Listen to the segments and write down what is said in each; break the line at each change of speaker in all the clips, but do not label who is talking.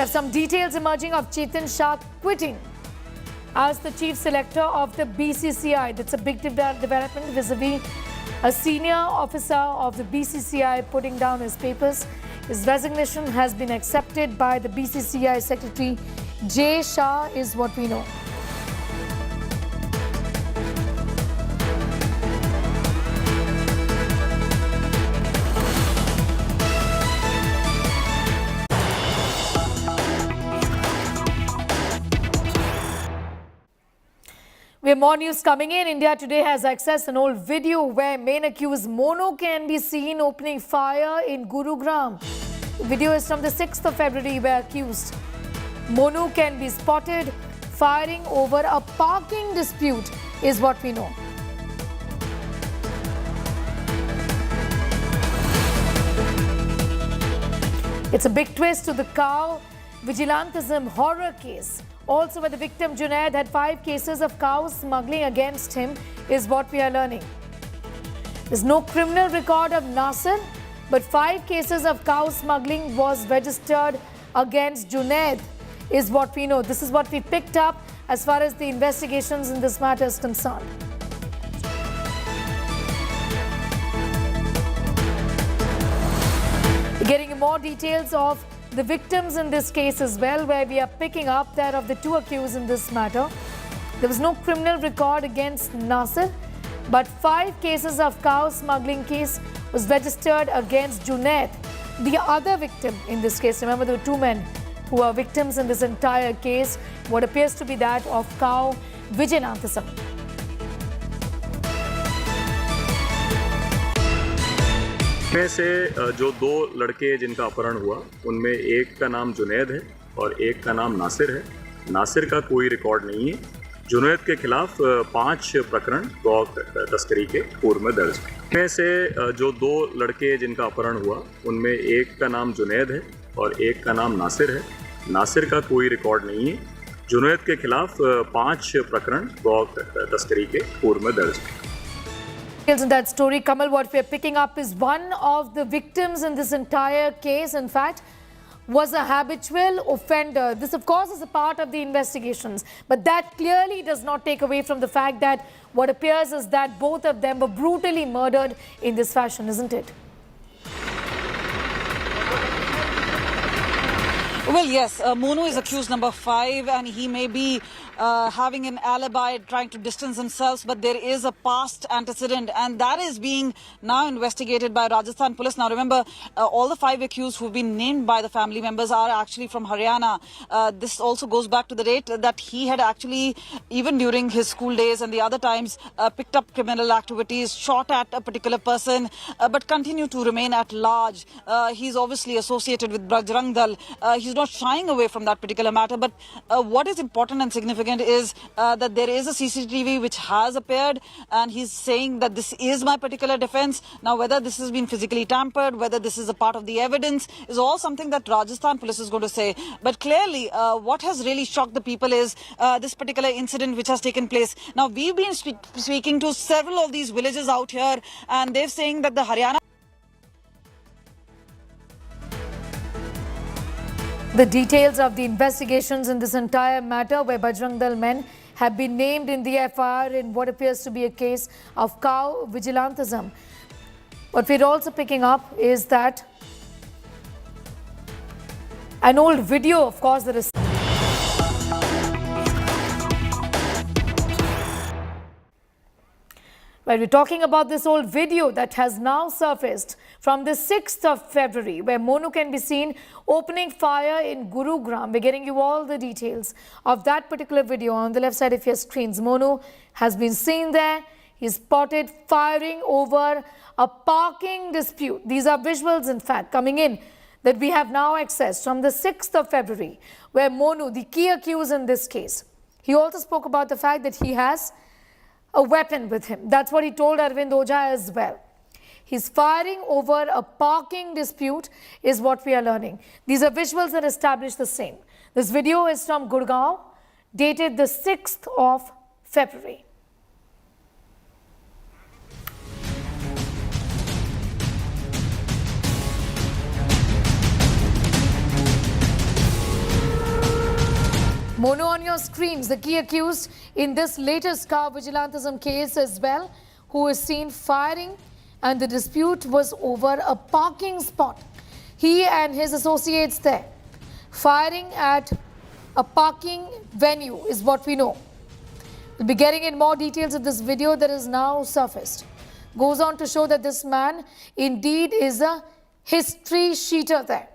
have some details emerging of Chetan Sharma quitting as the chief selector of the BCCI. That's a big development vis-a-vis a senior officer of the BCCI putting down his papers. His resignation has been accepted by the BCCI Secretary J. Shah is what we know. We have more news coming in. India Today has accessed an old video where main accused Monu can be seen opening fire in Gurugram. The video is from the 6th of February where accused Monu can be spotted firing over a parking dispute is what we know. It's a big twist to the cow Vigilantism horror case. Also, where the victim Junaid had 5 cases of cow smuggling against him is what we are learning. There's no criminal record of Nasir, but 5 cases of cow smuggling was registered against Junaid is what we know. This is what we picked up as far as the investigations in this matter is concerned. We're getting more details of the victims in this case as well, where we are picking up that of the 2 accused in this matter. There was no criminal record against Nasir, but 5 cases of cow smuggling case was registered against Junaid, the other victim in this case. Remember, there were 2 men who are victims in this entire case, what appears to be that of cow Vigilantism.
में से जो 2 लड़के जिनका अपहरण हुआ उनमें एक का नाम जुनैद है और एक का नाम नासिर है। नासिर का कोई रिकॉर्ड नहीं है। जुनैद के खिलाफ 5 प्रकरण गौ तस्करी के पूर्व में दर्ज है। में से जो 2 लड़के जिनका अपहरण हुआ उनमें एक का नाम जुनैद है और एक का नाम नासिर है। नासिर का कोई रिकॉर्ड नहीं है। जुनैद के खिलाफ 5 प्रकरण गौ तस्करी के पूर्व में दर्ज है।
In that story, Kamal, what we are picking up is one of the victims in this entire case, in fact, was a habitual offender. This, of course, is a part of the investigations, but that clearly does not take away from the fact that what appears is that both of them were brutally murdered in this fashion, isn't it?
Well, yes, Monu is accused number 5 and he may be having an alibi, trying to distance himself, but there is a past antecedent and that is being now investigated by Rajasthan police. Now remember, all the 5 accused who've been named by the family members are actually from Haryana. This also goes back to the date that he had actually, even during his school days and the other times, picked up criminal activities, shot at a particular person, but continued to remain at large. He's obviously associated with Bajrang Dal. He's not shying away from that particular matter, but what is important and significant is that there is a CCTV which has appeared and he's saying that this is my particular defense. Now, whether this has been physically tampered, whether this is a part of the evidence is all something that Rajasthan police is going to say. But clearly, what has really shocked the people is this particular incident which has taken place. Now, we've been speaking to several of these villages out here and they're saying that the Haryana...
The details of the investigations in this entire matter where Bajrang Dal men have been named in the FIR in what appears to be a case of cow vigilantism. What we're also picking up is that an old video, of course, that is... Well, we're talking about this old video that has now surfaced from the 6th of February, where Monu can be seen opening fire in Gurugram. We're getting you all the details of that particular video on the left side of your screens. Monu has been seen there. He's spotted firing over a parking dispute. These are visuals, in fact, coming in that we have now accessed from the 6th of February, where Monu, the key accused in this case, he also spoke about the fact that he has a weapon with him. That's what he told Arvind Ojha as well. He's firing over a parking dispute is what we are learning. These are visuals that establish the same. This video is from Gurgaon, dated the 6th of February. Monu, on your screens, the key accused in this latest car vigilantism case as well, who is seen firing, and the dispute was over a parking spot. He and his associates there firing at a parking venue is what we know. We'll be getting in more details of this video that is now surfaced. Goes on to show that this man indeed is a history sheeter there.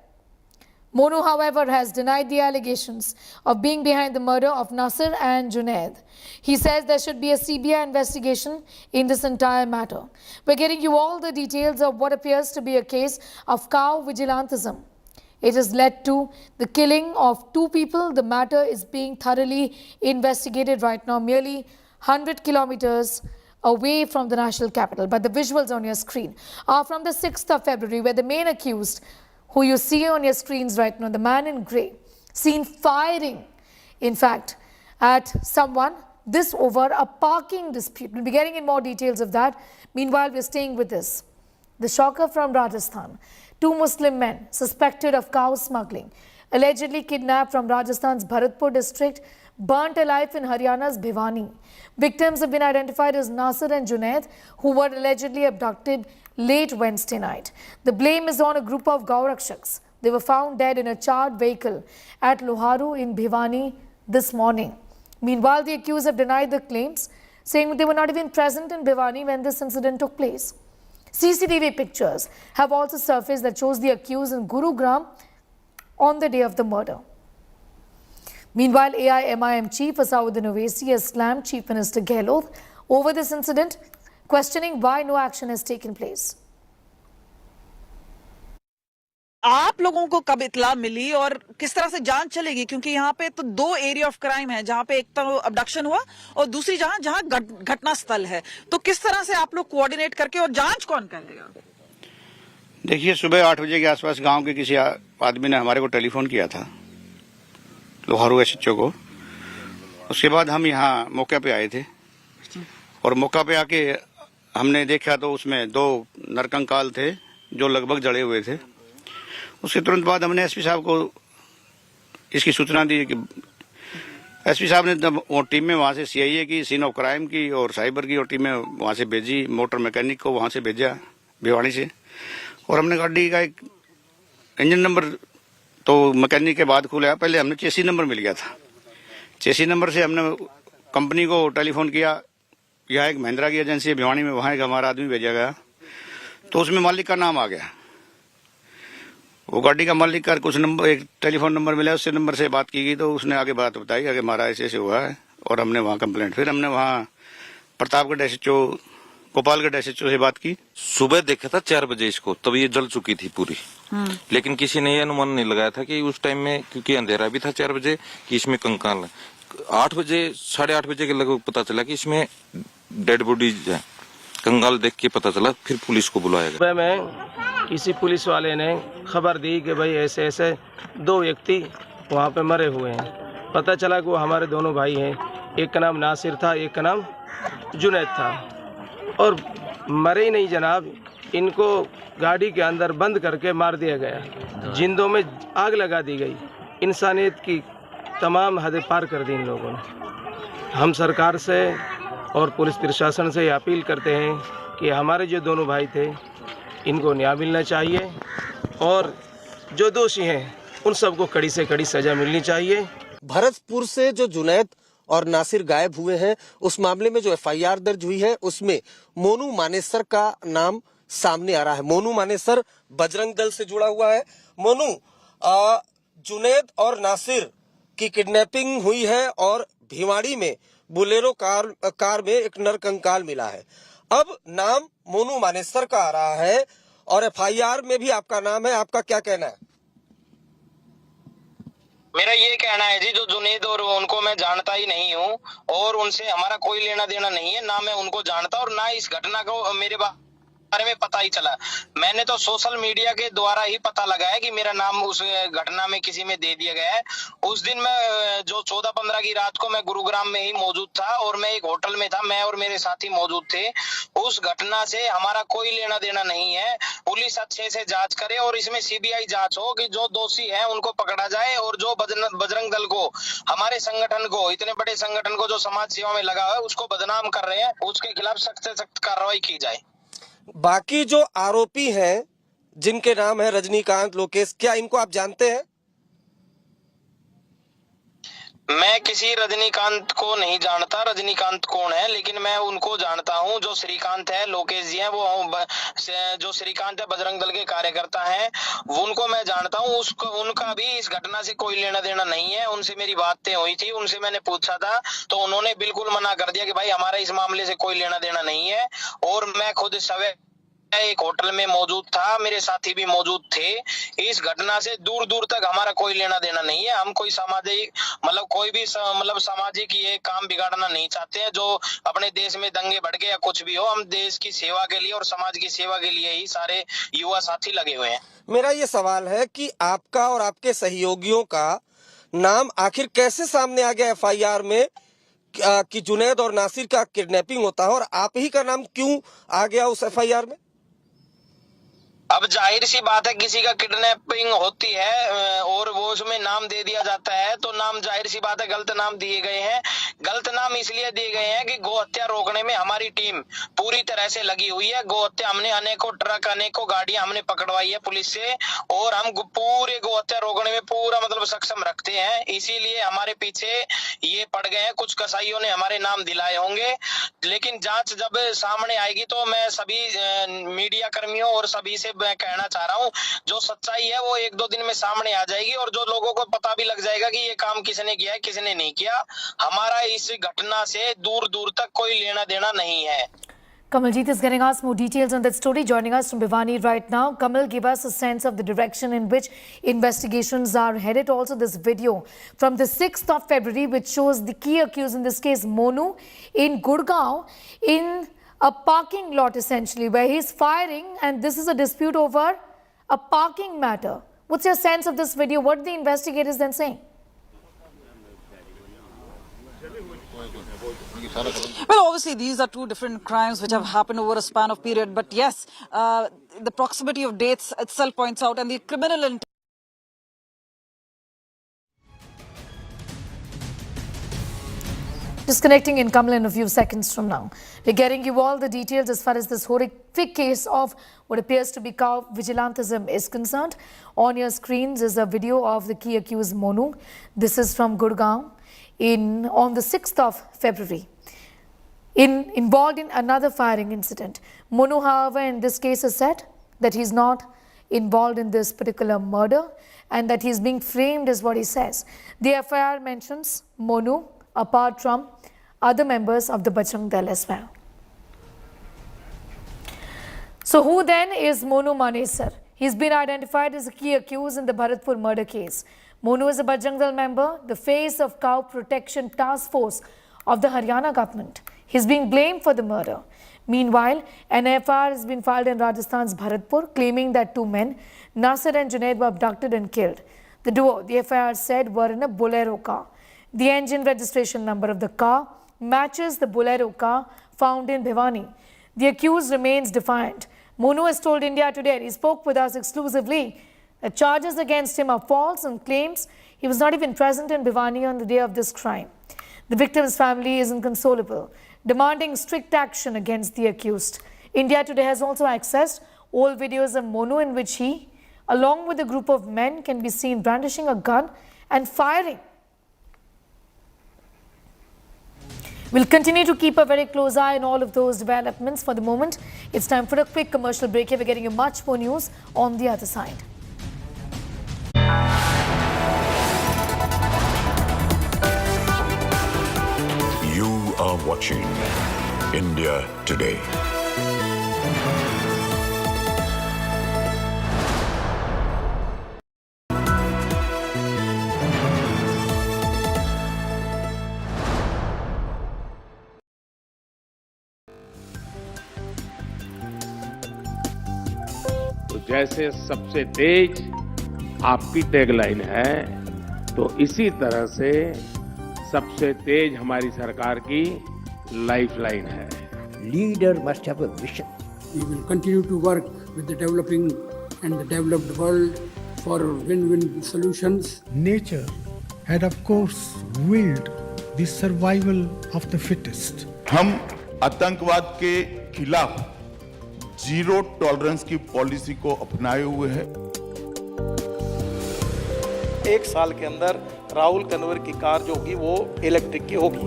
Monu, however, has denied the allegations of being behind the murder of Nasir and Junaid. He says there should be a CBI investigation in this entire matter. We're getting you all the details of what appears to be a case of cow vigilantism. It has led to the killing of 2 people. The matter is being thoroughly investigated right now, merely 100 kilometers away from the national capital. But the visuals on your screen are from the 6th of February, where the main accused, who you see on your screens right now, the man in grey, seen firing, in fact, at someone, this over a parking dispute. We'll be getting in more details of that. Meanwhile, we're staying with this. The shocker from Rajasthan. 2 Muslim men suspected of cow smuggling, allegedly kidnapped from Rajasthan's Bharatpur district, burnt alive in Haryana's Bhiwani. Victims have been identified as Nasir and Junaid, who were allegedly abducted late Wednesday night. The blame is on a group of Gaurakshaks. They were found dead in a charred vehicle at Loharu in Bhiwani this morning. Meanwhile, the accused have denied the claims, saying they were not even present in Bhiwani when this incident took place. CCTV pictures have also surfaced that shows the accused in Gurugram on the day of the murder. Meanwhile, AIMIM Chief Asauddin Owaisi has slammed Chief Minister Gehlot over this incident, questioning why no action has taken place.
आप लोगों को कब इत्ला मिली और किस तरह से जांच चलेगी, क्योंकि यहाँ पे तो 2 एरिया ऑफ क्राइम है, जहाँ पे एक तो अबडक्शन हुआ और दूसरी जहाँ घटना स्थल है, तो किस तरह से आप लोग कोऑर्डिनेट करके और जांच कौन करेगा?
देखिए, सुबह 8 बजे के आसपास गांव के किसी आदमी ने हमारे को टेलीफोन किया था, लोहारू एसएचओ को। उसके बाद हम यहाँ मौके पे आए थे और मौका पे आके हमने देखा तो उसमें 2 नरकंकाल थे जो लगभग जड़े हुए थे। उसके तुरंत बाद हमने एसपी साहब को इसकी सूचना दी कि एसपी साहब ने तब वो टीम में वहाँ से सीआईए की, सीन ऑफ क्राइम की और साइबर की और टीमें वहाँ से भेजी, मोटर मैकेनिक को वहाँ से भेजा भिवाड़ी से, और हमने गाड़ी का एक इंजन नंबर तो मैकेनिक के बाद खुला। पहले हमने चेसी नंबर मिल गया था, चेसी नंबर से हमने कंपनी को टेलीफोन किया, यहाँ एक महिंद्रा की एजेंसी है भिवाड़ी में, वहाँ एक हमारा आदमी भेजा गया, तो उसमें मालिक का नाम आ गया। वो गाड़ी का मालिक का कुछ नंबर, एक टेलीफोन नंबर मिला, उससे नंबर से बात की गई तो उसने आगे बात बताई कि हमारा ऐसे ऐसे हुआ है, और हमने वहाँ कंप्लेंट, फिर हमने वहाँ प्रतापगढ़ एसएचओ, गोपालगढ़ एसएचओ से बात की।
सुबह देखा था 4 बजे इसको, तब ये जल चुकी थी पूरी, लेकिन किसी ने ये अनुमान नहीं लगाया था कि उस टाइम में, क्योंकि अंधेरा भी था 4 बजे, कि इसमें कंकाल है। 8 बजे 8:30 बजे के लगभग पता चला कि इसमें डेड बॉडीज है। कंकाल देख के पता चला, फिर पुलिस को बुलाया गया।
मैं किसी पुलिस वाले ने खबर दी कि भाई ऐसे ऐसे 2 व्यक्ति वहाँ पे मरे हुए हैं। पता चला कि वो हमारे दोनों भाई हैं, एक का नाम नासिर था, एक का नाम जुनैद था, और मरे ही नहीं जनाब, इनको गाड़ी के अंदर बंद करके मार दिया गया, जिंदों में आग लगा दी गई। इंसानियत की तमाम हदें पार कर दी इन लोगों ने। हम सरकार से और पुलिस प्रशासन से अपील करते हैं कि हमारे जो दोनों भाई थे इनको न्याय मिलना चाहिए, और जो दोषी हैं उन सबको कड़ी से कड़ी सजा मिलनी चाहिए।
भरतपुर से जो जुनैद और नासिर गायब हुए हैं, उस मामले में जो एफआईआर दर्ज हुई है उसमें मोनू मानेसर का नाम सामने आ रहा है। मोनू मानेसर बजरंग दल से जुड़ा हुआ है। मोनू, जुनैद और नासिर की किडनैपिंग हुई है और भिवाड़ी में बुलेरो कार में एक नरकंकाल मिला है। अब नाम मोनू मानेसर का आ रहा है और एफआईआर में भी आपका नाम है, आपका क्या कहना है?
मेरा ये कहना है जी, जो जुनैद और उनको मैं जानता ही नहीं हूँ और उनसे हमारा कोई लेना देना नहीं है, ना मैं उनको जानता और ना इस घटना को मेरे बारे में पता ही चला। मैंने तो सोशल मीडिया के द्वारा ही पता लगाया कि मेरा नाम उस घटना में किसी में दे दिया गया है। उस दिन मैं जो 14-15 की रात को मैं गुरुग्राम में ही मौजूद था और मैं एक होटल में था, मैं और मेरे साथी मौजूद थे। उस घटना से हमारा कोई लेना देना नहीं है। पुलिस अच्छे से जांच करे और इसमें सीबीआई जांच हो कि जो दोषी है उनको पकड़ा जाए, और जो बजरंग दल को, हमारे संगठन को, इतने बड़े संगठन को जो समाज सेवा में लगा है उसको बदनाम कर रहे हैं, उसके खिलाफ सख्त से सख्त कार्रवाई की जाए।
बाकी जो आरोपी हैं जिनके नाम है रजनीकांत, लोकेश, क्या इनको आप जानते हैं?
मैं किसी रजनीकांत को नहीं जानता, रजनीकांत कौन है, लेकिन मैं उनको जानता हूं। जो श्रीकांत है, लोकेश जी हैं, वो जो श्रीकांत है बजरंग दल के कार्यकर्ता हैं, उनको मैं जानता हूं। उनका भी इस घटना से कोई लेना देना नहीं है। उनसे मेरी बातें हुई थी, उनसे मैंने पूछा था तो उन्होंने बिल्कुल मना कर दिया कि भाई हमारा इस मामले से कोई लेना देना नहीं है। और मैं खुद सवेरे एक होटल में मौजूद था, मेरे साथी भी मौजूद थे। इस घटना से दूर दूर तक हमारा कोई लेना देना नहीं है। हम कोई सामाजिक कोई भी सामाजिक ये काम बिगाड़ना नहीं चाहते हैं, जो अपने देश में दंगे भड़के या कुछ भी हो। हम देश की सेवा के लिए और समाज की सेवा के लिए ही सारे युवा साथी लगे हुए हैं।
मेरा ये सवाल है कि आपका और आपके सहयोगियों का नाम आखिर कैसे सामने आ गया एफआईआर में कि जुनैद और नासिर का किडनैपिंग होता है, और आप ही का नाम क्यों आ गया उस एफआईआर में?
अब जाहिर सी बात है, किसी का किडनैपिंग होती है और वो उसमें नाम दे दिया जाता है, तो नाम जाहिर सी बात है गलत नाम दिए गए हैं। गलत नाम इसलिए दिए गए हैं कि गौ हत्या रोकने में हमारी टीम पूरी तरह से लगी हुई है। गौ हत्या हमने अनेकों ट्रक, अनेकों गाड़ियां हमने पकड़वाई है पुलिस से, और हम पूरे गौ हत्या रोकने में पूरा सक्षम रखते हैं। इसीलिए हमारे पीछे ये पड़ गए हैं। कुछ कसाईयों ने हमारे नाम दिलाए होंगे, लेकिन जांच जब सामने आएगी तो मैं सभी मीडिया कर्मियों और सभी से मैं कहना चाह रहा हूँ, जो सच्चाई है वो 1-2 दिन में सामने आ जाएगी, और जो लोगों को पता भी लग जाएगा कि ये काम किसने किया है, किसने नहीं किया। हमारा इस घटना से दूर दूर तक कोई लेना देना नहीं है।
Kamaljeet is getting us more details on that story. Joining us from Bhiwani right now. Kamal, give us a sense of the direction in which investigations are headed. Also, this video from the 6th of February, which shows the key accused in this case, Monu, in Gurgaon, in a parking lot essentially, where he's firing, and this is a dispute over a parking matter. What's your sense of this video? What are the investigators then saying?
Well, obviously, these are two different crimes which have happened over a span of period. But yes, the proximity of dates itself points out, and the criminal intent.
Disconnecting in Kamal in a few seconds from now. We're getting you all the details as far as this horrific case of what appears to be cow vigilantism is concerned. On your screens is a video of the key accused Monu. This is from Gurgaon on the 6th of February. Involved in another firing incident. Monu, however, in this case has said that he's not involved in this particular murder and that he's being framed is what he says. The FIR mentions Monu apart from other members of the Bajrang Dal as well. So who then is Monu Manesar? He's been identified as a key accused in the Bharatpur murder case. Monu is a Bajrang Dal member, the face of Cow Protection Task Force of the Haryana government. He's being blamed for the murder. Meanwhile, an FIR has been filed in Rajasthan's Bharatpur, claiming that two men, Nasir and Junaid, were abducted and killed. The duo, the FIR said, were in a Bolero car. The engine registration number of the car matches the Bolero car found in Bhiwani. The accused remains defiant. Monu has told India Today, and he spoke with us exclusively, that charges against him are false and claims he was not even present in Bhiwani on the day of this crime. The victim's family is inconsolable, demanding strict action against the accused. India Today has also accessed old videos of Monu in which he, along with a group of men, can be seen brandishing a gun and firing. We'll continue to keep a very close eye on all of those developments. For the moment, it's time for a quick commercial break. Here we're getting you much more news on the other side.
You are watching India Today.
जैसे सबसे तेज आपकी tagline है, तो इसी तरह से सबसे तेज हमारी सरकार की लाइफलाइन है.
Leader must have a vision.
We will continue to work
with the developing and the developed world for win-win solutions.
Nature had of course willed the survival of the fittest.
हम आतंकवाद के खिलाफ zero tolerance की policy को अपनाए हुए हैं।
एक साल के अंदर राहुल कन्वर की कार जो होगी वो इलेक्ट्रिक की होगी।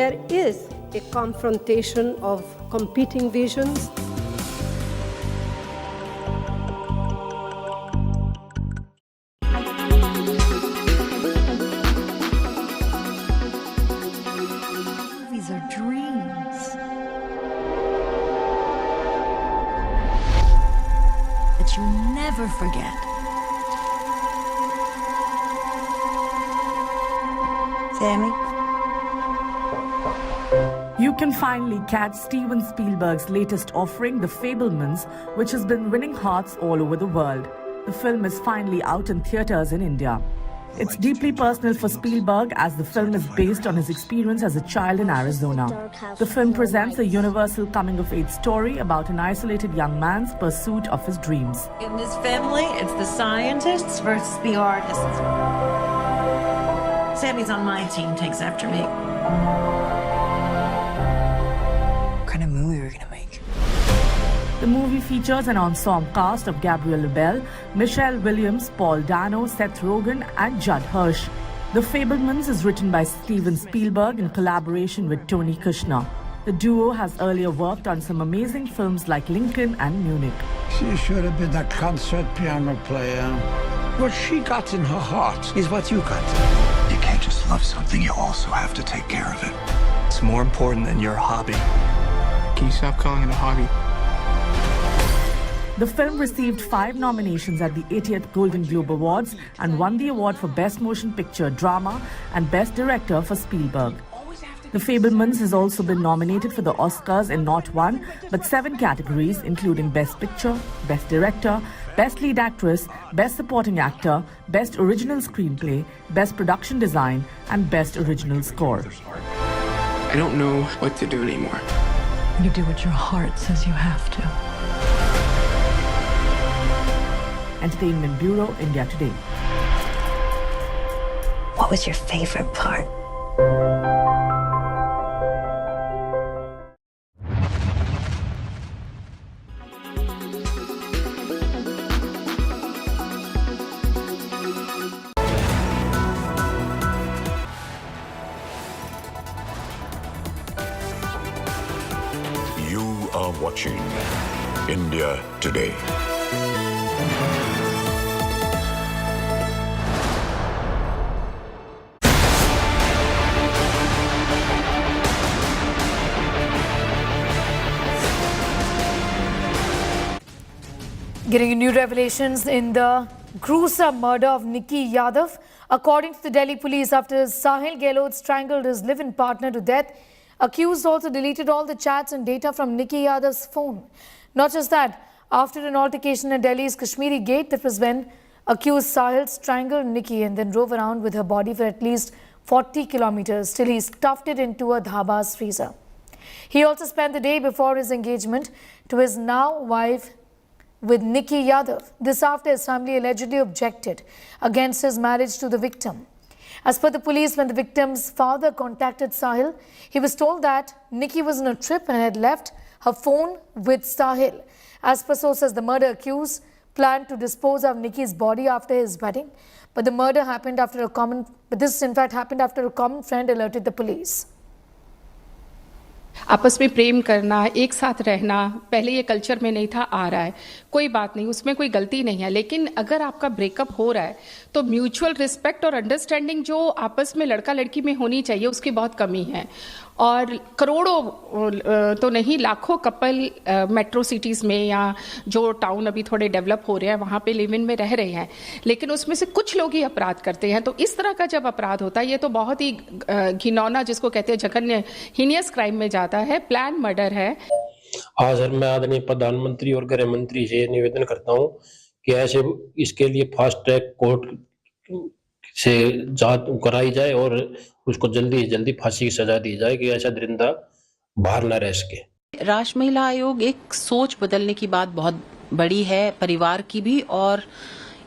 There is a confrontation of competing visions.
These are dreams that you never forget.
Sammy?
You can finally catch Steven Spielberg's latest offering, The Fablemans, which has been winning hearts all over the world. The film is finally out in theatres in India. It's deeply personal for Spielberg as the film is based on his experience as a child in Arizona. The film presents a universal coming-of-age story about an isolated young man's pursuit of his dreams.
In this family, it's the scientists versus the artists. Sammy's on my team, takes after me. What kind of movie are we gonna make?
The movie features an ensemble cast of Gabrielle Bell, Michelle Williams, Paul Dano, Seth Rogen and Judd Hirsch. The Fablemans is written by Steven Spielberg in collaboration with Tony Kushner. The duo has earlier worked on some amazing films like Lincoln and Munich.
She should have been that concert piano player. What she got in her heart is what you got.
You can't just love something, you also have to take care of it. It's more important than your hobby.
Can you stop calling it a hobby?
The film received 5 nominations at the 80th Golden Globe Awards and won the award for Best Motion Picture Drama and Best Director for Spielberg. The Fablemans has also been nominated for the Oscars in not 1 but 7 categories, including Best Picture, Best Director, Best Lead Actress, Best Supporting Actor, Best Original Screenplay, Best Production Design and Best Original Score.
I don't know what to do anymore.
You do what your heart says you have to.
Entertainment Bureau, India Today.
What was your favorite part?
You are watching India Today.
Getting new revelations in the gruesome murder of Nikki Yadav. According to the Delhi police, after Sahil Gehlot strangled his live-in partner to death, accused also deleted all the chats and data from Nikki Yadav's phone. Not just that, after an altercation at Delhi's Kashmiri Gate, that was when accused Sahil strangled Nikki and then drove around with her body for at least 40 kilometers till he stuffed it into a dhaba's freezer. He also spent the day before his engagement to his now wife with Nikki Yadav. This after his family allegedly objected against his marriage to the victim. As per the police, when the victim's father contacted Sahil, he was told that Nikki was on a trip and had left her phone with Sahil. As per sources, the murder accused planned to dispose of Nikki's body after his wedding, but the murder happened after this in fact happened after a common friend alerted the police.
आपस में प्रेम करना, एक साथ रहना, पहले ये culture में नहीं था, आ रहा है, कोई बात नहीं, उसमें कोई गलती नहीं है। लेकिन अगर आपका ब्रेकअप हो रहा है तो म्यूचुअल रिस्पेक्ट और अंडरस्टैंडिंग जो आपस में लड़का लड़की में होनी चाहिए उसकी बहुत कमी है। और करोड़ों तो नहीं, लाखों कपल मेट्रो सिटीज में या जो टाउन अभी थोड़े डेवलप हो रहे हैं वहां पे लिव इन में रह रहे हैं, लेकिन उसमें से कुछ लोग ही अपराध करते हैं। तो इस तरह का जब अपराध होता है ये तो बहुत ही घिनौना, जिसको कहते हैं जघन्य, हीनियस क्राइम में जाता है, प्लान मर्डर है।
आज मैं आदरणीय प्रधानमंत्री और गृह मंत्री से निवेदन करता हूं कि ऐसे इसके लिए फास्ट ट्रैक कोर्ट से जांच कराई जाए और उसको जल्दी फांसी की सजा दी जाए कि ऐसा दरिंदा बाहर न रह सके।
राष्ट्र महिला आयोग एक सोच बदलने की बात बहुत बड़ी है, परिवार की भी, और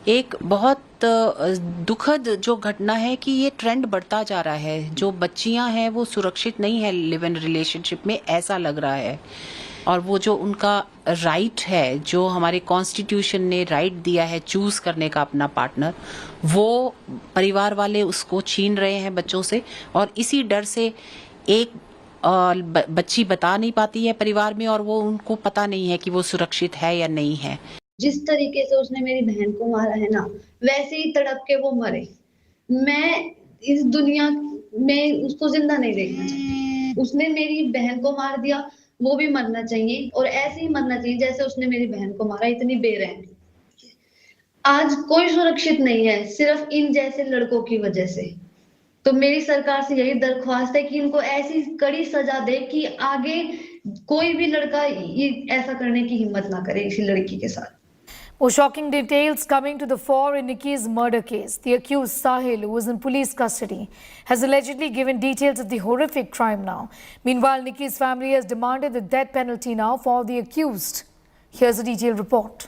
एक बहुत दुखद जो घटना है कि ये ट्रेंड बढ़ता जा रहा है। जो बच्चियां हैं वो सुरक्षित नहीं है लिव इन रिलेशनशिप में, ऐसा लग रहा है। और वो जो उनका राइट है, जो हमारे कॉन्स्टिट्यूशन ने राइट दिया है चूज करने का अपना पार्टनर, वो परिवार वाले उसको छीन रहे हैं बच्चों से। और इसी डर से एक बच्ची बता नहीं पाती है परिवार में, और वो उनको पता नहीं है कि वो सुरक्षित है या नहीं है।
जिस तरीके से उसने मेरी बहन को मारा है ना, वैसे ही तड़प के वो मरे। मैं इस दुनिया में उसको जिंदा नहीं देखना चाहती। उसने मेरी बहन को मार दिया, वो भी मरना चाहिए, और ऐसे ही मरना चाहिए जैसे उसने मेरी बहन को मारा, इतनी बेरहम। आज कोई सुरक्षित नहीं है सिर्फ इन जैसे लड़कों की वजह से। तो मेरी सरकार से यही दरख्वास्त है कि इनको ऐसी कड़ी सजा दे कि आगे कोई भी लड़का ये ऐसा करने की हिम्मत ना करे इसी लड़की के साथ।
More shocking details coming to the fore in Nikki's murder case. The accused Sahil, who was in police custody, has allegedly given details of the horrific crime now. Meanwhile, Nikki's family has demanded the death penalty now for the accused. Here's a detailed report.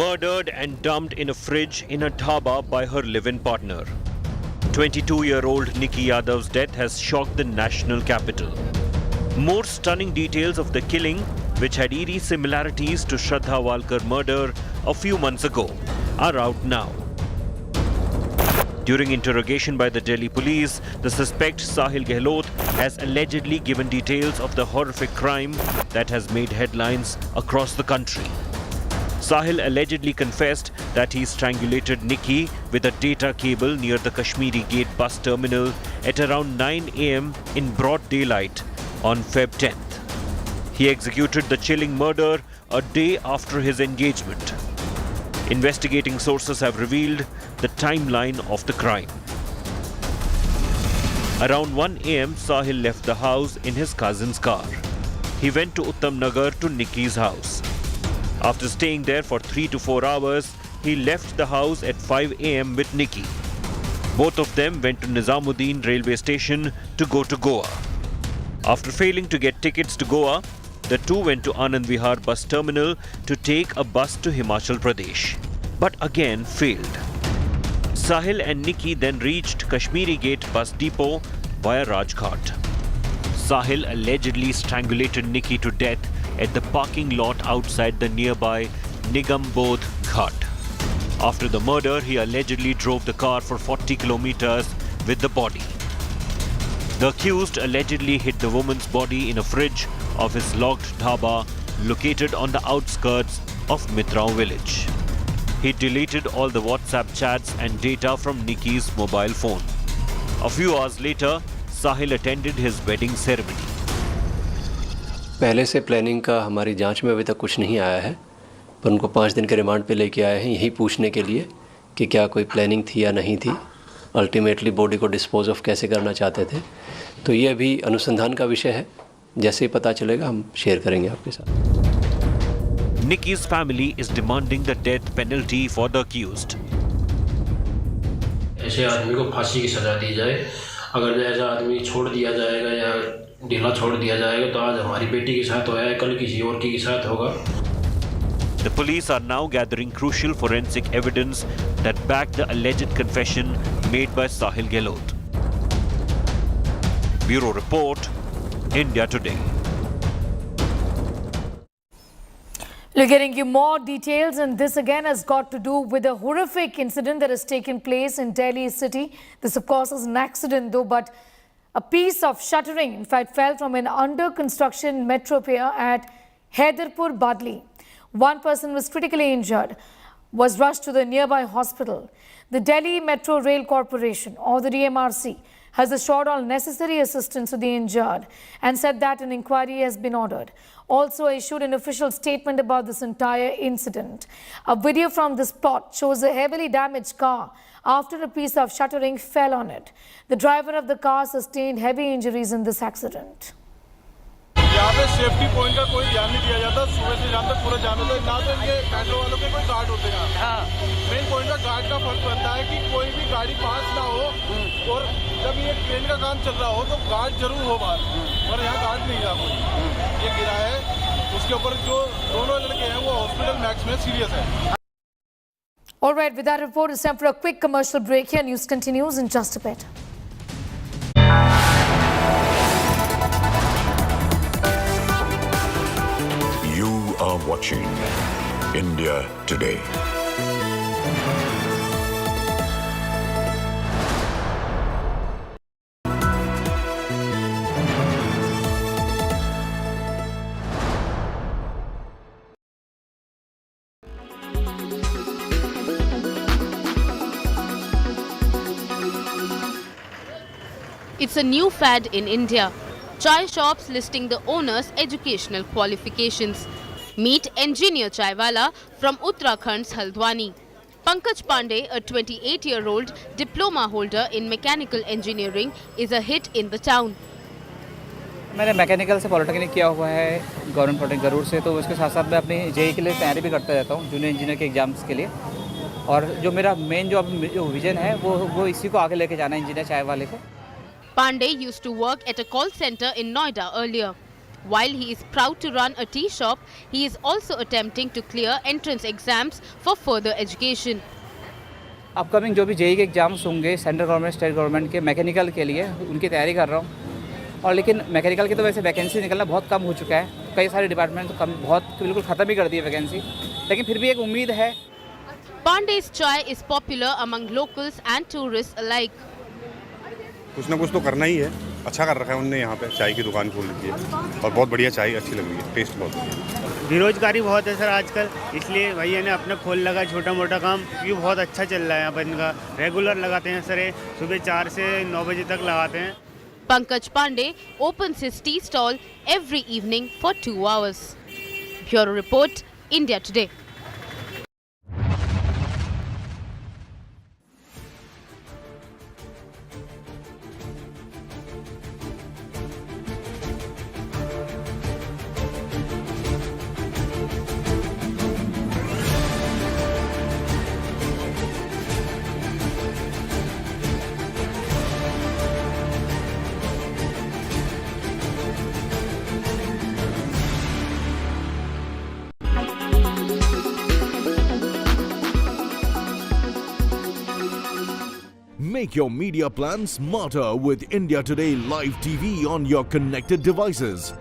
Murdered and dumped in a fridge in a dhaba by her live-in partner. 22-year-old Nikki Yadav's death has shocked the national capital. More stunning details of the killing, which had eerie similarities to Shraddha Walkar murder a few months ago, are out now. During interrogation by the Delhi police, the suspect Sahil Gehlot has allegedly given details of the horrific crime that has made headlines across the country. Sahil allegedly confessed that he strangulated Nikki with a data cable near the Kashmiri Gate bus terminal at around 9 a.m. in broad daylight on Feb 10th. He executed the chilling murder a day after his engagement. Investigating sources have revealed the timeline of the crime. Around 1 a.m., Sahil left the house in his cousin's car. He went to Uttam Nagar to Nikki's house. After staying there for 3 to 4 hours, he left the house at 5 a.m. with Nikki. Both of them went to Nizamuddin railway station to go to Goa. After failing to get tickets to Goa, the two went to Anand Vihar bus terminal to take a bus to Himachal Pradesh, but again failed. Sahil and Nikki then reached Kashmiri Gate bus depot via Rajghat. Sahil allegedly strangulated Nikki to death at the parking lot outside the nearby Nigambodh Ghat. After the murder, he allegedly drove the car for 40 kilometers with the body. The accused allegedly hid the woman's body in a fridge of his locked dhaba located on the outskirts of Mitrao village. He deleted all the WhatsApp chats and data from Nikki's mobile phone. A few hours later, Sahil attended his wedding ceremony.
पहले से planning का हमारी जांच में अभी तक कुछ नहीं आया है, पर उनको 5 दिन के रिमांड पे लेके आए हैं यही पूछने के लिए कि क्या कोई प्लानिंग थी या नहीं थी, अल्टीमेटली बॉडी को डिस्पोज ऑफ कैसे करना चाहते थे। तो ये अभी अनुसंधान का विषय है, जैसे ही पता चलेगा हम शेयर करेंगे आपके साथ।
Nikki's family is demanding the death penalty for the accused.
ऐसे आदमी को फांसी की सजा दी जाए। अगर ऐसा आदमी छोड़ दिया जाएगा या ढीला छोड़ दिया जाएगा तो आज हमारी बेटी के साथ होया है, कल किसी और के साथ होगा।
The police are now gathering crucial forensic evidence that back the alleged confession made by Sahil Gehlot. Bureau Report, India Today.
We're getting you more details, and this again has got to do with a horrific incident that has taken place in Delhi city. This, of course, is an accident though, but a piece of shuttering, in fact, fell from an under-construction metro pier at Haidarpur, Badli. One person was critically injured, was rushed to the nearby hospital. The Delhi Metro Rail Corporation, or the DMRC, has assured all necessary assistance to the injured and said that an inquiry has been ordered. Also issued an official statement about this entire incident. A video from the spot shows a heavily damaged car after a piece of shuttering fell on it. The driver of the car sustained heavy injuries in this accident.
यहाँ पे safety point का कोई ध्यान नहीं दिया जाता। सुबह से शाम तक पूरा जाम होता है। ना तो इनके मेट्रो वालों के कोई गार्ड होते हैं। मेन पॉइंट का गार्ड का फर्ज बनता है कि कोई भी गाड़ी पास ना हो, और जब ये ट्रेन का काम चल रहा हो तो गार्ड जरूर हो बाहर, और यहाँ गार्ड नहीं था कोई। ये गिरा है, उसके ऊपर जो दोनों लड़के हैं वो हॉस्पिटल मैक्स में सीरियस है।
All right, with that report, it's time for a quick commercial break here. News continues in just a bit.
You are watching India Today.
It's a new fad in India. Chai shops listing the owner's educational qualifications. Meet engineer chaiwala from Uttarakhand's Haldwani. Pankaj Pandey, a 28-year-old diploma holder in mechanical engineering, is a hit in the town.
मैंने mechanical से polytechnic किया हुआ है government polytechnic गरूर से, तो उसके साथ साथ मैं अपनी जेई के लिए तैयारी भी करता रहता हूँ, जूनियर इंजीनियर के एग्जाम्स के लिए। और जो मेरा मेन जो विजन है वो इसी को आगे लेके जाना है, इंजीनियर चाय वाले को।
Pandey used to work at a call center in Noida earlier. While he is proud to run a tea shop, he is also attempting to clear entrance exams for further education.
Upcoming जो भी JEE के exams होंगे central government state government के mechanical के लिए, उनकी तैयारी कर रहा हूँ। और लेकिन मैकेनिकल की तो वैसे वैकेंसी निकलना बहुत कम हो चुका है, कई सारे डिपार्टमेंट तो बहुत बिल्कुल ख़त्म ही कर दी है वैकेंसी, लेकिन फिर भी एक उम्मीद है।
Pandey's chai is popular among locals and tourists alike.
कुछ ना कुछ तो करना ही है, अच्छा कर रखा है उनने, यहाँ पे चाय की दुकान खोल दी है और बहुत बढ़िया चाय अच्छी लग रही है, टेस्ट बहुत बढ़िया।
बेरोजगारी बहुत है सर आजकल, इसलिए भैया ने अपना खोल लगा छोटा मोटा काम, क्योंकि बहुत अच्छा चल रहा है यहाँ पर इनका। रेगुलर लगाते हैं सर, सुबह 4 से 9 बजे तक लगाते हैं।
Pankaj Pandey opens his tea stall every evening for 2 hours. Bureau Report, India Today.
Make your media plan smarter with India Today Live TV on your connected devices.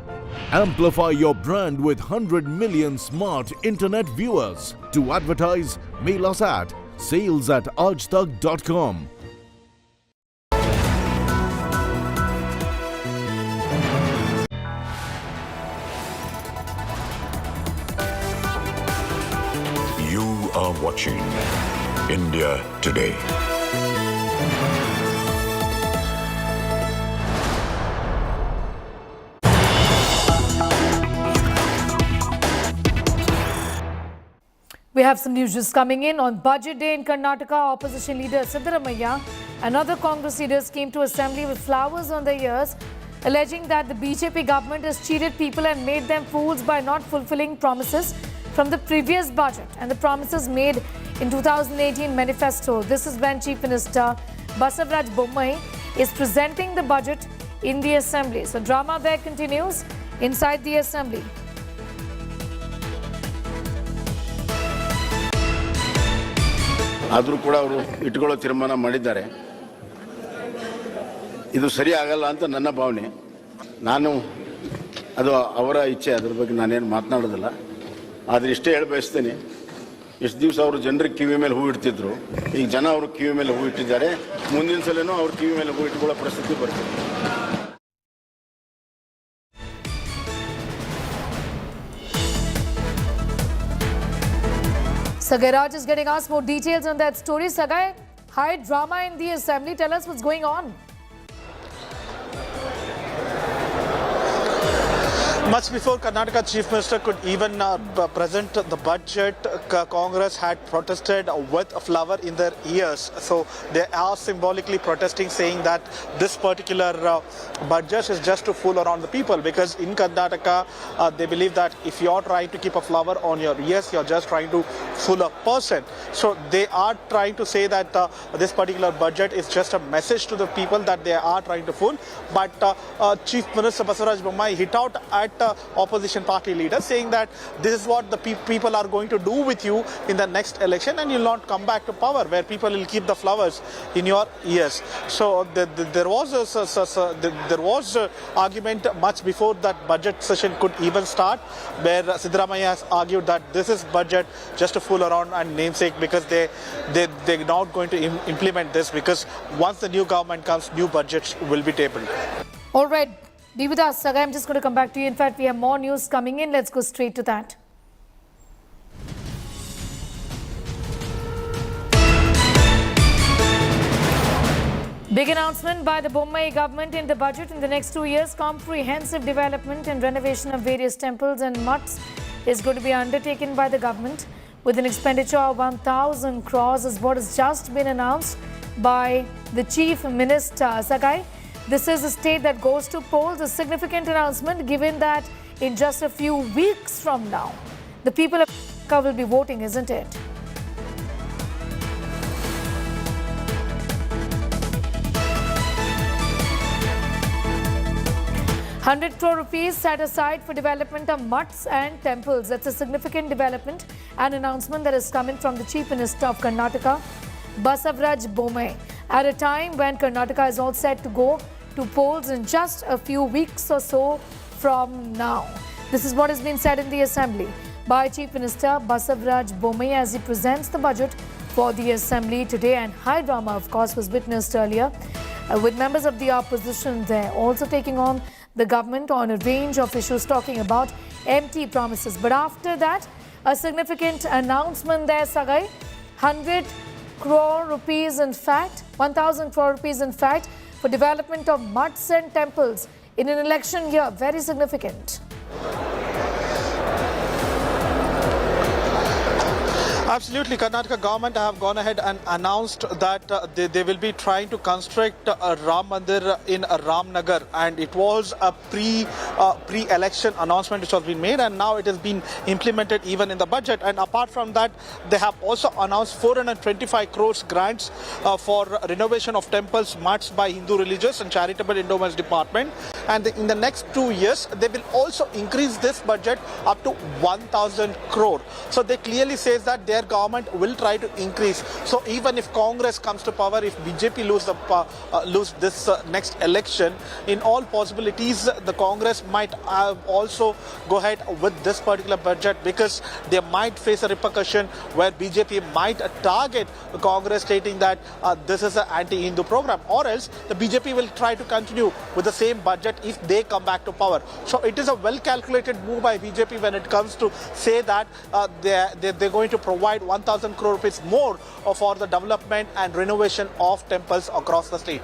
Amplify your brand with 100 million smart internet viewers. To advertise, mail us at sales@aajtak.com.
You are watching India Today.
We have some news just coming in. On Budget Day in Karnataka, opposition leader Siddaramaiah and other Congress leaders came to assembly with flowers on their ears, alleging that the BJP government has cheated people and made them fools by not fulfilling promises from the previous budget and the promises made in 2018 manifesto. This is when Chief Minister Basavaraj Bommai is presenting the budget in the assembly. So drama there continues inside the assembly.
ಆದರೂ ಕೂಡ ಅವರು ಇಟ್ಕೊಳ್ಳೋ ತೀರ್ಮಾನ ಮಾಡಿದ್ದಾರೆ. ಇದು ಸರಿ ಆಗಲ್ಲ ಅಂತ ನನ್ನ ಭಾವನೆ. ನಾನು ಅದು ಅವರ ಇಚ್ಛೆ, ಅದರ ಬಗ್ಗೆ ನಾನೇನು ಮಾತನಾಡೋದಿಲ್ಲ. ಆದರೆ ಇಷ್ಟೇ ಹೇಳಿ ಬಯಸ್ತೇನೆ, ಇಷ್ಟು ದಿವಸ ಅವರು ಜನರಿಗೆ ಕಿವಿ ಮೇಲೆ ಹೂ ಇಡ್ತಿದ್ರು, ಈಗ ಜನ ಅವರು ಕಿವಿ ಮೇಲೆ ಹೂ ಇಟ್ಟಿದ್ದಾರೆ. ಮುಂದಿನ ಸಲನೂ ಅವ್ರ ಕಿವಿ ಮೇಲೆ ಹೂ ಇಟ್ಕೊಳ್ಳೋ ಪರಿಸ್ಥಿತಿ ಬರ್ತದೆ.
Sagai Raj is getting us more details on that story. Sagai, high drama in the assembly. Tell us what's going on.
Much before Karnataka Chief Minister could even present the budget, Congress had protested with a flower in their ears. So they are symbolically protesting, saying that this particular budget is just to fool around the people, because in Karnataka they believe that if you are trying to keep a flower on your ears, you are just trying to fool a person. So they are trying to say that this particular budget is just a message to the people that they are trying to fool. But Chief Minister Basavaraj Bommai hit out at opposition party leaders, saying that this is what the people are going to do with you in the next election, and you'll not come back to power, where people will keep the flowers in your ears. So there was a argument much before that budget session could even start, where Siddaramaiah has argued that this is budget just to fool around and namesake, because they're not going to implement this, because once the new government comes, new budgets will be tabled.
All right. Be with us, Sagai. I'm just going to come back to you. In fact, we have more news coming in. Let's go straight to that. Big announcement by the Bommai government in the budget. In the next 2 years, comprehensive development and renovation of various temples and mutts is going to be undertaken by the government, with an expenditure of 1,000 crores is what has just been announced by the Chief Minister. Sagai, this is a state that goes to polls, a significant announcement, given that in just a few weeks from now, the people of Karnataka will be voting, isn't it? ₹100 crore set aside for development of mutts and temples. That's a significant development and announcement that is coming from the Chief Minister of Karnataka, Basavaraj Bommai, at a time when Karnataka is all set to go to polls in just a few weeks or so from now. This is what has been said in the Assembly by Chief Minister Basavaraj Bommai as he presents the budget for the Assembly today. And high drama, of course, was witnessed earlier with members of the opposition there also taking on the government on a range of issues, talking about empty promises. But after that, a significant announcement there, Sagai. 100 crore rupees, in fact, 1,000 crore rupees, in fact, for development of mutts and temples in an election year. Very significant.
Absolutely. Karnataka government have gone ahead and announced that they will be trying to construct a Ram Mandir in Ramnagar, and it was a pre-election announcement which has been made, and now it has been implemented even in the budget. And apart from that, they have also announced 425 crores grants for renovation of temples, mutts by Hindu religious and charitable endowments department. And in the next 2 years, they will also increase this budget up to 1,000 crore. So they clearly says that their government will try to increase. So even if Congress comes to power, if BJP lose this next election, in all possibilities, the Congress might also go ahead with this particular budget, because they might face a repercussion where BJP might target the Congress, stating that this is an anti-Hindu program, or else the BJP will try to continue with the same budget if they come back to power. So it is a well-calculated move by BJP when it comes to say that they're going to provide 1,000 crore rupees more for the development and renovation of temples across the state.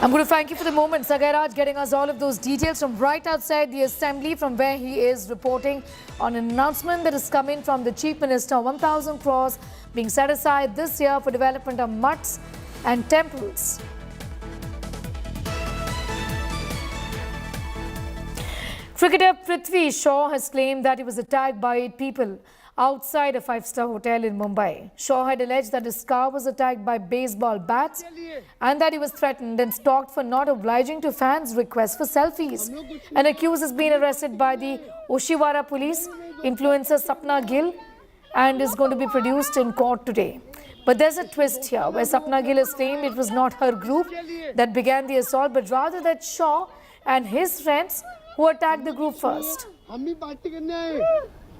I'm going to thank you for the moment, Sagai Raj, getting us all of those details from right outside the Assembly, from where he is reporting on an announcement that is coming from the Chief Minister. 1,000 crores being set aside this year for development of mutts and temples. Cricketer Prithvi Shaw has claimed that he was attacked by 8 people outside a 5-star hotel in Mumbai. Shaw had alleged that his car was attacked by baseball bats and that he was threatened and stalked for not obliging to fans' requests for selfies. An accused has been arrested by the Oshiwara police, influencer Sapna Gill, and is going to be produced in court today. But there's a twist here, where Sapna Gill has claimed it was not her group that began the assault, but rather that Shaw and his friends who attacked the group first.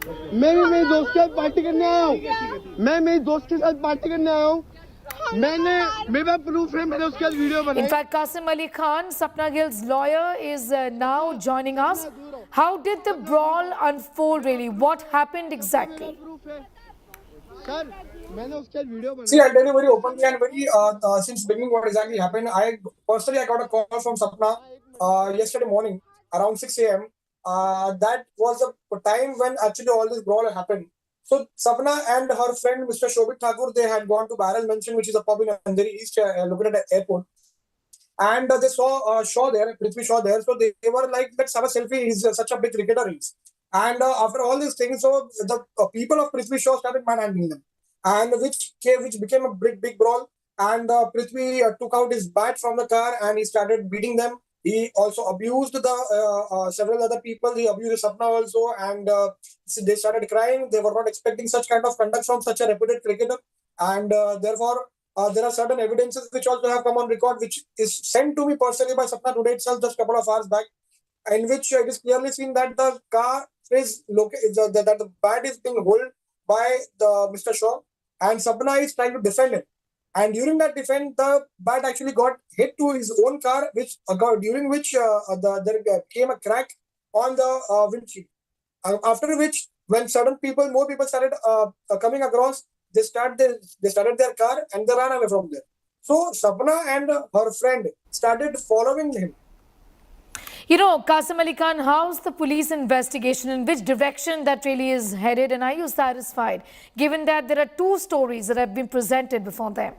मैं भी मेरे दोस्त के साथ party करने आया हूँ। मैं मेरे दोस्त के साथ पार्टी करने आया हूँ। मैंने मेरे पास प्रूफ है, मैंने उसके साथ वीडियो बनाई।
In fact, Qasim Ali Khan, Sapna Gill's lawyer, is now joining us. How did the brawl unfold really? What happened exactly?
See, I'll tell you very openly and very since beginning what exactly happened. I got a call from Sapna yesterday morning around 6 a.m. that was the time when actually all this brawl happened. So Sapna and her friend Mr. Shobit Thakur, they had gone to Barrel Mansion, which is a pub in Andheri East, located at the airport. And they saw Shaw there, Prithvi Shaw there. So they were like, let's have a selfie. He's such a big cricketer. And after all these things, so the people of Prithvi Shaw started manhandling them, and which became a big brawl. And Prithvi took out his bat from the car and he started beating them. He also abused the several other people. He abused Sapna also, and they started crying. They were not expecting such kind of conduct from such a reputed cricketer, and therefore there are certain evidences which also have come on record, which is sent to me personally by Sapna today itself, just a couple of hours back, in which it is clearly seen that the car is located, that the bat is being held by the Mr. Shaw, and Sapna is trying to defend it. And during that defense, the bat actually got hit to his own car, during which there came a crack on the windshield. After which, when more people started coming across, they started their car and they ran away from there. So Sapna and her friend started following him.
You know, Qasim Ali Khan, how's the police investigation? In which direction that really is headed? And are you satisfied, given that there are two stories that have been presented before them?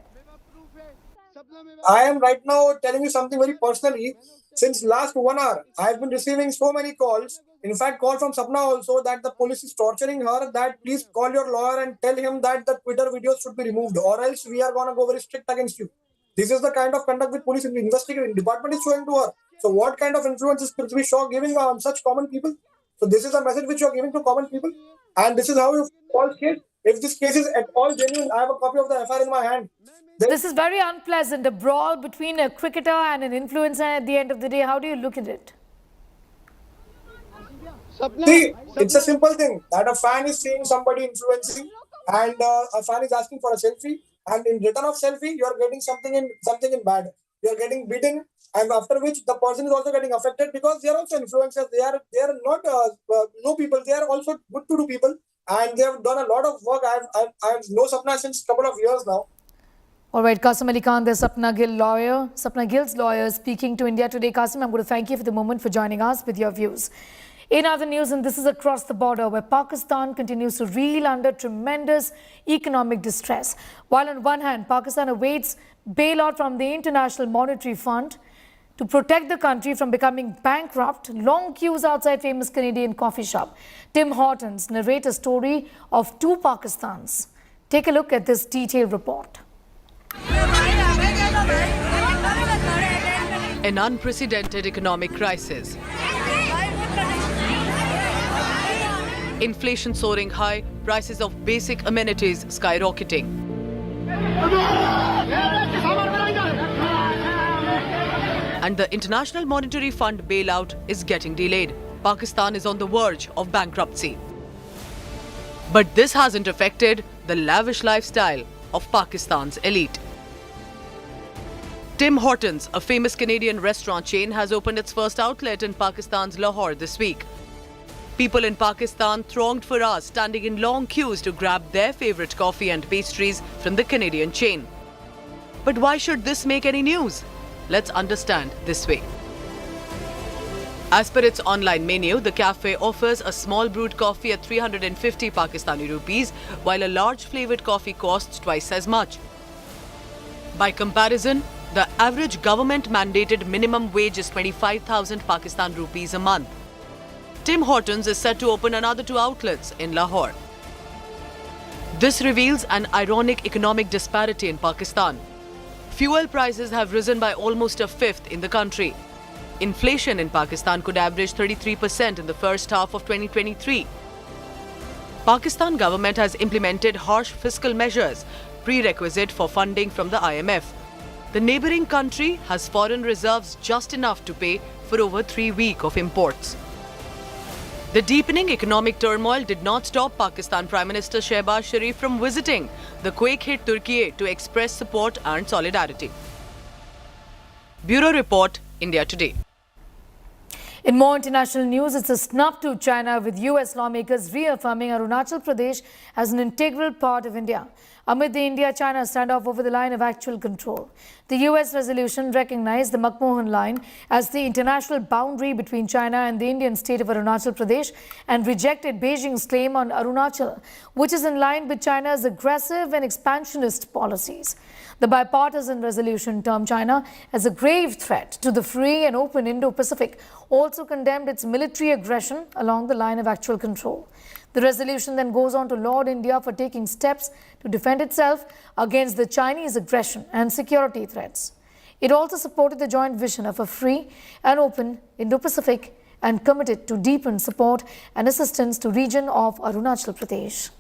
I am right now telling you something very personally. Since last 1 hour, I have been receiving so many calls. In fact, call from Sapna also that the police is torturing her, that please call your lawyer and tell him that the Twitter videos should be removed, or else we are going to go very strict against you. This is the kind of conduct which police investigating department is showing to her. So what kind of influence is Prithvi Shaw giving on such common people? So this is a message which you are giving to common people. And this is how you fall case. If this case is at all genuine, I have a copy of the FIR in my hand.
This is very unpleasant, a brawl between a cricketer and an influencer at the end of the day. How do you look at it?
See, it's a simple thing that a fan is seeing somebody influencing, and a fan is asking for a selfie, and in return of selfie, you are getting something in bad. You are getting beaten, and after which the person is also getting affected, because they are also influencers. They are not no people. They are also good to do people, and they have done a lot of work. I have known Sapna since a couple of years now.
All right, Qasim Ali Khan, there's Sapna Gill's lawyer speaking to India Today. Qasim, I'm going to thank you for the moment for joining us with your views. In other news, and this is across the border, where Pakistan continues to reel under tremendous economic distress. While on one hand, Pakistan awaits bailout from the International Monetary Fund to protect the country from becoming bankrupt, long queues outside famous Canadian coffee shop Tim Hortons narrate a story of two Pakistans. Take a look at this detailed report.
An unprecedented economic crisis. Inflation soaring high, prices of basic amenities skyrocketing. And the International Monetary Fund bailout is getting delayed. Pakistan is on the verge of bankruptcy. But this hasn't affected the lavish lifestyle of Pakistan's elite. Tim Hortons, a famous Canadian restaurant chain, has opened its first outlet in Pakistan's Lahore this week. People in Pakistan thronged for hours, standing in long queues to grab their favorite coffee and pastries from the Canadian chain. But why should this make any news? Let's understand this way. As per its online menu, the cafe offers a small brewed coffee at 350 Pakistani rupees, while a large flavoured coffee costs twice as much. By comparison, the average government-mandated minimum wage is 25,000 Pakistan rupees a month. Tim Hortons is set to open another 2 outlets in Lahore. This reveals an ironic economic disparity in Pakistan. Fuel prices have risen by almost a fifth in the country. Inflation in Pakistan could average 33% in the first half of 2023. Pakistan government has implemented harsh fiscal measures, prerequisite for funding from the IMF. The neighbouring country has foreign reserves just enough to pay for over 3 weeks of imports. The deepening economic turmoil did not stop Pakistan Prime Minister Shehbaz Sharif from visiting the quake-hit Turkey to express support and solidarity. Bureau Report, India Today.
In more international news, it's a snub to China, with US lawmakers reaffirming Arunachal Pradesh as an integral part of India. amid the India-China standoff over the line of actual control. The US resolution recognized the McMahon line as the international boundary between China and the Indian state of Arunachal Pradesh and rejected Beijing's claim on Arunachal, which is in line with China's aggressive and expansionist policies. The bipartisan resolution termed China as a grave threat to the free and open Indo-Pacific, also condemned its military aggression along the line of actual control. The resolution then goes on to laud India for taking steps to defend itself against the Chinese aggression and security threats. It also supported the joint vision of a free and open Indo-Pacific and committed to deepen support and assistance to region of Arunachal Pradesh.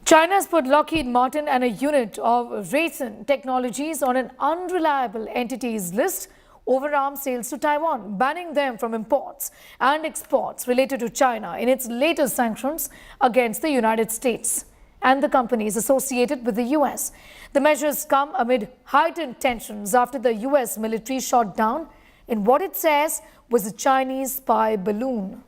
China has put Lockheed Martin and a unit of Raytheon Technologies on an unreliable entities list over arms sales to Taiwan, banning them from imports and exports related to China in its latest sanctions against the United States and the companies associated with the US. The measures come amid heightened tensions after the US military shot down in what it says was a Chinese spy balloon.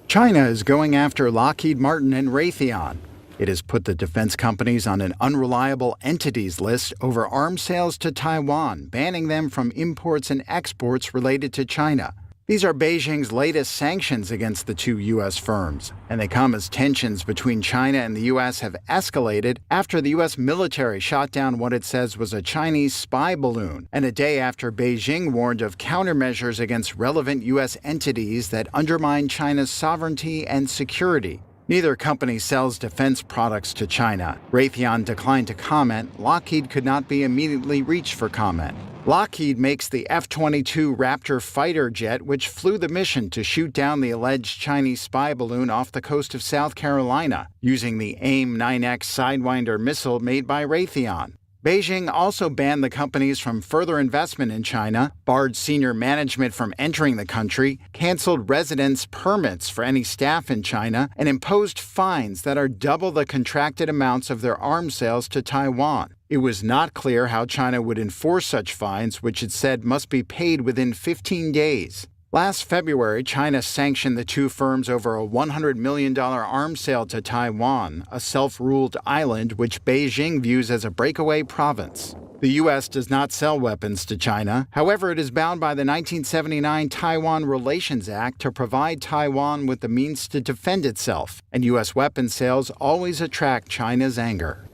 China is going after Lockheed Martin and Raytheon. It has put the defense companies on an unreliable entities list over arms sales to Taiwan, banning them from imports and exports related to China. These are Beijing's latest sanctions against the two U.S. firms, and they come as tensions between China and the U.S. have escalated after the U.S. military shot down what it says was a Chinese spy balloon, and a day after Beijing warned of countermeasures against relevant U.S. entities that undermine China's sovereignty and security. Neither company sells defense products to China. Raytheon declined to comment. Lockheed could not be immediately reached for comment. Lockheed makes the F-22 Raptor fighter jet, which flew the mission to shoot down the alleged Chinese spy balloon off the coast of South Carolina, using the AIM-9X Sidewinder missile made by Raytheon. Beijing also banned the companies from further investment in China, barred senior management from entering the country, canceled residence permits for any staff in China, and imposed fines that are double the contracted amounts of their arms sales to Taiwan. It was not clear how China would enforce such fines, which it said must be paid within 15 days. Last February, China sanctioned the two firms over a $100 million arms sale to Taiwan, a self-ruled island which Beijing views as a breakaway province. The U.S. does not sell weapons to China. However, it is bound by the 1979 Taiwan Relations Act to provide Taiwan with the means to defend itself, and U.S. weapons sales always attract China's anger.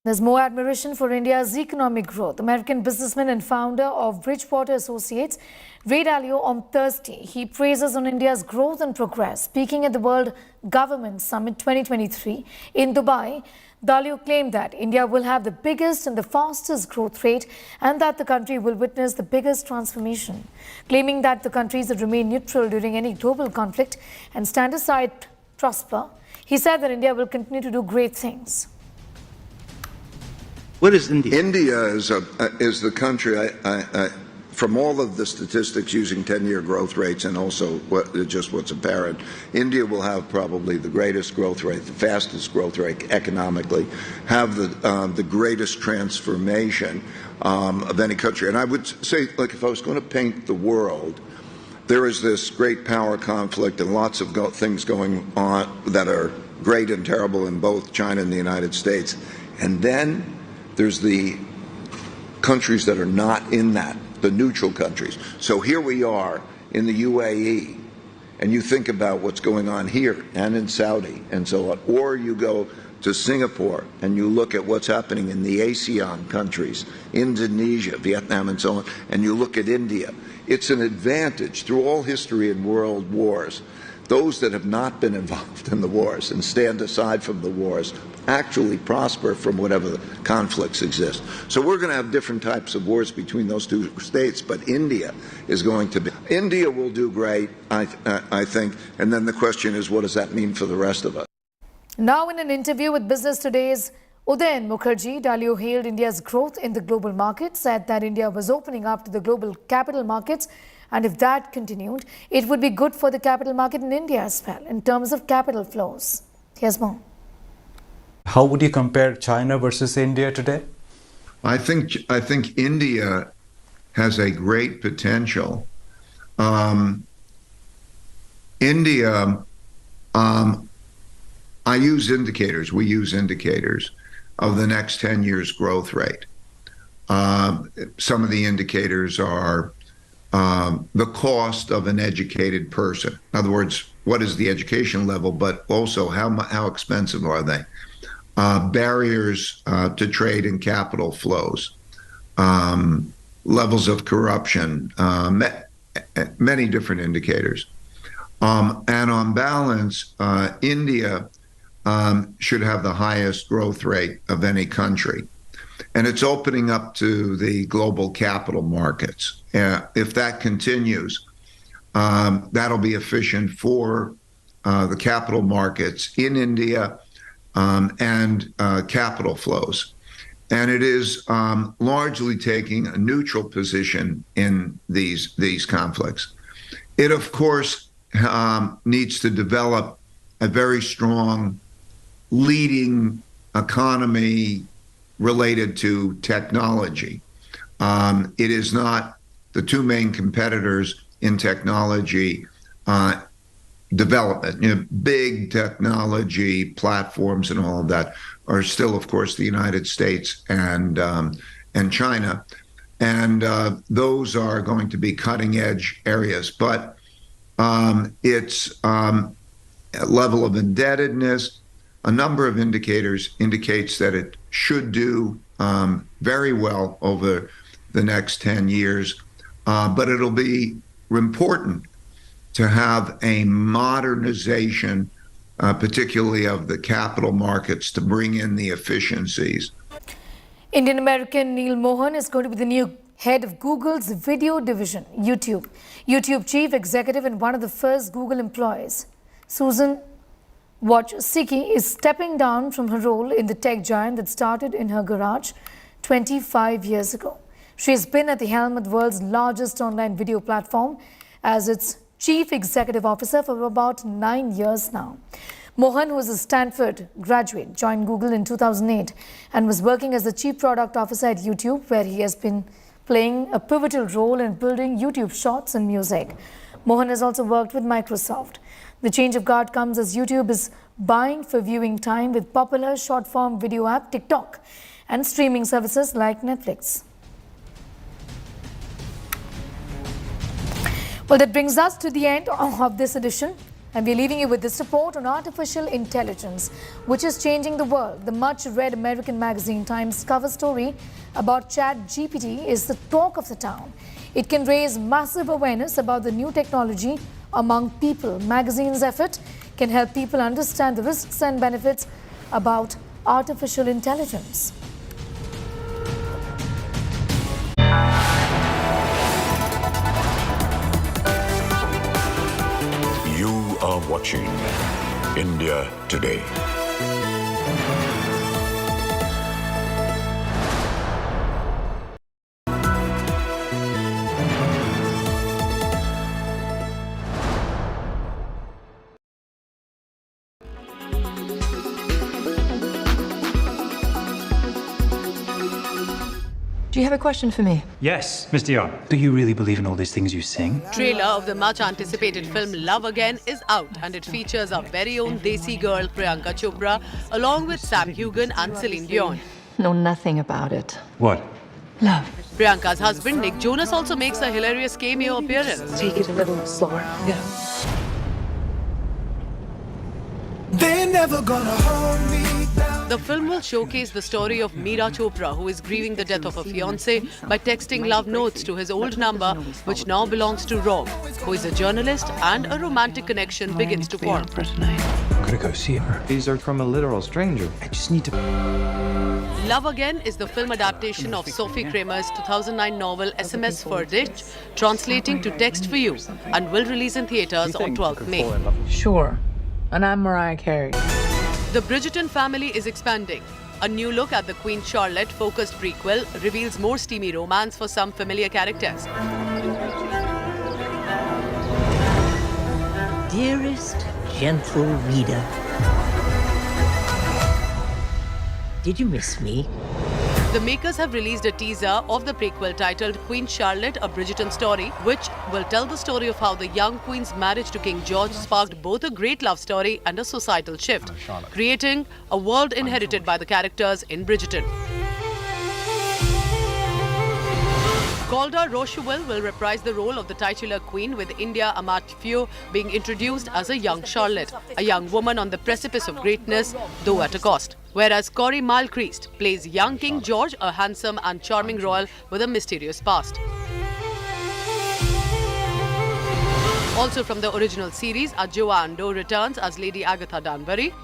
There's more admiration for India's economic growth. American businessman and founder of Bridgewater Associates, Dalio, on Thursday, he praises on India's growth and progress. Speaking at the World Government Summit 2023 in Dubai, Dalio claimed that India will have the biggest and the fastest growth rate and that the country will witness the biggest transformation. Claiming that the countries would remain neutral during any global conflict and stand aside prosper, he said that India will continue to do great things.
What is India? India is the country, from all of the statistics using 10-year growth rates and also just what's apparent, India will have probably the greatest growth rate, the fastest growth rate economically, have the greatest transformation of any country. And I would say, like, if I was going to paint the world, there is this great power conflict and lots of things going on that are great and terrible in both China and the United States. And then there's the countries that are not in that, the neutral countries. So here we are in the UAE, and you think about what's going on here and in Saudi and so on. Or you go to Singapore and you look at what's happening in the ASEAN countries, Indonesia, Vietnam, and so on, and you look at India. It's an advantage through all history and world wars. Those that have not been involved in the wars and stand aside from the wars actually prosper from whatever conflicts exist. So we're going to have different types of wars between those two states, but India is going to be. India will do great, I think, and then the question is, what does that mean for the rest of us?
Now in an interview with Business Today's Udayan Mukherjee, Dalio hailed India's growth in the global market, said that India was opening up to the global capital markets, and if that continued, it would be good for the capital market in India as well, in terms of capital flows. Here's more.
How would you compare China versus India today?
I think India has a great potential. India I use indicators. We use indicators of the next 10 years growth rate. Some of the indicators are the cost of an educated person. In other words, what is the education level, but also how expensive are they? Barriers to trade and capital flows, levels of corruption, many different indicators. And on balance, India should have the highest growth rate of any country. And it's opening up to the global capital markets. If that continues, that'll be efficient for the capital markets in India and capital flows. And it is largely taking a neutral position in these conflicts. It, of course, needs to develop a very strong leading economy related to technology. It is not the two main competitors in technology development. Big technology platforms and all of that are still, of course, the United States and China. And those are going to be cutting edge areas. But its level of indebtedness, a number of indicators indicates that it should do very well over the next 10 years. But it'll be important to have a modernization, particularly of the capital markets, to bring in the efficiencies.
Indian American Neil Mohan is going to be the new head of Google's video division, YouTube. YouTube chief executive and one of the first Google employees, Susan Wojcicki, is stepping down from her role in the tech giant that started in her garage 25 years ago. She has been at the helm of the world's largest online video platform as its chief executive officer for about 9 years now. Mohan, who is a Stanford graduate, joined Google in 2008 and was working as the chief product officer at YouTube, where he has been playing a pivotal role in building YouTube Shorts and music. Mohan has also worked with Microsoft. The change of guard comes as YouTube is buying for viewing time with popular short-form video app TikTok and streaming services like Netflix. Well, that brings us to the end of this edition, and we're leaving you with this report on artificial intelligence, which is changing the world. The much-read American magazine Times cover story about ChatGPT is the talk of the town. It can raise massive awareness about the new technology among people. Magazine's effort can help people understand the risks and benefits about artificial intelligence.
You are watching India Today.
Do you have a question for me?
Yes, Mr. Young. Do you really believe in all these things you sing?
Trailer of the much-anticipated film Love Again is out, and it features our very own Desi girl Priyanka Chopra along with Sam Hugan and Celine Dion.
Know nothing about it.
What?
Love.
Priyanka's husband Nick Jonas also makes a hilarious cameo appearance.
Take it a little slower. Yeah.
They're never gonna hold me down.
The film will showcase the story of Meera Chopra, who is grieving the death of her fiancé by texting love notes to his old number, which now belongs to Rob, who is a journalist, and a romantic connection begins to form.
Gotta go see her. These are from a literal stranger. I just need to...
Love Again is the film adaptation of Sophie Kramer's 2009 novel SMS for Rich, translating to Text for You, and will release in theatres on 12th May.
Sure. And I'm Mariah Carey.
The Bridgerton family is expanding. A new look at the Queen Charlotte-focused prequel reveals more steamy romance for some familiar characters.
Dearest, gentle reader, did you miss me?
The makers have released a teaser of the prequel titled Queen Charlotte, a Bridgerton story, which will tell the story of how the young queen's marriage to King George sparked both a great love story and a societal shift, creating a world inherited by the characters in Bridgerton. Golda Rochewell will reprise the role of the titular queen, with India Amatfio being introduced as a young Charlotte, a young woman on the precipice of greatness, though at a cost. Whereas Corey Malcreast plays young King George, a handsome and charming royal with a mysterious past. Also from the original series, Joanne Doe returns as Lady Agatha Danbury,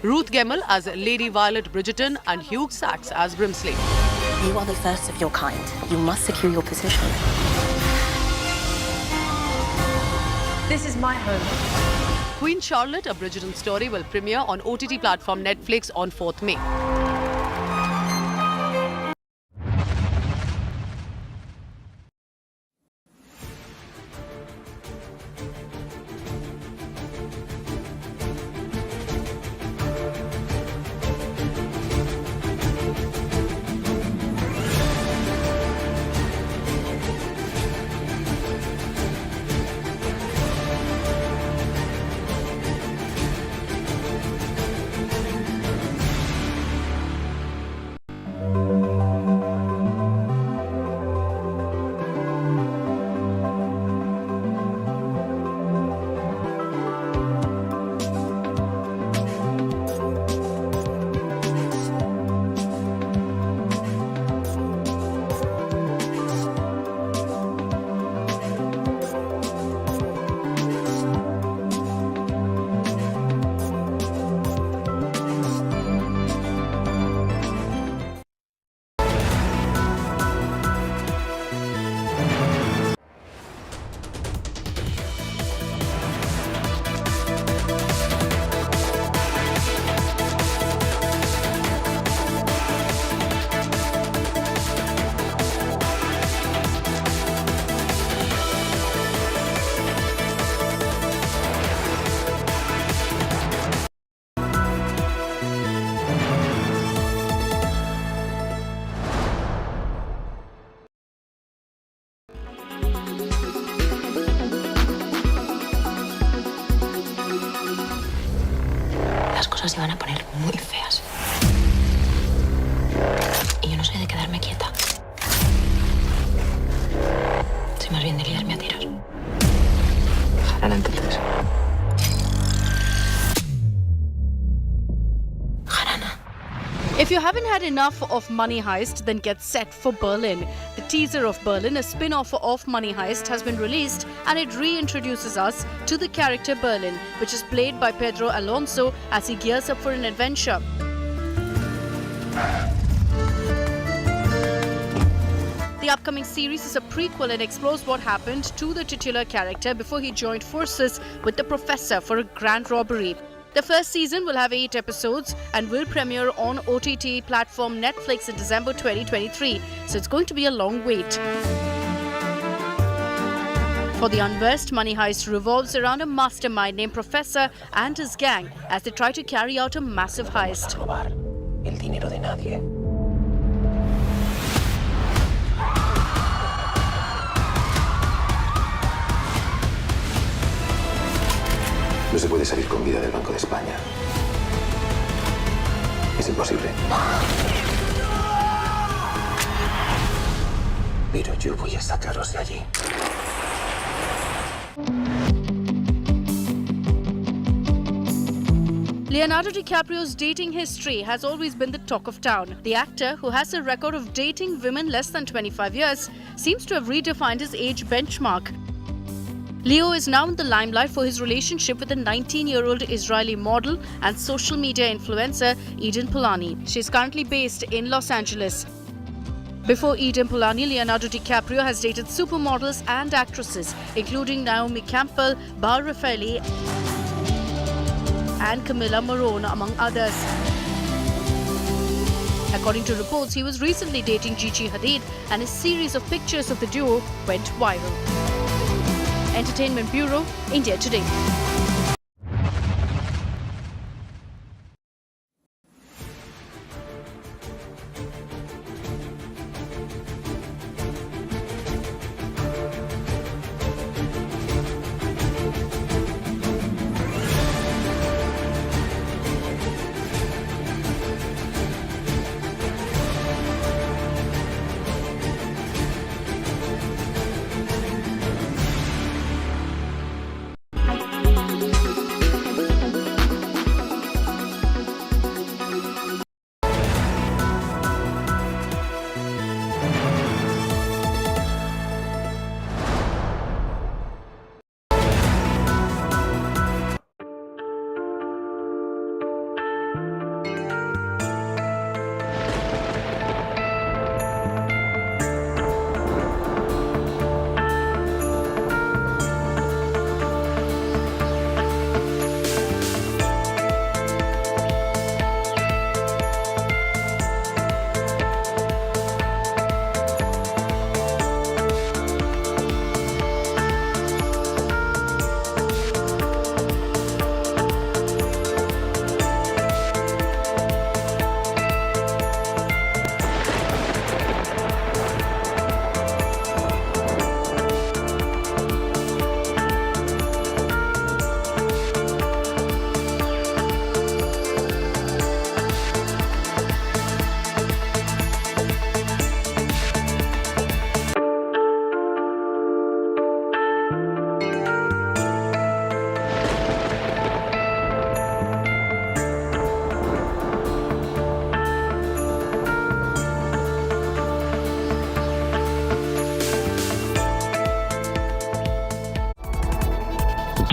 Ruth Gemmell as Lady Violet Bridgerton, and Hugh Sachs as Brimsley.
You are the first of your kind. You must secure your position.
This is my home. Queen Charlotte, a Bridgerton story, will premiere on OTT platform Netflix on 4th May.
Cosas se van a poner muy feas. Y yo no soy de quedarme quieta. Soy más bien de liarme a tiros. Jarana, entonces. Jarana.
If you haven't had enough of Money Heist, then get set for Berlin. The teaser of Berlin, a spin-off of Money Heist, has been released, and it reintroduces us to the character Berlin, which is played by Pedro Alonso as he gears up for an adventure. The upcoming series is a prequel and explores what happened to the titular character before he joined forces with the Professor for a grand robbery. The first season will have 8 episodes and will premiere on OTT platform Netflix in December 2023, so it's going to be a long wait. For the unversed, Money Heist revolves around a mastermind named Professor and his gang as they try to carry out a massive heist.
El dinero de nadie.
No se puede salir con vida del Banco de España. Es imposible. Pero yo voy a sacaros de allí.
Leonardo DiCaprio's dating history has always been the talk of town. The actor, who has a record of dating women less than 25 years, seems to have redefined his age benchmark. Leo is now in the limelight for his relationship with a 19-year-old Israeli model and social media influencer Eden Polani. She is currently based in Los Angeles. Before Eden Polani, Leonardo DiCaprio has dated supermodels and actresses, including Naomi Campbell, Bar Raffaelli, and Camilla Morone, among others. According to reports, he was recently dating Gigi Hadid, and a series of pictures of the duo went viral. Entertainment Bureau, India Today.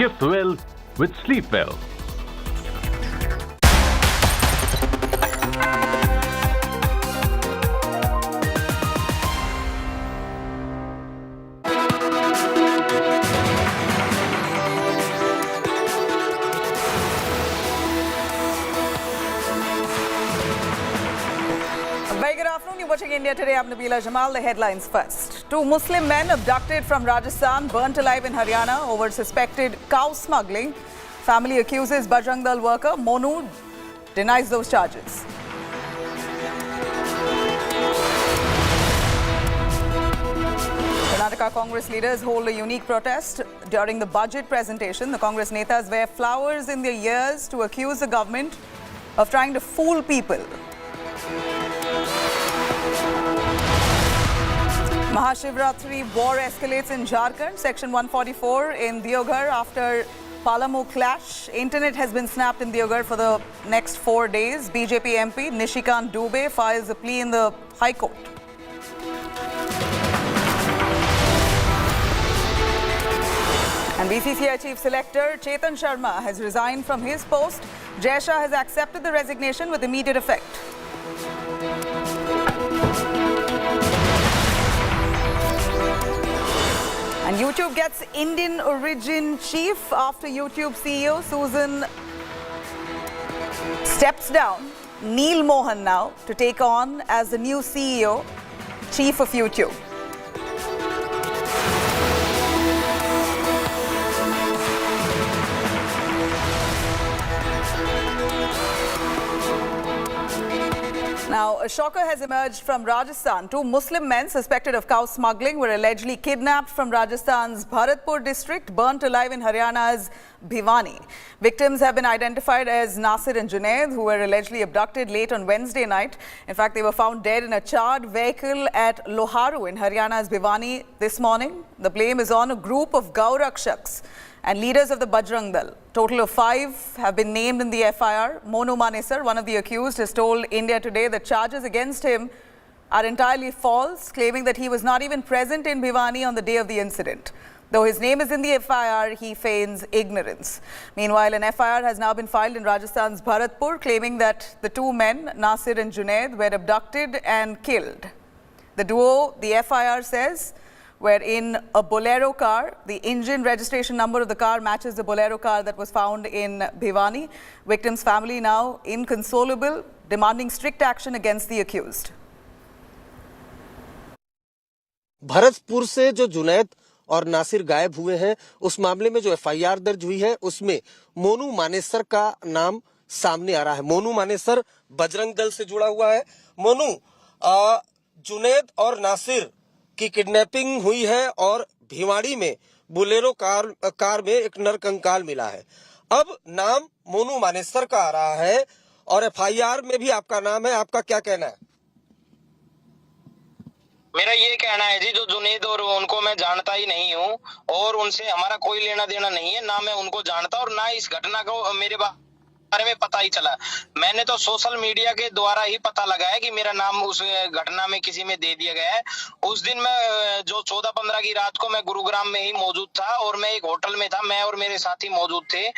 Gift well with Sleep Well.
Very good afternoon. You're watching India Today. I'm Nabila Jamal. The headlines first. 2 Muslim men abducted from Rajasthan, burnt alive in Haryana over suspected cow smuggling. Family accuses Bajrang Dal worker Monu denies those charges. Karnataka Congress leaders hold a unique protest. During the budget presentation, the Congress netas wear flowers in their ears to accuse the government of trying to fool people. Mahashivratri war escalates in Jharkhand, Section 144 in Deoghar after Palamu clash. Internet has been snapped in Deoghar for the next 4 days. BJP MP Nishikant Dubey files a plea in the High Court. And BCCI Chief Selector Chetan Sharma has resigned from his post. Jai Shah has accepted the resignation with immediate effect. And YouTube gets Indian origin chief after YouTube CEO Susan steps down. Neil Mohan now to take on as the new CEO, chief of YouTube. Now, a shocker has emerged from Rajasthan. 2 Muslim men suspected of cow smuggling were allegedly kidnapped from Rajasthan's Bharatpur district, burnt alive in Haryana's Bhiwani. Victims have been identified as Nasir and Junaid, who were allegedly abducted late on Wednesday night. In fact, they were found dead in a charred vehicle at Loharu in Haryana's Bhiwani this morning. The blame is on a group of Gaurakshaks and leaders of the Bajrang Dal. Total of 5 have been named in the FIR. Monu Manesar, one of the accused, has told India Today that charges against him are entirely false, claiming that he was not even present in Bhiwani on the day of the incident. Though his name is in the FIR, he feigns ignorance. Meanwhile, an FIR has now been filed in Rajasthan's Bharatpur, claiming that the 2 men, Nasir and Junaid, were abducted and killed. The duo, the FIR says, were in a Bolero car. The engine registration number of the car matches the Bolero car that was found in Bhiwani. Victim's family now inconsolable, demanding strict action against the accused.
Bharatpur से जो जुनैद और नासिर गायब हुए हैं, उस मामले में जो एफआईआर दर्ज हुई है, उसमें मोनू मानेसर का नाम सामने आ रहा है। मोनू मानेसर बजरंग दल से जुड़ा हुआ है। मोनू, जुनैद और नासिर की किडनैपिंग हुई है और भिवाड़ी में बोलेरो कार में एक नरकंकाल मिला है। अब नाम मोनू मानेसर का आ रहा है और एफआईआर में भी आपका नाम है। आपका क्या कहना है?
मेरा ये कहना है जी, जो जुनैद और उनको मैं जानता ही नहीं हूँ और उनसे हमारा कोई लेना देना नहीं है। ना मैं उनको जानता और ना इस घटना को मेरे बारे में पता ही चला। मैंने तो सोशल मीडिया के द्वारा ही पता लगाया कि मेरा नाम उस घटना में किसी में दे दिया गया है। उस दिन मैं जो 14-15 की रात को मैं गुरुग्राम में ही मौजूद था और मैं एक होटल में था। मैं और मेरे साथी मौजूद थे।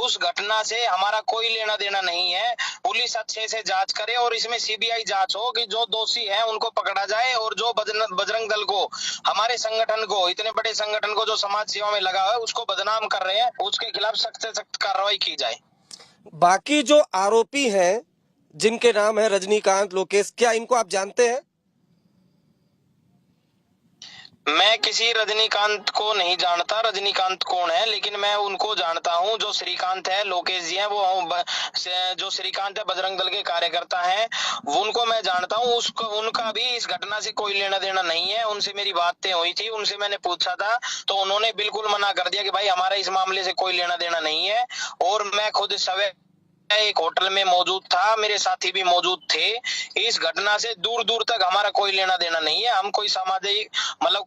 उस घटना से हमारा कोई लेना देना नहीं है। पुलिस अच्छे से जांच करे और इसमें सीबीआई जांच हो कि जो दोषी है उनको पकड़ा जाए और जो बजरंग दल को, हमारे संगठन को, इतने बड़े संगठन को जो समाज सेवा में लगा है उसको बदनाम कर रहे हैं, उसके खिलाफ सख्त से सख्त कार्रवाई की जाए।
बाकी जो आरोपी हैं जिनके नाम है रजनीकांत, लोकेश, क्या इनको आप जानते हैं?
मैं किसी रजनीकांत को नहीं जानता। रजनीकांत कौन है, लेकिन मैं उनको जानता हूं। जो श्रीकांत है, लोकेश जी हैं, वो जो श्रीकांत है बजरंग दल के कार्यकर्ता हैं, उनको मैं जानता हूं। उनका भी इस घटना से कोई लेना देना नहीं है। उनसे मेरी बातें हुई थी, उनसे मैंने पूछा था तो उन्होंने बिल्कुल मना कर दिया कि भाई हमारा इस मामले से कोई लेना देना नहीं है। और मैं खुद सवेरे एक होटल में मौजूद था, मेरे साथी भी मौजूद थे। इस घटना से दूर दूर तक हमारा कोई लेना देना नहीं है। हम कोई सामाजिक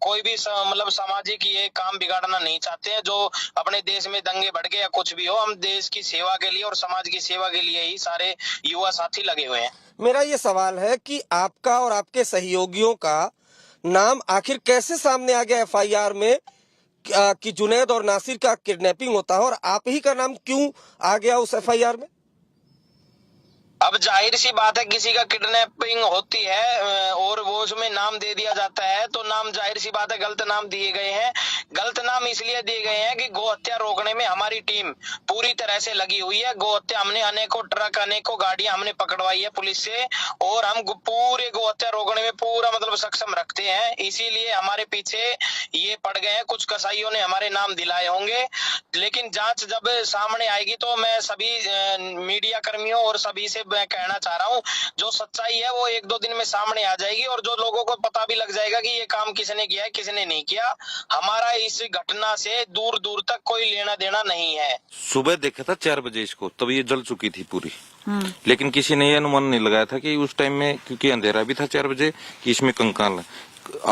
कोई भी सामाजिक ये काम बिगाड़ना नहीं चाहते हैं। जो अपने देश में दंगे भड़के या कुछ भी हो, हम देश की सेवा के लिए और समाज की सेवा के लिए ही सारे युवा साथी लगे हुए हैं।
मेरा ये सवाल है कि आपका और आपके सहयोगियों का नाम आखिर कैसे सामने आ गया एफआईआर में कि जुनैद और नासिर का किडनैपिंग होता है, और आप ही का नाम क्यों आ गया उस एफआईआर में?
अब जाहिर सी बात है, किसी का किडनैपिंग होती है और वो उसमें नाम दे दिया जाता है, तो नाम जाहिर सी बात है गलत नाम दिए गए हैं। गलत नाम इसलिए दिए गए हैं कि गौ हत्या रोकने में हमारी टीम पूरी तरह से लगी हुई है। गौ हत्या हमने अनेकों ट्रक, अनेकों गाड़ियां हमने पकड़वाई है पुलिस से, और हम पूरे गौ हत्या रोकने में पूरा मतलब सक्षम रखते हैं। इसीलिए हमारे पीछे ये पड़ गए हैं। कुछ कसाईयों ने हमारे नाम दिलाए होंगे, लेकिन जांच जब सामने आएगी तो मैं सभी मीडिया कर्मियों और सभी से मैं कहना चाह रहा हूँ, जो सच्चाई है वो 1-2 दिन में सामने आ जाएगी, और जो लोगों को पता भी लग जाएगा कि ये काम किसने किया है, किसने नहीं किया। हमारा इस घटना से दूर दूर तक कोई लेना देना नहीं है।
सुबह देखा था 4 बजे इसको, तब ये जल चुकी थी पूरी, लेकिन किसी ने ये अनुमान नहीं लगाया था कि उस टाइम में, क्योंकि अंधेरा भी था 4 बजे, कि इसमें कंकाल है।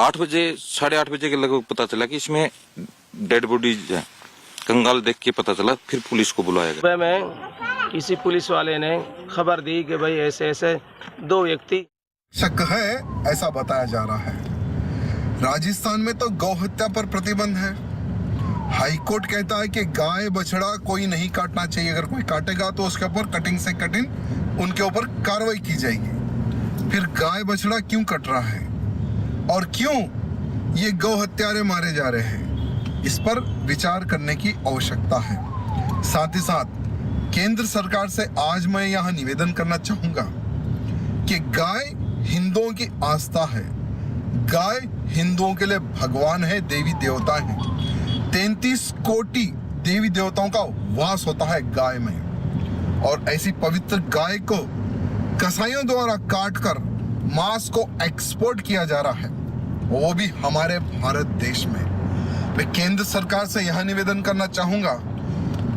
8 बजे 8:30 बजे के लगभग पता चला कि इसमें डेड बॉडीज है। कंगाल देख के पता चला, फिर पुलिस को बुलाया गया।
सुबह में किसी पुलिस वाले ने खबर दी कि भाई ऐसे ऐसे 2 व्यक्ति
शक है, ऐसा बताया जा रहा है। राजस्थान में तो गौ हत्या पर प्रतिबंध है। हाई कोर्ट कहता है कि गाय बछड़ा कोई नहीं काटना चाहिए, अगर कोई काटेगा तो उसके ऊपर कटिंग से कटिंग उनके ऊपर कार्रवाई की जाएगी। फिर गाय बछड़ा क्यों कट रहा है और क्यों ये गौ हत्यारे मारे जा रहे हैं, इस पर विचार करने की आवश्यकता है। साथ ही साथ केंद्र सरकार से आज मैं यहाँ निवेदन करना चाहूंगा कि गाय हिंदुओं की आस्था है, गाय हिंदुओं के लिए भगवान है, देवी देवता है। 33 कोटि देवी देवताओं का वास होता है गाय में, और ऐसी पवित्र गाय को कसाईयों द्वारा काटकर मांस को एक्सपोर्ट किया जा रहा है, वो भी हमारे भारत देश में। मैं केंद्र सरकार से यह निवेदन करना चाहूंगा,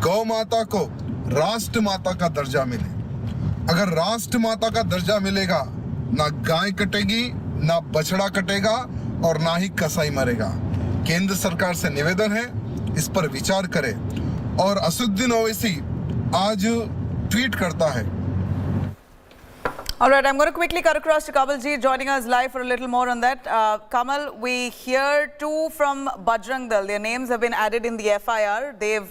गौ माता को राष्ट्र माता का दर्जा मिले। अगर राष्ट्र माता का दर्जा मिलेगा, ना गाय कटेगी, ना बछड़ा कटेगा, और ना ही कसाई मरेगा। केंद्र सरकार से निवेदन है, इस पर विचार करें। और असुद्दीन ओवैसी आज ट्वीट करता है।
All right, I'm going to quickly cut across to Kamal ji joining us live for a little more on that. Kamal, we hear too from Bajrang Dal. Their names have been added in the FIR. They've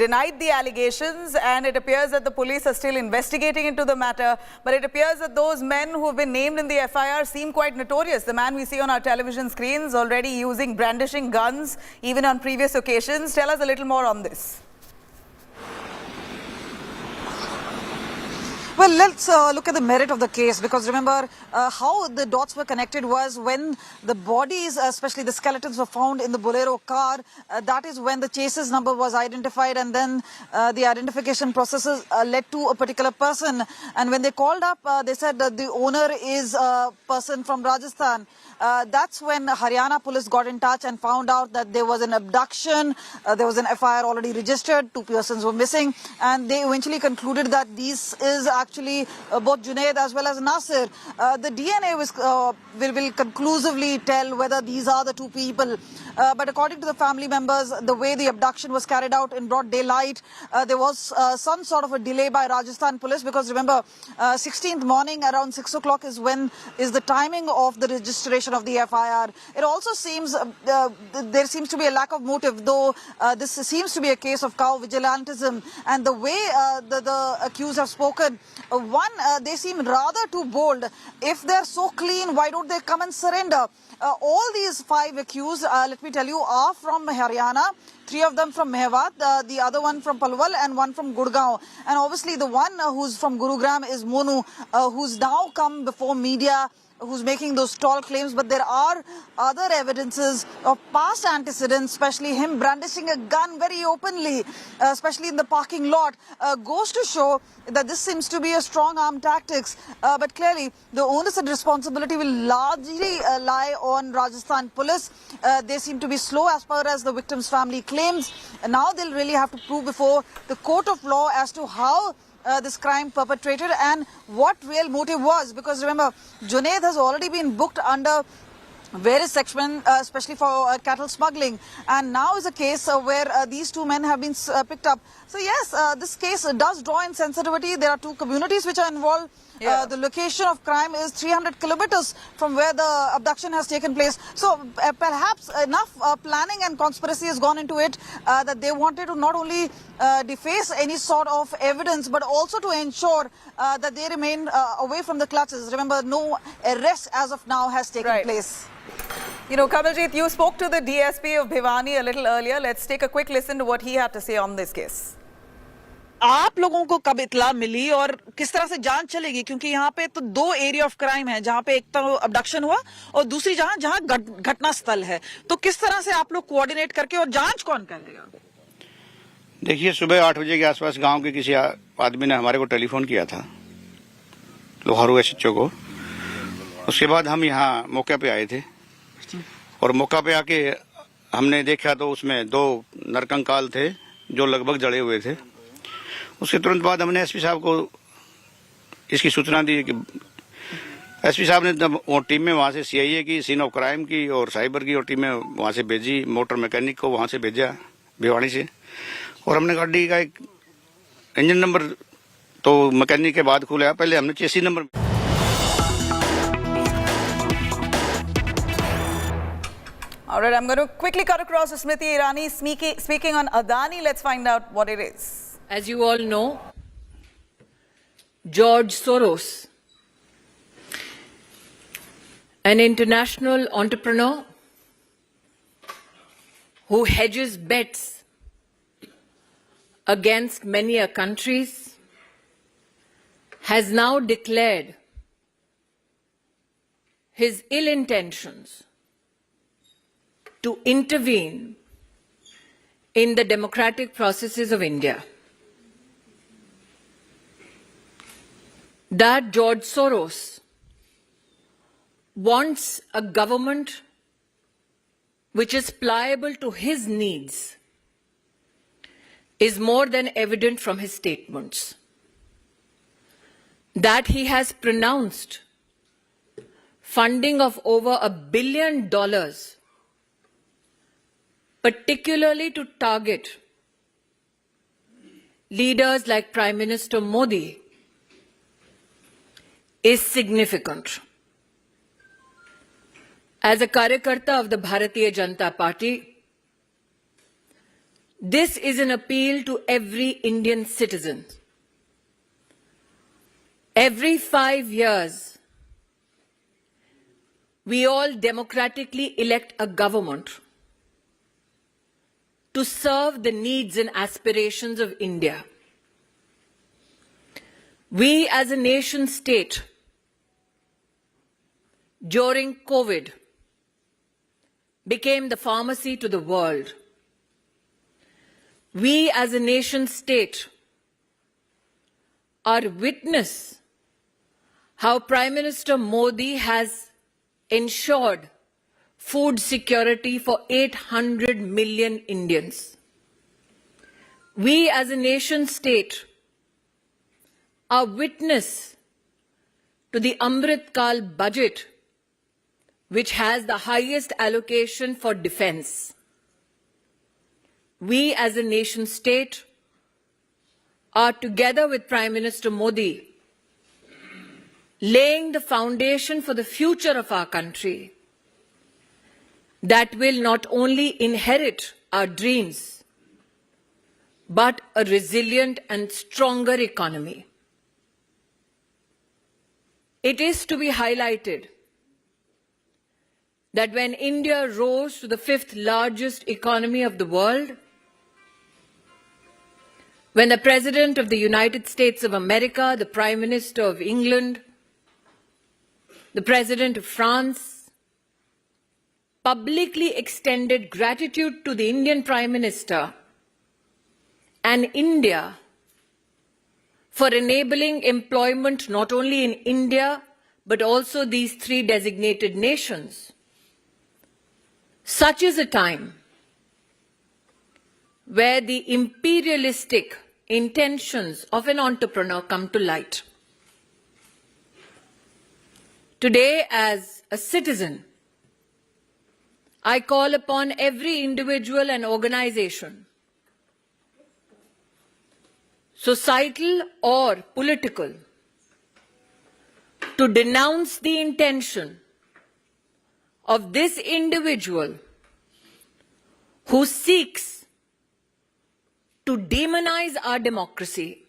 denied the allegations, and it appears that the police are still investigating into the matter. But it appears that those men who have been named in the FIR seem quite notorious. The man we see on our television screens already using brandishing guns, even on previous occasions. Tell us a little more on this.
Well, let's look at the merit of the case, because remember how the dots were connected was when the bodies, especially the skeletons, were found in the Bolero car. That is when the chases number was identified, and then the identification processes led to a particular person. And when they called up, they said that the owner is a person from Rajasthan. That's when Haryana police got in touch and found out that there was an abduction. There was an FIR already registered. 2 persons were missing, and they eventually concluded that this is actually both Junaid as well as Nasir. The DNA will conclusively tell whether these are the 2 people. But according to the family members, the way the abduction was carried out in broad daylight, there was some sort of a delay by Rajasthan police, because remember, 16th morning around 6 o'clock is the timing of the registration of the FIR. It also seems there seems to be a lack of motive, though this seems to be a case of cow vigilantism. And the way the accused have spoken, they seem rather too bold. If they're so clean, why don't they come and surrender? All these 5 accused, let me tell you, are from Haryana. 3 of them from Mehwat, the other one from Palwal, and 1 from Gurgaon. And obviously the one who's from Gurugram is Monu, who's now come before media, who's making those tall claims. But there are other evidences of past antecedents, especially him brandishing a gun very openly, especially in the parking lot, goes to show that this seems to be a strong arm tactics. But clearly the onus and responsibility will largely lie on Rajasthan police. They seem to be slow as far as the victim's family claims. And now they'll really have to prove before the court of law as to how this crime perpetrated and what real motive was. Because remember, Junaid has already been booked under various sections, especially for cattle smuggling, and now is a case where these 2 men have been picked up. So yes, this case does draw in sensitivity. There are 2 communities which are involved. The location of crime is 300 kilometers from where the abduction has taken place. So perhaps enough planning and conspiracy has gone into it that they wanted to not only deface any sort of evidence, but also to ensure that they remain away from the clutches. Remember, no arrest as of now has taken place.
You know, Kamaljeet, you spoke to the DSP of Bhiwani a little earlier. Let's take a quick listen to what he had to say on this case.
आप लोगों को कब इत्ला मिली और किस तरह से जांच चलेगी, क्योंकि यहाँ पे तो दो एरिया ऑफ क्राइम है, जहाँ पे एक तो अबडक्शन हुआ और दूसरी जहाँ घटना स्थल है, तो किस तरह से आप लोग कोऑर्डिनेट करके और जांच कौन करेगा?
देखिए, सुबह 8 बजे के आसपास गांव के किसी आदमी ने हमारे को टेलीफोन किया था, लोहारू एसएचओ को। उसके बाद हम यहाँ मौके पे आए थे और मौका पे आके हमने देखा तो उसमें 2 नरकंकाल थे जो लगभग जड़े हुए थे। उसके तुरंत बाद हमने एसपी साहब को इसकी सूचना दी कि एसपी साहब ने तब वो टीम में वहाँ से सीआईए की, सीन ऑफ क्राइम की और साइबर की और टीमें वहाँ से भेजी, मोटर मैकेनिक को वहाँ से भेजा भिवानी से, और हमने गाड़ी का एक इंजन नंबर तो मैकेनिक के बाद खुला, पहले हमने चेसी number.
All right, I'm going to quickly cut across to Smriti Irani speaking on Adani. Let's find out what it is.
As you all know, George Soros, an international entrepreneur who hedges bets against many countries, has now declared his ill intentions to intervene in the democratic processes of India. That George Soros wants a government which is pliable to his needs is more than evident from his statements. That he has pronounced funding of over $1 billion, particularly to target leaders like Prime Minister Modi, is significant. As a Karyakarta of the Bharatiya Janata Party, this is an appeal to every Indian citizen. Every 5 years, we all democratically elect a government to serve the needs and aspirations of India. We as a nation state, during COVID, became the pharmacy to the world. We as a nation state are witness how Prime Minister Modi has ensured food security for 800 million Indians. We as a nation state are witness to the Amrit Kal budget, which has the highest allocation for defense. We as a nation state are, together with Prime Minister Modi, laying the foundation for the future of our country that will not only inherit our dreams, but a resilient and stronger economy. It is to be highlighted that when India rose to the 5th largest economy of the world, when the President of the United States of America, the Prime Minister of England, the President of France, publicly extended gratitude to the Indian Prime Minister and India for enabling employment not only in India, but also these 3 designated nations. Such is a time where the imperialistic intentions of an entrepreneur come to light. Today, as a citizen, I call upon every individual and organization, societal or political, to denounce the intention of this individual who seeks to demonize our democracy,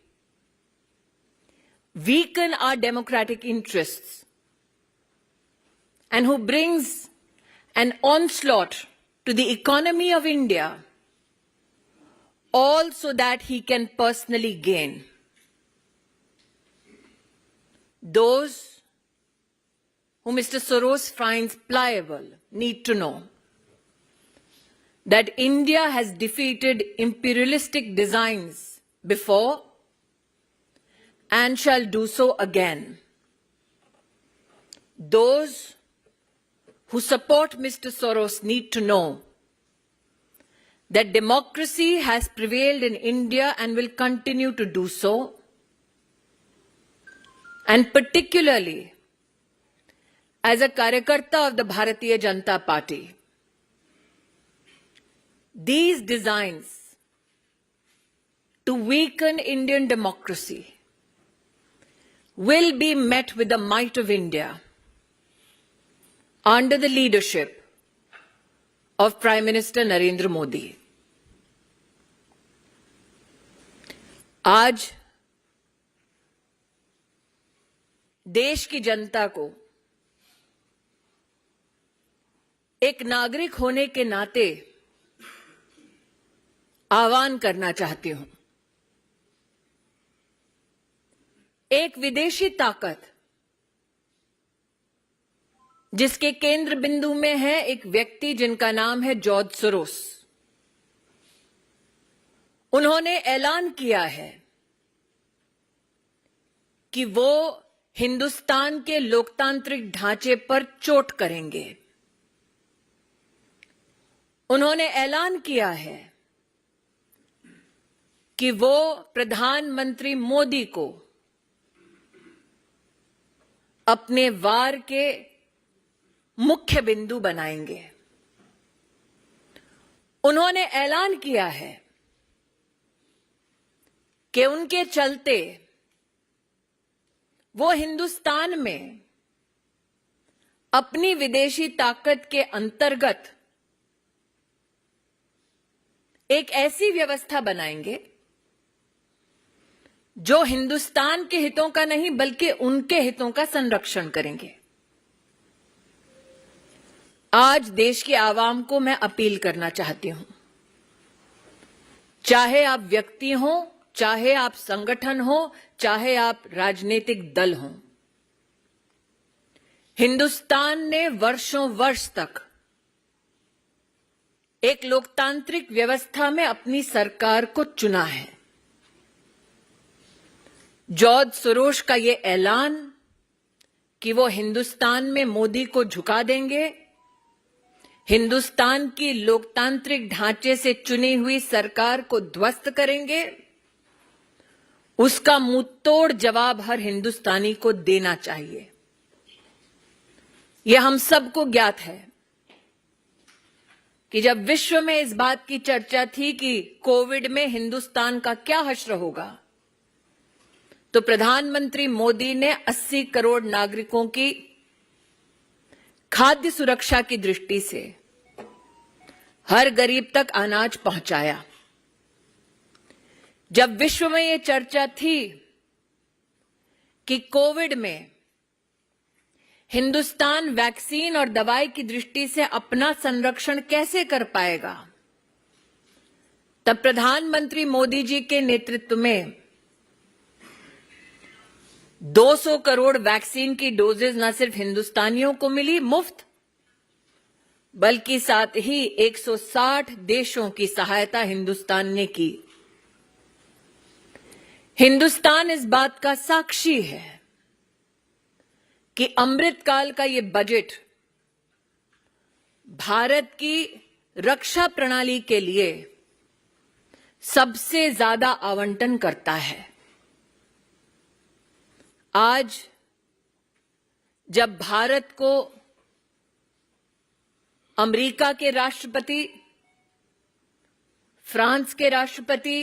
weaken our democratic interests, and who brings an onslaught to the economy of India, all so that he can personally gain. Those who Mr. Soros finds pliable need to know that India has defeated imperialistic designs before and shall do so again. Those who support Mr. Soros need to know that democracy has prevailed in India and will continue to do so, and particularly as a Karyakarta of the Bharatiya Janata Party, these designs to weaken Indian democracy will be met with the might of India under the leadership of Prime Minister Narendra Modi. आज देश की जनता को एक नागरिक होने के नाते आह्वान करना चाहती हूं। एक विदेशी ताकत जिसके केंद्र बिंदु में है एक व्यक्ति जिनका नाम है जॉर्ज सोरोस, उन्होंने ऐलान किया है कि वो हिंदुस्तान के लोकतांत्रिक ढांचे पर चोट करेंगे। उन्होंने ऐलान किया है कि वो प्रधानमंत्री मोदी को अपने वार के मुख्य बिंदु बनाएंगे। उन्होंने ऐलान किया है कि उनके चलते वो हिंदुस्तान में अपनी विदेशी ताकत के अंतर्गत एक ऐसी व्यवस्था बनाएंगे जो हिंदुस्तान के हितों का नहीं बल्कि उनके हितों का संरक्षण करेंगे। आज देश के आवाम को मैं अपील करना चाहती हूं, चाहे आप व्यक्ति हो, चाहे आप संगठन हो, चाहे आप राजनीतिक दल हो, हिंदुस्तान ने वर्षों वर्ष तक एक लोकतांत्रिक व्यवस्था में अपनी सरकार को चुना है। जॉर्ज सोरोस का ये ऐलान कि वो हिंदुस्तान में मोदी को झुका देंगे, हिंदुस्तान की लोकतांत्रिक ढांचे से चुनी हुई सरकार को ध्वस्त करेंगे, उसका मुंहतोड़ जवाब हर हिंदुस्तानी को देना चाहिए। यह हम सबको ज्ञात है कि जब विश्व में इस बात की चर्चा थी कि कोविड में हिंदुस्तान का क्या हश्र होगा, तो प्रधानमंत्री मोदी ने 80 करोड़ नागरिकों की खाद्य सुरक्षा की दृष्टि से हर गरीब तक अनाज पहुंचाया। जब विश्व में यह चर्चा थी कि कोविड में हिंदुस्तान वैक्सीन और दवाई की दृष्टि से अपना संरक्षण कैसे कर पाएगा, तब प्रधानमंत्री मोदी जी के नेतृत्व में 200 करोड़ वैक्सीन की डोजेज न सिर्फ हिंदुस्तानियों को मिली मुफ्त, बल्कि साथ ही 160 देशों की सहायता हिंदुस्तान ने की। हिंदुस्तान इस बात का साक्षी है कि अमृतकाल का ये बजट भारत की रक्षा प्रणाली के लिए सबसे ज्यादा आवंटन करता है। आज जब भारत को अमेरिका के राष्ट्रपति, फ्रांस के राष्ट्रपति,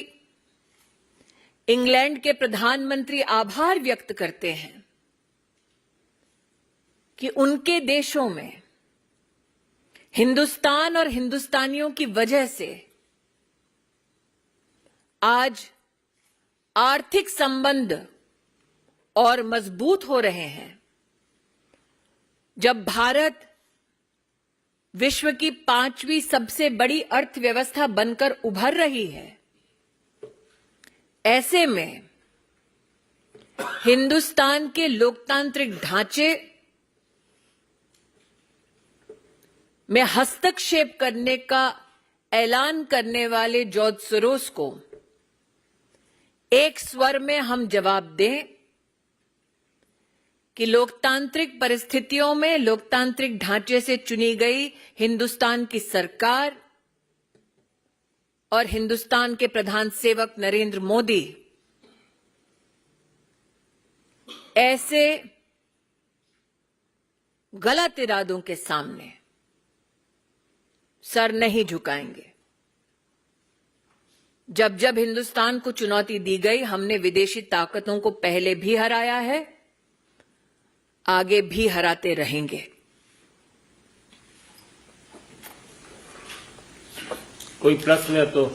इंग्लैंड के प्रधानमंत्री आभार व्यक्त करते हैं, कि उनके देशों में हिंदुस्तान और हिंदुस्तानियों की वजह से आज आर्थिक संबंध और मजबूत हो रहे हैं, जब भारत विश्व की 5वीं सबसे बड़ी अर्थव्यवस्था बनकर उभर रही है, ऐसे में हिंदुस्तान के लोकतांत्रिक ढांचे में हस्तक्षेप करने का ऐलान करने वाले जॉर्ज सोरोस को एक स्वर में हम जवाब दें कि लोकतांत्रिक परिस्थितियों में लोकतांत्रिक ढांचे से चुनी गई हिंदुस्तान की सरकार और हिंदुस्तान के प्रधान सेवक नरेंद्र मोदी ऐसे गलत इरादों के सामने सर नहीं झुकाएंगे। जब जब हिंदुस्तान को चुनौती दी गई, हमने विदेशी ताकतों को पहले भी हराया है, आगे भी हराते रहेंगे।
कोई प्रश्न है तो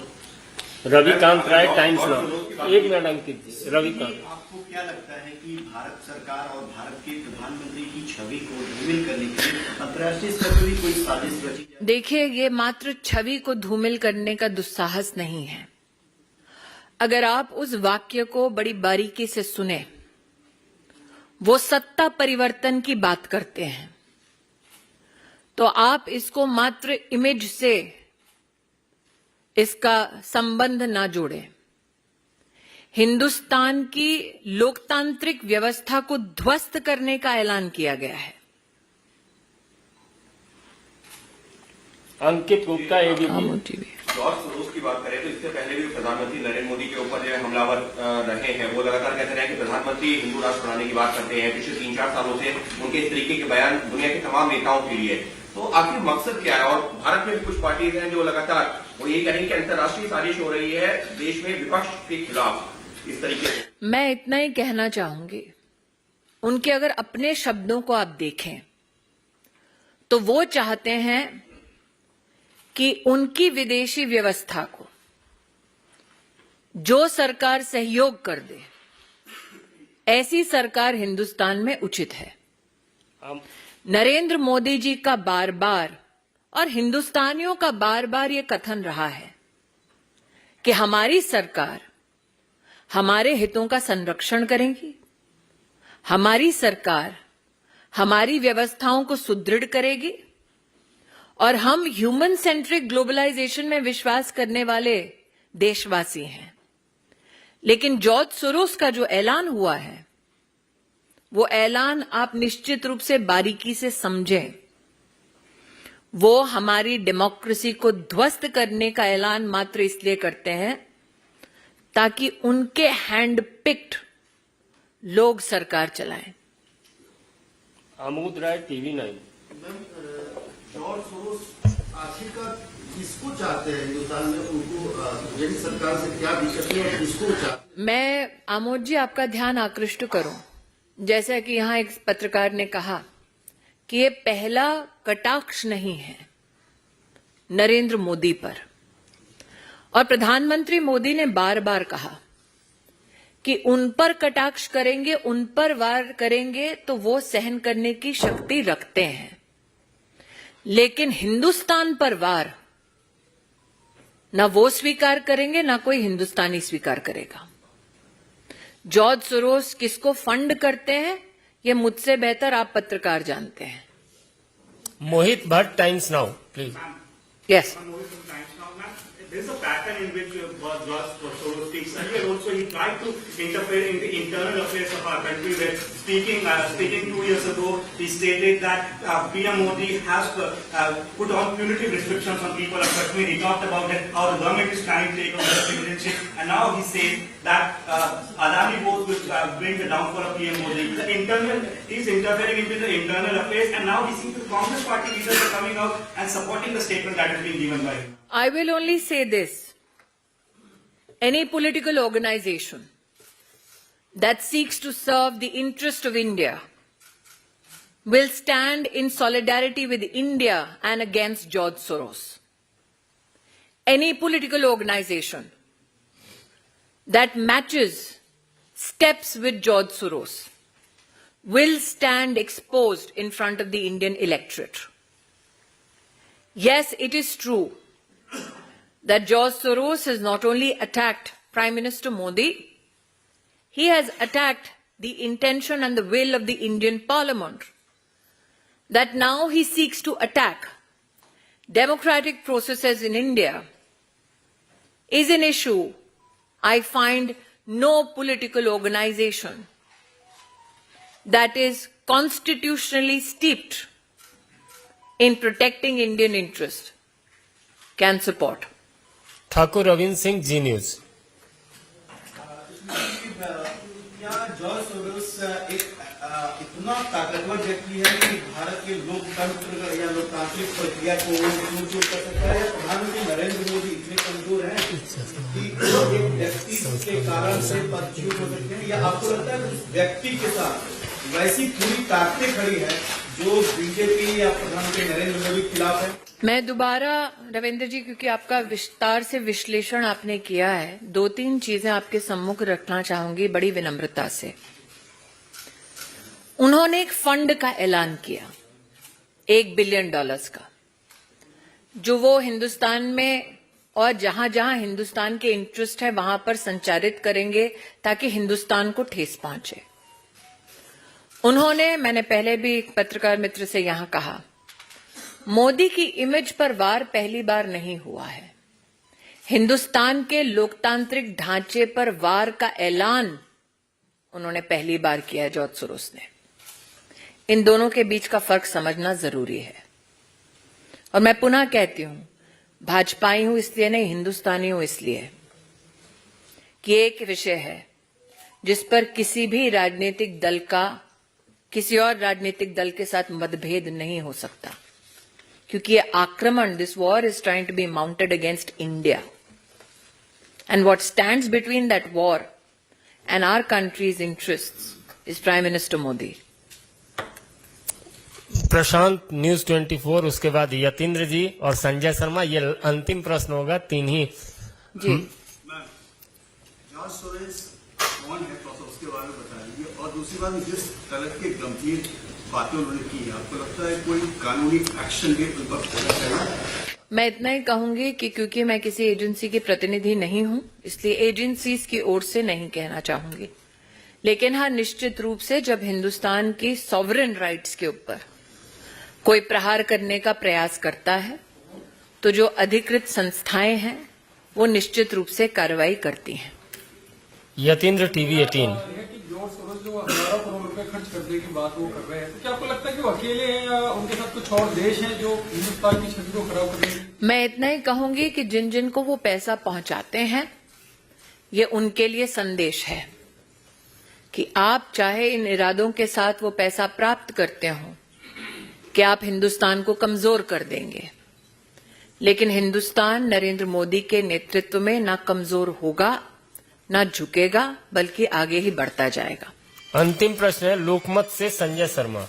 रविकांत राय, टाइम्स नाउ। एक मिनट अंकित जी। रविकांत,
आपको क्या लगता है कि भारत सरकार और भारत के प्रधानमंत्री की छवि को धूमिल करने के लिए अंतर्राष्ट्रीय स्तर पर भी कोई साजिश रची?
देखिए, ये मात्र छवि को धूमिल करने का दुस्साहस नहीं है। अगर आप उस वाक्य को बड़ी बारीकी से सुने, वो सत्ता परिवर्तन की बात करते हैं, तो आप इसको मात्र इमेज से इसका संबंध ना जोड़ें। हिंदुस्तान की लोकतांत्रिक व्यवस्था को ध्वस्त करने का ऐलान किया गया है।
अंकित गुप्ता,
जॉर्ज सोरोस की बात करें तो इससे पहले भी प्रधानमंत्री नरेंद्र मोदी के ऊपर जो हमलावर रहे हैं, वो लगातार कहते रहे कि प्रधानमंत्री हिंदू राष्ट्र बनाने की बात करते हैं। पिछले 3-4 सालों से उनके इस तरीके के बयान दुनिया के तमाम नेताओं के लिए, तो आखिर मकसद क्या है? और भारत में भी कुछ पार्टीज हैं जो लगातार वो यही कहेंगे कि अंतर्राष्ट्रीय साजिश हो रही है देश में विपक्ष के खिलाफ इस तरीके से।
मैं इतना ही कहना चाहूंगी, उनके अगर अपने शब्दों को आप देखें तो वो चाहते हैं कि उनकी विदेशी व्यवस्था को जो सरकार सहयोग कर दे, ऐसी सरकार हिंदुस्तान में उचित है। नरेंद्र मोदी जी का बार बार और हिंदुस्तानियों का बार बार ये कथन रहा है कि हमारी सरकार हमारे हितों का संरक्षण करेगी, हमारी सरकार हमारी व्यवस्थाओं को सुदृढ़ करेगी और हम ह्यूमन सेंट्रिक ग्लोबलाइजेशन में विश्वास करने वाले देशवासी हैं। लेकिन जॉर्ज सोरोस का जो ऐलान हुआ है, वो ऐलान आप निश्चित रूप से बारीकी से समझें। वो हमारी डेमोक्रेसी को ध्वस्त करने का ऐलान मात्र इसलिए करते हैं ताकि उनके हैंड पिक्ड लोग सरकार चलाएं।
आमोद राय, टीवी 9।
जॉर्ज सोरोस आखिरकार किसको चाहते हैं हिंदुस्तान में? उनको यही सरकार से क्या दिक्कत है और किसको चाहते हैं?
मैं आमोद जी आपका ध्यान आकृष्ट करूं, जैसा कि यहां एक पत्रकार ने कहा कि ये पहला कटाक्ष नहीं है नरेंद्र मोदी पर, और प्रधानमंत्री मोदी ने बार बार कहा कि उन पर कटाक्ष करेंगे, उन पर वार करेंगे तो वो सहन करने की शक्ति रखते हैं, लेकिन हिंदुस्तान पर वार ना वो स्वीकार करेंगे ना कोई हिंदुस्तानी स्वीकार करेगा। जॉर्ज सोरोस किसको फंड करते हैं, ये मुझसे बेहतर आप पत्रकार जानते हैं।
Mohit Bhatt, Times Now, please.
Yes.
There is a pattern in which George Soros speaks. Earlier also he tried to interfere in the internal affairs of our country, where speaking 2 years ago, he stated that PM Modi has put on punitive restrictions on people of Kashmir. He talked about how the government is trying to take over the citizenship, and now he says that Adani vote will bring the downfall of PM Modi. He is interfering into the internal affairs, and now he seems the Congress party leaders are coming out and supporting the statement that is being given by him.
I will only say this. Any political organization that seeks to serve the interest of India will stand in solidarity with India and against George Soros. Any political organization that matches steps with George Soros will stand exposed in front of the Indian electorate. Yes, it is true that George Soros has not only attacked Prime Minister Modi, he has attacked the intention and the will of the Indian Parliament. That now he seeks to attack democratic processes in India is an issue I find no political organization that is constitutionally steeped in protecting Indian interest can support.
Thakur Ravindra Singh, Zee news.
क्या George Soros एक इतना ताकतवर व्यक्ति है कि भारत के लोकतंत्र या लोकतांत्रिक प्रक्रिया को चूर-चूर कर सकता है? प्रधानमंत्री नरेंद्र मोदी इतने कमजोर हैं कि एक व्यक्ति के कारण से पदच्युत हो सकते हैं, या आपको लगता है उस व्यक्ति के साथ वैसी पूरी ताकतें खड़ी है जो बीजेपी या प्रधानमंत्री नरेंद्र मोदी के खिलाफ है?
मैं दोबारा रविंद्र जी, क्योंकि आपका विस्तार से विश्लेषण आपने किया है, 2-3 चीजें आपके सम्मुख रखना चाहूंगी बड़ी विनम्रता से। उन्होंने एक फंड का ऐलान किया $1 बिलियन का, जो वो हिंदुस्तान में और जहां जहां हिंदुस्तान के इंटरेस्ट है वहां पर संचारित करेंगे ताकि हिंदुस्तान को ठेस पहुंचे। उन्होंने, मैंने पहले भी पत्रकार मित्र से यहां कहा, मोदी की इमेज पर वार पहली बार नहीं हुआ है। हिंदुस्तान के लोकतांत्रिक ढांचे पर वार का ऐलान उन्होंने पहली बार किया है जॉर्ज सोरोस ने। इन दोनों के बीच का फर्क समझना जरूरी है। और मैं पुनः कहती हूं, भाजपाई हूं इसलिए नहीं, हिंदुस्तानी हूं इसलिए कि एक विषय है जिस पर किसी भी राजनीतिक दल का किसी और राजनीतिक दल के साथ मतभेद नहीं हो सकता, क्योंकि ये आक्रमण, this war is trying to be mounted against India, and what stands between that war and our country's interests is prime minister Modi.
Prashant, news 24, उसके बाद यतीन्द्र जी और संजय शर्मा। ये अंतिम प्रश्न होगा, 3 ही
जी।
जॉर्ज सोरोस कौन है, तो उसके बारे में बता दीजिए। और दूसरी बात, जिस तरह की गंभीर बातें उन्होंने की है, आपको लगता है कोई कानूनी एक्शन भी उन पर होना चाहिए?
मैं इतना ही कहूंगी कि क्योंकि मैं किसी एजेंसी की प्रतिनिधि नहीं हूं, इसलिए एजेंसीज की ओर से नहीं कहना चाहूंगी। लेकिन हाँ, निश्चित रूप से जब हिंदुस्तान की सॉवरेन राइट्स के ऊपर कोई प्रहार करने का प्रयास करता है, तो जो अधिकृत संस्थाएं हैं वो निश्चित रूप से कार्रवाई करती हैं।
यतीन्द्र, टीवी 18।
जॉर्ज सोरोस जो हजारों करोड़ रुपए खर्च करने की बात वो कर रहे हैं, तो क्या आपको लगता है कि वो अकेले हैं या उनके साथ कुछ और देश हैं जो हिंदुस्तान की छवि को खराब कर रहे हैं?
मैं इतना ही कहूंगी कि जिन जिन को वो पैसा पहुंचाते हैं, ये उनके लिए संदेश है कि आप चाहे इन इरादों के साथ वो पैसा प्राप्त करते हो कि आप हिंदुस्तान को कमजोर कर देंगे, लेकिन हिंदुस्तान नरेंद्र मोदी के नेतृत्व में ना कमजोर होगा, ना झुकेगा, बल्कि आगे ही बढ़ता जाएगा।
अंतिम प्रश्न है लोकमत से संजय शर्मा।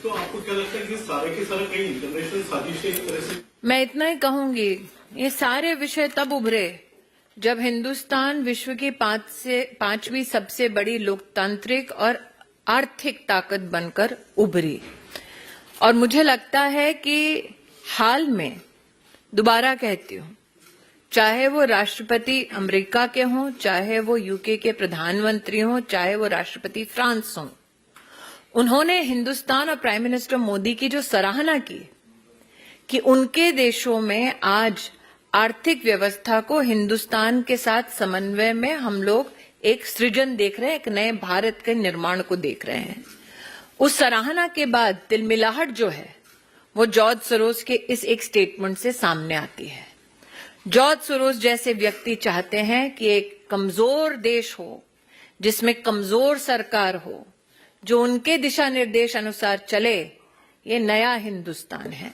तो आपको क्या लगता है कि सारे के सारे कई इंटरनेशनल साजिशें एक तरह से?
मैं इतना ही कहूंगी, ये सारे विषय तब उभरे जब हिंदुस्तान विश्व की 5वीं सबसे बड़ी लोकतांत्रिक और आर्थिक ताकत बनकर उभरी। और मुझे लगता है कि हाल में, दोबारा कहती हूं, चाहे वो राष्ट्रपति अमेरिका के हों, चाहे वो यूके के प्रधानमंत्री हों, चाहे वो राष्ट्रपति फ्रांस हों, उन्होंने हिंदुस्तान और प्राइम मिनिस्टर मोदी की जो सराहना की कि उनके देशों में आज आर्थिक व्यवस्था को हिंदुस्तान के साथ समन्वय में हम लोग एक सृजन देख रहे हैं, एक नए भारत के निर्माण को देख रहे हैं। उस सराहना के बाद तिलमिलाहट जो है वो जॉर्ज सोरोस के इस एक स्टेटमेंट से सामने आती है। जॉर्ज सोरोस जैसे व्यक्ति चाहते हैं कि एक कमजोर देश हो, जिसमें कमजोर सरकार हो, जो उनके दिशा निर्देश अनुसार चले। ये नया हिंदुस्तान है,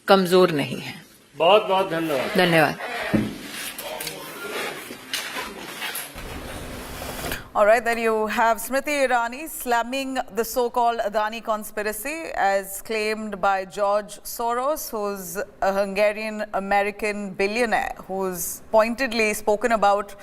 कमजोर नहीं है।
बहुत बहुत धन्यवाद
धन्यवाद.
All right, then you have Smriti Irani slamming the so-called Adani conspiracy as claimed by George Soros, who's a Hungarian-American billionaire who's pointedly spoken about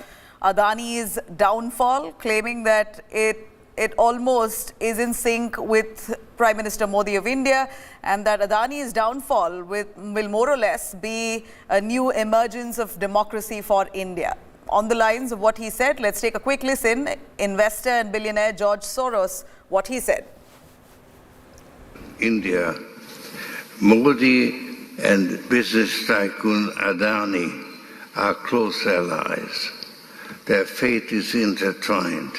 Adani's downfall, claiming that it almost is in sync with Prime Minister Modi of India, and that Adani's downfall will more or less be a new emergence of democracy for India. On the lines of what he said, let's take a quick listen. Investor and billionaire George Soros, what he said.
India, Modi and business tycoon Adani are close allies. Their fate is intertwined.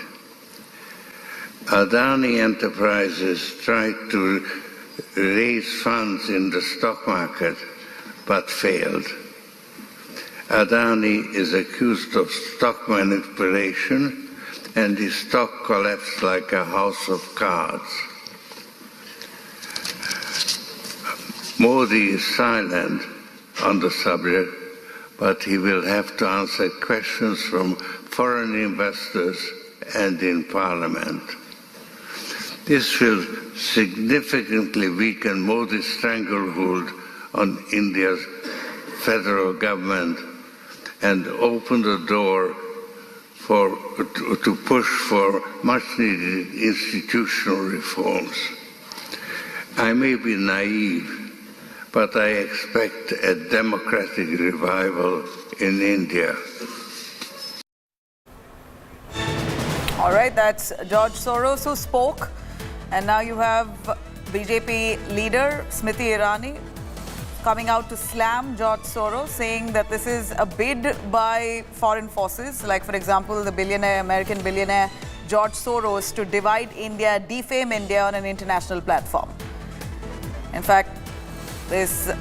Adani Enterprises tried to raise funds in the stock market but failed. Adani is accused of stock manipulation and his stock collapsed like a house of cards. Modi is silent on the subject, but he will have to answer questions from foreign investors and in Parliament. This will significantly weaken Modi's stranglehold on India's federal government and open the door to push for much-needed institutional reforms. I may be naive, but I expect a democratic revival in India.
All right, that's George Soros who spoke. And now you have BJP leader Smriti Irani coming out to slam George Soros, saying that this is a bid by foreign forces, like, for example, the American billionaire George Soros, to divide India, defame India on an international platform. In fact, this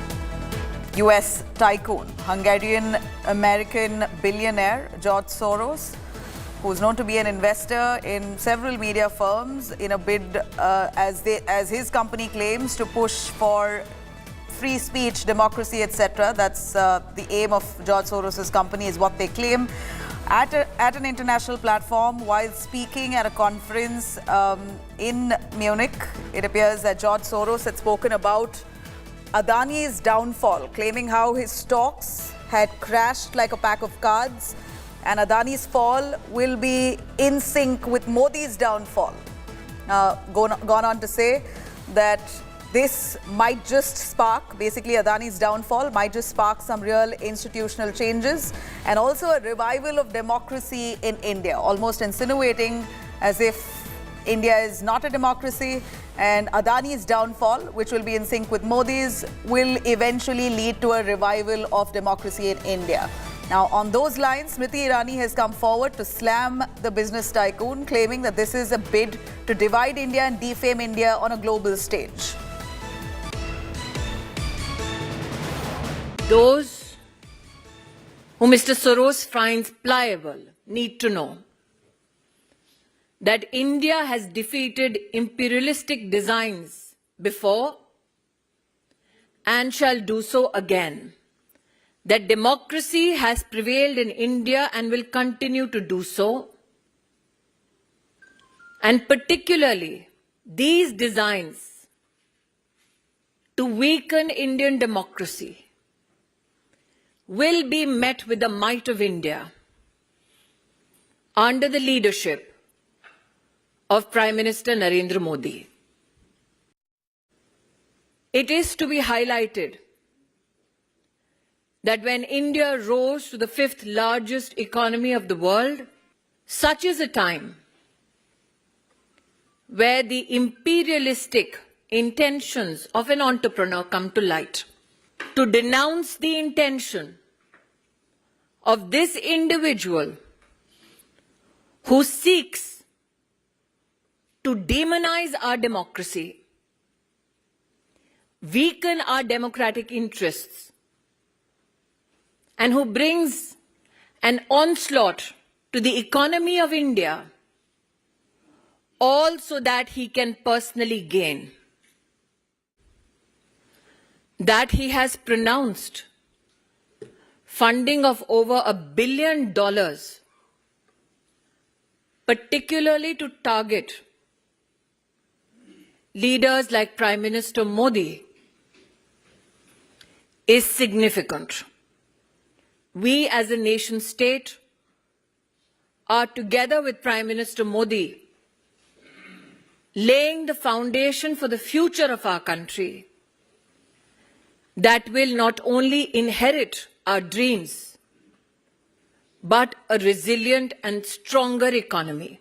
US tycoon, Hungarian-American billionaire George Soros, who's known to be an investor in several media firms in a bid, as his company claims, to push for free speech, democracy, etc. That's the aim of George Soros' company, is what they claim. At an international platform, while speaking at a conference in Munich, it appears that George Soros had spoken about Adani's downfall, claiming how his stocks had crashed like a pack of cards, and Adani's fall will be in sync with Modi's downfall. Gone on to say that this might just spark, basically Adani's downfall might just spark some real institutional changes and also a revival of democracy in India, almost insinuating as if India is not a democracy, and Adani's downfall, which will be in sync with Modi's, will eventually lead to a revival of democracy in India. Now, on those lines, Smriti Irani has come forward to slam the business tycoon, claiming that this is a bid to divide India and defame India on a global stage.
Those who Mr. Soros finds pliable need to know that India has defeated imperialistic designs before and shall do so again. That democracy has prevailed in India and will continue to do so. And particularly, these designs to weaken Indian democracy will be met with the might of India under the leadership of Prime Minister Narendra Modi. It is to be highlighted that when India rose to the 5th largest economy of the world, such is a time where the imperialistic intentions of an entrepreneur come to light. To denounce the intention of this individual who seeks to demonize our democracy, weaken our democratic interests, and who brings an onslaught to the economy of India, all so that he can personally gain. That he has pronounced funding of over $1 billion, particularly to target leaders like Prime Minister Modi, is significant. We as a nation state are, together with Prime Minister Modi, laying the foundation for the future of our country that will not only inherit our dreams, but a resilient and stronger economy.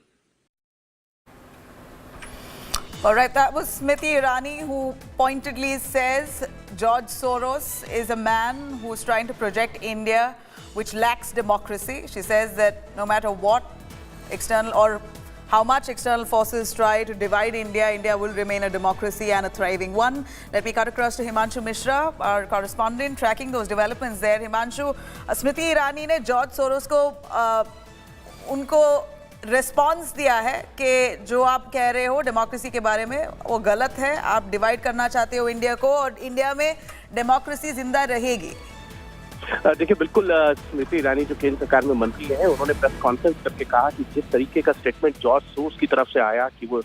All right, that was Smriti Irani, who pointedly says George Soros is a man who is trying to project India, which lacks democracy. She says that no matter what external or how much external forces try to divide India, India will remain a democracy and a thriving one. Let me cut across to Himanshu Mishra, our correspondent, tracking those developments there. Himanshu, Smriti Irani ने George Soros को उनको response दिया है कि जो आप कह रहे हो डेमोक्रेसी के बारे में वो गलत है, आप डिवाइड करना चाहते हो इंडिया को और इंडिया में डेमोक्रेसी जिंदा रहेगी।
देखिए, बिल्कुल स्मृति ईरानी जो केंद्र सरकार में मंत्री हैं, उन्होंने प्रेस कॉन्फ्रेंस करके कहा कि जिस तरीके का स्टेटमेंट जॉर्ज सोरोस की तरफ से आया कि वो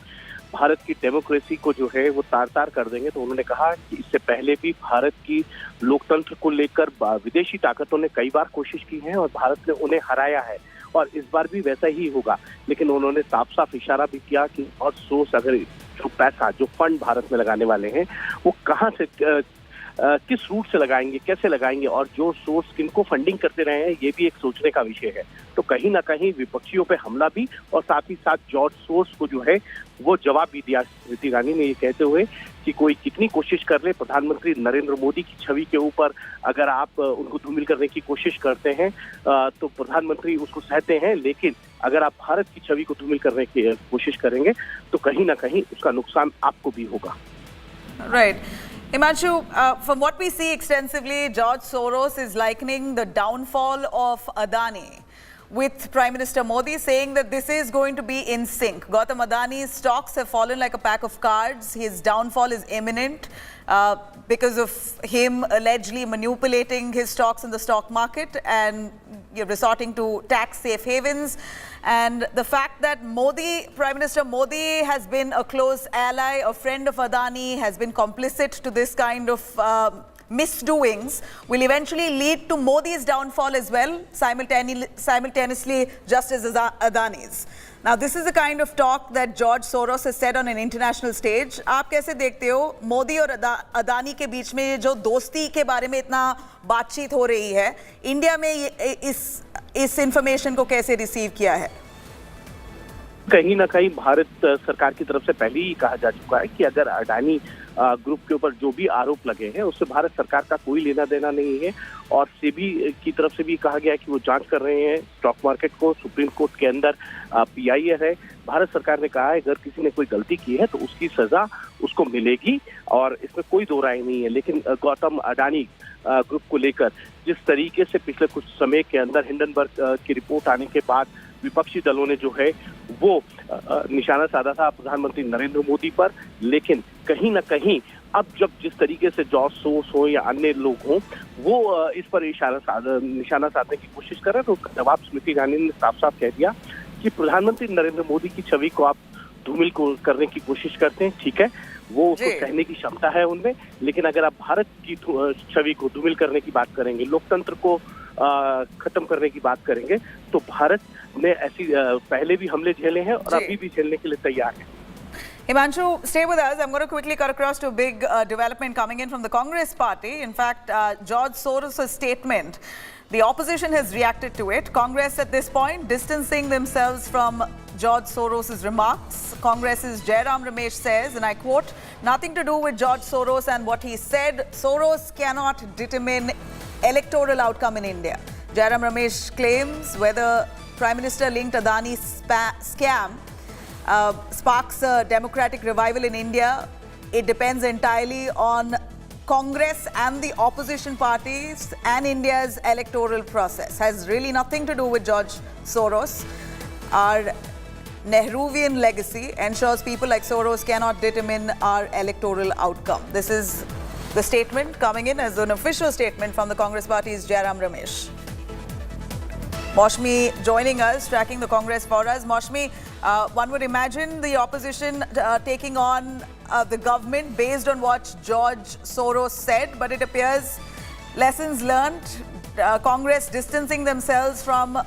भारत की डेमोक्रेसी को जो है वो तार-तार कर देंगे, तो उन्होंने कहा कि इससे पहले भी भारत की लोकतंत्र को लेकर विदेशी ताकतों ने कई बार कोशिश की है और भारत ने उन्हें हराया है और इस बार भी वैसा ही होगा। लेकिन उन्होंने साफ साफ इशारा भी किया कि जॉर्ज सोरोस अगर जो पैसा, जो फंड भारत में लगाने वाले हैं, वो कहाँ से किस रूट से लगाएंगे, कैसे लगाएंगे और जो सोर्स किनको फंडिंग करते रहे हैं, ये भी एक सोचने का विषय है। तो कहीं ना कहीं विपक्षियों पे हमला भी और साथ ही साथ जॉर्ज सोरोस को जो है वो जवाब भी दिया स्मृति ईरानी ने, ये कहते हुए कि कोई कितनी कोशिश कर ले, प्रधानमंत्री नरेंद्र मोदी की छवि के ऊपर अगर आप उनको धूमिल करने की कोशिश करते हैं तो प्रधानमंत्री उसको सहते हैं, लेकिन अगर आप भारत की छवि को धूमिल करने की कोशिश करेंगे तो कहीं ना कहीं उसका नुकसान आपको भी होगा।
Right. Himanshu, from what we see extensively, George Soros is likening the downfall of Adani with Prime Minister Modi, saying that this is going to be in sync. Gautam Adani's stocks have fallen like a pack of cards. His downfall is imminent because of him allegedly manipulating his stocks in the stock market and resorting to tax safe havens. And the fact that Prime Minister Modi has been a close ally, a friend of Adani, has been complicit to this kind of misdoings will eventually lead to Modi's downfall as well, simultaneously just as Adani's. Now, this is the kind of talk that George Soros has said on an international stage. आप कैसे देखते हो मोदी और अदानी के बीच में जो दोस्ती के बारे में इतना बातचीत हो रही है, इंडिया में इस इंफॉर्मेशन को कैसे रिसीव किया है?
कहीं ना कहीं भारत सरकार की तरफ से पहले ही कहा जा चुका है कि अगर अडानी ग्रुप के ऊपर जो भी आरोप लगे हैं उससे भारत सरकार का कोई लेना देना नहीं है और सेबी की तरफ से भी कहा गया है कि वो जांच कर रहे हैं स्टॉक मार्केट को। सुप्रीम कोर्ट के अंदर PIA है। भारत सरकार ने कहा है अगर किसी ने कोई गलती की है तो उसकी सजा उसको मिलेगी और इसमें कोई दो राय नहीं है। लेकिन गौतम अडानी ग्रुप को लेकर जिस तरीके से पिछले कुछ समय के अंदर हिंडनबर्ग की रिपोर्ट आने के बाद विपक्षी दलों ने जो है वो निशाना साधा था प्रधानमंत्री नरेंद्र मोदी पर, लेकिन कहीं ना कहीं अब जब जिस तरीके से जॉर्ज सोरोस हो या अन्य लोग हों वो इस पर निशाना साधने की कोशिश कर रहे हैं, तो उसका जवाब स्मृति ईरानी ने साफ साफ कह दिया कि प्रधानमंत्री नरेंद्र मोदी की छवि को आप धूमिल करने की कोशिश करते हैं, ठीक है, वो उसको कहने की क्षमता है उनमें, लेकिन अगर आप भारत की छवि को धूमिल करने की बात करेंगे, लोकतंत्र को खत्म करने की बात करेंगे, तो भारत ने ऐसी पहले भी हमले झेले हैं और अभी भी झेलने के लिए तैयार है।
Himanshu, stay with us. I'm going to quickly cut across to a big development coming in from the Congress party. In fact, George Soros' statement, the opposition has reacted to it. Congress at this point distancing themselves from George Soros' remarks. Congress's Jairam Ramesh says, and I quote, nothing to do with George Soros and what he said. Soros cannot determine electoral outcome in India. Jairam Ramesh claims whether Prime Minister linked Adani scam sparks a democratic revival in India, it depends entirely on Congress and the opposition parties and India's electoral process. Has really nothing to do with George Soros. Our Nehruvian legacy ensures people like Soros cannot determine our electoral outcome. This is The statement coming in as an official statement from the Congress party's Jairam Ramesh. Maushmi joining us, tracking the Congress for us. Maushmi, one would imagine the opposition taking on the government based on what George Soros said, but it appears lessons learned, Congress distancing themselves from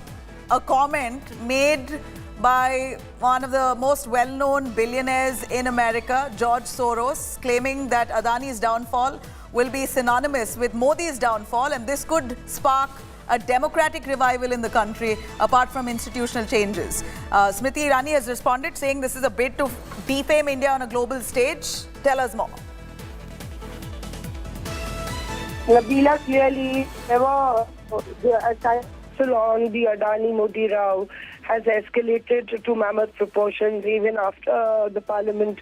a comment made by one of the most well-known billionaires in America, George Soros, claiming that Adani's downfall will be synonymous with Modi's downfall, and this could spark a democratic revival in the country apart from institutional changes. Smriti Irani has responded saying this is a bid to defame India on a global stage. Tell us more.
Nabila, clearly the attack on the Adani Modi row has escalated to mammoth proportions even after the parliament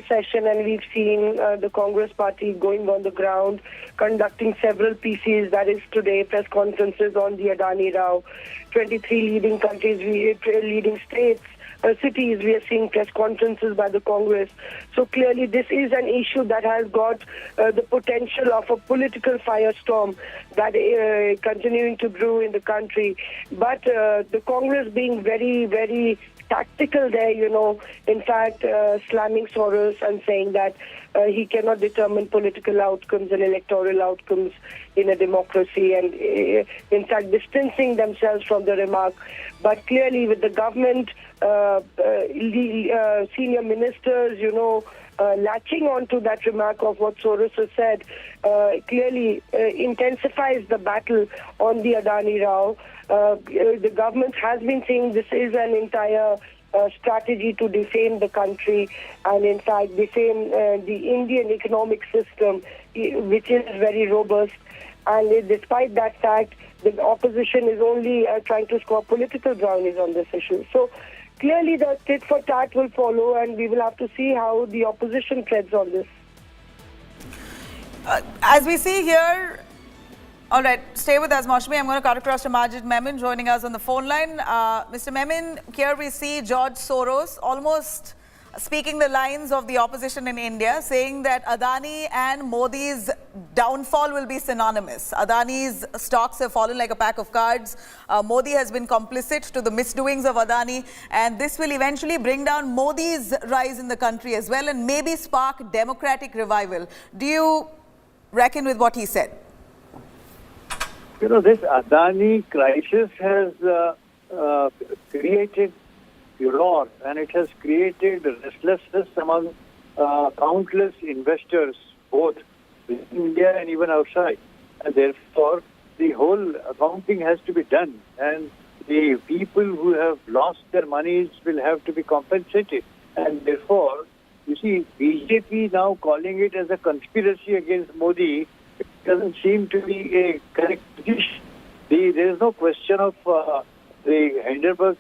session, and we've seen the Congress party going on the ground, conducting several PCs, that is today, press conferences on the Adani row. 23 leading countries, leading states, cities, we are seeing press conferences by the Congress. So clearly this is an issue that has got the potential of a political firestorm that continuing to brew in the country. But the Congress being very, very tactical there, in fact, slamming Soros and saying that he cannot determine political outcomes and electoral outcomes in a democracy, and in fact distancing themselves from the remark. But clearly with the government, senior ministers, latching on to that remark of what Soros has said, clearly intensifies the battle on the Adani row. The government has been saying this is an entire strategy to defame the country and in fact defame the Indian economic system, which is very robust. And despite that fact, the opposition is only trying to score political brownies on this issue. So clearly the tit for tat will follow, and we will have to see how the opposition treads on this.
As we see here, all right, stay with us, Maushmi. I'm going to cut across to Majid Memon joining us on the phone line. Mr. Memon, here we see George Soros almost speaking the lines of the opposition in India, saying that Adani and Modi's downfall will be synonymous. Adani's stocks have fallen like a pack of cards. Modi has been complicit to the misdoings of Adani, and this will eventually bring down Modi's rise in the country as well and maybe spark democratic revival. Do you reckon with what he said?
This Adani crisis has created furor, and it has created restlessness among countless investors, both in India and even outside. And therefore, the whole accounting has to be done, and the people who have lost their monies will have to be compensated. And therefore, you see, BJP now calling it as a conspiracy against Modi, it doesn't seem to be a correct position. There is no question of the Hindenburg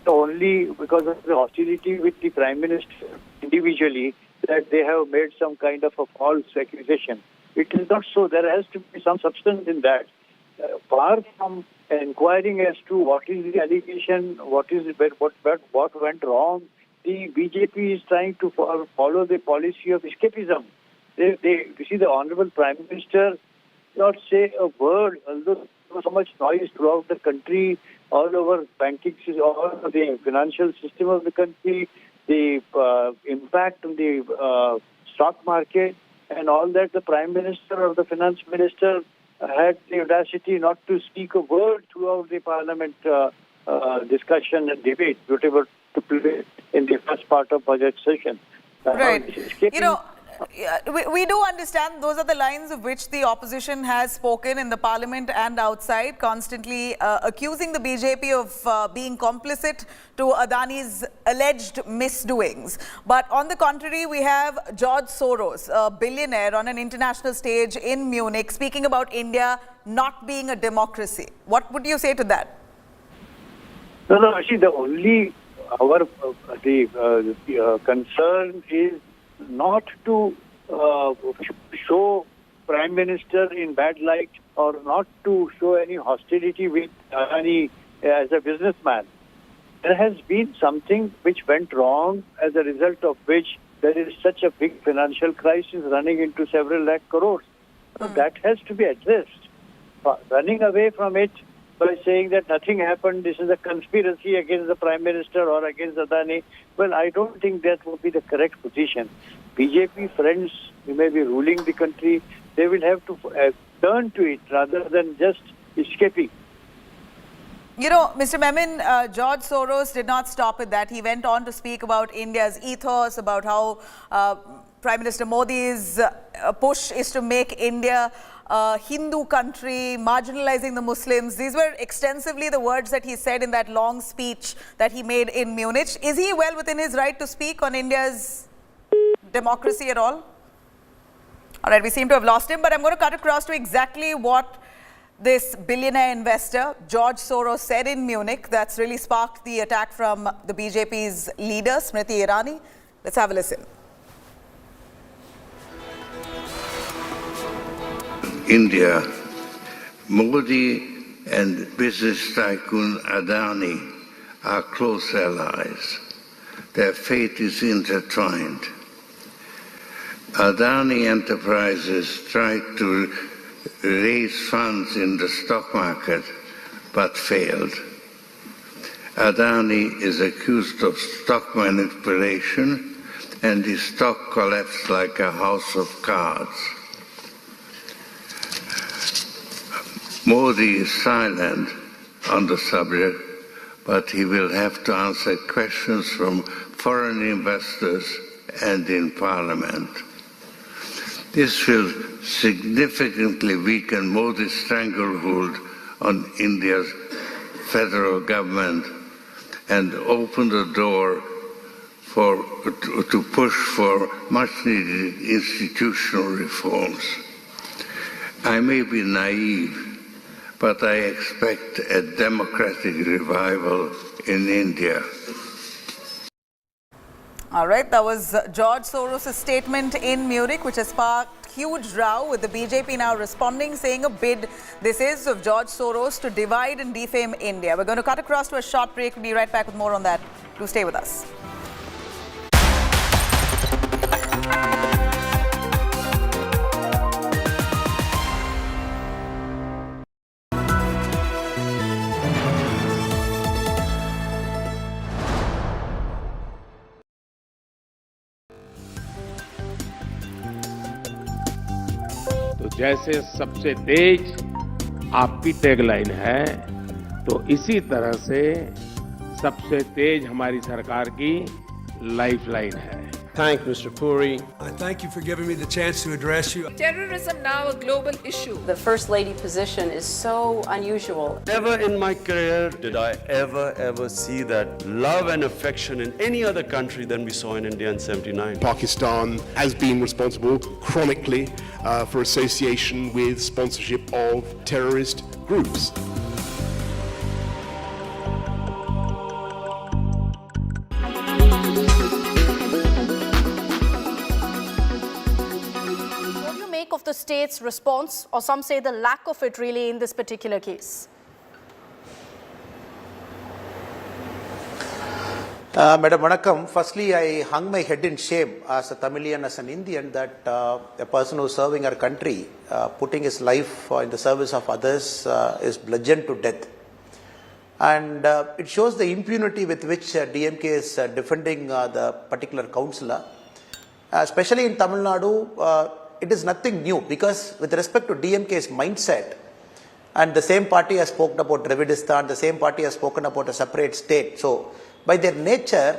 only because of the hostility with the Prime Minister individually that they have made some kind of a false accusation. It is not so. There has to be some substance in that. Far from inquiring as to what is the allegation, what went wrong, the BJP is trying to follow the policy of escapism. You see, the Honorable Prime Minister not say a word, although there was so much noise throughout the country, all over banking, all over the financial system of the country, the impact on the stock market and all that. The Prime Minister or the Finance Minister had the audacity not to speak a word throughout the Parliament discussion and debate, whatever took place in the first part of budget session.
Right. We do understand those are the lines of which the opposition has spoken in the parliament and outside, constantly accusing the BJP of being complicit to Adani's alleged misdoings. But on the contrary, we have George Soros, a billionaire, on an international stage in Munich, speaking about India not being a democracy. What would you say to that?
No, actually, the only concern is not to show Prime Minister in bad light or not to show any hostility with Adani as a businessman. There has been something which went wrong, as a result of which there is such a big financial crisis running into several lakh crores. So that has to be addressed. Running away from it by saying that nothing happened, this is a conspiracy against the Prime Minister or against Adani, well, I don't think that would be the correct position. BJP friends, who may be ruling the country, they will have to turn to it rather than just escaping.
You know, Mr. Memin, George Soros did not stop at that. He went on to speak about India's ethos, about how Prime Minister Modi's push is to make India a Hindu country, marginalizing the Muslims. These were extensively the words that he said in that long speech that he made in Munich. Is he well within his right to speak on India's democracy at all? All right, we seem to have lost him, but I'm going to cut across to exactly what this billionaire investor, George Soros, said in Munich. That's really sparked the attack from the BJP's leader, Smriti Irani. Let's have a listen.
India, Modi and business tycoon Adani are close allies. Their fate is intertwined. Adani Enterprises tried to raise funds in the stock market but failed. Adani is accused of stock manipulation and his stock collapsed like a house of cards. Modi is silent on the subject, but he will have to answer questions from foreign investors and in Parliament. This will significantly weaken Modi's stranglehold on India's federal government and open the door to push for much-needed institutional reforms. I may be naive, but I expect a democratic revival in India.
All right, that was George Soros' statement in Munich, which has sparked huge row, with the BJP now responding, saying a bid this is of George Soros to divide and defame India. We're going to cut across to a short break. We'll be right back with more on that. Do stay with us.
तो जैसे सबसे तेज आपकी tagline है, तो इसी तरह से सबसे तेज हमारी सरकार की लाइफलाइन है.
Thank Mr. Puri.
I thank you for giving me the chance to address you.
Terrorism now a global issue.
The First Lady position is so unusual.
Never in my career did I ever see that love and affection in any other country than we saw in India in '79.
Pakistan has been responsible chronically for association with sponsorship of terrorist groups.
Of the state's response, or some say the lack of it really, in this particular case?
Madam Vanakkam, firstly I hung my head in shame as a Tamilian, as an Indian, that a person who is serving our country, putting his life in the service of others, is bludgeoned to death. And it shows the impunity with which DMK is defending the particular councillor. Especially in Tamil Nadu, it is nothing new, because with respect to DMK's mindset, and the same party has spoken about Dravidistan, the same party has spoken about a separate state. So, by their nature,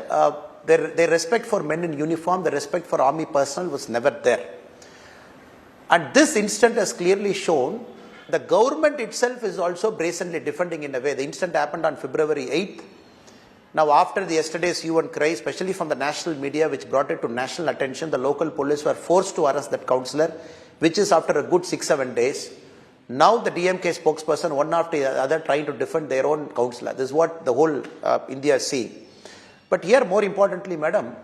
their respect for men in uniform, the respect for army personnel was never there. And this incident has clearly shown the government itself is also brazenly defending in a way. The incident happened on February 8th. Now, after the yesterday's hue and cry, especially from the national media, which brought it to national attention, the local police were forced to arrest that councillor, which is after a good 6-7 days. Now, the DMK spokesperson, one after the other, trying to defend their own councillor. This is what the whole India is seeing. But here, more importantly, madam,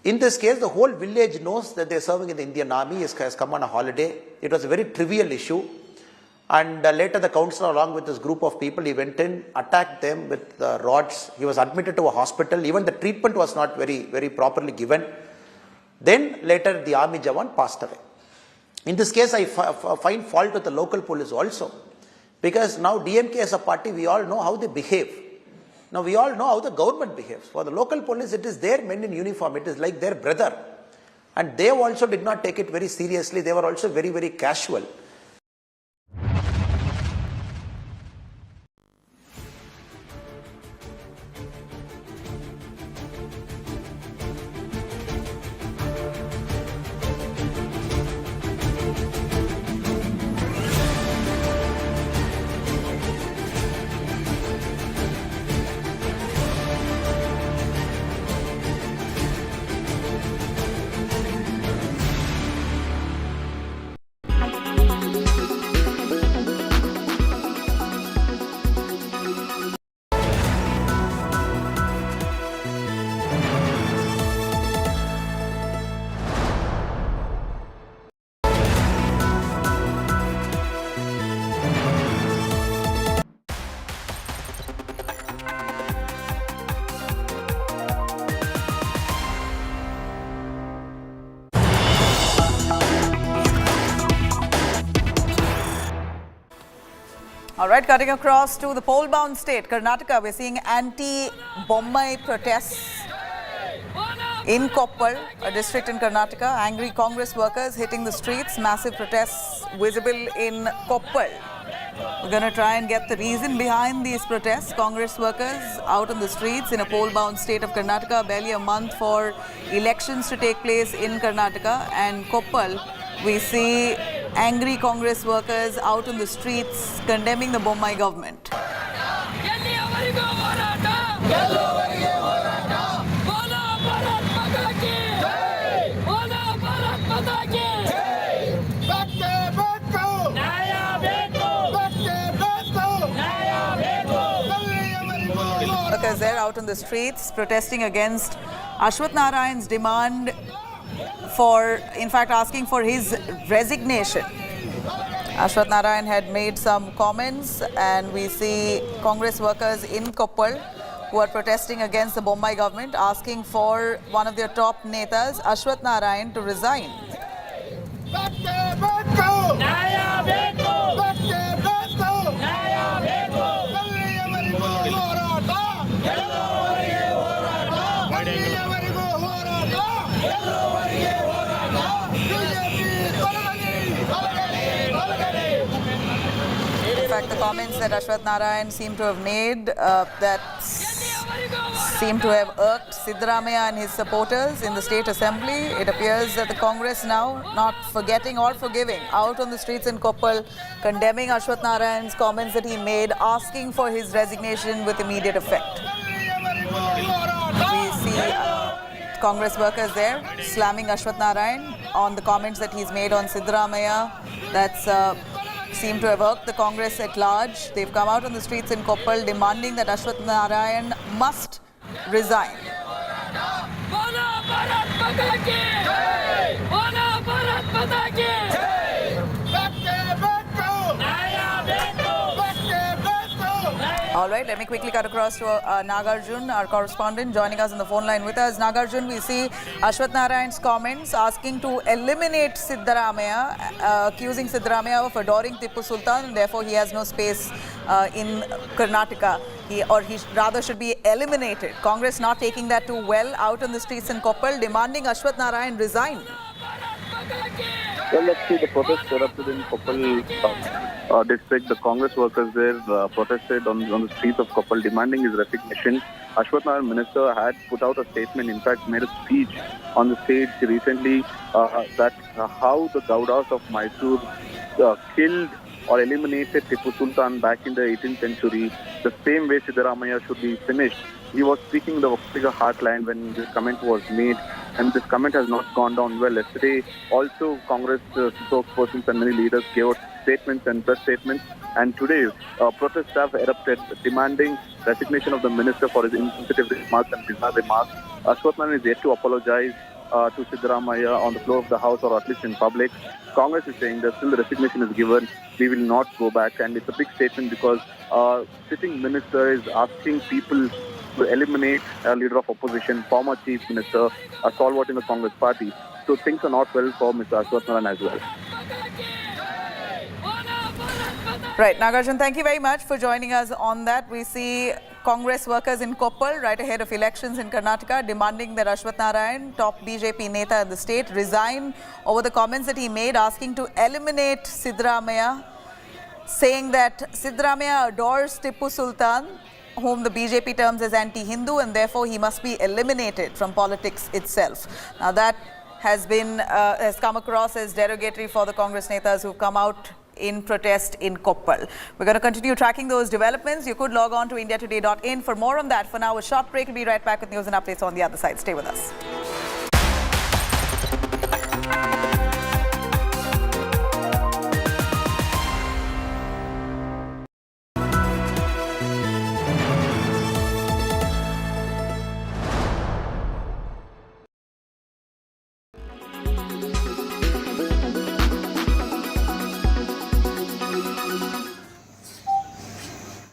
in this case, the whole village knows that they are serving in the Indian Army, has come on a holiday. It was a very trivial issue. And later the councillor, along with this group of people, he went in, attacked them with rods. He was admitted to a hospital. Even the treatment was not very properly given. Then later the army Jawan passed away. In this case, I find fault with the local police also, because now DMK as a party, we all know how they behave. Now we all know how the government behaves. For the local police, it is their men in uniform. It is like their brother. And they also did not take it very seriously. They were also very, very casual.
All right, cutting across to the pole-bound state, Karnataka, we're seeing anti-Bommai protests in Koppal, a district in Karnataka. Angry Congress workers hitting the streets, massive protests visible in Koppal. We're going to try and get the reason behind these protests. Congress workers out on the streets in a pole-bound state of Karnataka, barely a month for elections to take place in Karnataka. And Koppal, we see angry Congress workers out on the streets condemning the Bommai government. Workers there out on the streets protesting against Ashwath Narayan's demand for, in fact, asking for his resignation. Ashwath Narayan had made some comments, and we see Congress workers in Koppal who are protesting against the Bommai government, asking for one of their top netas, Ashwath Narayan, to resign. In fact, the comments that Ashwath Narayan seemed to have made that seem to have irked Siddaramaiah and his supporters in the State Assembly. It appears that the Congress now, not forgetting or forgiving, out on the streets in Koppal, condemning Ashwath Narayan's comments that he made, asking for his resignation with immediate effect. We see Congress workers there slamming Ashwath Narayan on the comments that he's made on Siddaramaiah. That's seem to have irked the Congress at large. They've come out on the streets in Koppal demanding that Ashwath Narayan must resign. All right, let me quickly cut across to Nagarjun, our correspondent, joining us on the phone line with us. Nagarjun, we see Ashwath Narayan's comments asking to eliminate Siddaramaiah, accusing Siddaramaiah of adoring Tipu Sultan, and therefore he has no space in Karnataka. He rather should be eliminated. Congress not taking that too well, out on the streets in Koppal, demanding Ashwath Narayan resign.
Well, let's see the protest erupted in Koppal district. The Congress workers there protested on the streets of Koppal demanding his resignation. Ashwath Narayan minister had put out a statement, in fact made a speech on the stage recently that how the Gaudas of Mysore killed or eliminated Tipu Sultan back in the 18th century, the same way Siddaramaiah should be finished. He was speaking the bigger heartland when this comment was made, and this comment has not gone down well. Yesterday, also Congress spokespersons and many leaders gave out statements and press statements, and today protests have erupted demanding resignation of the minister for his insensitive remarks and bizarre remarks. Ashwath Narayan is yet to apologize to Siddaramaiah on the floor of the House, or at least in public. Congress is saying that still the resignation is given, we will not go back, and it's a big statement because sitting minister is asking people would eliminate a leader of opposition, former chief minister, a stalwart in the Congress party. So things are not well for Mr. Ashwath Narayan as well.
Right, Nagarjun, thank you very much for joining us on that. We see Congress workers in Koppal right ahead of elections in Karnataka demanding that Ashwath Narayan, top BJP Neta in the state, resign over the comments that he made asking to eliminate Siddaramaiah, saying that Siddaramaiah adores Tipu Sultan, whom the BJP terms as anti-Hindu, and therefore he must be eliminated from politics itself. Now that has come across as derogatory for the Congress Netas who've come out in protest in Koppal. We're going to continue tracking those developments. You could log on to indiatoday.in for more on that. For now, a short break. We'll be right back with news and updates on the other side. Stay with us.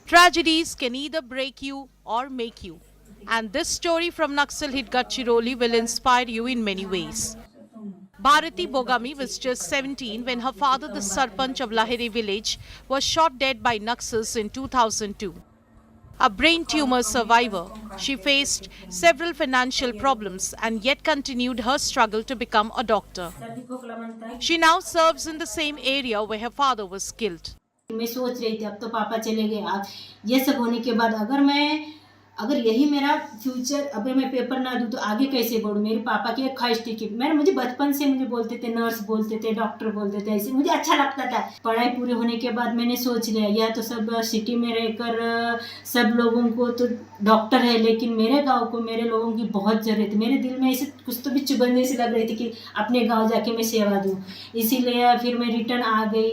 Tragedies can either break you or make you. And this story from Naxal hit Gadchiroli will inspire you in many ways. Bharati Bogami was just 17 when her father, the Sarpanch of Lahiri village, was shot dead by Naxals in 2002. A brain tumor survivor, she faced several financial problems and yet continued her struggle to become a doctor. She now serves in the same area where her father was killed.
मैं सोच रही थी अब तो पापा चले गए, अब ये सब होने के बाद अगर यही मेरा फ्यूचर, अगर मैं पेपर ना दूं तो आगे कैसे बढ़ूं। मेरे पापा की एक ख्वाहिश थी कि मुझे बचपन से मुझे बोलते थे नर्स, बोलते थे डॉक्टर, बोलते थे, ऐसे मुझे अच्छा लगता था। पढ़ाई पूरी होने के बाद मैंने सोच लिया या तो सब सिटी में रहकर सब लोगों को तो डॉक्टर है, लेकिन मेरे गाँव को मेरे लोगों की बहुत ज़रूरत है। मेरे दिल में ऐसे कुछ तो भी चुभन जैसी लग रही थी कि अपने गाँव जाके मैं सेवा दूँ, इसीलिए फिर मैं रिटर्न आ गई।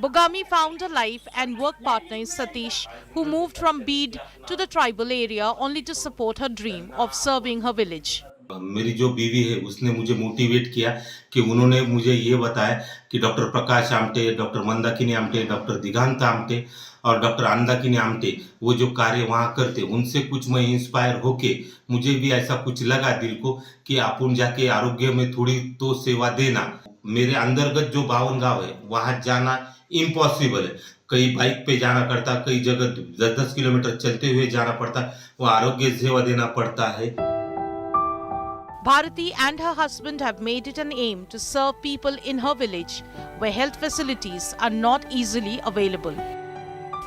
Bogami found a life and work partner in Satish, who moved from Beed to the tribal area only to support her dream of serving her village.
मेरी जो बीवी है उसने मुझे मोटिवेट किया कि उन्होंने मुझे ये बताया कि doctor Prakash Amte, doctor Mandakini Amte, doctor दिगांत Amte और डॉक्टर अंदाकिनी आमटे वो जो कार्य वहाँ करते, उनसे कुछ मैं इंस्पायर होके मुझे भी ऐसा कुछ लगा दिल को कि अपन जाके आरोग्य में थोड़ी तो सेवा देना। मेरे अंतर्गत जो 52 गांव है वहाँ जाना इम्पॉसिबल है। कई बाइक पे जाना पड़ता, कई जगह 10-10 किलोमीटर चलते हुए जाना पड़ता, वो आरोग्य सेवा देना पड़ता है।
Bharati and her husband have made it an aim to serve people in her village where health facilities are not easily available.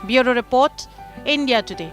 Bureau Report, India Today.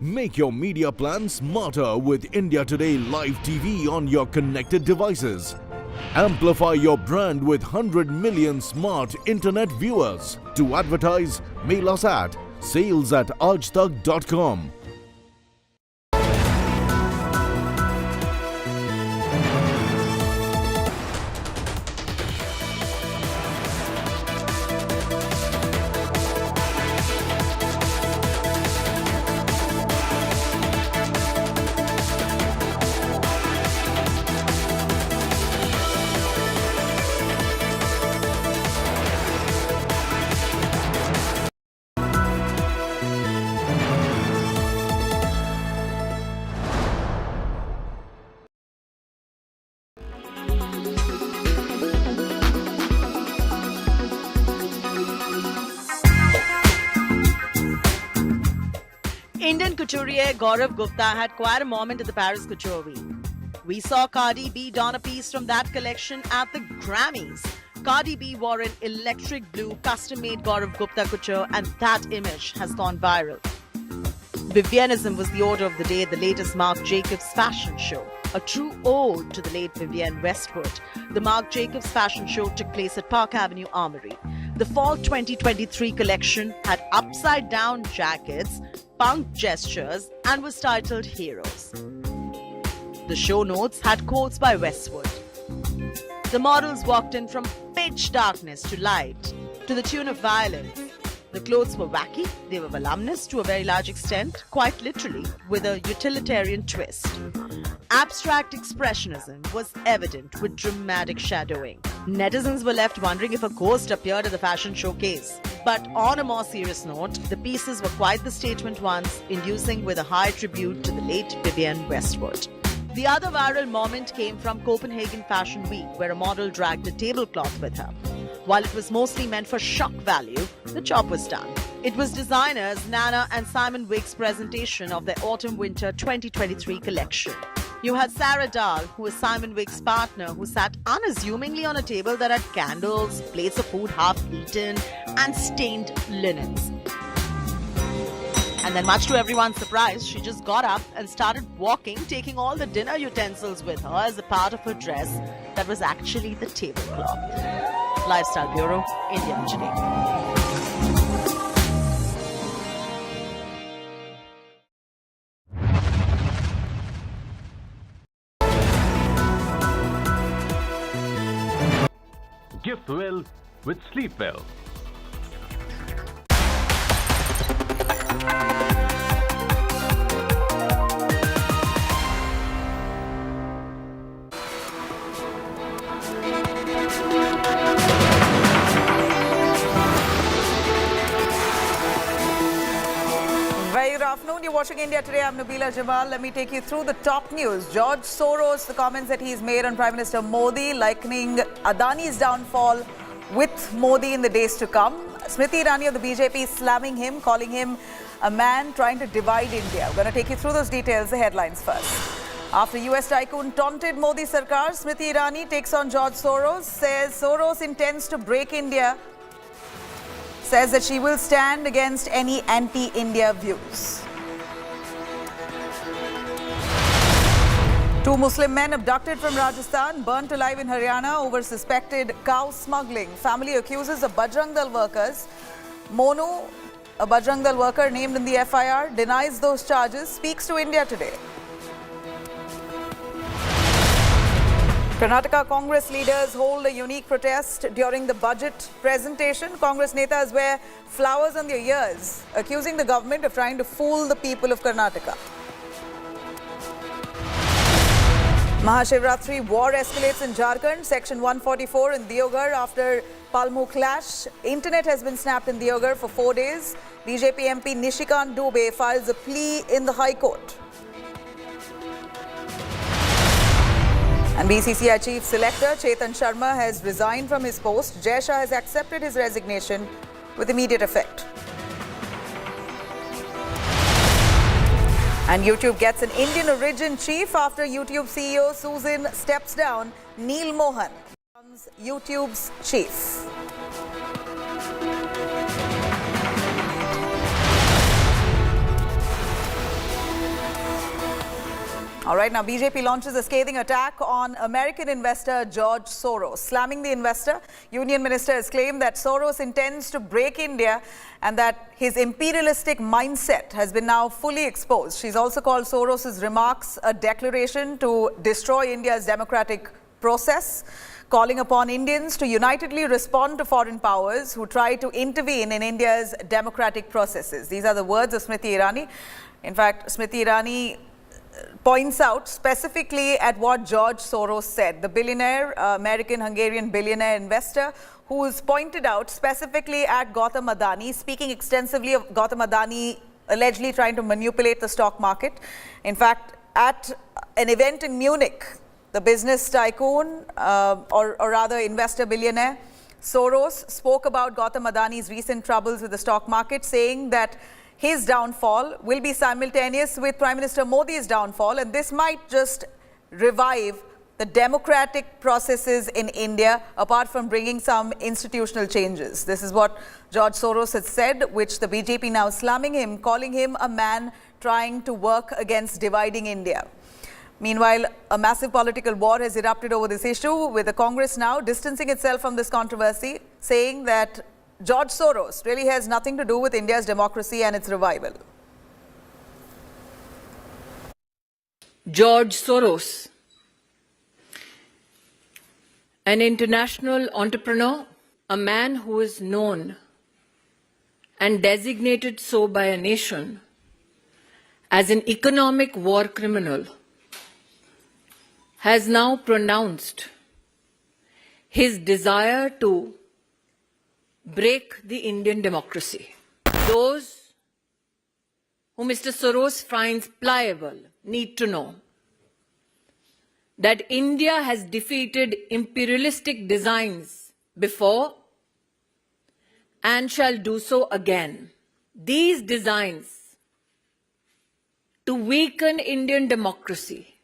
Make your media plan smarter with India Today Live TV on your connected devices. Amplify your brand with 100 million smart internet viewers. To advertise, mail us at sales@aajtak.com.
Indian couturier Gaurav Gupta had quite a moment at the Paris Couture Week. We saw Cardi B don a piece from that collection at the Grammys. Cardi B wore an electric blue custom-made Gaurav Gupta couture and that image has gone viral. Vivianism was the order of the day at the latest Marc Jacobs fashion show, a true ode to the late Vivienne Westwood. The Marc Jacobs fashion show took place at Park Avenue Armory. The fall 2023 collection had upside-down jackets, punk gestures, and was titled Heroes. The show notes had quotes by Westwood. The models walked in from pitch darkness to light, to the tune of violence. The clothes were wacky, they were voluminous to a very large extent, quite literally, with a utilitarian twist. Abstract expressionism was evident with dramatic shadowing. Netizens were left wondering if a ghost appeared at the fashion showcase. But on a more serious note, the pieces were quite the statement ones, inducing with a high tribute to the late Vivienne Westwood. The other viral moment came from Copenhagen Fashion Week, where a model dragged a tablecloth with her. While it was mostly meant for shock value, the job was done. It was designers Nana and Simon Wigg's presentation of their Autumn-Winter 2023 collection. You had Sarah Dahl, who was Simon Wigg's partner, who sat unassumingly on a table that had candles, plates of food half-eaten, and stained linens. And then, much to everyone's surprise, she just got up and started walking, taking all the dinner utensils with her as a part of her dress that was actually the tablecloth. Lifestyle Bureau, India Today.
Gift well with Sleep Well.
Very good afternoon. You're watching India Today. I'm Nabila Jamal. Let me take you through the top news. George Soros, the comments that he's made on Prime Minister Modi, likening Adani's downfall with Modi in the days to come. Smriti Irani of the BJP slamming him, calling him a man trying to divide India. We're going to take you through those details, the headlines first. After US tycoon taunted Modi Sarkar, Smriti Irani takes on George Soros, says Soros intends to break India, says that she will stand against any anti-India views. Two Muslim men abducted from Rajasthan, burnt alive in Haryana over suspected cow smuggling. Family accuses of Bajrang Dal workers. Monu, a Bajrang Dal worker named in the FIR, denies those charges, speaks to India Today. Karnataka Congress leaders hold a unique protest during the budget presentation. Congress netas wear flowers on their ears, accusing the government of trying to fool the people of Karnataka. Mahashivratri war escalates in Jharkhand, section 144 in Deoghar after Palmu clash. Internet has been snapped in Deoghar for 4 days. BJP MP Nishikant Dubey files a plea in the High Court. And BCCI Chief Selector Chetan Sharma has resigned from his post. Jai Shah has accepted his resignation with immediate effect. And YouTube gets an Indian origin chief after YouTube CEO Susan steps down. Neil Mohan becomes YouTube's chief. All right, now BJP launches a scathing attack on American investor George Soros. Slamming the investor, Union Minister has claimed that Soros intends to break India and that his imperialistic mindset has been now fully exposed. She's also called Soros's remarks a declaration to destroy India's democratic process, calling upon Indians to unitedly respond to foreign powers who try to intervene in India's democratic processes. These are the words of Smriti Irani. In fact, Smriti Irani points out specifically at what George Soros said, the billionaire, American-Hungarian billionaire investor, who has pointed out specifically at Gautam Adani, speaking extensively of Gautam Adani allegedly trying to manipulate the stock market. In fact, at an event in Munich, the business tycoon, or rather investor billionaire, Soros spoke about Gautam Adani's recent troubles with the stock market, saying that his downfall will be simultaneous with Prime Minister Modi's downfall, and this might just revive the democratic processes in India, apart from bringing some institutional changes. This is what George Soros has said, which the BJP now slamming him, calling him a man trying to work against dividing India. Meanwhile, a massive political war has erupted over this issue, with the Congress now distancing itself from this controversy, saying that George Soros really has nothing to do with India's democracy and its revival. George Soros, an international entrepreneur, a man who is known and designated so by a nation as an economic war criminal, has now pronounced his desire to break the Indian democracy. Those who Mr. Soros finds pliable need to know that India has defeated imperialistic designs before and shall do so again. These designs to weaken Indian democracy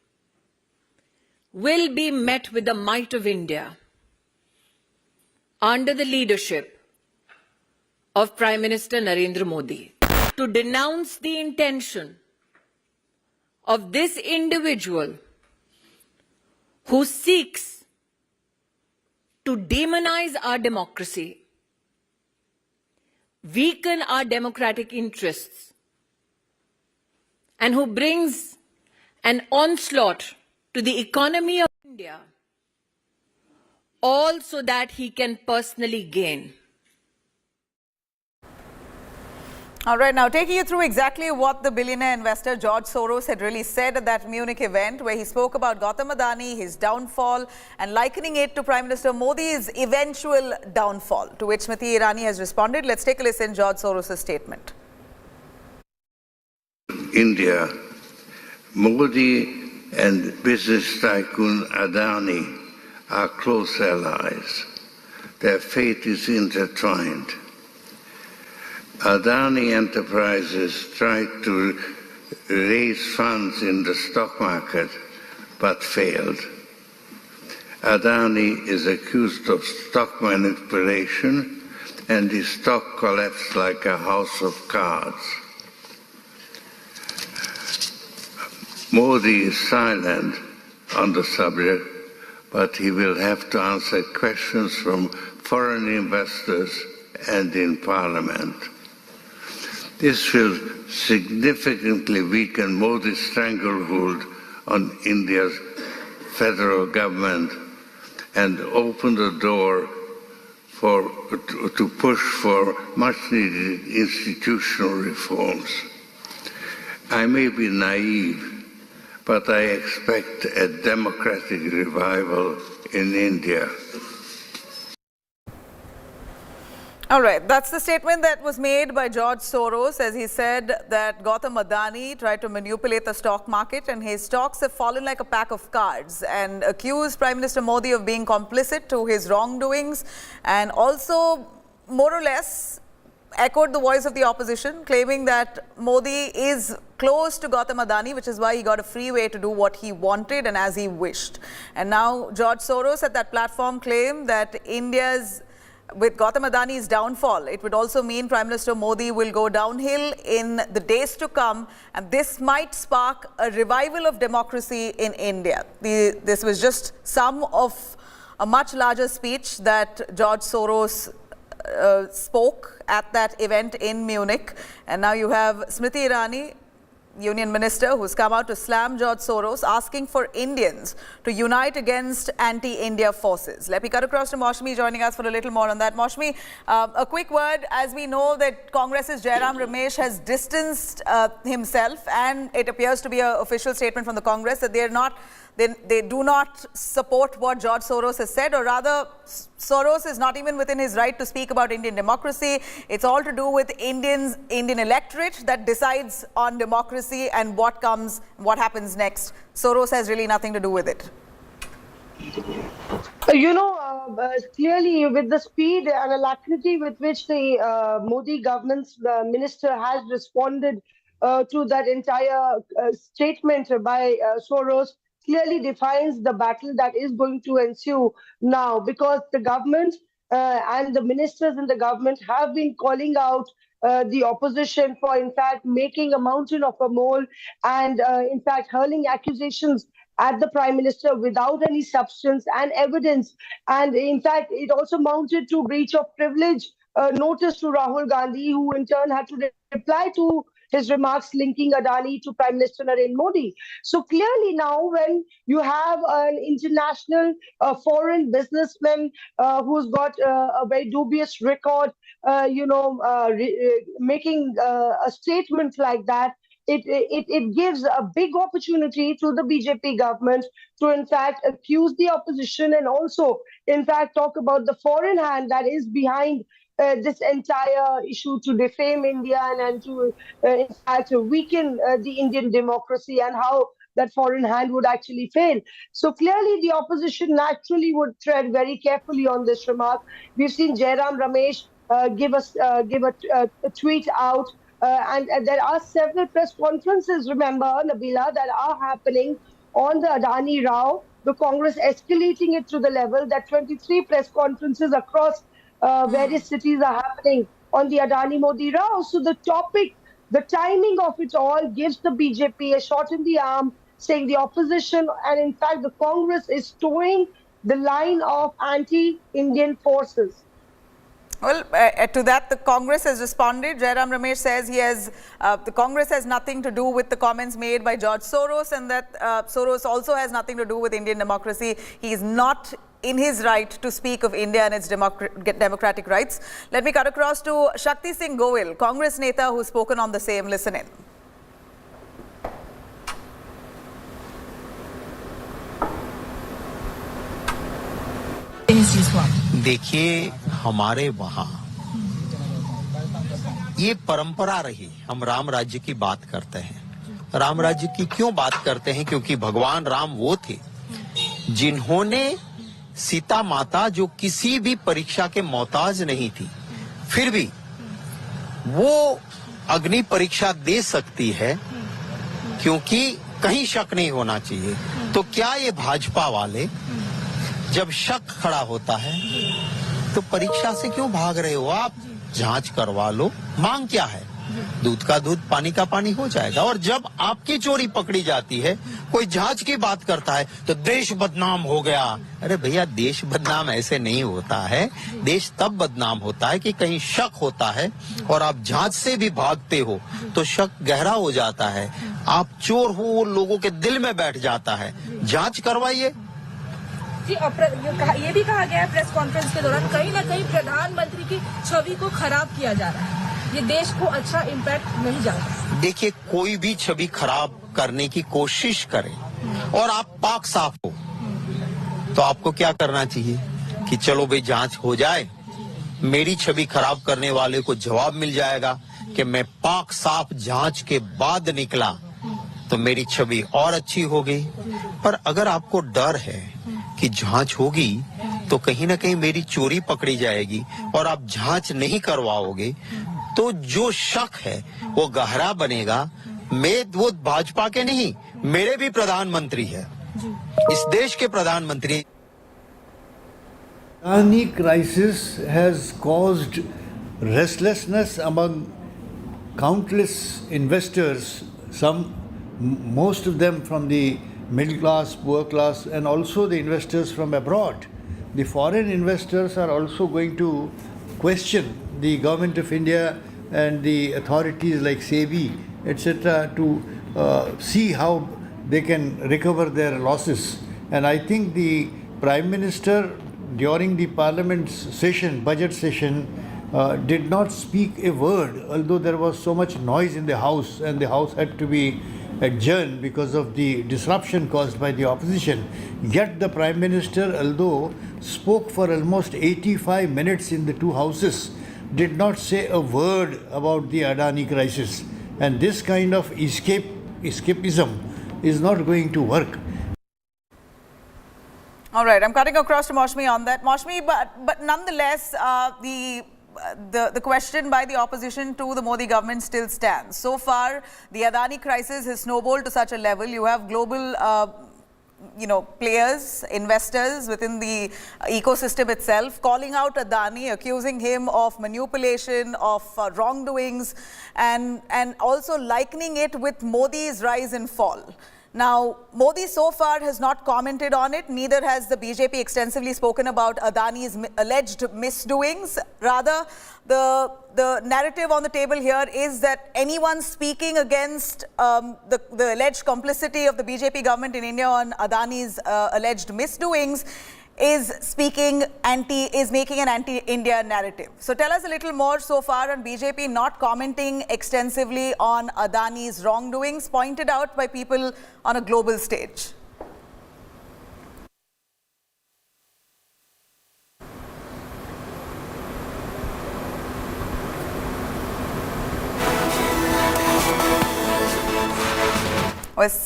will be met with the might of India under the leadership of Prime Minister Narendra Modi. To denounce the intention of this individual who seeks to demonize our democracy, weaken our democratic interests, and who brings an onslaught to the economy of India, all so that he can personally gain. All right, now taking you through exactly what the billionaire investor George Soros had really said at that Munich event, where he spoke about Gautam Adani, his downfall, and likening it to Prime Minister Modi's eventual downfall, to which Smriti Irani has responded. Let's take a listen to George Soros' statement.
India, Modi and business tycoon Adani are close allies. Their fate is intertwined. Adani Enterprises tried to raise funds in the stock market but failed. Adani is accused of stock manipulation and his stock collapsed like a house of cards. Modi is silent on the subject, but he will have to answer questions from foreign investors and in Parliament. This will significantly weaken Modi's stranglehold on India's federal government and open the door to push for much-needed institutional reforms. I may be naive, but I expect a democratic revival in India.
All right, that's the statement that was made by George Soros as he said that Gautam Adani tried to manipulate the stock market and his stocks have fallen like a pack of cards, and accused Prime Minister Modi of being complicit to his wrongdoings, and also more or less echoed the voice of the opposition, claiming that Modi is close to Gautam Adani, which is why he got a free way to do what he wanted and as he wished. And now George Soros at that platform claimed that with Gautam Adani's downfall, it would also mean Prime Minister Modi will go downhill in the days to come, and this might spark a revival of democracy in India. This was just some of a much larger speech that George Soros spoke at that event in Munich. And now you have Smriti Irani, Union Minister, who's come out to slam George Soros, asking for Indians to unite against anti-India forces. Let me cut across to Maushmi, joining us for a little more on that. Maushmi, a quick word, as we know that Congress's Jairam Ramesh has distanced himself, and it appears to be an official statement from the Congress that they do not support what George Soros has said, or rather, Soros is not even within his right to speak about Indian democracy. It's all to do with Indian electorate that decides on democracy and what happens next. Soros has really nothing to do with it.
Clearly with the speed and alacrity with which the Modi government's minister has responded to that entire statement by Soros, clearly defines the battle that is going to ensue now, because the government and the ministers in the government have been calling out the opposition for, in fact, making a mountain of a mole and, in fact, hurling accusations at the Prime Minister without any substance and evidence. And, in fact, it also mounted to breach of privilege notice to Rahul Gandhi, who in turn had to reply to his remarks linking Adani to Prime Minister Narendra Modi. So clearly now, when you have an international foreign businessman who's got a very dubious record, making a statement like that, it gives a big opportunity to the BJP government to in fact accuse the opposition and also in fact talk about the foreign hand that is behind this entire issue to defame India and to in fact weaken the Indian democracy and how that foreign hand would actually fail. So clearly the opposition naturally would tread very carefully on this remark. We've seen Jairam Ramesh give a tweet out and there are several press conferences, remember, Nabila, that are happening on the Adani row. The Congress escalating it to the level that 23 press conferences across various cities are happening on the Adani Modi row. So the topic, the timing of it all gives the BJP a shot in the arm, saying the opposition and in fact the Congress is towing the line of anti-Indian forces.
Well, to that, the Congress has responded. Jairam Ramesh says the Congress has nothing to do with the comments made by George Soros and that Soros also has nothing to do with Indian democracy. He is not in his right to speak of India and its democratic rights. Let me cut across to Shakti Singh Goel, Congress Neta, who's spoken on the same. Listen in.
देखिए, हमारे वहाँ ये परंपरा रही, हम राम राज्य की बात करते हैं। राम राज्य की क्यों बात करते हैं? क्योंकि भगवान राम वो थे जिन्होंने सीता माता, जो किसी भी परीक्षा के मोहताज नहीं थी, फिर भी वो अग्नि परीक्षा दे सकती है, क्योंकि कहीं शक नहीं होना चाहिए। तो क्या ये भाजपा वाले जब शक खड़ा होता है तो परीक्षा से क्यों भाग रहे हो? आप जांच करवा लो। मांग क्या है? दूध का दूध, पानी का पानी हो जाएगा। और जब आपकी चोरी पकड़ी जाती है, कोई जांच की बात करता है तो देश बदनाम हो गया। अरे भैया, देश बदनाम ऐसे नहीं होता है। देश तब बदनाम होता है कि कहीं शक होता है और आप जांच से भी भागते हो तो शक गहरा हो जाता है। आप चोर हो, वो लोगों के दिल में बैठ जाता है। जांच करवाइए।
जी, ये भी कहा गया है प्रेस कॉन्फ्रेंस के दौरान, कहीं ना कहीं प्रधानमंत्री की छवि को खराब किया जा रहा है। ये देश को अच्छा इम्पैक्ट नहीं जा रहा।
देखिए, कोई भी छवि खराब करने की कोशिश करे और आप पाक साफ हो तो आपको क्या करना चाहिए कि चलो भाई जांच हो जाए, मेरी छवि खराब करने वाले को जवाब मिल जाएगा कि मैं पाक साफ जांच के बाद निकला तो मेरी छवि और अच्छी हो गई। पर अगर आपको डर है कि जांच होगी तो कहीं ना कहीं मेरी चोरी पकड़ी जाएगी और आप जांच नहीं करवाओगे तो जो शक है वो गहरा बनेगा। वो भाजपा के नहीं, मेरे भी प्रधानमंत्री है, इस देश के प्रधानमंत्री।
Adani crisis has caused restlessness among countless investors, most of them from the middle class, poor class, and also the investors from abroad. The foreign investors are also going to question the government of India and the authorities like SEBI, etc., to see how they can recover their losses. And I think the Prime Minister during the Parliament's session, budget session, did not speak a word, although there was so much noise in the House and the House had to be adjourned because of the disruption caused by the opposition. Yet the Prime Minister, although spoke for almost 85 minutes in the two houses, did not say a word about the Adani crisis. And this kind of escapism is not going to work.
All right, I'm cutting across to Maushmi on that. Maushmi, but nonetheless, the question by the opposition to the Modi government still stands. So far, the Adani crisis has snowballed to such a level. You have global, players, investors within the ecosystem itself calling out Adani, accusing him of manipulation, of wrongdoings, and also likening it with Modi's rise and fall. Now, Modi so far has not commented on it, neither has the BJP extensively spoken about Adani's alleged misdoings. Rather, the narrative on the table here is that anyone speaking against the alleged complicity of the BJP government in India on Adani's alleged misdoings is making an anti-India narrative. So tell us a little more so far on BJP not commenting extensively on Adani's wrongdoings, pointed out by people on a global stage.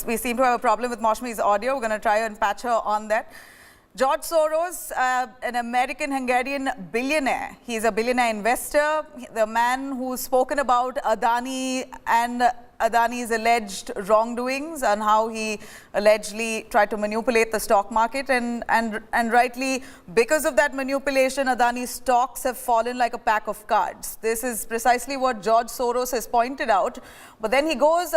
We seem to have a problem with Maushmi's audio. We're going to try and patch her on that. George Soros, an American-Hungarian billionaire. He's a billionaire investor, the man who's spoken about Adani and Adani's alleged wrongdoings and how he allegedly tried to manipulate the stock market, and rightly, because of that manipulation, Adani's stocks have fallen like a pack of cards. This is precisely what George Soros has pointed out. But then he goes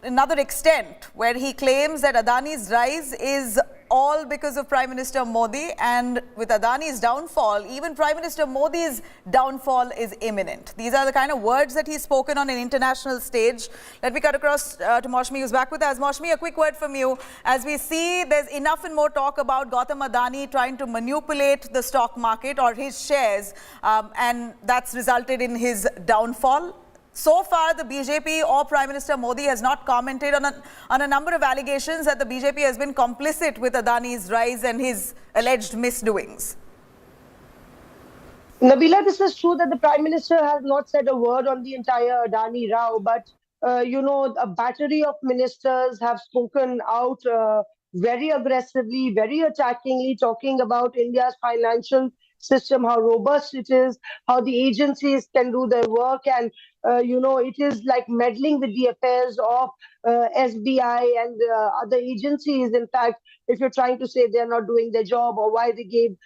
another extent where he claims that Adani's rise is all because of Prime Minister Modi, and with Adani's downfall, even Prime Minister Modi's downfall is imminent. These are the kind of words that he's spoken on an international stage. Let me cut across to Maushmi, who's back with us. Maushmi, a quick word from you. As we see, there's enough and more talk about Gautam Adani trying to manipulate the stock market or his shares, and that's resulted in his downfall. So far, the BJP or Prime Minister Modi has not commented on a number of allegations that the BJP has been complicit with Adani's rise and his alleged misdoings.
Nabila, this is true that the Prime Minister has not said a word on the entire Adani row, but, a battery of ministers have spoken out very aggressively, very attackingly, talking about India's financial system, how robust it is, how the agencies can do their work, and it is like meddling with the affairs of SBI and other agencies. In fact, if you're trying to say they're not doing their job or why they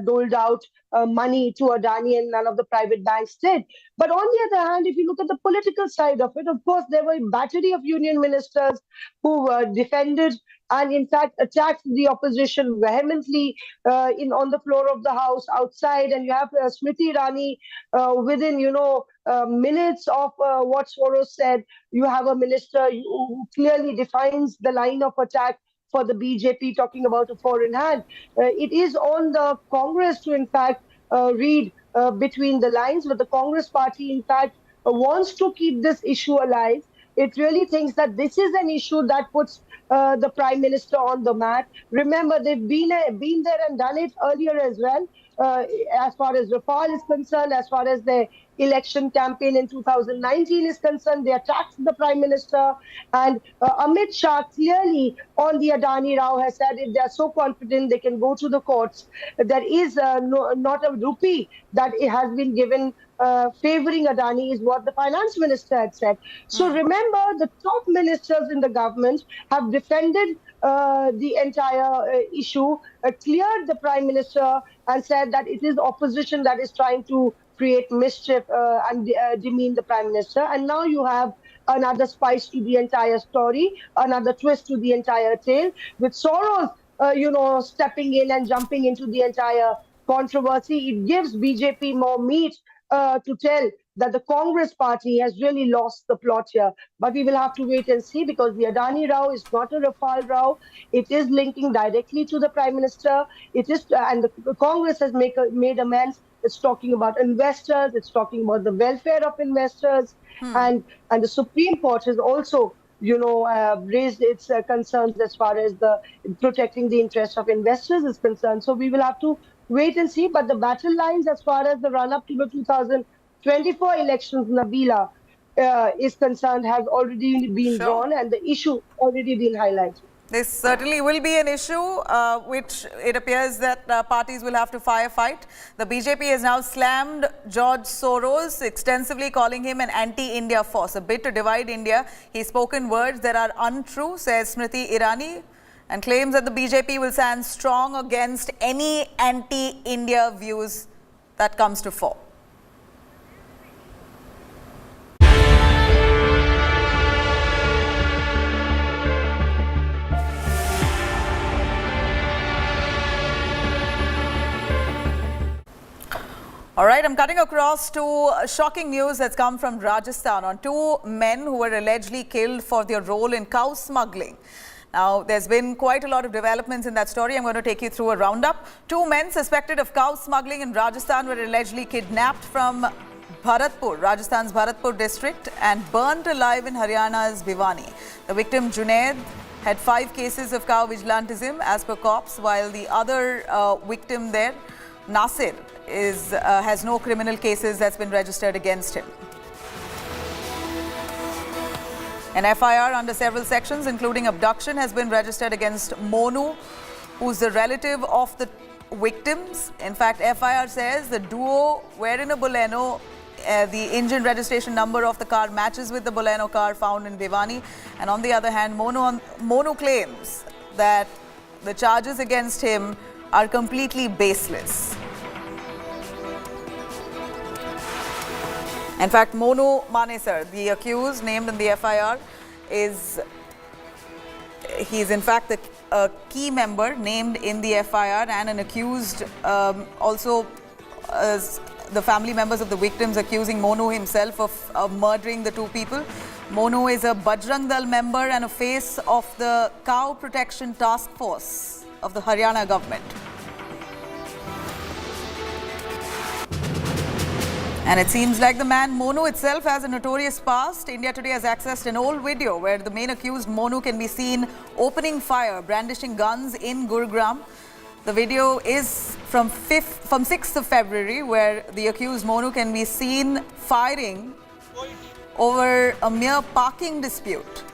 doled out money to Adani and none of the private banks did. But on the other hand, if you look at the political side of it, of course, there were a battery of union ministers who defended and in fact attacked the opposition vehemently on the floor of the House, outside, and you have Smriti Irani within minutes of what Soros said. You have a minister who clearly defines the line of attack for the BJP, talking about a foreign hand. It is on the Congress to in fact read between the lines, but the Congress party in fact wants to keep this issue alive. It really thinks that this is an issue that puts the Prime Minister on the mat. Remember, they've been there and done it earlier as well. As far as Rafale is concerned, as far as the election campaign in 2019 is concerned, they attacked the Prime Minister. And Amit Shah clearly on the Adani row has said if they are so confident they can go to the courts, there is not a rupee that it has been given favoring Adani, is what the finance minister had said. So remember, the top ministers in the government have defended the entire issue, cleared the Prime Minister and said that it is opposition that is trying to create mischief and demean the Prime Minister. And now you have another spice to the entire story, another twist to the entire tale, with Soros, stepping in and jumping into the entire controversy. It gives BJP more meat to tell that the Congress party has really lost the plot here. But we will have to wait and see, because the Adani row is not a Rafale row. It is linking directly to the Prime Minister. It is, and the Congress has made amends. It's talking about investors. It's talking about the welfare of investors. And the Supreme Court has also, raised its concerns as far as the protecting the interests of investors is concerned. So we will have to wait and see. But the battle lines as far as the run-up to the 2024 elections, Nabila, is concerned, has already been drawn, and the issue already been highlighted.
This certainly will be an issue which it appears that parties will have to firefight. The BJP has now slammed George Soros, extensively calling him an anti-India force, a bid to divide India. He's spoken words that are untrue, says Smriti Irani, and claims that the BJP will stand strong against any anti-India views that comes to fore. All right, I'm cutting across to shocking news that's come from Rajasthan on two men who were allegedly killed for their role in cow smuggling. Now, there's been quite a lot of developments in that story. I'm going to take you through a roundup. Two men suspected of cow smuggling in Rajasthan were allegedly kidnapped from Bharatpur, Rajasthan's Bharatpur district, and burnt alive in Haryana's Bhiwani. The victim, Junaid, had 5 cases of cow vigilantism as per cops, while the other victim there, Nasir, has no criminal cases that's been registered against him. An FIR under several sections, including abduction, has been registered against Monu, who's the relative of the victims. In fact, FIR says the duo were in a Boleno. The engine registration number of the car matches with the Boleno car found in Bhiwani. And on the other hand, Monu claims that the charges against him are completely baseless. In fact, Monu Manesar, the accused named in the FIR, he's in fact a key member named in the FIR and an accused also the family members of the victims accusing Monu himself of murdering the two people. Monu is a Bajrang Dal member and a face of the Cow Protection Task Force of the Haryana government. And it seems like the man Monu itself has a notorious past. India Today has accessed an old video where the main accused Monu can be seen opening fire, brandishing guns in Gurugram. The video is from 6th of February, where the accused Monu can be seen firing over a mere parking dispute.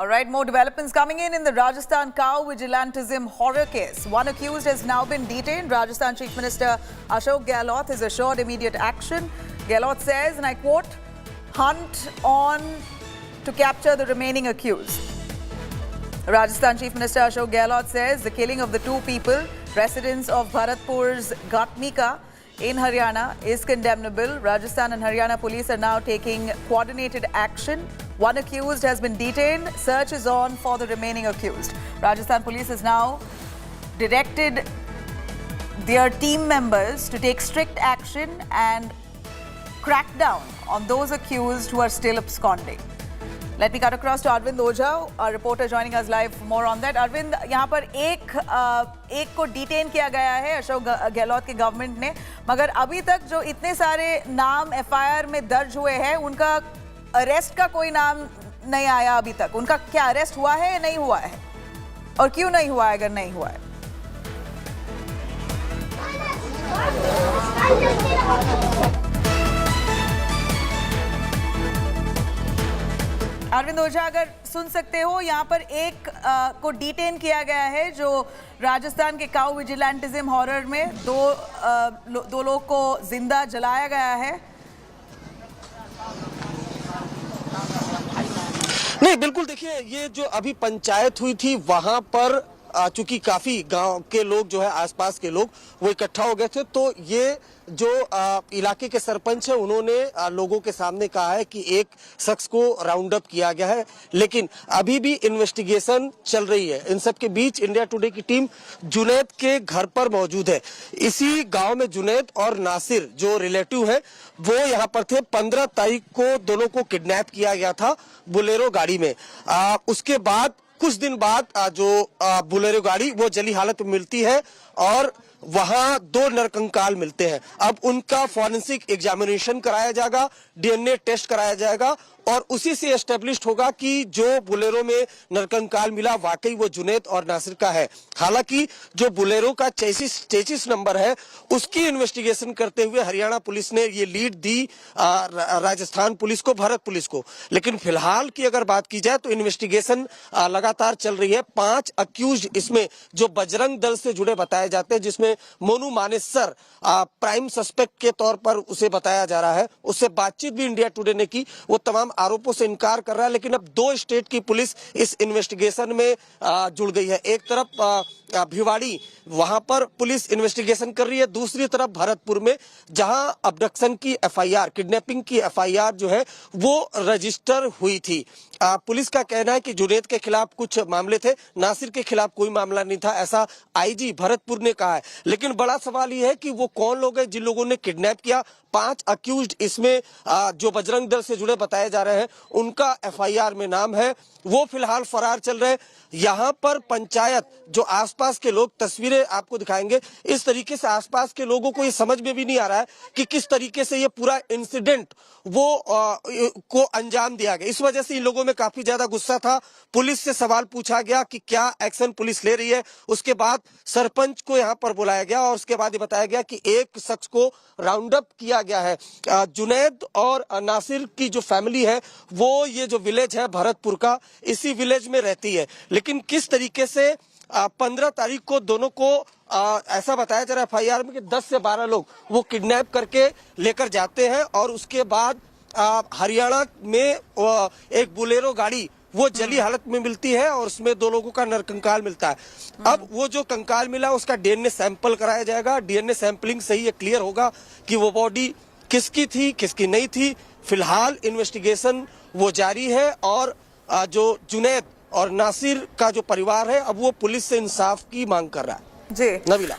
All right, more developments coming in the Rajasthan cow vigilantism horror case. One accused has now been detained. Rajasthan Chief Minister Ashok Gehlot has assured immediate action. Gehlot says, and I quote, "Hunt on to capture the remaining accused." Rajasthan Chief Minister Ashok Gehlot says the killing of the two people, residents of Bharatpur's Gatmika in Haryana, is condemnable. Rajasthan and Haryana police are now taking coordinated action. One accused has been detained. Search is on for the remaining accused. Rajasthan police has now directed their team members to take strict action and crack down on those accused who are still absconding. Let me cut across to Arvind Ojha, our reporter joining us live for more on that. Arvind, यहाँ पर एक को detain किया गया है अशोक गहलोत के government ने, मगर अभी तक जो इतने सारे नाम एफआईआर में दर्ज हुए हैं, उनका अरेस्ट का कोई नाम नहीं आया अभी तक. उनका क्या अरेस्ट हुआ है या नहीं हुआ है, और क्यों नहीं हुआ है अगर नहीं हुआ है? अरविंद ओझा, अगर सुन सकते हो, यहाँ पर एक को डिटेन किया गया है जो राजस्थान के काउ विजिलेंटिज्म हॉरर में दो लोग को जिंदा जलाया गया है.
नहीं, बिल्कुल. देखिए, ये जो अभी पंचायत हुई थी वहां पर चूंकि काफी गांव के लोग जो है, आसपास के लोग वो इकट्ठा हो गए थे, तो ये जो इलाके के सरपंच है उन्होंने लोगों के सामने कहा है कि एक शख्स को राउंड अप किया गया है, लेकिन अभी भी इन्वेस्टिगेशन चल रही है. इन सब के बीच इंडिया टुडे की टीम जुनैद के घर पर मौजूद है. इसी गांव में जुनैद और नासिर जो रिलेटिव है वो यहाँ पर थे. 15 तारीख को दोनों को किडनैप किया गया था बुलेरो गाड़ी में. उसके बाद कुछ दिन बाद जो बुलेरो गाड़ी वो जली हालत में मिलती है और वहां 2 नरकंकाल मिलते हैं. अब उनका फॉरेंसिक एग्जामिनेशन कराया जाएगा, डीएनए टेस्ट कराया जाएगा और उसी से एस्टेब्लिश्ड होगा कि जो बुलेरो में नरकंकाल मिला वाकई वो जुनैद और नासिर का है. हालांकि जो बुलेरो का चेसिस नंबर है उसकी इन्वेस्टिगेशन करते हुए हरियाणा पुलिस ने ये लीड दी राजस्थान पुलिस को, भारत पुलिस को. लेकिन फिलहाल की अगर बात की जाए तो इन्वेस्टिगेशन लगातार चल रही है. 5 अक्यूज इसमें जो बजरंग दल से जुड़े बताए जाते हैं, जिसमें मोनू मानेसर प्राइम सस्पेक्ट के तौर पर उसे बताया जा रहा है. उससे बातचीत भी इंडिया टुडे ने की. वो तमाम आरोपों से इनकार कर रहा है, लेकिन अब 2 स्टेट की पुलिस इस इन्वेस्टिगेशन में जुड़ गई है। एक तरफ भिवाड़ी, वहां पर पुलिस इन्वेस्टिगेशन कर रही है, दूसरी तरफ भरतपुर में जहां अबडक्शन की एफआईआर, किडनैपिंग की एफआईआर जो है वो रजिस्टर हुई थी। पुलिस का कहना है कि जुनैद के खिलाफ कुछ मामले थे, नासिर के खिलाफ कोई मामला नहीं था, ऐसा आईजी भरतपुर ने कहा है। लेकिन बड़ा सवाल यह है कि वो कौन लोग हैं जिन लोगों ने किडनैप किया। 5 अक्यूज्ड इसमें जो बजरंग दल से जुड़े बताए जा रहे हैं, उनका एफआईआर में नाम है, वो फिलहाल फरार चल रहे हैं। यहाँ पर पंचायत, जो आसपास के लोग, तस्वीरें आपको दिखाएंगे, इस तरीके से आसपास के लोगों को ये समझ में भी नहीं आ रहा है कि किस तरीके से ये पूरा इंसिडेंट को अंजाम दिया गया। इस वजह से इन लोगों में काफी ज्यादा गुस्सा था। पुलिस से सवाल पूछा गया कि क्या एक्शन पुलिस ले रही है। उसके बाद सरपंच को यहाँ पर बुलाया गया और उसके बाद ये बताया गया कि एक शख्स को राउंड अप किया गया है। जुनैद और नासिर की जो फैमिली है वो ये जो विलेज है भरतपुर का, इसी विलेज में रहती है। लेकिन किस तरीके से 15 तारीख को दोनों को ऐसा बताया जा रहा है एफआईआर में कि 10 से 12 लोग वो किडनैप करके लेकर जाते हैं और उसके बाद हरियाणा में एक बोलेरो गाड़ी वो जली हालत में मिलती है और उसमें 2 लोगों का नरकंकाल मिलता है। अब वो जो कंकाल मिला उसका डीएनए सैंपल कराया जाएगा। डीएनए सैंपलिंग से ही ये क्लियर होगा कि वो बॉडी किसकी थी, किसकी नहीं थी। फिलहाल इन्वेस्टिगेशन वो जारी है और जो जुनैद और नासिर का जो परिवार है अब वो पुलिस से इंसाफ की मांग कर रहा है।
जी
नबीला,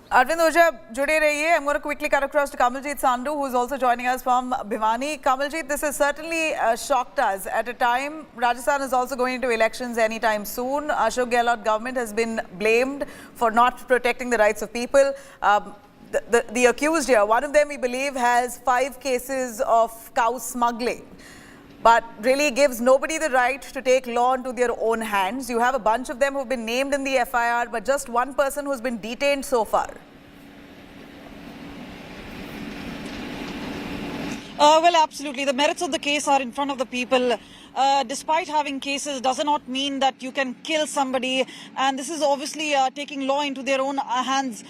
Arvind Oja, जुड़े रहिए. I'm going to quickly cut across to Kamaljeet Sandhu, who is also joining us from Bhiwani. Kamaljeet, this has certainly shocked us. At a time, Rajasthan is also going into elections anytime soon. Ashok Gehlot government has been blamed for not protecting the rights of people. The accused here, one of them we believe has 5 cases of cow smuggling, but really gives nobody the right to take law into their own hands. You have a bunch of them who have been named in the FIR, but just one person who's been detained so far.
Well, absolutely. The merits of the case are in front of the people. Despite having cases does not mean that you can kill somebody, and this is obviously taking law into their own hands.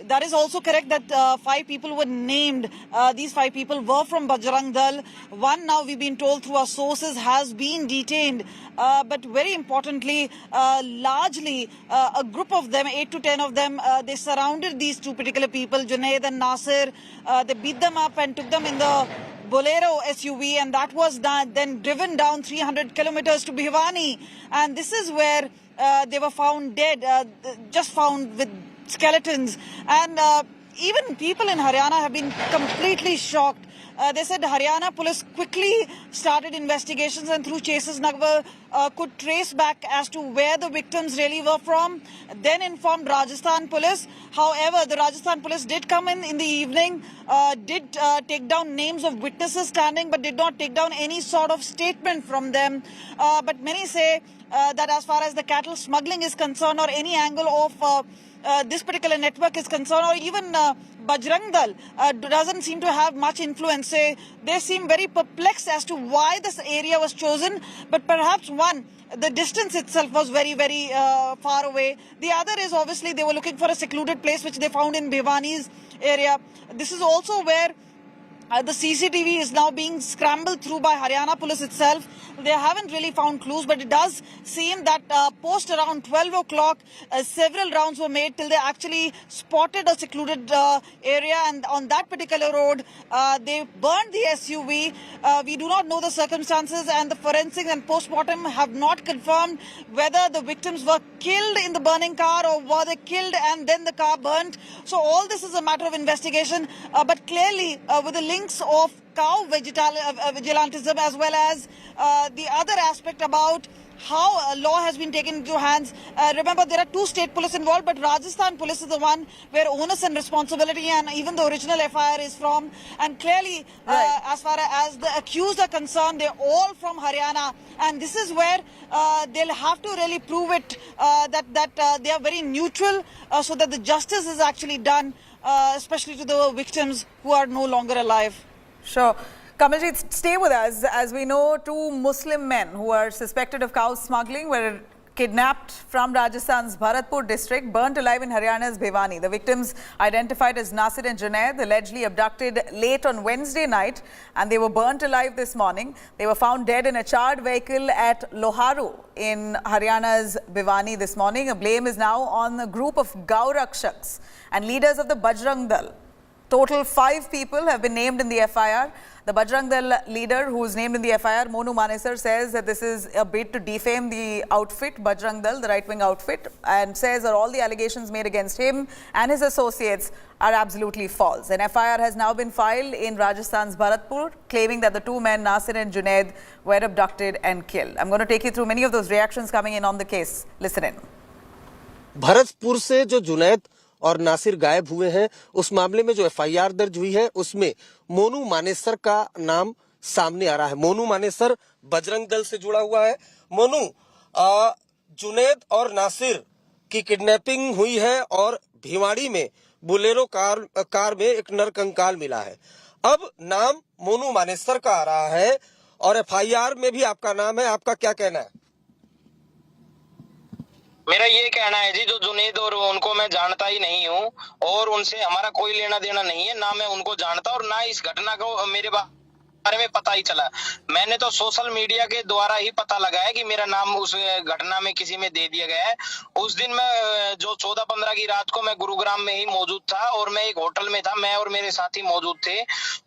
That is also correct that 5 people were named. These 5 people were from Bajrang Dal. One, now we've been told through our sources, has been detained. But very importantly, largely a group of them, 8 to 10 of them, they surrounded these 2 particular people, Junaid and Nasir. They beat them up and took them in the Bolero SUV, and that was then driven down 300 kilometers to Bhiwani. And this is where they were found dead, just found with skeletons. And even people in Haryana have been completely shocked. They said Haryana police quickly started investigations and through chases could trace back as to where the victims really were from, then informed Rajasthan police. However, the Rajasthan police did come in the evening, did take down names of witnesses standing, but did not take down any sort of statement from them. But many say that as far as the cattle smuggling is concerned, or any angle of this particular network is concerned, or even Bajrang Dal doesn't seem to have much influence. They seem very perplexed as to why this area was chosen. But perhaps one, the distance itself was very, very far away. The other is obviously they were looking for a secluded place which they found in Bhiwani's area. This is also where the CCTV is now being scrambled through by Haryana police itself. They haven't really found clues, but it does seem that post around 12 o'clock, several rounds were made till they actually spotted a secluded area, and on that particular road, they burned the SUV. We do not know the circumstances, and the forensics and post-mortem have not confirmed whether the victims were killed in the burning car or were they killed and then the car burnt. So all this is a matter of investigation, but clearly with the links of cow vigilantism as well as the other aspect about how law has been taken into hands. Remember, there are 2 state police involved, but Rajasthan police is the one where onus and responsibility and even the original FIR is from. And clearly, as far as the accused are concerned, they're all from Haryana. And this is where they'll have to really prove it, that they are very neutral, so that the justice is actually done, especially to the victims who are no longer alive.
Sure. Kamaljeet, stay with us. As we know, 2 Muslim men who are suspected of cow smuggling were Kidnapped from Rajasthan's Bharatpur district, burnt alive in Haryana's Bhiwani. The victims, identified as Nasir and Junaid, allegedly abducted late on Wednesday night, and they were burnt alive this morning. They were found dead in a charred vehicle at Loharu in Haryana's Bhiwani this morning. A blame is now on a group of Gaurakshaks and leaders of the Bajrang Dal. Total 5 people have been named in the FIR. The Bajrang Dal leader, who is named in the FIR, Monu Manesar, says that this is a bid to defame the outfit, Bajrang Dal, the right-wing outfit, and says that all the allegations made against him and his associates are absolutely false. An FIR has now been filed in Rajasthan's Bharatpur, claiming that the 2 men, Nasir and Junaid, were abducted and killed. I'm going to take you through many of those reactions coming in on the case. Listen in.
Bharatpur से जो जुनैद और नासिर गायब हुए हैं, उस मामले में जो एफआईआर दर्ज हुई है उसमें मोनू मानेसर का नाम सामने आ रहा है। मोनू मानेसर बजरंग दल से जुड़ा हुआ है। मोनू, जुनैद और नासिर की किडनैपिंग हुई है और भिवाड़ी में बुलेरो कार में एक नरकंकाल मिला है। अब नाम मोनू मानेसर का आ रहा है और एफआईआर में भी आपका नाम है। आपका क्या कहना है?
मेरा ये कहना है जी, जो जुनैद और उनको मैं जानता ही नहीं हूँ और उनसे हमारा कोई लेना देना नहीं है, ना मैं उनको जानता और ना इस घटना को मेरे बारे में पता ही चला। मैंने तो सोशल मीडिया के द्वारा ही पता लगाया कि मेरा नाम उस घटना में किसी में दे दिया गया है। उस दिन मैं जो 14-15 की रात को मैं गुरुग्राम में ही मौजूद था और मैं एक होटल में था, मैं और मेरे साथी मौजूद थे।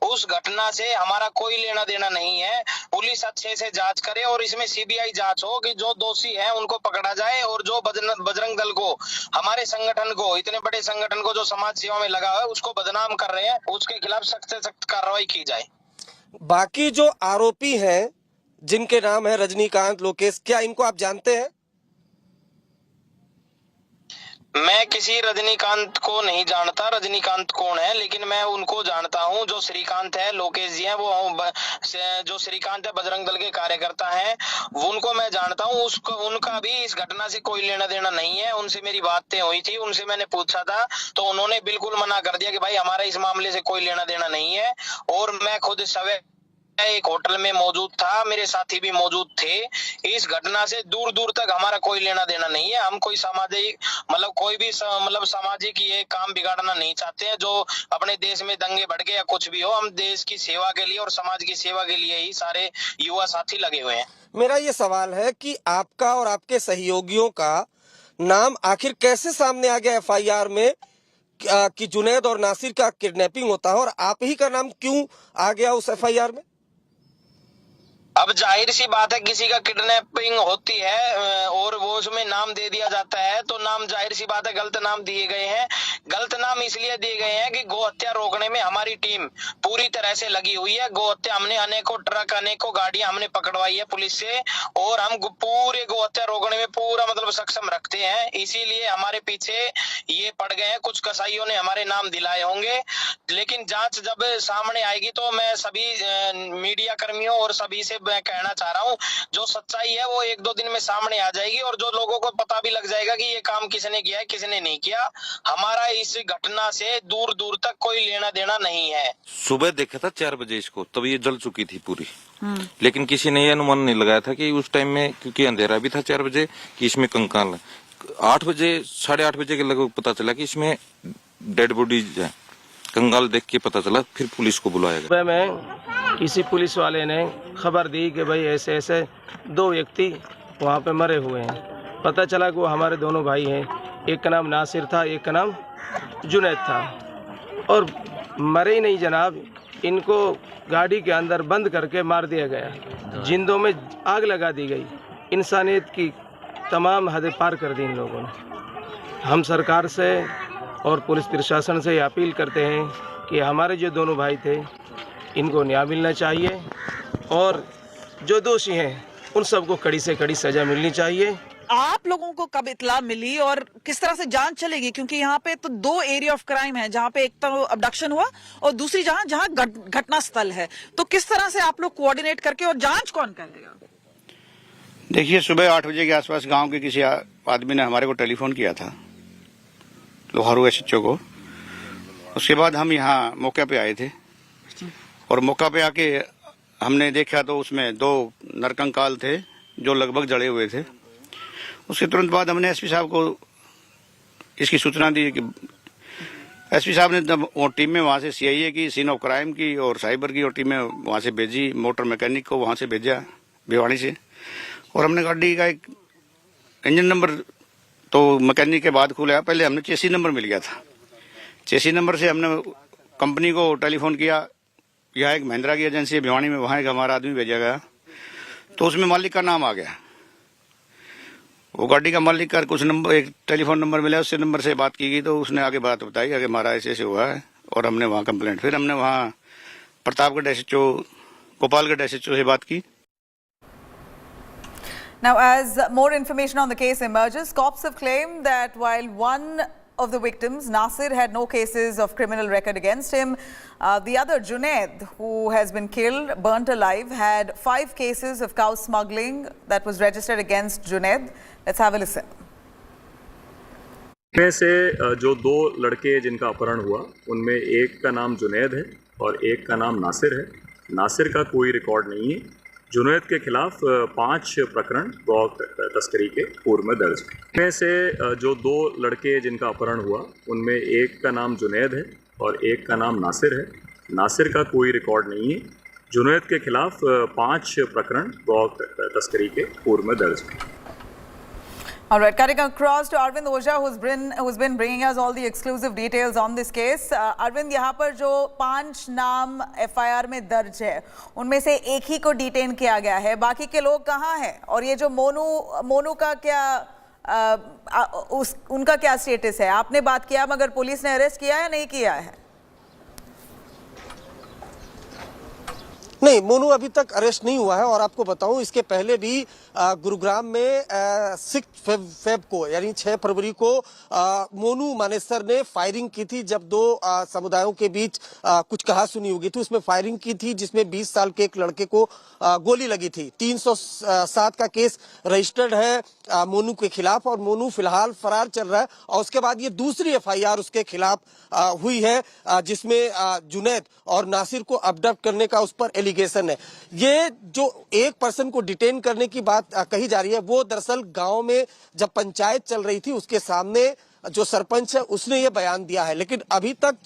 उस घटना से हमारा कोई लेना देना नहीं है। पुलिस अच्छे से जांच करे और इसमें सीबीआई जांच हो कि जो दोषी है उनको पकड़ा जाए और जो बजरंग दल को, हमारे संगठन को, इतने बड़े संगठन को जो समाज सेवा में लगा हुआ है उसको बदनाम कर रहे हैं, उसके खिलाफ सख्त से सख्त कार्रवाई की जाए।
बाकी जो आरोपी हैं जिनके नाम है रजनीकांत, लोकेश, क्या इनको आप जानते हैं?
मैं किसी रजनीकांत को नहीं जानता, रजनीकांत कौन है, लेकिन मैं उनको जानता हूं। जो श्रीकांत है, लोकेश जी हैं, वो जो श्रीकांत है बजरंग दल के कार्यकर्ता हैं, उनको मैं जानता हूं। उनका भी इस घटना से कोई लेना देना नहीं है। उनसे मेरी बातें हुई थी, उनसे मैंने पूछा था तो उन्होंने बिल्कुल मना कर दिया कि भाई हमारा इस मामले से कोई लेना देना नहीं है। और मैं खुद सवेरे एक होटल में मौजूद था, मेरे साथी भी मौजूद थे। इस घटना से दूर दूर तक हमारा कोई लेना देना नहीं है। हम कोई सामाजिक कोई भी सामाजिक ये काम बिगाड़ना नहीं चाहते हैं, जो अपने देश में दंगे भड़के या कुछ भी हो। हम देश की सेवा के लिए और समाज की सेवा के लिए ही सारे युवा साथी लगे हुए हैं।
मेरा ये सवाल है कि आपका और आपके सहयोगियों का नाम आखिर कैसे सामने आ गया एफआईआर में कि जुनैद और नासिर का किडनैपिंग होता है, और आप ही का नाम क्यों आ गया उस एफआईआर में?
अब जाहिर सी बात है, किसी का किडनैपिंग होती है और वो उसमें नाम दे दिया जाता है तो नाम जाहिर सी बात है गलत नाम दिए गए हैं। गलत नाम इसलिए दिए गए हैं कि गौ हत्या रोकने में हमारी टीम पूरी तरह से लगी हुई है। गौ हत्या हमने अनेकों ट्रक, अनेकों गाड़ियां हमने पकड़वाई है पुलिस से, और हम पूरे गौ हत्या रोकने में पूरा सक्षम रखते हैं। इसीलिए हमारे पीछे ये पड़ गए हैं। कुछ कसाईयों ने हमारे नाम दिलाए होंगे, लेकिन जांच जब सामने आएगी तो मैं सभी मीडिया कर्मियों और सभी से मैं कहना चाह रहा हूँ, जो सच्चाई है वो 1-2 दिन में सामने आ जाएगी और जो लोगों को पता भी लग जाएगा कि ये काम किसने किया है, किसने नहीं किया। हमारा इस घटना से दूर दूर तक कोई लेना देना नहीं है।
सुबह देखा था 4 बजे इसको, तब ये जल चुकी थी पूरी, लेकिन किसी ने ये अनुमान नहीं लगाया था कि उस टाइम में, क्योंकि अंधेरा भी था 4 बजे, कि इसमें कंकाल है। 8 बजे 8:30 बजे के लगभग पता चला कि इसमें डेड बॉडीज है। कंकाल देख के पता चला, फिर पुलिस को बुलाया गया।
मैं किसी पुलिस वाले ने खबर दी कि भाई ऐसे ऐसे 2 व्यक्ति वहाँ पे मरे हुए हैं। पता चला कि वो हमारे दोनों भाई हैं। एक का नाम नासिर था, एक का नाम जुनैद था, और मरे ही नहीं जनाब, इनको गाड़ी के अंदर बंद करके मार दिया गया। जिंदों में आग लगा दी गई। इंसानियत की तमाम हदें पार कर दी इन लोगों ने। हम सरकार से और पुलिस प्रशासन से अपील करते हैं कि हमारे जो दोनों भाई थे इनको न्याय मिलना चाहिए, और जो दोषी हैं उन सबको कड़ी से कड़ी सजा मिलनी चाहिए।
आप लोगों को कब इत्तला मिली और किस तरह से जांच चलेगी? क्योंकि यहाँ पे तो 2 एरिया ऑफ क्राइम है, जहाँ पे एक तो अबडक्शन हुआ और दूसरी जहाँ घटना स्थल है। तो किस तरह से आप लोग कोऑर्डिनेट करके, और जांच कौन करेगा?
देखिए, सुबह 8 बजे के आसपास गांव के किसी आदमी ने हमारे को टेलीफोन किया था, लोहारू एसएचओ को। उसके बाद हम यहाँ मौके पे आए थे और मौका पे आके हमने देखा तो उसमें 2 नरकंकाल थे जो लगभग जड़े हुए थे। उसके तुरंत बाद हमने एसपी साहब को इसकी सूचना दी कि एसपी साहब ने जब वो टीम में वहाँ से सीआईए की, सीन ऑफ क्राइम की और साइबर की और टीमें वहाँ से भेजी, मोटर मैकेनिक को वहाँ से भेजा भिवाड़ी से, और हमने गाड़ी का एक इंजन नंबर तो मैकेनिक के बाद खुला, पहले हमने चेसी नंबर मिल गया था। चेसी नंबर से हमने कंपनी को टेलीफोन किया, यह एक महिंद्रा की एजेंसी है भिवाड़ी में, वहाँ एक हमारा आदमी भेजा गया, तो उसमें मालिक का नाम आ गया। वो गाड़ी का मालिक का कुछ नंबर, एक टेलीफोन नंबर मिला, उससे नंबर से बात की गई, तो उसने आगे बात बताई कि हमारा ऐसे ऐसे हुआ है, और हमने वहाँ कंप्लेंट, फिर हमने वहाँ प्रतापगढ़ एसएचओ, गोपालगढ़ एसएचओ से बात की।
Now, as more information on the case emerges, cops have claimed that while one of the victims, Nasir, had no cases of criminal record against him, the other, Junaid, who has been killed, burnt alive, had 5 cases of cow smuggling that was registered against Junaid. Let's have a listen.
में से जो 2 लड़के जिनका अपहरण हुआ, उनमें एक का नाम जुनैद है और एक का नाम नासिर है। नासिर का कोई रिकॉर्ड नहीं है। जुनैद के खिलाफ 5 प्रकरण गौ तस्करी के पूर्व में दर्ज है। में से जो 2 लड़के जिनका अपहरण हुआ, उनमें एक का नाम जुनैद है और एक का नाम नासिर है। नासिर का कोई रिकॉर्ड नहीं है। जुनैद के खिलाफ 5 प्रकरण गौ तस्करी के पूर्व में दर्ज है।
All right, cutting across to Arvind Ojha, who's been bringing us all the exclusive details on this case. Arvind, यहाँ पर जो 5 नाम FIR में दर्ज है, उनमें से एक ही को डिटेन किया गया है, बाकी के लोग कहाँ हैं? और ये जो मोनू का क्या उनका क्या स्टेटस है? आपने बात किया, मगर पुलिस ने अरेस्ट किया या नहीं किया है?
नहीं, मोनू अभी तक अरेस्ट नहीं हुआ है। और आपको बताऊं, इसके पहले भी गुरुग्राम में 6 फेब को, यानी 6 फरवरी को मोनू मानेसर ने फायरिंग की थी, जब 2 समुदायों के बीच कुछ कहा-सुनी हुई थी। उसमें फायरिंग की थी जिसमें 20 साल के एक लड़के को गोली लगी थी। 307 का केस रजिस्टर्ड है मोनू के खिलाफ, और मोनू फिलहाल फरार चल रहा है। और उसके बाद ये दूसरी FIR उसके खिलाफ हुई है, जिसमें जुनैद और नासिर को अबडक्ट करने का उस पर एलिगेशन है। ये जो एक पर्सन को डिटेन करने की बात कही जा रही है, वो दरअसल गांव में जब पंचायत चल रही थी, उसके सामने जो सरपंच है उसने ये बयान दिया है। लेकिन अभी तक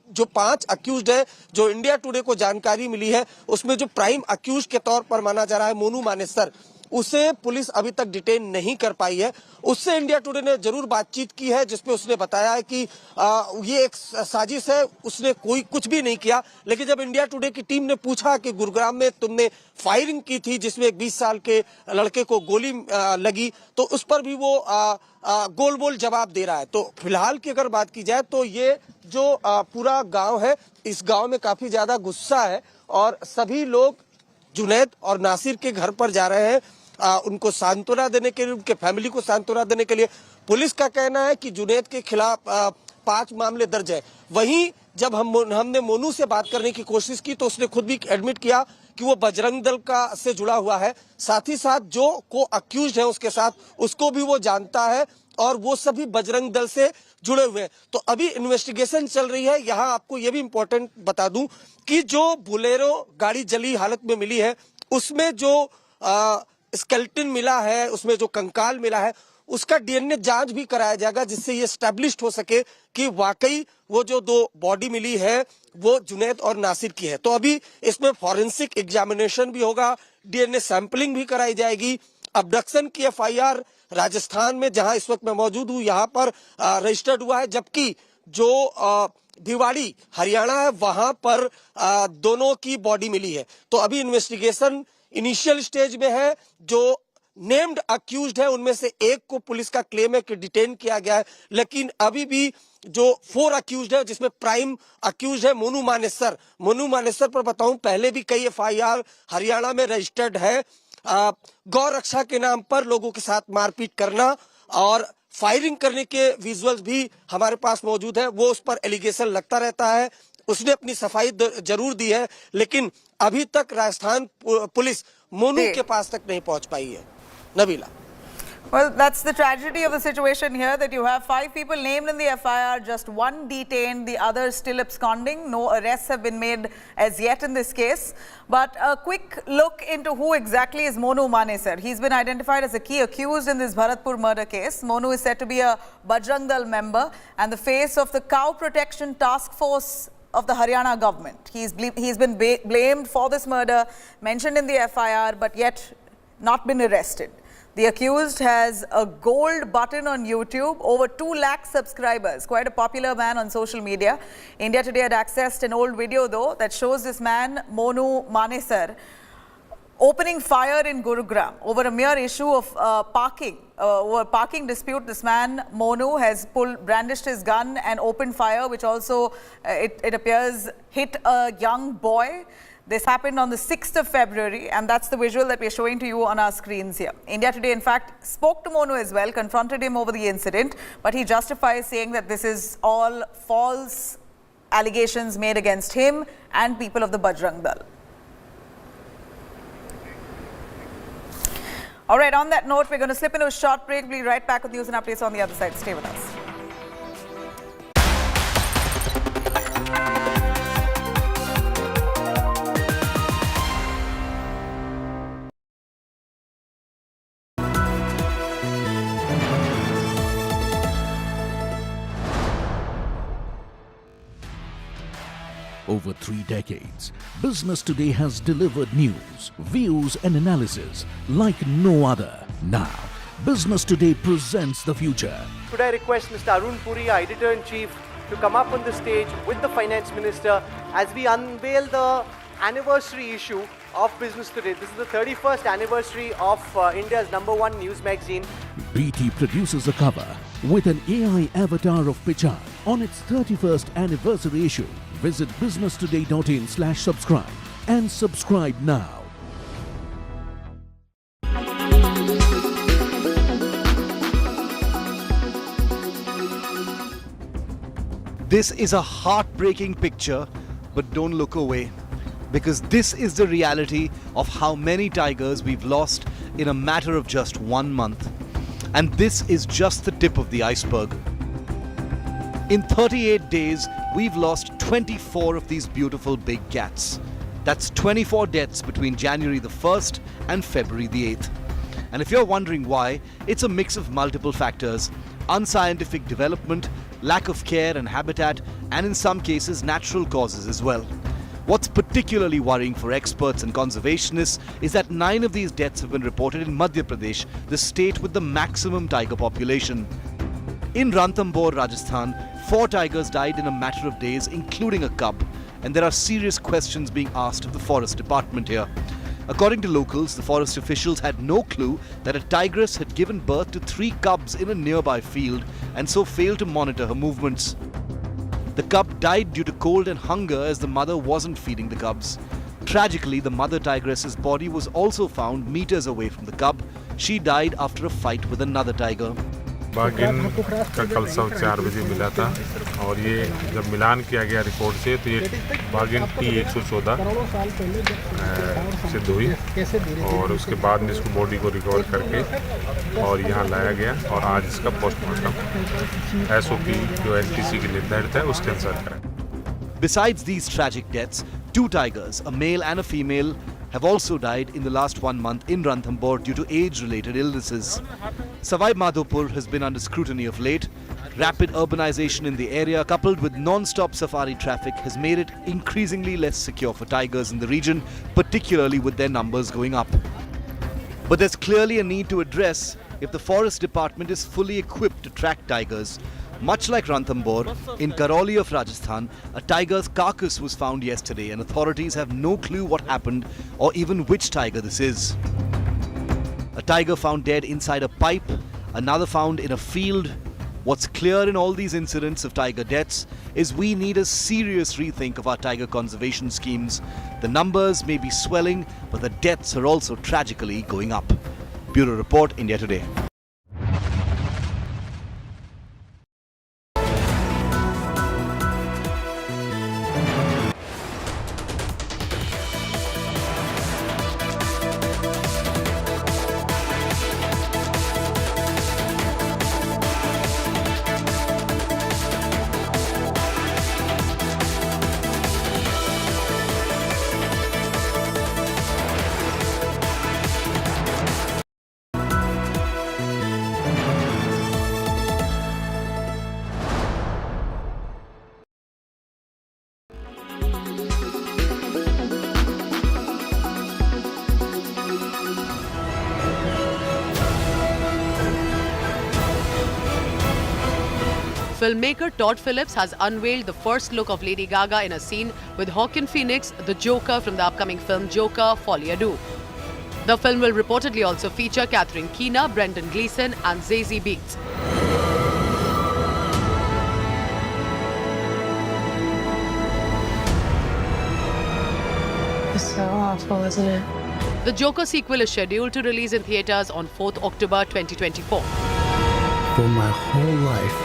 जो 5 अक्यूज्ड है, जो इंडिया टुडे को जानकारी मिली है, उसमें जो प्राइम अक्यूज के तौर पर माना जा रहा है मोनू मानेसर, उसे पुलिस अभी तक डिटेन नहीं कर पाई है। उससे इंडिया टुडे ने जरूर बातचीत की है, जिसमें उसने बताया है कि ये एक साजिश है, उसने कोई कुछ भी नहीं किया। लेकिन जब इंडिया टुडे की टीम ने पूछा कि गुरुग्राम में तुमने फायरिंग की थी जिसमें एक 20 साल के लड़के को गोली लगी, तो उस पर भी वो गोल बोल जवाब दे रहा है। तो फिलहाल की अगर बात की जाए तो ये जो पूरा गांव है, इस गांव में काफी ज्यादा गुस्सा है, और सभी लोग जुनैद और नासिर के घर पर जा रहे हैं उनको सांत्वना देने के लिए, उनके फैमिली को सांत्वना देने के लिए। पुलिस का कहना है कि जुनैद के खिलाफ 5 मामले दर्ज है। वहीं जब हमने मोनू से बात करने की कोशिश की, तो उसने खुद भी एडमिट किया कि वो बजरंग दल का से जुड़ा हुआ है। साथ ही साथ जो को अक्यूज्ड है उसके साथ, उसको भी वो जानता है, और वो सभी बजरंग दल से जुड़े हुए हैं। तो अभी इन्वेस्टिगेशन चल रही है। यहाँ आपको ये भी इम्पोर्टेंट बता दूं कि जो बोलेरो गाड़ी जली हालत में मिली है, उसमें जो स्केलेटन मिला है, उसमें जो कंकाल मिला है, उसका DNA जांच भी कराया जाएगा, जिससे ये एस्टैब्लिश हो सके कि वाकई वो जो 2 बॉडी मिली है वो जुनैद और नासिर की है। तो अभी इसमें फॉरेंसिक एग्जामिनेशन भी होगा, DNA सैंपलिंग भी कराई जाएगी। अबडक्शन की FIR राजस्थान में, जहां इस वक्त मैं मौजूद हूं, यहाँ पर रजिस्टर्ड हुआ है, जबकि जो भिवाड़ी हरियाणा है, वहां पर दोनों की बॉडी मिली है। तो अभी इन्वेस्टिगेशन इनिशियल स्टेज में है। जो नेम्ड अक्यूज्ड है उनमें से एक को पुलिस का क्लेम है कि डिटेन किया गया है, लेकिन अभी भी जो 4 अक्यूज्ड है, जिसमें प्राइम अक्यूज्ड है मोनू मानेसर पर बताऊं, पहले भी कई FIR हरियाणा में रजिस्टर्ड है। गौ रक्षा के नाम पर लोगों के साथ मारपीट करना और फायरिंग करने के विजुअल्स भी हमारे पास मौजूद है। वो उस पर एलिगेशन लगता रहता है। उसने अपनी सफाई जरूर दी है, लेकिन अभी तक राजस्थान पुलिस मोनू के पास तक नहीं पहुंच पाई है। Nabila.
Well, that's the tragedy of the situation here, that you have 5 people named in the FIR, just 1 detained, the others still absconding. No arrests have been made as yet in this case. But a quick look into who exactly is Monu Manesar. He's been identified as a key accused in this Bharatpur murder case. Monu is said to be a Bajrang Dal member and the face of the Cow Protection Task Force of the Haryana government. He's been blamed for this murder, mentioned in the FIR, but yet not been arrested. The accused has a gold button on YouTube, over 2 lakh subscribers, quite a popular man on social media. India Today had accessed an old video though that shows this man, Monu Manesar, opening fire in Gurugram over a mere issue of parking. Over a parking dispute, this man, Monu, has brandished his gun and opened fire, which also, it appears, hit a young boy. This happened on the 6th of February, and that's the visual that we're showing to you on our screens here. India Today, in fact, spoke to Monu as well, confronted him over the incident, but he justifies saying that this is all false allegations made against him and people of the Bajrang Dal. All right, on that note, we're going to slip into a short break. We'll be right back with news and updates on the other side. Stay with us.
Over 3 decades, Business Today has delivered news, views and analysis like no other. Now, Business Today presents the future.
Could I request Mr. Arun Puri, our Editor-in-Chief, to come up on the stage with the Finance Minister as we unveil the anniversary issue of Business Today. This is the 31st anniversary of India's #1 news magazine.
BT produces a cover with an AI avatar of Pichan on its 31st anniversary issue. Visit businesstoday.in/subscribe and subscribe now.
This is a heartbreaking picture, but don't look away, because this is the reality of how many tigers we've lost in a matter of just 1 month. And this is just the tip of the iceberg. In 38 days, we've lost 24 of these beautiful big cats. That's 24 deaths between January the 1st and February the 8th. And if you're wondering why, it's a mix of multiple factors: unscientific development, lack of care and habitat, and in some cases, natural causes as well. What's particularly worrying for experts and conservationists is that 9 of these deaths have been reported in Madhya Pradesh, the state with the maximum tiger population. In Ranthambore, Rajasthan, 4 tigers died in a matter of days, including a cub, and there are serious questions being asked of the forest department here. According to locals, the forest officials had no clue that a tigress had given birth to 3 cubs in a nearby field and so failed to monitor her movements. The cub died due to cold and hunger as the mother wasn't feeding the cubs. Tragically, the mother tigress's body was also found meters away from the cub. She died after a fight with another tiger.
बागिन का कल सब 4 बजे मिला था, और ये जब मिलान किया गया रिपोर्ट से तो ये बागिन T114 सिद्ध हुई, और उसके बाद में इसको बॉडी को रिकवर करके और यहाँ लाया गया, और आज इसका पोस्टमार्टम SOP जो NTC की निर्धारित है उसके अनुसार करें।
Besides these tragic deaths, 2 tigers, a male and a female, have also died in the last 1 month in Ranthambore due to age-related illnesses. Savai Madhopur has been under scrutiny of late. Rapid urbanization in the area, coupled with non-stop safari traffic, has made it increasingly less secure for tigers in the region, particularly with their numbers going up. But there's clearly a need to address if the forest department is fully equipped to track tigers. Much like Ranthambore, in Karoli of Rajasthan, a tiger's carcass was found yesterday and authorities have no clue what happened or even which tiger this is. A tiger found dead inside a pipe, another found in a field. What's clear in all these incidents of tiger deaths is we need a serious rethink of our tiger conservation schemes. The numbers may be swelling, but the deaths are also tragically going up. Bureau Report, India Today.
Filmmaker Todd Phillips has unveiled the first look of Lady Gaga in a scene with Joaquin Phoenix, the Joker from the upcoming film Joker, Folie à Deux. The film will reportedly also feature Catherine Keener, Brendan Gleeson and Zazie Beetz.
It's so awful, isn't it?
The Joker sequel is scheduled to release in theatres on 4th October 2024.
For my whole life,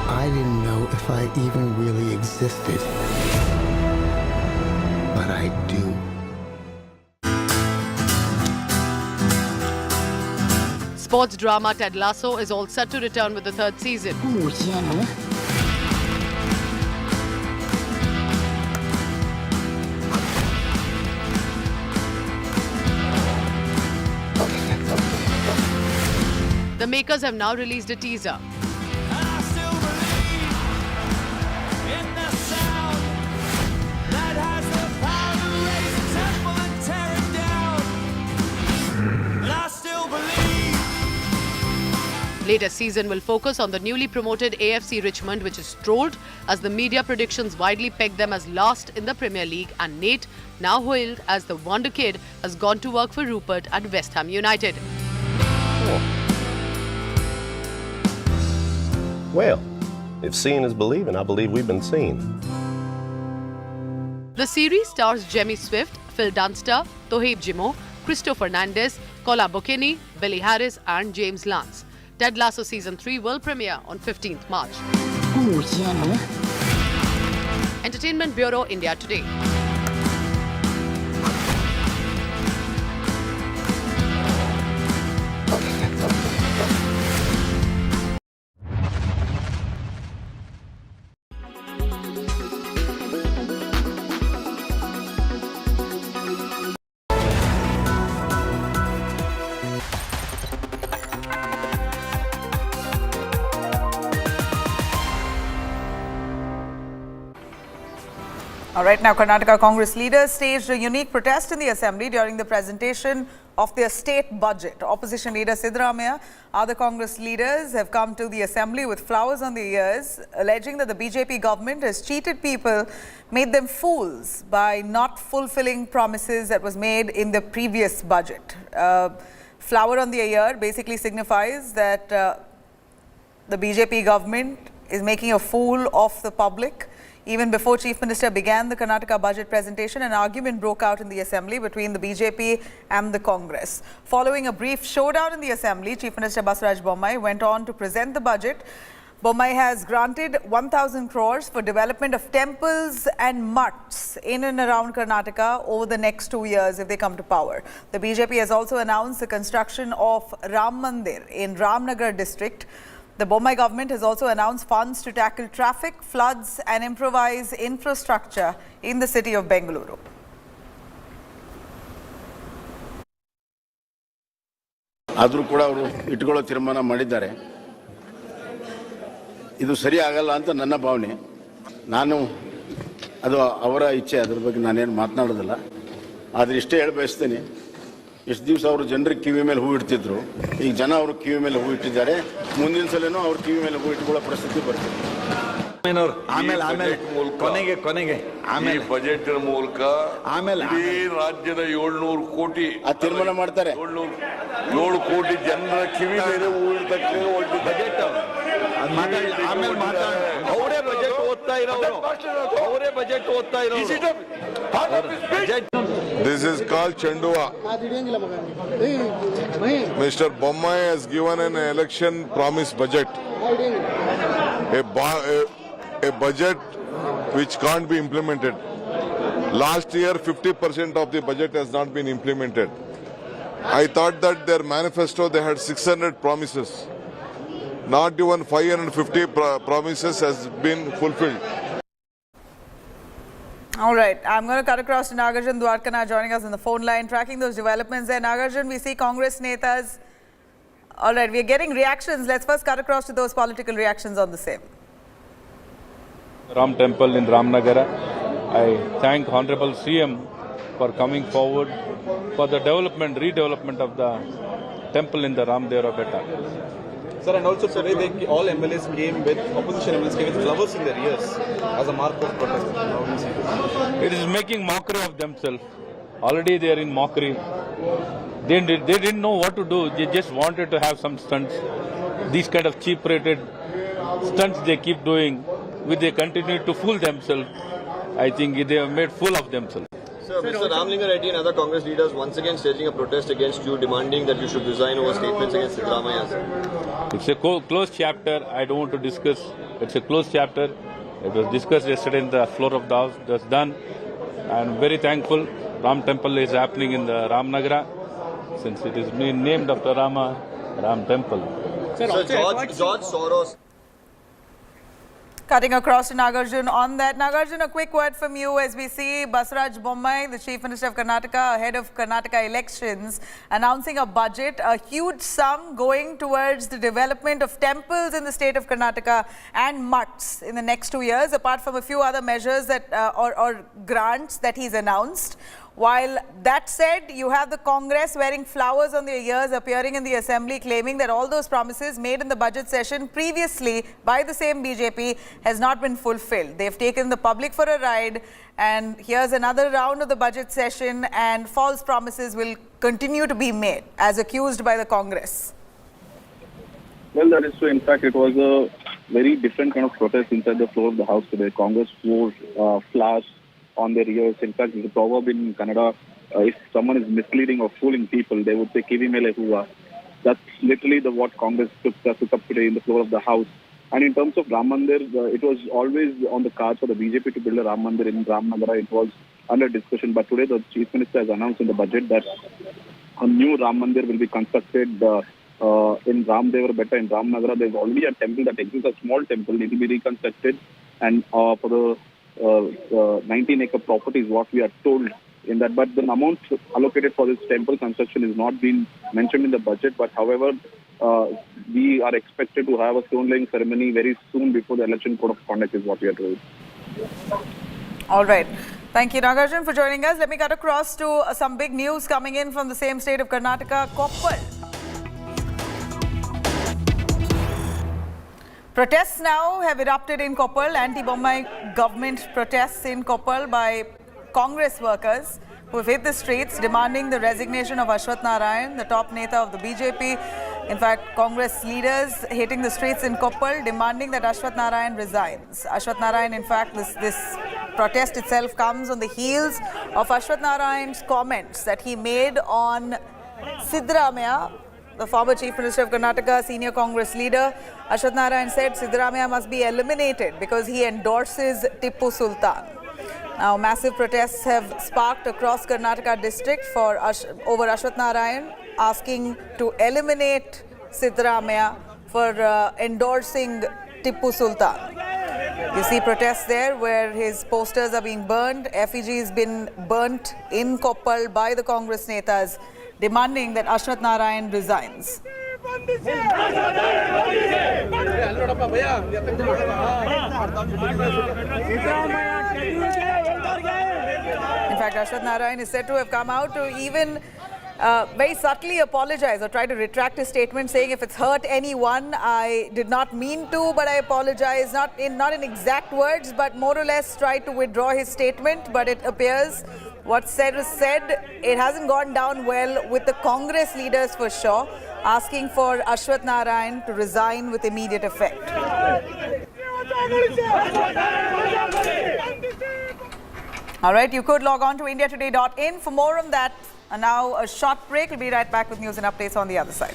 I didn't know if I even really existed. But I do.
Sports drama Ted Lasso is all set to return with the third season.
Oh, yeah.
The makers have now released a teaser. Latest season will focus on the newly promoted AFC Richmond, which is trolled as the media predictions widely peg them as last in the Premier League, and Nate, now hailed as the wonder kid, has gone to work for Rupert at West Ham United.
Well, if seeing is believing, I believe we've been seen.
The series stars Jemmy Swift, Phil Dunster, Toheb Jimo, Christo Fernandez, Kola Bokini, Billy Harris and James Lance. Ted Lasso Season 3 will premiere on 15th March.
Oh, yeah.
Entertainment Bureau, India Today.
All right, now Karnataka Congress leaders staged a unique protest in the assembly during the presentation of their state budget. Opposition leader Siddaramaiah, other Congress leaders have come to the assembly with flowers on their ears, alleging that the BJP government has cheated people, made them fools by not fulfilling promises that was made in the previous budget. Flower on their ear basically signifies that the BJP government is making a fool of the public. Even before Chief Minister began the Karnataka budget presentation, an argument broke out in the assembly between the BJP and the Congress. Following a brief showdown in the assembly, Chief Minister Basuraj Bommai went on to present the budget. Bommai has granted 1,000 crores for development of temples and mutts in and around Karnataka over the next 2 years if they come to power. The BJP has also announced the construction of Ram Mandir in Ramnagar district. The Bommai government has also announced funds to tackle traffic, floods and improvise infrastructure in the city of Bengaluru.
ಆದರೂ ಕೂಡ ಅವರು ಇಟ್ಕೊಳ್ಳೋ ತೀರ್ಮಾನ ಮಾಡಿದ್ದಾರೆ. ಇದು ಸರಿ ಆಗಲ್ಲ ಅಂತ ನನ್ನ ಭಾವನೆ. ನಾನು ಅದು ಅವರ ಇಚ್ಛೆ, ಅದರ ಬಗ್ಗೆ ನಾನೇನು ಮಾತನಾಡೋದಿಲ್ಲ. ಆದರೆ ಇಷ್ಟೇ ಹೇಳ ಬಯಸ್ತೇನೆ, ಎಷ್ಟು ದಿವಸ ಅವರು ಜನರಿಗೆ ಕಿವಿ ಮೇಲೆ ಹೂ ಇಡ್ತಿದ್ರು, ಈಗ ಜನ ಅವರು ಕಿವಿ ಮೇಲೆ ಹೂ ಇಟ್ಟಿದ್ದಾರೆ. ಮುಂದಿನ ಸಲನೂ ಅವ್ರ ಕಿವಿ ಮೇಲೆ ಹೂ ಇಟ್ಕೊಳ್ಳೋ ಪರಿಸ್ಥಿತಿ ಬರ್ತದೆ.
ಆಮೇಲೆ ಬಜೆಟ್ ಮೂಲಕ ಇಡೀ ರಾಜ್ಯದ 700 ಕೋಟಿ
ತೀರ್ಮಾನ ಮಾಡ್ತಾರೆ.
7 ಕೋಟಿ ಜನರ ಕಿವಿ ಮೇಲೆ ಹೂ ಇಡ್ತಕ್ಕ ಬಜೆಟ್
ಅವರೇ ಬಜೆಟ್ ಓದ್ತಾ ಇರೋರು, ಅವರೇ ಬಜೆಟ್ ಓದ್ತಾ ಇರೋರು.
This is called Chandua. Mr. Bommai has given an election promise budget. A budget which can't be implemented. Last year 50% of the budget has not been implemented. I thought that their manifesto they had 600 promises. Not even 550 promises has been fulfilled.
All right, I'm going to cut across to Nagarjun Dwarkana joining us on the phone line, tracking those developments there. Nagarjun, we see Congress netas. All right, we are getting reactions. Let's first cut across to those political reactions on the same.
Ram Temple in Ramnagar. I thank Honorable CM for coming forward for the development, redevelopment of the temple in the Ramdevra Betta.
Sir, and also today all MLAs came with, opposition MLAs came with flowers in their ears as a mark of protest. How do you see this?
It is making mockery of themselves. Already they are in mockery. They didn't know what to do. They just wanted to have some stunts. These kind of cheap-rated stunts they keep doing, which they continue to fool themselves. I think they have made fool of themselves.
Sir, Mr. Ramlinga Reddy and other Congress leaders once again staging a protest against you, demanding that you should resign over statements against Siddaramaiah.
It's a closed chapter. I don't want to discuss. It's a closed chapter. It was discussed yesterday in the floor of the House. That's done. I'm very thankful. Ram Temple is happening in the Ramnagara, since it is named after Rama, Ram Temple.
Sir, George Soros.
Cutting across to Nagarjun on that. Nagarjun, a quick word from you as we see Basuraj Bommai, the Chief Minister of Karnataka, ahead of Karnataka elections, announcing a budget, a huge sum going towards the development of temples in the state of Karnataka and mutts in the next 2 years, apart from a few other measures that or grants that he's announced. While that said, you have the Congress wearing flowers on their ears, appearing in the assembly, claiming that all those promises made in the budget session previously by the same BJP has not been fulfilled. They've taken the public for a ride, and here's another round of the budget session, and false promises will continue to be made, as accused by the Congress.
Well, that is true. In fact, it was a very different kind of protest inside the floor of the House today. Congress wore flowers on their ears. In fact, there's a proverb in Kannada, if someone is misleading or fooling people, they would say, Kivi mele hua. That's literally what Congress took up today in the floor of the House. And in terms of Ram Mandir, it was always on the cards for the BJP to build a Ram Mandir in Ramnagara. It was under discussion. But today, the Chief Minister has announced in the budget that a new Ram Mandir will be constructed in Ramdevara Betta in Ramnagara. There's already a temple that exists, a small temple. It will be reconstructed. And for the 19-acre property is what we are told in that, but the amount allocated for this temple construction is not been mentioned in the budget. But however, we are expected to have a stone laying ceremony very soon before the election code of conduct is what we are told.
All right. Thank you, Nagarjun, for joining us. Let me cut across to some big news coming in from the same state of Karnataka, Koppal. Protests now have erupted in Koppal. Anti-Bommai government protests in Koppal by Congress workers who have hit the streets demanding the resignation of Ashwath Narayan, the top neta of the BJP. In fact, Congress leaders hitting the streets in Koppal demanding that Ashwath Narayan resigns. Ashwath Narayan, in fact, this protest itself comes on the heels of Ashwath Narayan's comments that he made on Siddaramaiah, the former Chief Minister of Karnataka, senior Congress leader. Ashwath Narayan said Siddaramaiah must be eliminated because he endorses Tipu Sultan. Now, massive protests have sparked across Karnataka district over Ashwath Narayan, asking to eliminate Siddaramaiah for endorsing Tipu Sultan. You see protests there where his posters are being burned. Effigy has been burnt in Koppal by the Congress netas, demanding that Ashwath Narayan resigns. In fact, Ashwath Narayan is said to have come out to even very subtly apologize or try to retract his statement, saying if it's hurt anyone, I did not mean to, but I apologize. Not in exact words, but more or less try to withdraw his statement. But it appears what's said was said. It hasn't gone down well with the Congress leaders for sure, asking for Ashwath Narayan to resign with immediate effect. All right, you could log on to indiatoday.in for more on that. And now a short break. We'll be right back with news and updates on the other side.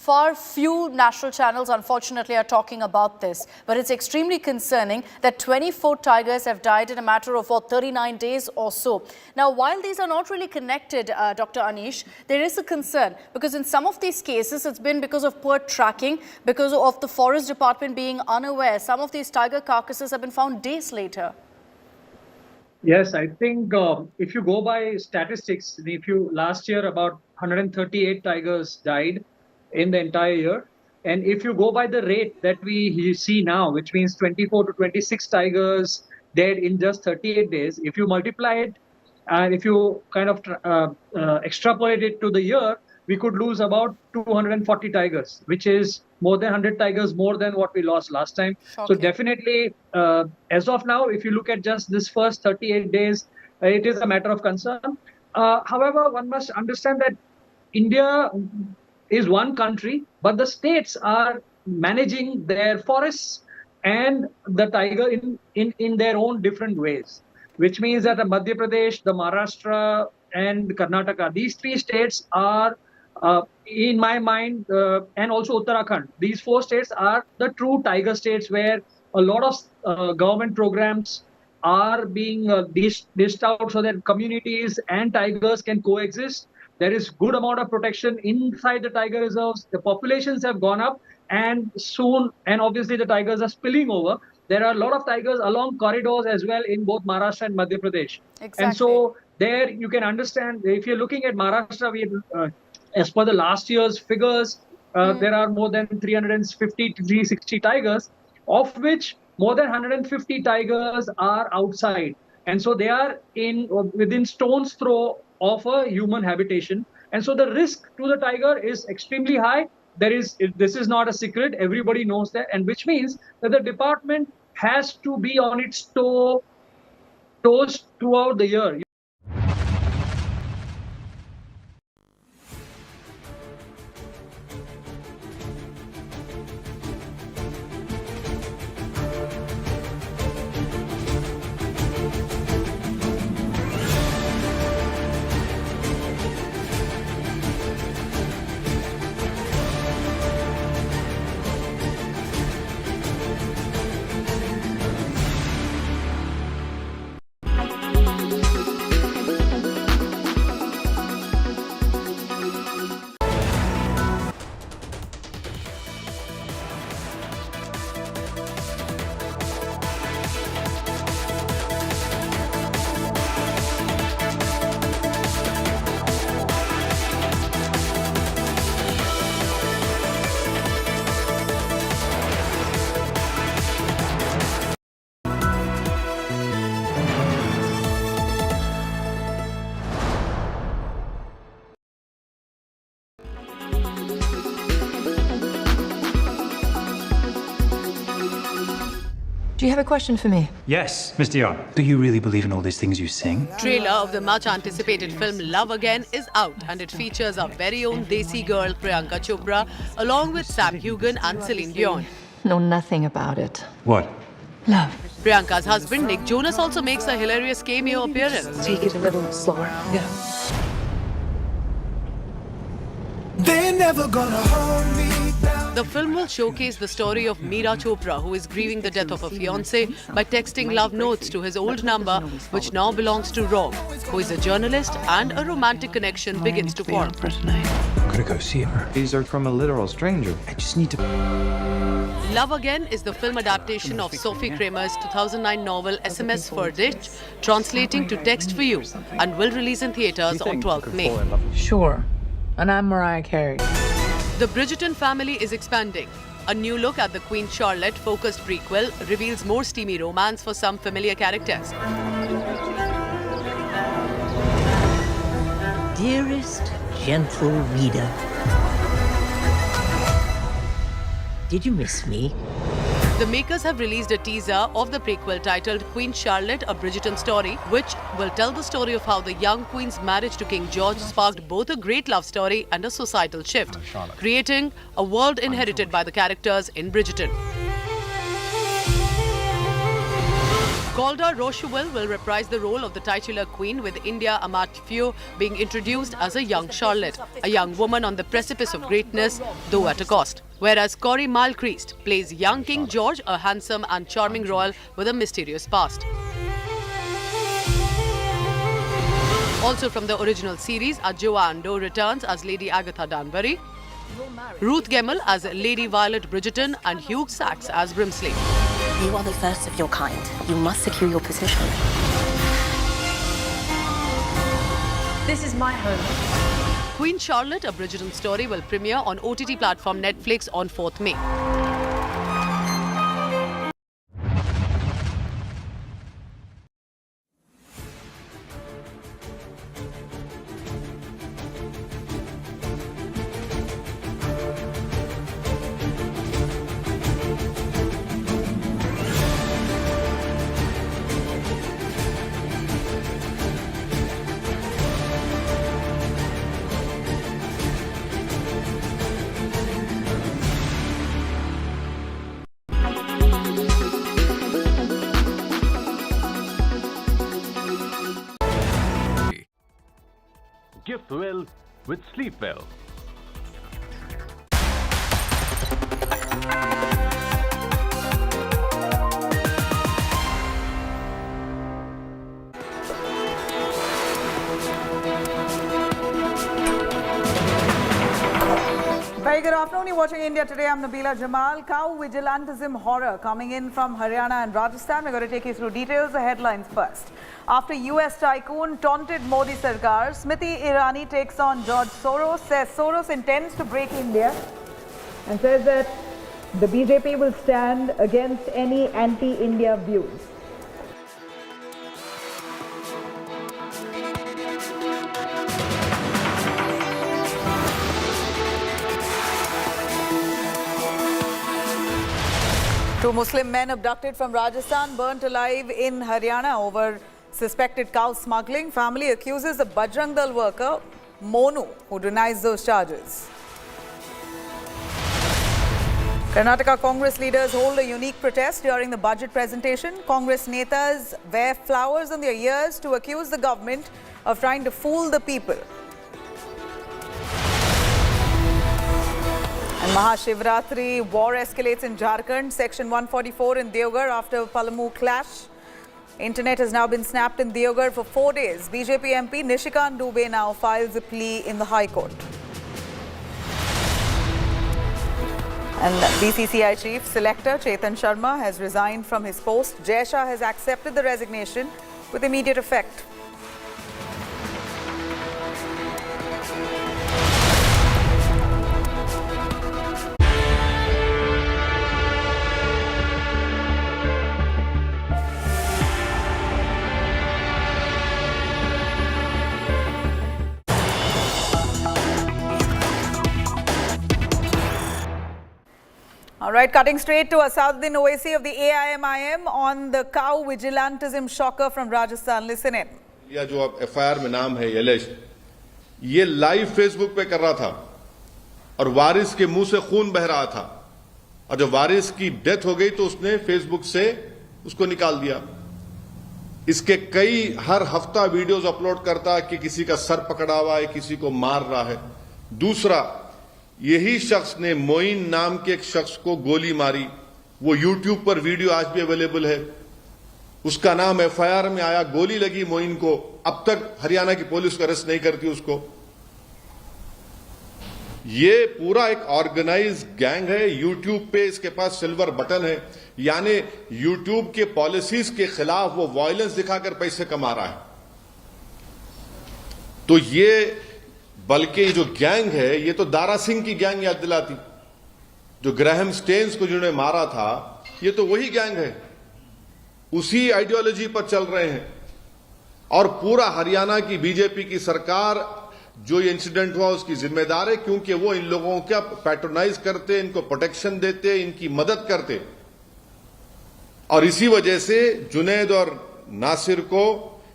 Far few national channels, unfortunately, are talking about this. But it's extremely concerning that 24 tigers have died in a matter of 39 days or so. Now, while these are not really connected, Dr. Anish, there is a concern because in some of these cases, it's been because of poor tracking, because of the forest department being unaware. Some of these tiger carcasses have been found days later.
Yes, I think if you go by statistics, last year about 138 tigers died in the entire year, and if you go by the rate that we see now, which means 24 to 26 tigers dead in just 38 days, if you multiply it and if you kind of extrapolate it to the year, we could lose about 240 tigers, which is more than 100 tigers more than what we lost last time. So definitely, as of now, if you look at just this first 38 days, it is a matter of concern. However, one must understand that India is one country, but the states are managing their forests and the tiger in their own different ways, which means that the Madhya Pradesh, the Maharashtra, and Karnataka, these three states are, in my mind, and also Uttarakhand, these four states are the true tiger states where a lot of government programs are being dished out so that communities and tigers can coexist. There is good amount of protection inside the tiger reserves. The populations have gone up, and soon, and obviously the tigers are spilling over. There are a lot of tigers along corridors as well in both Maharashtra and Madhya Pradesh.
Exactly.
And so there you can understand, if you're looking at Maharashtra, as per the last year's figures, there are more than 350 to 360 tigers, of which more than 150 tigers are outside. And so they are within stone's throw of a human habitation. And so the risk to the tiger is extremely high. This is not a secret. Everybody knows that. And which means that the department has to be on its toes throughout the year.
Do you have a question for me?
Yes, Mr. Yar. Do you really believe in all these things you sing?
Trailer of the much anticipated film Love Again is out, and it features our very own Desi girl Priyanka Chopra along with Sam Hugan and Celine Dion.
Know nothing about it.
What?
Love.
Priyanka's husband Nick Jonas also makes a hilarious cameo appearance.
Take it a little slower. Yeah.
They're never gonna hold me down.
The film will showcase the story of Meera Chopra, who is grieving the death of her fiancé by texting love notes to his old number, which now belongs to Rob, who is a journalist, and a romantic connection begins to form.
I'm gonna go see her. These are from a literal stranger. I just need to...
Love Again is the film adaptation of Sophie Kramer's 2009 novel SMS for Dich, translating to Text for You, and will release in theatres on 12th May.
Sure. And I'm Mariah Carey.
The Bridgerton family is expanding. A new look at the Queen Charlotte-focused prequel reveals more steamy romance for some familiar characters.
Dearest, gentle reader, did you miss me?
The makers have released a teaser of the prequel titled Queen Charlotte, A Bridgerton Story, which will tell the story of how the young queen's marriage to King George sparked both a great love story and a societal shift, creating a world inherited by the characters in Bridgerton. Golda Rochewell will reprise the role of the titular queen, with India Amatfio being introduced as a young Charlotte, a young woman on the precipice of greatness, though at a cost. Whereas Corey Malcrist plays young King George, a handsome and charming royal with a mysterious past. Also from the original series, Joanne Doe returns as Lady Agatha Danbury, Ruth Gemmell as Lady Violet Bridgerton, and Hugh Sachs as Brimsley.
You are the first of your kind. You must secure your position.
This is my home.
Queen Charlotte, a Bridgerton story, will premiere on OTT platform Netflix on 4th May.
Gift well with sleep well.
Very good afternoon. You're watching India Today. I'm Nabila Jamal. Cow Vigilantism horror coming in from Haryana and Rajasthan. We're going to take you through details. The headlines first. After US tycoon taunted Modi Sarkar, Smriti Irani takes on George Soros, says Soros intends to break India and says that the BJP will stand against any anti-India views. Two Muslim men abducted from Rajasthan, burnt alive in Haryana over suspected cow smuggling. Family accuses a Bajrang Dal worker, Monu, who denies those charges. Karnataka Congress leaders hold a unique protest during the budget presentation. Congress netas wear flowers on their ears to accuse the government of trying to fool the people. And Mahashivratri war escalates in Jharkhand, section 144 in Deoghar after Palamu clash. Internet has now been snapped in Deoghar for 4 days. BJP MP Nishikant Dubey now files a plea in the High Court. And BCCI chief Selector Chetan Sharma has resigned from his post. Jai Shah has accepted the resignation with immediate effect. All right, cutting straight to Asaduddin Owaisi of the AIMIM on the cow vigilantism shocker from Rajasthan. Listen in.
या जो अब FIR में नाम है alleged, ये live Facebook पे कर रहा था और वारिस के मुंह से खून बह रहा था और जब वारिस की डेथ हो गई तो उसने फेसबुक से उसको निकाल दिया. इसके कई हर हफ्ता वीडियोस अपलोड करता कि किसी का सर पकड़ा हुआ है, किसी को मार रहा है. दूसरा, यही शख्स ने मोइन नाम के एक शख्स को गोली मारी. वो यूट्यूब पर वीडियो आज भी अवेलेबल है. उसका नाम एफआईआर में आया. गोली लगी मोइन को. अब तक हरियाणा की पुलिस को अरेस्ट नहीं करती उसको. ये पूरा एक ऑर्गेनाइज गैंग है. यूट्यूब पे इसके पास सिल्वर बटन है, यानी यूट्यूब के पॉलिसीज के खिलाफ वो वायलेंस दिखाकर पैसे कमा रहा है. तो ये बल्कि जो गैंग है ये तो दारा सिंह की गैंग याद दिलाती. जो ग्राहम स्टेन्स को जिन्होंने मारा था ये तो वही गैंग है. उसी आइडियोलॉजी पर चल रहे हैं. और पूरा हरियाणा की बीजेपी की सरकार जो ये इंसिडेंट हुआ उसकी जिम्मेदार है, क्योंकि वो इन लोगों का पैट्रोनाइज करते, इनको प्रोटेक्शन देते, इनकी मदद करते. और इसी वजह से जुनैद और नासिर को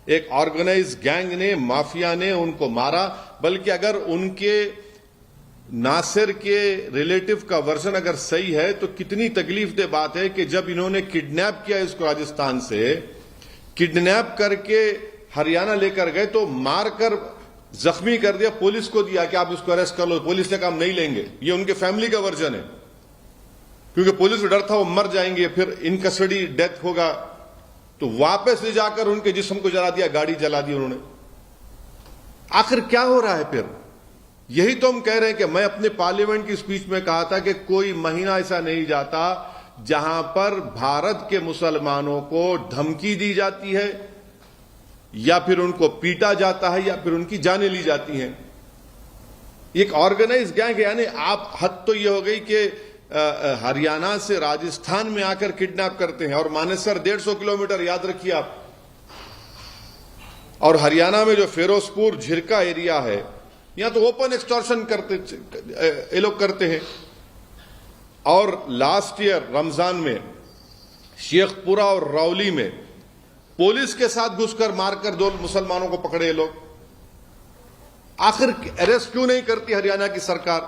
एक ऑर्गेनाइज गैंग ने, माफिया ने उनको मारा. बल्कि अगर उनके नासिर के रिलेटिव का वर्जन अगर सही है तो कितनी तकलीफदेह बात है कि जब इन्होंने किडनैप किया इसको राजस्थान से, किडनैप करके हरियाणा लेकर गए तो मारकर जख्मी कर दिया, पुलिस को दिया कि आप इसको अरेस्ट कर लो. पुलिस ने कहा हम नहीं लेंगे. ये उनके फैमिली का वर्जन है, क्योंकि पुलिस को डर था वो मर जाएंगे, फिर इन कस्टडी डेथ होगा. तो वापस ले जाकर उनके जिस्म को जला दिया, गाड़ी जला दी उन्होंने. आखिर क्या हो रहा है फिर? यही तो हम कह रहे हैं कि मैं अपने पार्लियामेंट की स्पीच में कहा था कि कोई महीना ऐसा नहीं जाता जहां पर भारत के मुसलमानों को धमकी दी जाती है, या फिर उनको पीटा जाता है या फिर उनकी जानें ली जाती हैं। एक ऑर्गेनाइज गैंग है, यानी आप हद तो ये हो गई कि हरियाणा से राजस्थान में आकर किडनैप करते हैं। और मानेसर 150 किलोमीटर, याद रखिए आप। और हरियाणा में जो फिरोजपुर झिरका एरिया है, यहां तो ओपन एक्सटॉर्शन ये लोग करते हैं। और लास्ट ईयर रमजान में शेखपुरा और रौली में पुलिस के साथ घुसकर मारकर 2 मुसलमानों को पकड़े लोग। आखिर अरेस्ट क्यों नहीं करती हरियाणा की सरकार?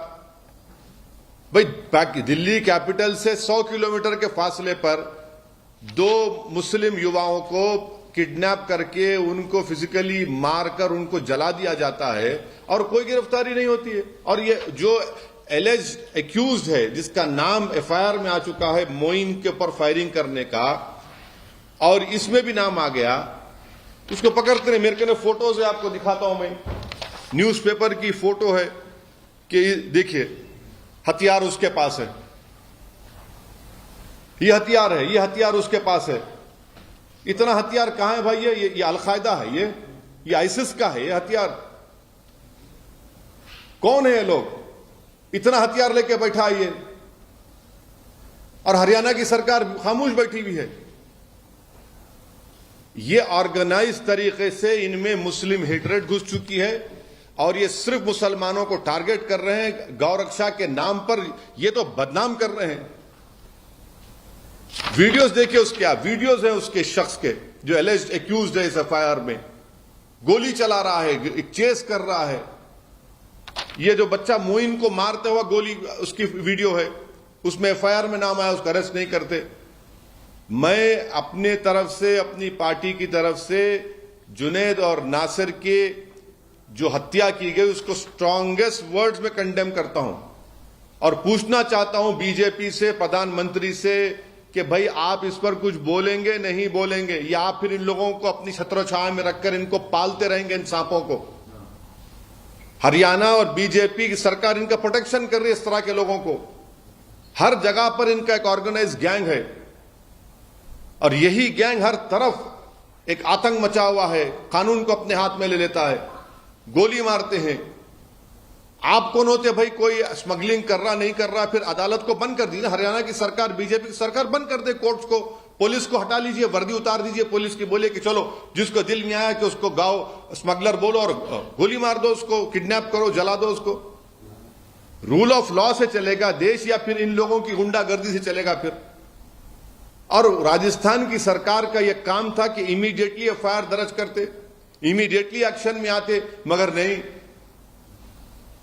भाई दिल्ली कैपिटल से 100 किलोमीटर के फासले पर 2 मुस्लिम युवाओं को किडनैप करके उनको फिजिकली मारकर उनको जला दिया जाता है और कोई गिरफ्तारी नहीं होती है। और ये जो एलेज एक्यूज्ड है, जिसका नाम एफआईआर में आ चुका है मोइन के ऊपर फायरिंग करने का, और इसमें भी नाम आ गया, उसको पकड़ते नहीं। मेरे को फोटोज है, आपको दिखाता हूं मैं। न्यूज़पेपर की फोटो है कि देखिए हथियार उसके पास है, ये हथियार है, ये हथियार उसके पास है। इतना हथियार कहां है भाई? ये अलकायदा है, ये आईसिस का है ये हथियार। कौन है ये लोग? इतना हथियार लेके बैठा है ये, और हरियाणा की सरकार खामोश बैठी हुई है। ये ऑर्गेनाइज तरीके से इनमें मुस्लिम हेटरेट घुस चुकी है और ये सिर्फ मुसलमानों को टारगेट कर रहे हैं। गौरक्षा के नाम पर ये तो बदनाम कर रहे हैं। वीडियोस देखिए उसके, आप वीडियोस हैं उसके शख्स के जो एलिज्ड एक्यूज्ड है इस एफआईआर में। गोली चला रहा है, चेस कर रहा है। ये जो बच्चा मोइन को मारते हुआ गोली, उसकी वीडियो है, उसमें एफआईआर में नाम आया, उसको अरेस्ट नहीं करते। मैं अपने तरफ से, अपनी पार्टी की तरफ से जुनैद और नासिर के जो हत्या की गई उसको स्ट्रांगेस्ट वर्ड्स में कंडेम करता हूं और पूछना चाहता हूं बीजेपी से, प्रधानमंत्री से कि भाई आप इस पर कुछ बोलेंगे नहीं बोलेंगे, या आप फिर इन लोगों को अपनी छत्रछाया में रखकर इनको पालते रहेंगे, इन सांपों को। हरियाणा और बीजेपी की सरकार इनका प्रोटेक्शन कर रही है इस तरह के लोगों को। हर जगह पर इनका एक ऑर्गेनाइज गैंग है और यही गैंग हर तरफ एक आतंक मचा हुआ है, कानून को अपने हाथ में ले लेता है, गोली मारते हैं। आप कौन होते भाई कोई स्मगलिंग कर रहा नहीं कर रहा? फिर अदालत को बंद कर दीजिए। हरियाणा की सरकार, बीजेपी की सरकार बंद कर दे कोर्ट्स को, पुलिस को हटा लीजिए, वर्दी उतार दीजिए पुलिस की, बोले कि चलो जिसको दिल में आया कि उसको गाओ स्मगलर बोलो और गोली मार दो, उसको किडनैप करो, जला दो उसको। रूल ऑफ लॉ से चलेगा देश या फिर इन लोगों की गुंडागर्दी से चलेगा फिर? और राजस्थान की सरकार का यह काम था कि इमीडिएटली एफआईआर दर्ज करते, इमीडिएटली एक्शन में आते, मगर नहीं,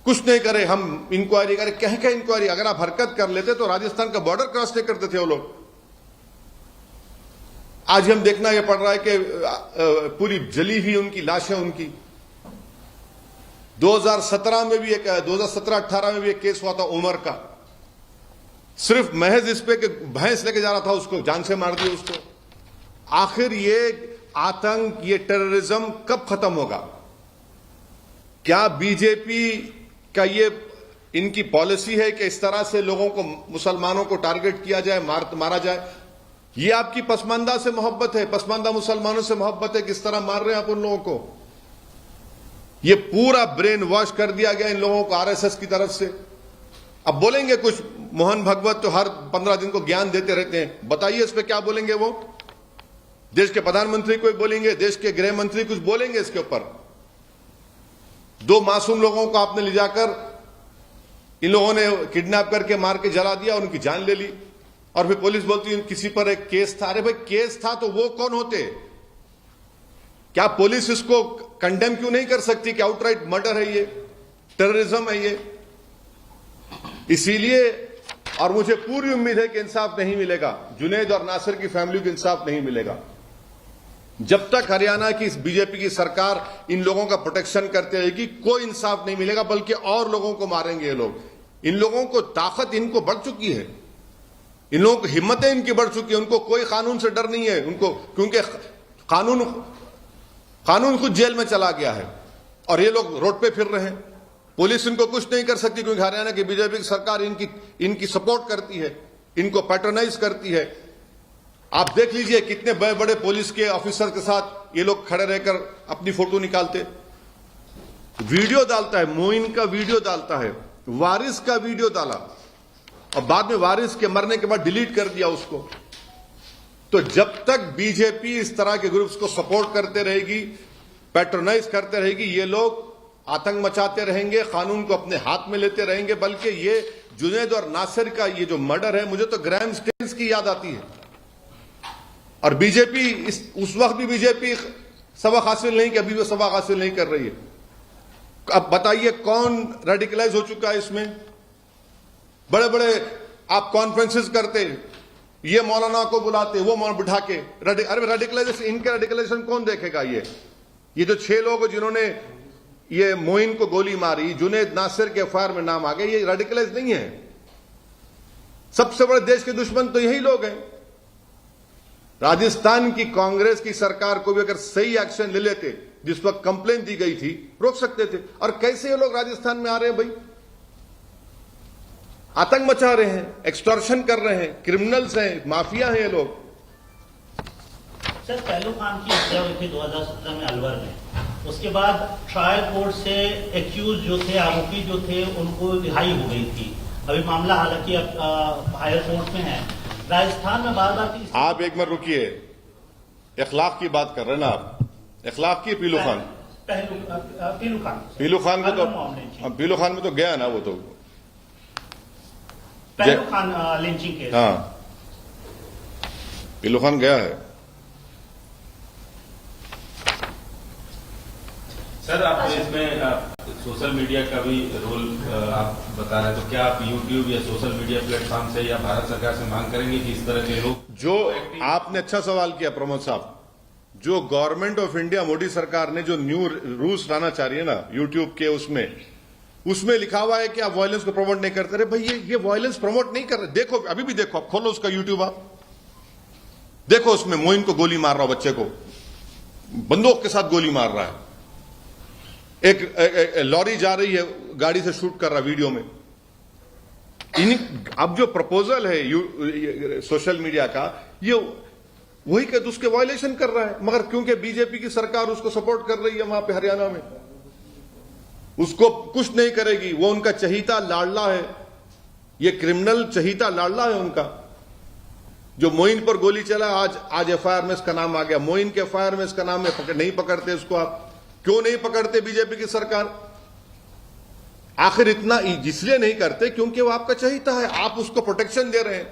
कुछ नहीं करे। हम इंक्वायरी करें, कह इंक्वायरी। अगर आप हरकत कर लेते तो राजस्थान का बॉर्डर क्रॉस नहीं करते थे वो लोग। आज हम देखना यह पड़ रहा है कि पूरी जली हुई उनकी लाशें उनकी। 2017 में भी एक 2017-18 में भी एक केस हुआ था उमर का, सिर्फ महज इस पे कि भैंस लेके जा रहा था, उसको जान से मार दिया उसको। आखिर ये आतंक, ये टेररिज्म कब खत्म होगा? क्या बीजेपी का ये इनकी पॉलिसी है कि इस तरह से लोगों को, मुसलमानों को टारगेट किया जाए, मारा जाए? ये आपकी पसमानदा से मोहब्बत है, पसमानदा मुसलमानों से मोहब्बत है, किस तरह मार रहे हैं आप उन लोगों को? ये पूरा ब्रेन वॉश कर दिया गया इन लोगों को आरएसएस की तरफ से। अब बोलेंगे कुछ, मोहन भागवत तो हर 15 दिन को ज्ञान देते रहते हैं, बताइए इस पे क्या बोलेंगे वो? देश के प्रधानमंत्री कोई बोलेंगे, देश के गृह मंत्री कुछ बोलेंगे इसके ऊपर? 2 मासूम लोगों को आपने ले जाकर इन लोगों ने किडनैप करके मार के जला दिया, उनकी जान ले ली, और फिर पुलिस बोलती है किसी पर एक केस था। अरे भाई केस था तो वो कौन होते? क्या पुलिस इसको कंडेम क्यों नहीं कर सकती कि आउटराइट मर्डर है, ये टेररिज्म है ये? इसीलिए, और मुझे पूरी उम्मीद है कि इंसाफ नहीं मिलेगा, जुनैद और नासिर की फैमिली को इंसाफ नहीं मिलेगा जब तक हरियाणा की बीजेपी की सरकार इन लोगों का प्रोटेक्शन करते रहेगी। कोई इंसाफ नहीं मिलेगा, बल्कि और लोगों को मारेंगे ये लोग। इन लोगों को ताकत इनको बढ़ चुकी है, इन लोगों की हिम्मतें इनकी बढ़ चुकी है, उनको कोई कानून से डर नहीं है उनको, क्योंकि कानून खुद जेल में चला गया है और ये लोग रोड पे फिर रहे हैं। पुलिस इनको कुछ नहीं कर सकती क्योंकि हरियाणा की बीजेपी की सरकार इनकी सपोर्ट करती है, इनको पैट्रोनाइज करती है। आप देख लीजिए कितने बड़े बड़े पुलिस के ऑफिसर के साथ ये लोग खड़े रहकर अपनी फोटो निकालते, वीडियो डालता है, मोइन का वीडियो डालता है, वारिस का वीडियो डाला और बाद में वारिस के मरने के बाद डिलीट कर दिया उसको। तो जब तक बीजेपी इस तरह के ग्रुप्स को सपोर्ट करते रहेगी, पैट्रोनाइज करते रहेगी, ये लोग आतंक मचाते रहेंगे, कानून को अपने हाथ में लेते रहेंगे। बल्कि ये जुनैद और नासिर का ये जो मर्डर है, मुझे तो ग्रैम स्टेन्स की याद आती है। और बीजेपी उस वक्त भी बीजेपी सबक हासिल नहीं, कि अभी भी सबक हासिल नहीं कर रही है। अब बताइए कौन रेडिकलाइज हो चुका है इसमें? बड़े बड़े आप कॉन्फ्रेंसेस करते, ये मौलाना को बुलाते, वो मौलाना बिठा के अरे रेडिकलाइजेशन, इनके रेडिकलाइजेशन कौन देखेगा? ये जो 6 लोग जिन्होंने ये मोइन को गोली मारी, जुनैद नासिर के एफआईआर में नाम आ गए, ये रेडिकलाइज नहीं है। सबसे बड़े देश के दुश्मन तो यही लोग हैं। राजस्थान की कांग्रेस की सरकार को भी अगर सही एक्शन ले लेते, जिस वक्त कंप्लेन दी गई थी, रोक सकते थे। और कैसे ये लोग राजस्थान में आ रहे हैं भाई? आतंक मचा रहे हैं, एक्सटॉर्शन कर रहे हैं, क्रिमिनल्स हैं, माफिया हैं ये लोग।
सर, पहलू खान की हत्या हुई थी 2017 में अलवर में। उसके बाद ट्रायल कोर्ट से एक्यूज जो थे, आरोपी जो थे, उनको रिहाई हो गई थी। अभी मामला हालांकि हायर कोर्ट में है। राजस्थान में बार बार
आप एक मिनट रुकिए, इखलाक की बात कर रहे हैं ना आप? इखलाक की पीलू खान पीलू खान में तो गया ना वो, तो
पहलू खान लिंचिंग केस।
हाँ, पीलू खान गया है।
सर, आप इसमें सोशल मीडिया का भी रोल आप बता रहे हैं, तो क्या आप यूट्यूब या सोशल मीडिया प्लेटफॉर्म से या भारत सरकार से मांग करेंगे कि इस तरह के लोग
जो आपने अच्छा सवाल किया प्रमोद साहब, जो गवर्नमेंट ऑफ इंडिया मोदी सरकार ने जो न्यू रूल्स लाना चाह रही है ना यूट्यूब के, उसमें लिखा हुआ है कि आप वायलेंस को प्रमोट नहीं करते। रहे भाई, ये वायलेंस प्रमोट नहीं कर रहे। देखो, अभी भी देखो, आप खोलो उसका यूट्यूब, आप देखो, उसमें मोइन को गोली मार रहा हो, बच्चे को बंदूक के साथ गोली मार रहा है, एक लॉरी जा रही है, गाड़ी से शूट कर रहा वीडियो में। अब जो प्रपोजल है सोशल मीडिया का, ये वही कहते उसके वायलेशन कर रहा है, मगर क्योंकि बीजेपी की सरकार उसको सपोर्ट कर रही है वहां पे हरियाणा में, उसको कुछ नहीं करेगी। वो उनका चहीता लाडला है, ये क्रिमिनल चहीता लाडला है उनका, जो मोइन पर गोली चला। आज एफआईआर में इसका नाम आ गया, मोइन के एफआईआर में इसका नाम है, नहीं पकड़ते इसको। आप क्यों नहीं पकड़ते बीजेपी की सरकार? आखिर इतना इसलिए नहीं करते क्योंकि वो आपका चहीता है, आप उसको प्रोटेक्शन दे रहे हैं।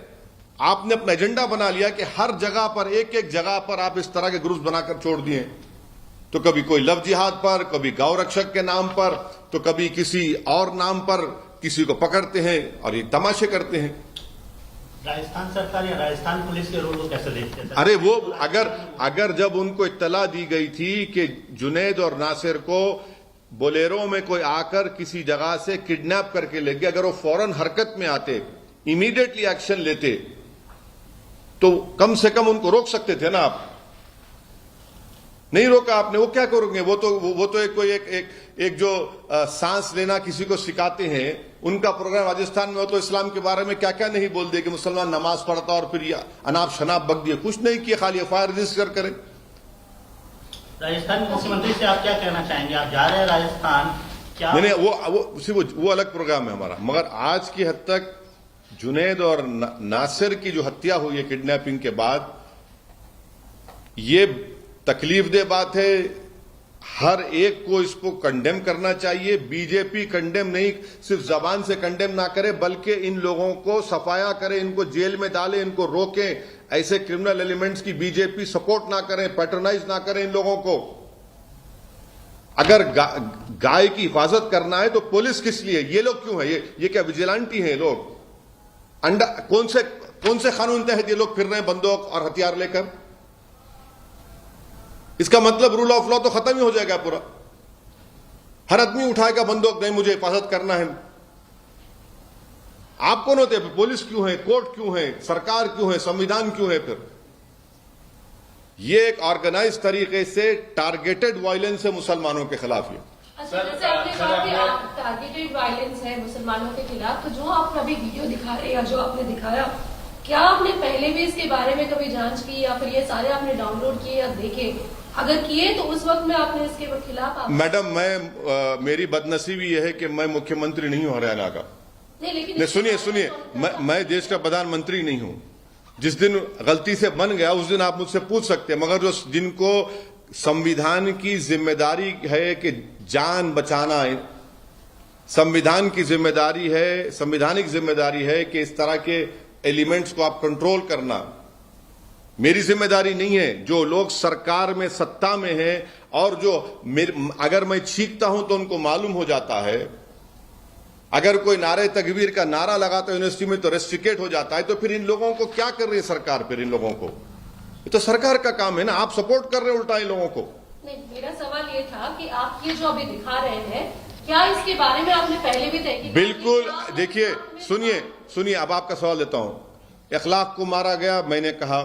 आपने अपना एजेंडा बना लिया कि हर जगह पर, एक जगह पर आप इस तरह के ग्रुप्स बनाकर छोड़ दिए। तो कभी कोई लव जिहाद पर, कभी गौ रक्षक के नाम पर, तो कभी किसी और नाम पर किसी को पकड़ते हैं और ये तमाशे करते हैं।
राजस्थान सरकार या राजस्थान पुलिस के रोल को कैसे देखते हैं?
अरे वो अगर जब उनको इत्तला दी गई थी कि जुनैद और नासिर को बोलेरो में कोई आकर किसी जगह से किडनैप करके ले गया, अगर वो फौरन हरकत में आते, इमीडिएटली एक्शन लेते, तो कम से कम उनको रोक सकते थे ना आप। नहीं रोका आपने, वो क्या करोगे? वो तो एक जो सांस लेना किसी को सिखाते हैं, उनका प्रोग्राम राजस्थान में हो, तो इस्लाम के बारे में क्या क्या नहीं बोल दिए कि मुसलमान नमाज पढ़ता और फिर ये अनाप शनाप बक दिए। कुछ नहीं किया, खाली एफआईआर रजिस्टर करें।
राजस्थान के मुख्यमंत्री से आप क्या कहना चाहेंगे? आप जा रहे हैं राजस्थान, क्या
नहीं, वो अलग प्रोग्राम है हमारा। मगर आज की हद तक जुनैद और नासिर की जो हत्या हुई है किडनैपिंग के बाद, ये तकलीफदेह बात है। हर एक को इसको कंडेम करना चाहिए। बीजेपी कंडेम नहीं, सिर्फ जबान से कंडेम ना करे, बल्कि इन लोगों को सफाया करे, इनको जेल में डाले, इनको रोकें। ऐसे क्रिमिनल एलिमेंट्स की बीजेपी सपोर्ट ना करें, पैट्रोनाइज ना करें इन लोगों को। अगर गाय की हिफाजत करना है तो पुलिस किस लिए? ये लोग क्यों है? ये क्या विजिलेंटी है लोग? कौन से कानून तहत ये लोग फिर रहे हैं बंदूक और हथियार लेकर? इसका मतलब रूल ऑफ लॉ तो खत्म ही हो जाएगा पूरा। हर आदमी उठाएगा बंदूक, नहीं मुझे हिफाजत करना है। आप कौन होते हैं? पुलिस क्यों है? कोर्ट क्यों है? सरकार क्यों है? संविधान क्यों है? फिर ये एक ऑर्गेनाइज तरीके से टारगेटेड वायलेंस है मुसलमानों के खिलाफ। ये
जैसे आपने कहा कि आप टारगेटेड वायलेंस है मुसलमानों के खिलाफ, तो जो आप अभी वीडियो दिखा रहे हैं या जो आपने दिखाया, क्या आपने पहले भी इसके बारे में कभी जांच की या फिर ये सारे आपने डाउनलोड किए या देखे? अगर किए तो उस वक्त में आपने इसके खिलाफ
मैडम, मेरी बदनसीबी यह है कि मैं मुख्यमंत्री नहीं हूं हरियाणा का। नहीं, सुनिए, मैं देश का प्रधानमंत्री नहीं हूं। जिस दिन गलती से बन गया उस दिन आप मुझसे पूछ सकते हैं, मगर जो जिनको संविधान की जिम्मेदारी है कि जान बचाना, संविधान की जिम्मेदारी है, संवैधानिक जिम्मेदारी है कि इस तरह के एलिमेंट्स को आप कंट्रोल करना, मेरी जिम्मेदारी नहीं है। जो लोग सरकार में सत्ता में हैं और जो अगर मैं छींकता हूं तो उनको मालूम हो जाता है, अगर कोई नारे तकबीर का नारा लगाता है यूनिवर्सिटी में तो रेस्ट्रिकेट हो जाता है, तो फिर इन लोगों को क्या कर रही है सरकार? फिर इन लोगों को ये तो सरकार का काम है ना, आप सपोर्ट कर रहे हैं उल्टा इन लोगों को।
नहीं, मेरा सवाल ये था कि आप ये जो अभी दिखा रहे हैं, क्या इसके बारे में आपने पहले भी तय किया?
बिल्कुल, देखिए, सुनिए, अब आपका सवाल देता हूं। इखलाक को मारा गया, मैंने कहा।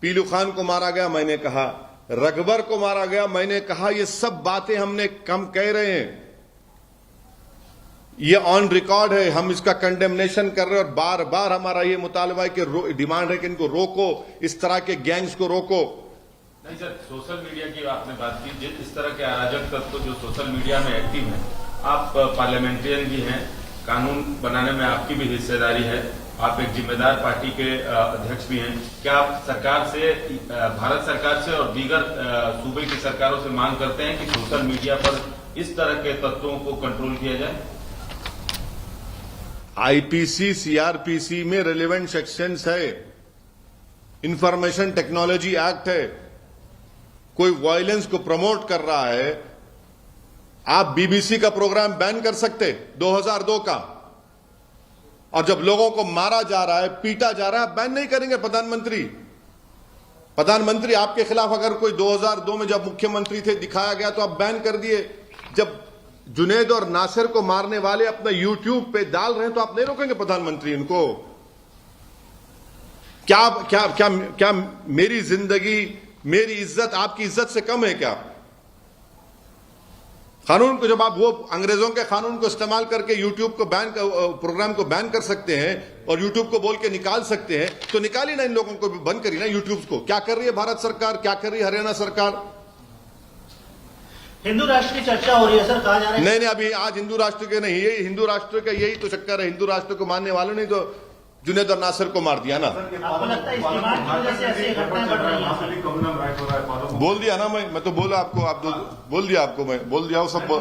पीलू खान को मारा गया, मैंने कहा। रगबर को मारा गया, मैंने कहा। ये सब बातें हमने कम कह रहे हैं, ये ऑन रिकॉर्ड है, हम इसका कंडेमनेशन कर रहे हैं और बार बार हमारा ये मुतालबा है कि डिमांड है कि इनको रोको, इस तरह के गैंग्स को रोको।
नहीं सर, सोशल मीडिया की आपने बात की, इस तरह के अराजक तत्व जो सोशल मीडिया में एक्टिव हैं, आप पार्लियामेंटेरियन भी हैं, कानून बनाने में आपकी भी हिस्सेदारी है, आप एक जिम्मेदार पार्टी के अध्यक्ष भी हैं। क्या आप सरकार से, भारत सरकार से और दीगर सूबे की सरकारों से मांग करते हैं कि सोशल मीडिया पर इस तरह के तत्वों को कंट्रोल किया जाए?
आईपीसी, सीआरपीसी में रेलेवेंट सेक्शंस है, इंफॉर्मेशन टेक्नोलॉजी एक्ट है। कोई वायलेंस को प्रमोट कर रहा है, आप बीबीसी का प्रोग्राम बैन कर सकते 2002 का, और जब लोगों को मारा जा रहा है, पीटा जा रहा है, बैन नहीं करेंगे प्रधानमंत्री आपके खिलाफ अगर कोई 2002 में जब मुख्यमंत्री थे दिखाया गया तो आप बैन कर दिए। जब जुनैद और नासिर को मारने वाले अपना यूट्यूब पे डाल रहे हैं तो आप नहीं रोकेंगे प्रधानमंत्री इनको? क्या क्या क्या क्या मेरी जिंदगी, मेरी इज्जत आपकी इज्जत से कम है क्या? कानून को जब आप वो अंग्रेजों के कानून को इस्तेमाल करके यूट्यूब को प्रोग्राम को बैन कर सकते हैं और यूट्यूब को बोल के निकाल सकते हैं, तो निकालिए ना इन लोगों को भी, बंद करिए ना यूट्यूब को। क्या कर रही है भारत सरकार, क्या कर रही है हरियाणा सरकार?
हिंदू राष्ट्र की चर्चा हो रही है सर, कहा जा रहा है।
नहीं, अभी आज हिंदू राष्ट्र के नहीं, ये हिंदू राष्ट्र का यही तो चक्कर है। हिंदू राष्ट्र को मानने वालों ने तो जुनैद और नासिर को मार दिया ना।
आपको लगता है इस डिमांड की वजह से ऐसी घटनाएं बढ़ रही हैं?
बोल दिया ना मैं तो बोला आपको, आप बोल दिया आपको, मैं बोल दिया वो सब।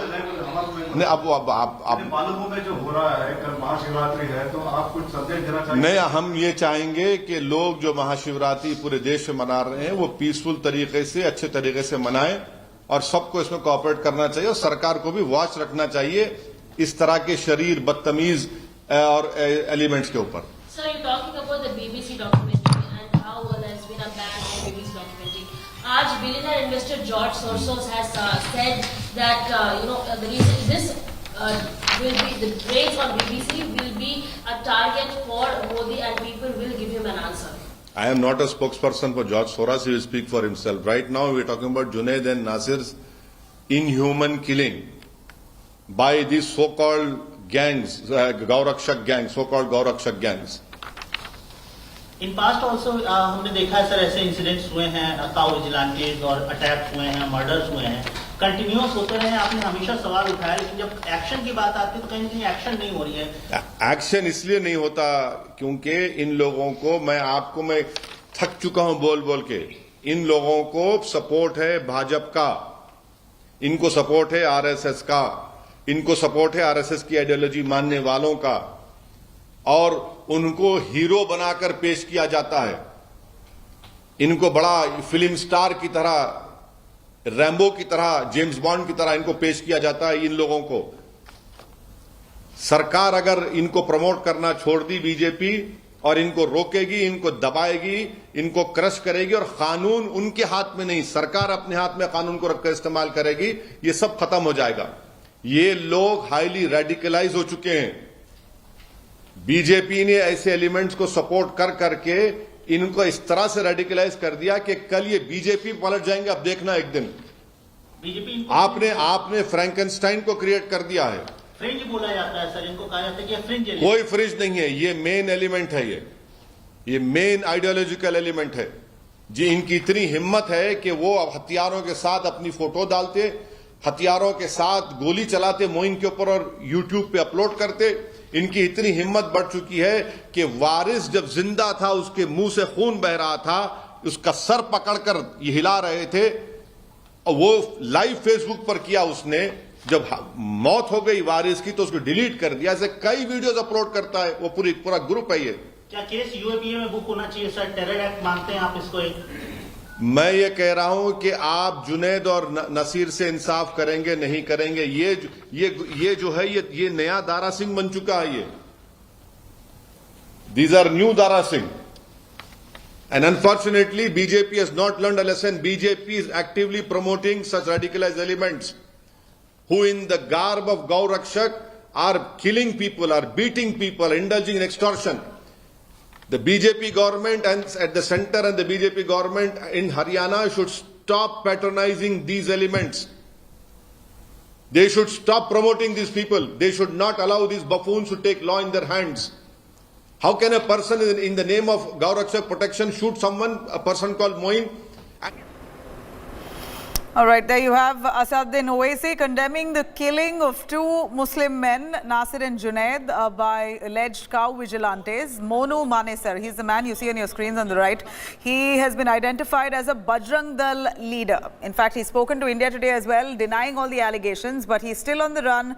नहीं, अब आप
मालूम में जो हो रहा है, कल महाशिवरात्रि है, तो आप कुछ संदेश देना चाहिए?
नहीं, हम ये चाहेंगे कि लोग जो महाशिवरात्रि पूरे देश में मना रहे हैं वो पीसफुल तरीके से, अच्छे तरीके से मनाएं और सबको इसमें कोऑपरेट करना चाहिए और सरकार को भी वॉच रखना चाहिए इस तरह के शरीर बदतमीज और एलिमेंट्स के ऊपर।
Sir, you're talking about the BBC documentary and how there has been a ban on BBC documentary. आज billionaire investor George Soros has said that the reason this will be the raids on BBC will be a target for Modi and people will give him an answer.
I am not a spokesperson for George Soros. He will speak for himself. Right now, we are talking about Junaid and Nasir's inhuman killing by these so-called gangs, Gaurakshak gangs, so-called Gaurakshak gangs.
In past also हमने देखा है sir, ऐसे incidents हुए हैं, cow vigilantes और attacks हुए हैं, murders हुए हैं, कंटिन्यूअस होते रहे। आपने हमेशा सवाल उठाया, लेकिन जब एक्शन की बात आती है तो कहीं ना कहीं एक्शन नहीं हो रही है।
एक्शन इसलिए नहीं होता क्योंकि इन लोगों को मैं थक चुका हूं बोल बोल के। इन लोगों को सपोर्ट है भाजपा का, इनको सपोर्ट है आरएसएस का, इनको सपोर्ट है आरएसएस की आइडियोलॉजी मानने वालों का, और उनको हीरो बनाकर पेश किया जाता है। इनको बड़ा फिल्म स्टार की तरह, रैम्बो की तरह, जेम्स बॉन्ड की तरह इनको पेश किया जाता है। इन लोगों को सरकार अगर इनको प्रमोट करना छोड़ दी बीजेपी, और इनको रोकेगी, इनको दबाएगी, इनको क्रश करेगी, और कानून उनके हाथ में नहीं, सरकार अपने हाथ में कानून को रखकर इस्तेमाल करेगी, ये सब खत्म हो जाएगा। ये लोग हाईली रेडिकलाइज हो चुके हैं। बीजेपी ने ऐसे एलिमेंट्स को सपोर्ट कर करके इनको इस तरह से रेडिकलाइज कर दिया कि कल ये बीजेपी पलट जाएंगे। अब देखना एक दिन।
बीजेपी
आपने फ्रैंकेनस्टाइन को क्रिएट कर दिया है।
फ्रिंज बोला जाता है सर, इनको कहा जाता है कि फ्रिंज।
कोई फ्रिंज नहीं है, ये मेन एलिमेंट है। ये ये मेन आइडियोलॉजिकल एलिमेंट है जी। इनकी इतनी हिम्मत है कि वो हथियारों के साथ अपनी फोटो डालते, हथियारों के साथ गोली चलाते मोइन के ऊपर और यूट्यूब पे अपलोड करते। इनकी इतनी हिम्मत बढ़ चुकी है कि वारिस जब जिंदा था उसके मुंह से खून बह रहा था, उसका सर पकड़कर ये हिला रहे थे और वो लाइव फेसबुक पर किया उसने। जब मौत हो गई वारिस की तो उसको डिलीट कर दिया। ऐसे कई वीडियोस अपलोड करता है वो, पूरा ग्रुप है ये।
क्या केस यूएपीए में बुक होना चाहिए सर? टेरर एक्ट मानते हैं आप इसको? एक
मैं ये कह रहा हूं कि आप जुनैद और नसीर से इंसाफ करेंगे नहीं करेंगे, ये जो है ये नया दारा सिंह बन चुका है। ये these are new Dara Singh and unfortunately BJP has not learned a lesson. BJP is actively promoting such radicalised elements who in the garb of Gau Rakshak are killing people, are beating people, indulging in extortion. The BJP government and at the center and the BJP government in Haryana should stop patronizing these elements. They should stop promoting these people. They should not allow these buffoons to take law in their hands. How can a person in the name of Gau Rakshak protection shoot someone, a person called Moin?
All right, there you have Asaduddin Owaisi condemning the killing of two Muslim men, Nasir and Junaid, by alleged cow vigilantes. Monu Manesar, he's the man you see on your screens on the right. He has been identified as a Bajrang Dal leader. In fact, he's spoken to India Today as well, denying all the allegations, but he's still on the run.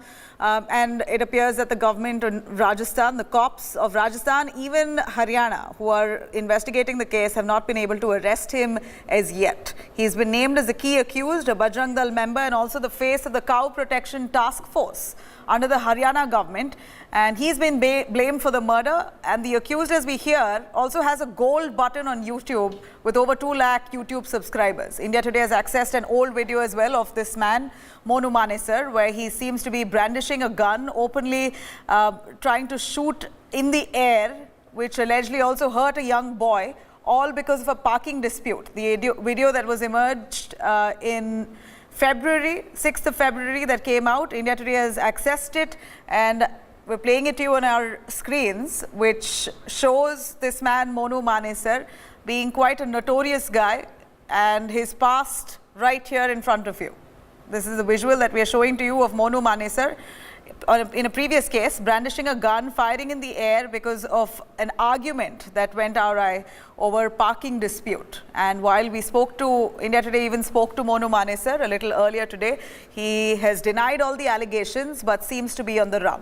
And it appears that the government in Rajasthan, the cops of Rajasthan, even Haryana, who are investigating the case, have not been able to arrest him as yet. He's been named as the key accused, a Bajrang Dal member, and also the face of the Cow Protection Task Force under the Haryana government. And he's been blamed for the murder. And the accused, as we hear, also has a gold button on YouTube with over 2 lakh YouTube subscribers. India Today has accessed an old video as well of this man, Monu Manesar, where he seems to be brandishing a gun, openly trying to shoot in the air, which allegedly also hurt a young boy, all because of a parking dispute. The video that was emerged in February, 6th of February, that came out, India Today has accessed it, and we're playing it to you on our screens, which shows this man, Monu Manesar, being quite a notorious guy, and his past right here in front of you. This is the visual that we are showing to you of Monu Manesar in a previous case, brandishing a gun, firing in the air because of an argument that went awry over parking dispute. And while we spoke to, India Today even spoke to Monu Manesar a little earlier today, he has denied all the allegations but seems to be on the run.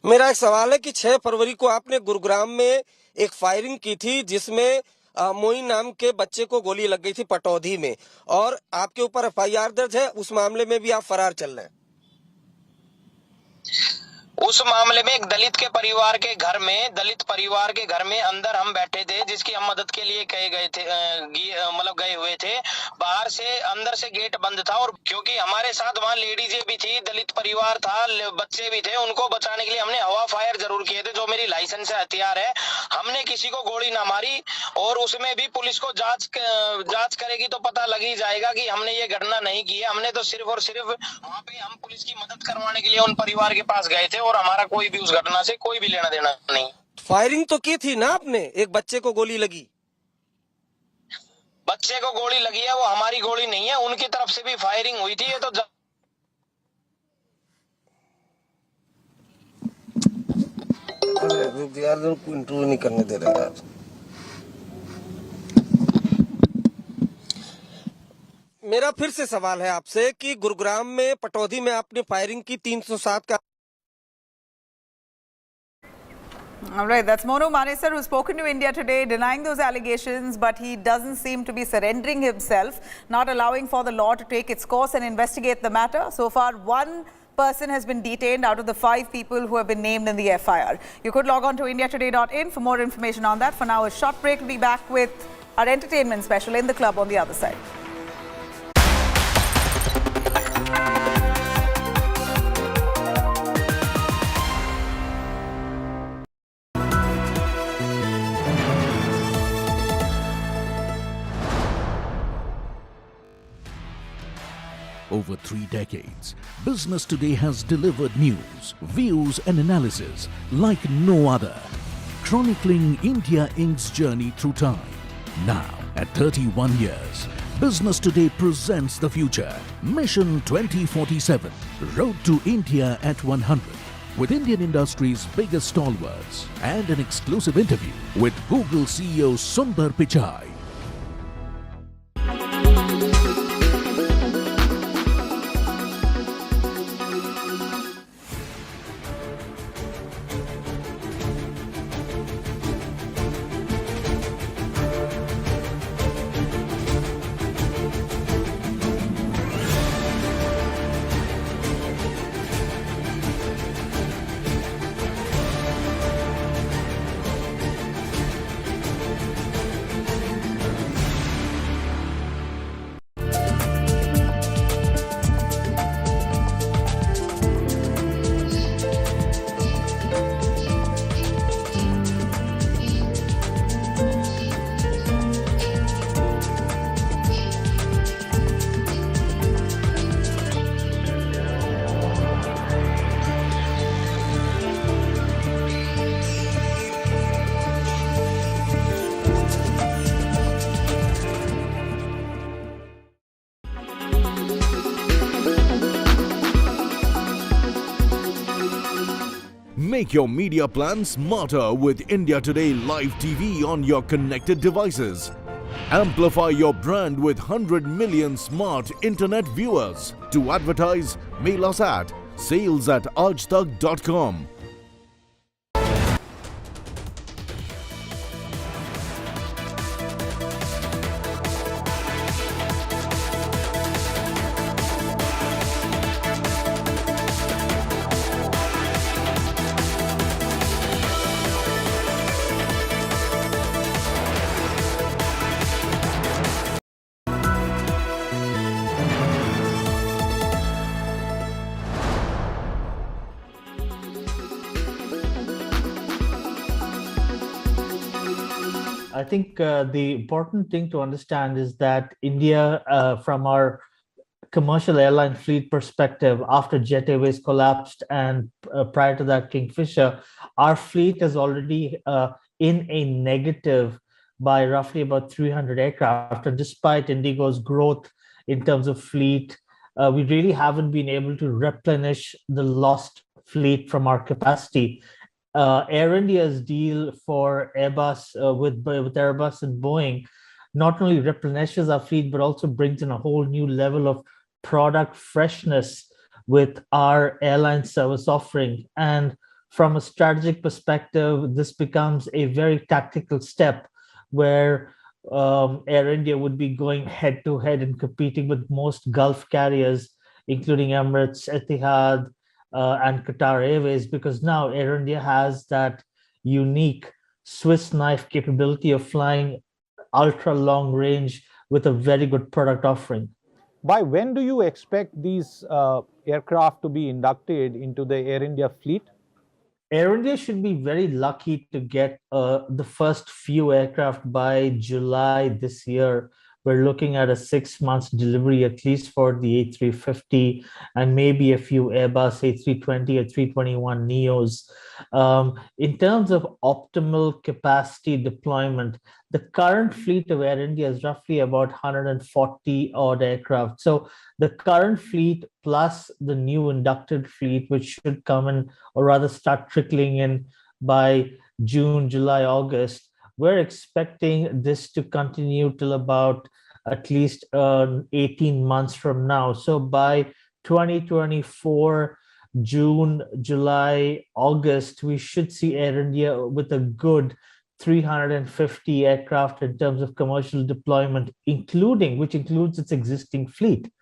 मेरा एक सवाल है कि 6 फरवरी को आपने गुरुग्राम में एक firing की थी जिसमें मोइन नाम के बच्चे को गोली लग गई थी पटौदी में, और आपके ऊपर एफआईआर दर्ज है। उस मामले में भी आप फरार चल रहे हैं।
उस मामले में एक दलित परिवार के घर में अंदर हम बैठे थे, जिसकी हम मदद के लिए गए थे, मतलब गए हुए थे। बाहर से अंदर से गेट बंद था, और क्योंकि हमारे साथ वहाँ लेडीजें भी थी, दलित परिवार था, बच्चे भी थे, उनको बचाने के लिए हमने हवा फायर जरूर किए थे, जो मेरी लाइसेंस है, हथियार है। हमने किसी को गोली ना मारी, और उसमें भी पुलिस को जांच करेगी तो पता लग ही जाएगा कि हमने ये घटना नहीं की है। हमने तो सिर्फ और सिर्फ वहाँ पे हम पुलिस की मदद करवाने के लिए उन परिवार के पास गए थे, और हमारा कोई भी उस घटना से कोई भी लेना देना नहीं।
फायरिंग तो की थी ना आपने? एक बच्चे को गोली लगी।
बच्चे को गोली लगी है, वो हमारी गोली नहीं है, उनकी तरफ से भी फायरिंग हुई थी। ये तो
यार इंटरव्यू नहीं करने दे रहे यार। मेरा फिर से सवाल है आपसे कि गुरुग्राम में पटौदी में आपने फायरिंग की 307 का।
All right, that's Monu Manesar, who's spoken to India Today, denying those allegations, but he doesn't seem to be surrendering himself, not allowing for the law to take its course and investigate the matter. So far, 1 person has been detained out of the 5 people who have been named in the FIR. You could log on to indiatoday.in for more information on that. For now, a short break. We'll be back with our entertainment special in the club on the other side.
over 3 decades, Business Today has delivered news, views and analysis like no other, chronicling India Inc.'s journey through time. Now, at 31 years, Business Today presents the future. Mission 2047, Road to India at 100. With Indian industry's biggest stalwarts and an exclusive interview with Google CEO Sundar Pichai. Make your media plan smarter with India Today Live TV on your connected devices. Amplify your brand with 100 million smart internet viewers. To advertise, mail us at sales@aajtak.com.
I think the important thing to understand is that India, from our commercial airline fleet perspective, after Jet Airways collapsed and prior to that Kingfisher, our fleet is already in a negative by roughly about 300 aircraft. And despite Indigo's growth in terms of fleet, we really haven't been able to replenish the lost fleet from our capacity. Air India's deal for Airbus with Airbus and Boeing not only replenishes our fleet, but also brings in a whole new level of product freshness with our airline service offering. And from a strategic perspective, this becomes a very tactical step where Air India would be going head to head and competing with most Gulf carriers, including Emirates, Etihad, and Qatar Airways, because now Air India has that unique Swiss knife capability of flying ultra long range with a very good product offering.
By when do you expect these aircraft to be inducted into the Air India fleet?
Air India should be very lucky to get the first few aircraft by July this year. We're looking at a 6 months delivery, at least for the A350 and maybe a few Airbus A320 or 321 Neos. In terms of optimal capacity deployment, the current fleet of Air India is roughly about 140 odd aircraft. So the current fleet plus the new inducted fleet, which should come in or rather start trickling in by June, July, August, we're expecting this to continue till about at least 18 months from now. So by 2024, June, July, August, we should see Air India with a good 350 aircraft in terms of commercial deployment, which includes its existing fleet.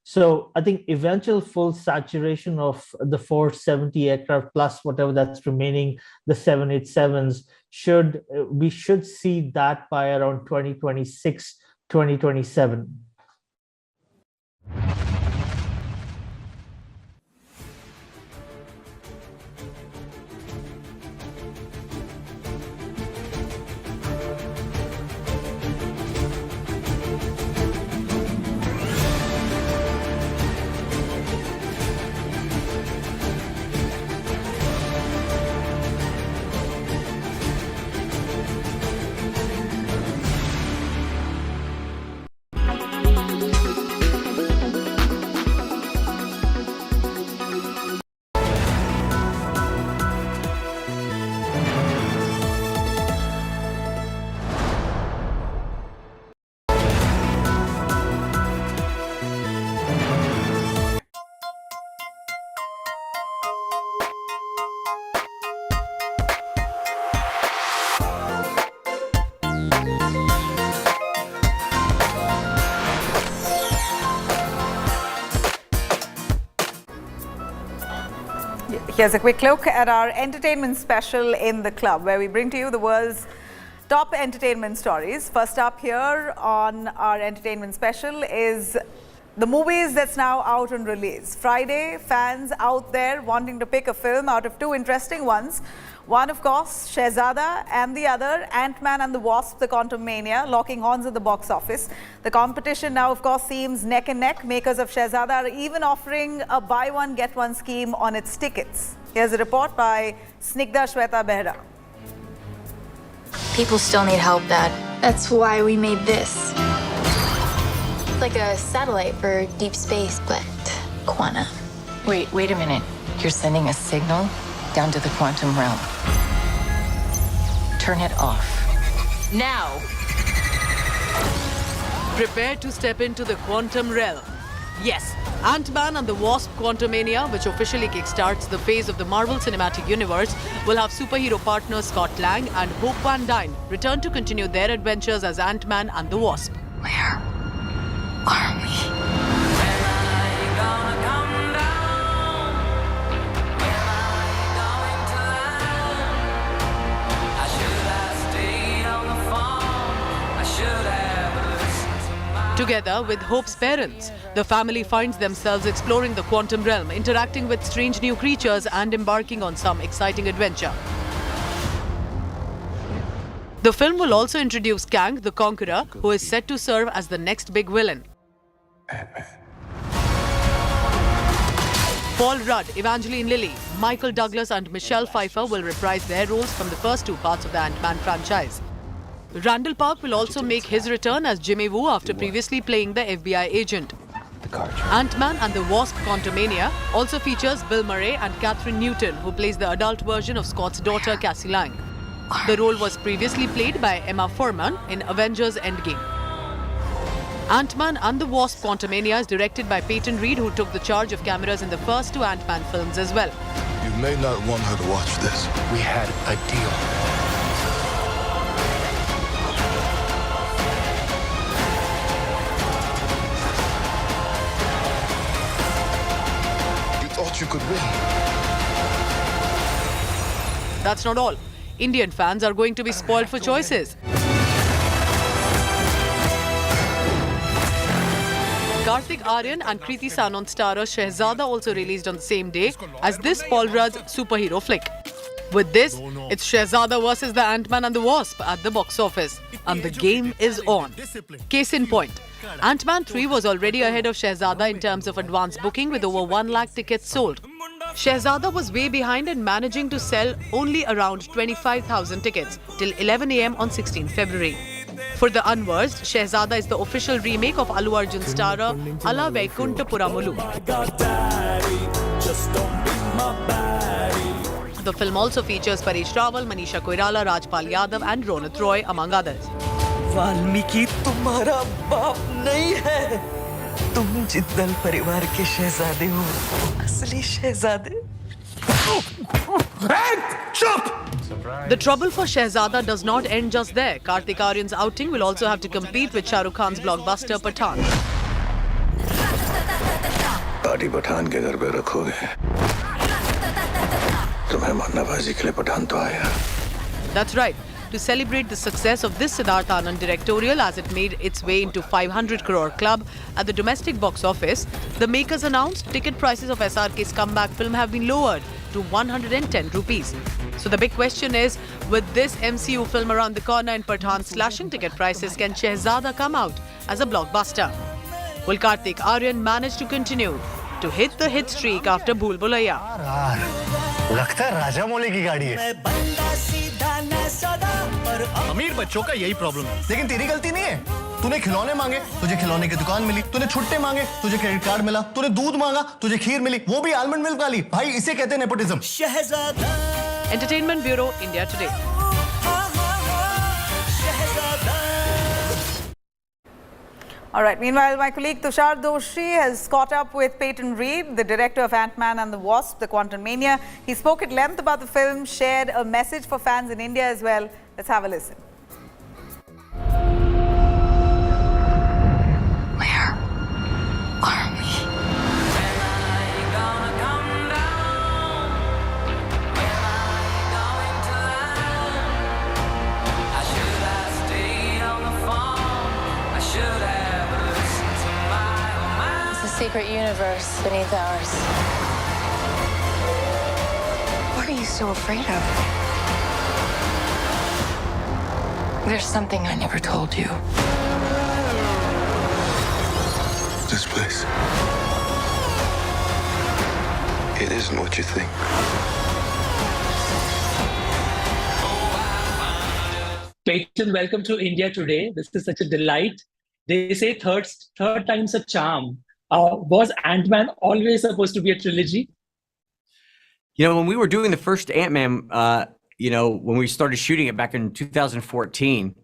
So I think eventual full saturation of the 470 aircraft plus whatever that's remaining, the 787s, we should see that by around 2026, 2027.
Here's a quick look at our entertainment special in the club, where we bring to you the world's top entertainment stories. First up here on our entertainment special is the movies that's now out on release. Friday, fans out there wanting to pick a film out of two interesting ones. One, of course, Shehzada, and the other, Ant-Man and the Wasp, the Quantumania, locking horns at the box office. The competition now, of course, seems neck and neck. Makers of Shehzada are even offering a buy one, get one scheme on its tickets. Here's a report by Snigdha Shweta Behra.
People still need help, Dad. That's why we made this. It's like a satellite for deep space, but quanta.
Wait a minute. You're sending a signal down to the quantum realm. Turn it off. Now!
Prepare to step into the quantum realm. Yes, Ant-Man and the Wasp Quantumania, which officially kickstarts the phase of the Marvel Cinematic Universe, will have superhero partners Scott Lang and Hope Van Dyne return to continue their adventures as Ant-Man and the Wasp.
Where are we?
Together with Hope's parents, the family finds themselves exploring the quantum realm, interacting with strange new creatures and embarking on some exciting adventure. The film will also introduce Kang, the Conqueror, who is set to serve as the next big villain. Paul Rudd, Evangeline Lilly, Michael Douglas and Michelle Pfeiffer will reprise their roles from the first two parts of the Ant-Man franchise. Randall Park will also make his return as Jimmy Woo after previously playing the FBI agent. Ant-Man and the Wasp Quantumania also features Bill Murray and Catherine Newton, who plays the adult version of Scott's daughter Cassie Lang. The role was previously played by Emma Fuhrmann in Avengers Endgame. Ant-Man and the Wasp Quantumania is directed by Peyton Reed, who took the charge of cameras in the first two Ant-Man films as well.
You may not want her to watch this. We had a deal. You could win.
That's not all. Indian fans are going to be spoiled for choices. Karthik Aaryan and Kriti Sanon starrer Shehzada also released on the same day as this Paul Rudd's superhero flick. With this, it's Shehzada versus the Ant-Man and the Wasp at the box office. And the game is on. Case in point, Ant-Man 3 was already ahead of Shehzada in terms of advance booking with over 1 lakh tickets sold. Shehzada was way behind in managing to sell only around 25,000 tickets till 11 AM on 16 February. For the unversed, Shehzada is the official remake of Allu Arjun starrer Ala Vaikunta Puramulu. The film also features Paresh Rawal, Manisha Koirala, Rajpal Yadav and Ronit Roy, among others.
Valmiki तुम्हारा बाप नहीं है तुम जिद्दल परिवार के शहजादे हो असली शहजादे
The trouble for Shehzada does not end just there. Karthik Aaryan's outing will also have to compete with Shah Rukh Khan's blockbuster Pathaan.
Party Pathaan के घर पे रखोगे तुम्हें मरनाबाजी के लिए पठान तो आया.
That's right. To celebrate the success of this Siddharth Anand directorial as it made its way into 500 crore club at the domestic box office, the makers announced ticket prices of SRK's comeback film have been lowered to 110 rupees. So the big question is, with this MCU film around the corner and Pathaan slashing ticket prices, can Shehzada come out as a blockbuster? Will Karthik Aaryan manage to continue to hit the hit streak after Bhool Bhulaiya?
लगता है राजा मौली की गाड़ी है
अमीर बच्चों का यही problem है
लेकिन तेरी गलती नहीं है तूने खिलौने मांगे तुझे खिलौने की दुकान मिली तूने छुट्टे मांगे तुझे क्रेडिट कार्ड मिला तूने दूध मांगा तुझे खीर मिली वो भी आलमंड मिल्क वाली भाई इसे कहते हैं nepotism
Entertainment Bureau, India Today.
All right. Meanwhile, my colleague Tushar Doshi has caught up with Peyton Reed, the director of Ant-Man and the Wasp, the Quantumania. He spoke at length about the film, shared a message for fans in India as well. Let's have a listen.
Where are we?
secret universe beneath ours. What are you so afraid of? There's something I never told you.
This place. It isn't what you think.
Peyton, welcome to India today. This is such a delight. They say third time's a charm. Was Ant-Man always supposed to be a trilogy?
You know, when we were doing the first Ant-Man, when we started shooting it back in 2014,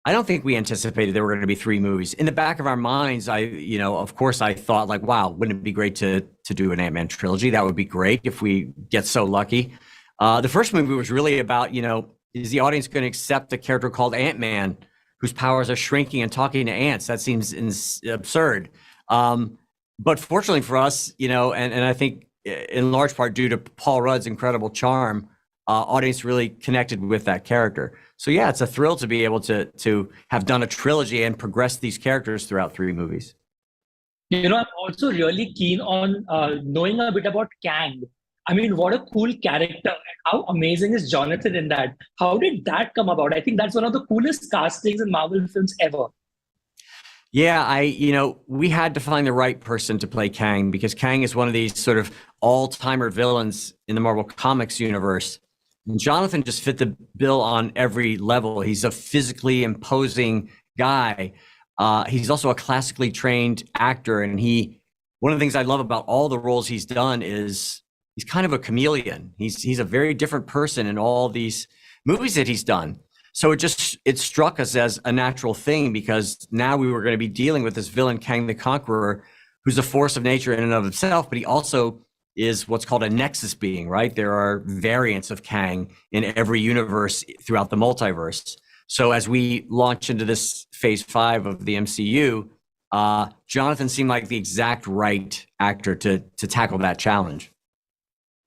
I don't think we anticipated there were going to be 3 movies. In the back of our minds, of course I thought like, wow, wouldn't it be great to do an Ant-Man trilogy? That would be great if we get so lucky. The first movie was really about, is the audience going to accept a character called Ant-Man whose powers are shrinking and talking to ants? That seems absurd. But fortunately for us, and I think in large part due to Paul Rudd's incredible charm, audience really connected with that character. So yeah, it's a thrill to be able to have done a trilogy and progress these characters throughout 3 movies.
I'm also really keen on knowing a bit about Kang. I mean, what a cool character. And how amazing is Jonathan in that? How did that come about? I think that's one of the coolest castings in Marvel films ever.
Yeah, we had to find the right person to play Kang because Kang is one of these sort of all-timer villains in the Marvel Comics universe. And Jonathan just fit the bill on every level. He's a physically imposing guy. He's also a classically trained actor. And one of the things I love about all the roles he's done is he's kind of a chameleon. He's a very different person in all these movies that he's done. So it struck us as a natural thing because now we were going to be dealing with this villain, Kang the Conqueror, who's a force of nature in and of himself, but he also is what's called a nexus being, right? There are variants of Kang in every universe throughout the multiverse. So as we launch into this phase 5 of the MCU, Jonathan seemed like the exact right actor to tackle that challenge.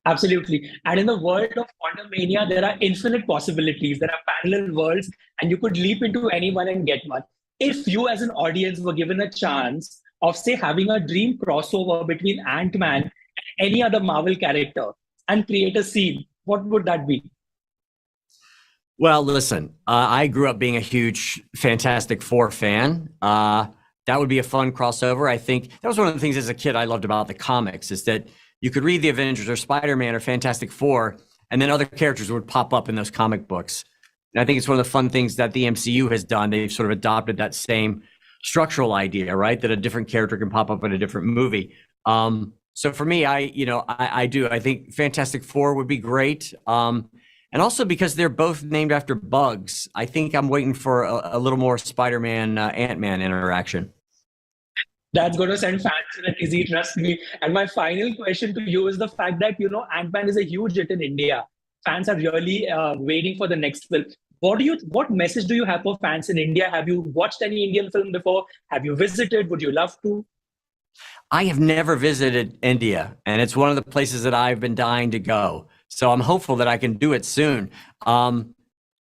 Absolutely. And in the world of Quantumania, there are infinite possibilities. There are parallel worlds, and you could leap into anyone and get one. If you as an audience were given a chance of, say, having a dream crossover between Ant-Man and any other Marvel character and create a scene, what would that be?
Well, listen, I grew up being a huge Fantastic Four fan. That would be a fun crossover. I think that was one of the things as a kid I loved about the comics is that you could read the Avengers or Spider-Man or Fantastic Four, and then other characters would pop up in those comic books. And I think it's one of the fun things that the MCU has done. They've sort of adopted that same structural idea, right? That a different character can pop up in a different movie. So for me, I think Fantastic Four would be great. And also because they're both named after bugs, I think I'm waiting for a little more Spider-Man, Ant-Man interaction.
That's going to send fans in a dizzy, trust me. And my final question to you is the fact that, Ant-Man is a huge hit in India. Fans are really waiting for the next film. What message do you have for fans in India? Have you watched any Indian film before? Have you visited? Would you love to?
I have never visited India, and it's one of the places that I've been dying to go. So I'm hopeful that I can do it soon.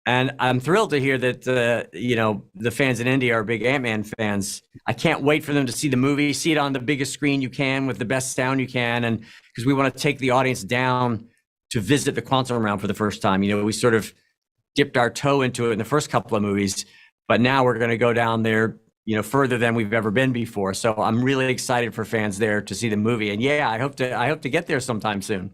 And I'm thrilled to hear that, the fans in India are big Ant-Man fans. I can't wait for them to see the movie, see it on the biggest screen you can with the best sound you can. And because we want to take the audience down to visit the quantum realm for the first time. We sort of dipped our toe into it in the first couple of movies, but now we're going to go down there, further than we've ever been before. So I'm really excited for fans there to see the movie. And yeah, I hope to get there sometime soon.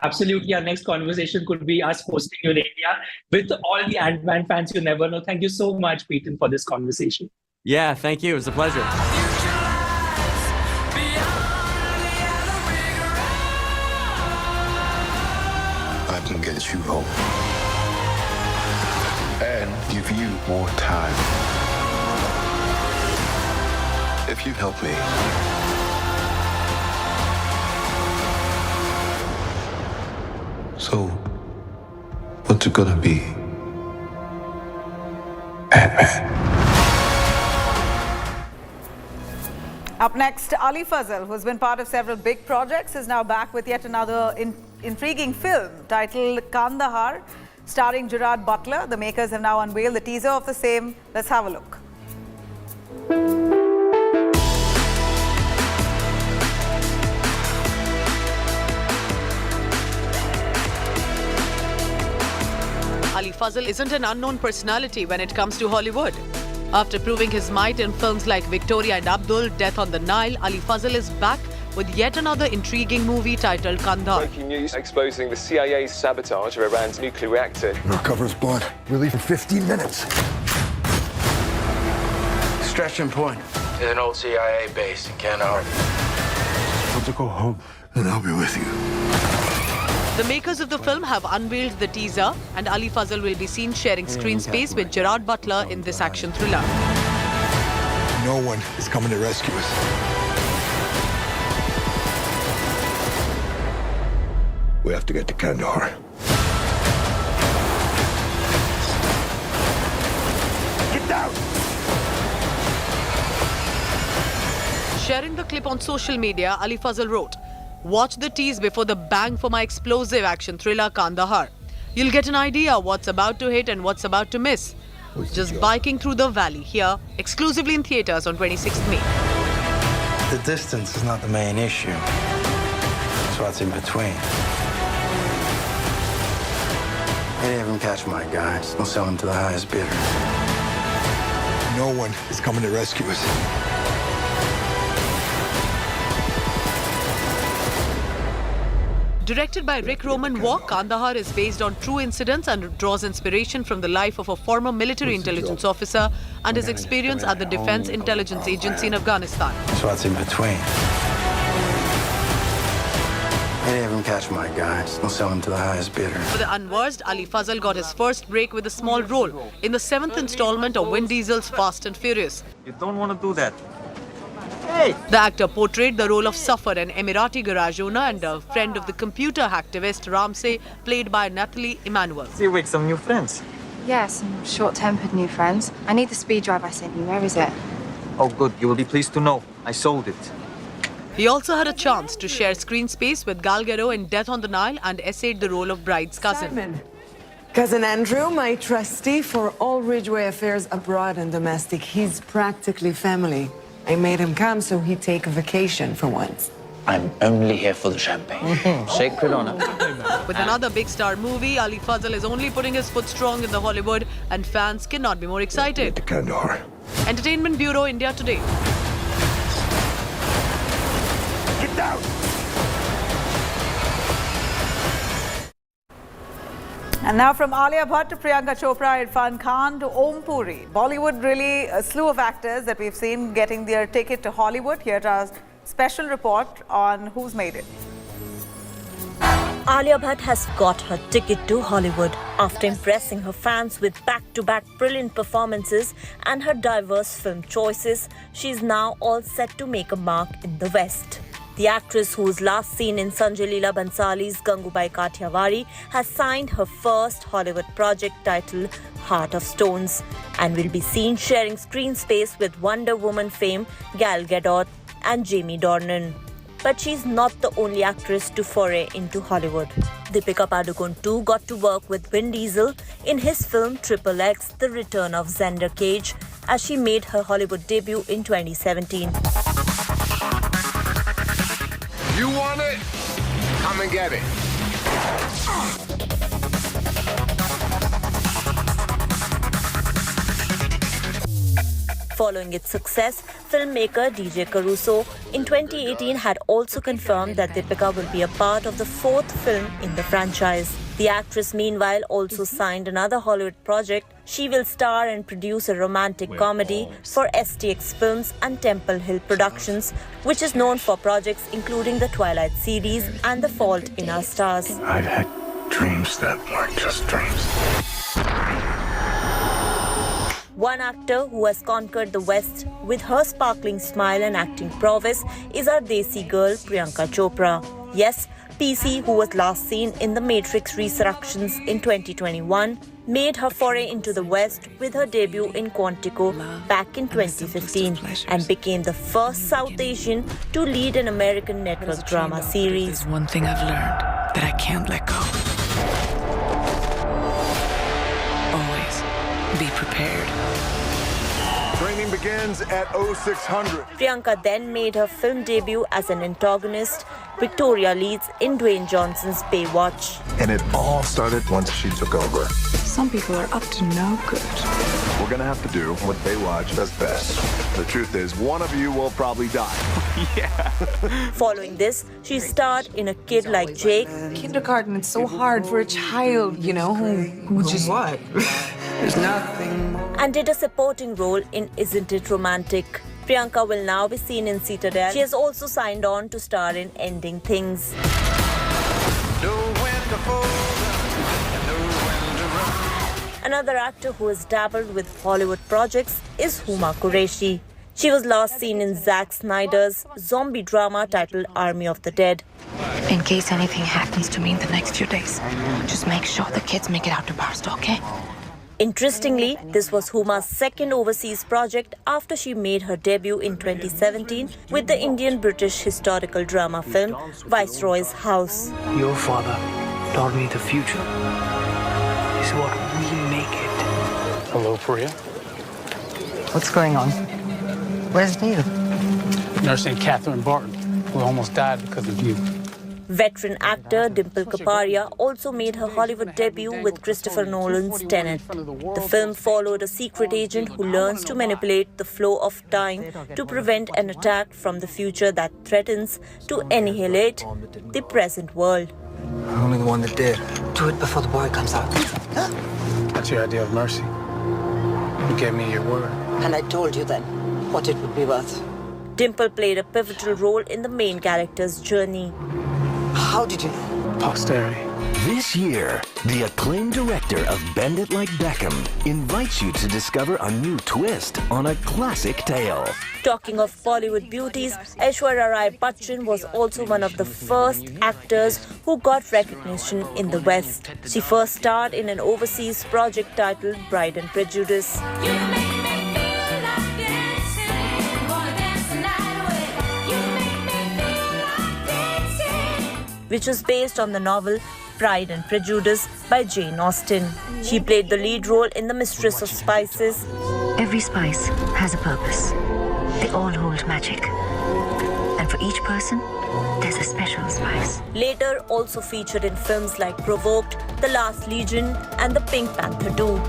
Absolutely. Our next conversation could be us hosting you in India with all the Ant-Man fans. You never know. Thank you so much, Peyton, for this conversation.
Yeah, thank you. It was a pleasure.
I can get you home. And give you more time. If you help me. So, what's it gonna be? Ant-Man.
Up next, Ali Fazal, who's been part of several big projects, is now back with yet another intriguing film titled Kandahar, starring Gerard Butler. The makers have now unveiled the teaser of the same. Let's have a look.
Fazal isn't an unknown personality when it comes to Hollywood. After proving his might in films like Victoria and Abdul, Death on the Nile, Ali Fazal is back with yet another intriguing movie titled Kandahar.
Breaking news exposing the CIA's sabotage of Iran's nuclear reactor.
Our cover's blood. We leave in 15 minutes.
Stretching point is an old CIA base in Kandahar.
Want to go home, and I'll be with you.
The makers of the film have unveiled the teaser, and Ali Fazal will be seen sharing screen space with Gerard Butler in this action thriller.
No one is coming to rescue us. We have to get to Kandahar. Get down!
Sharing the clip on social media, Ali Fazal wrote, "Watch the tease before the bang for my explosive action thriller Kandahar. You'll get an idea what's about to hit and what's about to miss. Just biking through the valley here, exclusively in theaters on 26th May.
The distance is not the main issue. It's what's in between. Any of them catch my guys, we'll sell them to the highest bidder.
No one is coming to rescue us.
Directed by Rick Roman Walk, Kandahar is based on true incidents and draws inspiration from the life of a former military intelligence officer and his experience at the Defense Intelligence Agency in Afghanistan.
It's what's in between. Any of them catch my guys, we'll sell them to the highest bidder.
For the unversed, Ali Fazal got his first break with a small role in the 7th installment of Vin Diesel's Fast and Furious.
You don't want to do that.
The actor portrayed the role of Safar, an Emirati garage owner and a friend of the computer hacktivist Ramsey, played by Nathalie Emmanuel.
So you make some new friends?
Yeah, some short-tempered new friends. I need the speed drive I sent you. Where is it?
Oh, good. You will be pleased to know. I sold it.
He also had a chance to share screen space with Gal Gadot in Death on the Nile and essayed the role of Bride's cousin.
Simon. Cousin Andrew, my trustee for all Ridgeway affairs abroad and domestic. He's practically family. I made him come so he'd take a vacation for once.
I'm only here for the champagne. Sacred honor.
With another big star movie, Ali Fazal is only putting his foot strong in the Hollywood, and fans cannot be more excited.
Kandahar.
Entertainment Bureau, India Today.
Get down!
And now from Alia Bhatt to Priyanka Chopra, Irfan Khan to Om Puri. Bollywood, really a slew of actors that we've seen getting their ticket to Hollywood. Here's our special report on who's made it.
Alia Bhatt has got her ticket to Hollywood. After impressing her fans with back-to-back brilliant performances and her diverse film choices, she's now all set to make a mark in the West. The actress, who was last seen in Sanjay Leela Bhansali's Gangubai Kathiawadi, has signed her first Hollywood project titled Heart of Stones and will be seen sharing screen space with Wonder Woman fame Gal Gadot and Jamie Dornan. But she's not the only actress to foray into Hollywood. Deepika Padukone too got to work with Vin Diesel in his film Triple X, The Return of Xander Cage, as she made her Hollywood debut in 2017.
You want it? Come and get it.
Following its success, filmmaker DJ Caruso in 2018 had also confirmed that Deepika will be a part of the 4th film in the franchise. The actress, meanwhile, also signed another Hollywood project. She will star and produce a romantic comedy for STX Films and Temple Hill Productions, which is known for projects including the Twilight series and The Fault in Our Stars.
I've had dreams that weren't just dreams.
One actor who has conquered the West with her sparkling smile and acting prowess is our Desi girl Priyanka Chopra. Yes, PC, who was last seen in The Matrix Resurrections in 2021, made her foray into the West with her debut in Quantico back in 2015 and became the first South Asian to lead an American network drama series.
There's one thing I've learned that I can't let go. Always be prepared.
Training begins at 0600.
Priyanka then made her film debut as an antagonist. Victoria leads in Dwayne Johnson's Baywatch.
And it all started once she took over.
Some people are up to no good.
We're gonna have to do what Baywatch does best. The truth is, one of you will probably die.
Yeah. Following this, she starred in A Kid Like Jake.
Kindergarten, it's so hard for a child, you know, who just what? There's nothing.
And did a supporting role in Isn't It Romantic? Priyanka will now be seen in Citadel. She has also signed on to star in Ending Things. Another actor who has dabbled with Hollywood projects is Huma Qureshi. She was last seen in Zack Snyder's zombie drama titled Army of the Dead.
In case anything happens to me in the next few days, just make sure the kids make it out to Barstow, okay?
Interestingly, this was Huma's second overseas project after she made her debut in 2017 with the Indian-British historical drama film Viceroy's House.
Your father taught me the future is what we make it.
Hello, Priya.
What's going on? Where's Neil?
Nursing Catherine Barton, who almost died because of you.
Veteran actor Dimple Kapadia also made her Hollywood debut with Christopher Nolan's Tenet. The film followed a secret agent who learns to manipulate the flow of time to prevent an attack from the future that threatens to annihilate the present world.
I'm only the one that did. Do it before the boy comes out.
That's your idea of mercy. You gave me your word.
And I told you then what it would be worth.
Dimple played a pivotal role in the main character's journey.
How did you know?
Posterity.
This year, the acclaimed director of Bend It Like Beckham invites you to discover a new twist on a classic tale.
Talking of Bollywood beauties, Aishwarya Rai Bachchan was also one of the first actors who got recognition in the West. She first starred in an overseas project titled Pride and Prejudice, which was based on the novel Pride and Prejudice by Jane Austen. She played the lead role in The Mistress of Spices.
Every spice has a purpose. They all hold magic. And for each person, there's a special spice.
Later also featured in films like Provoked, The Last Legion and The Pink Panther 2.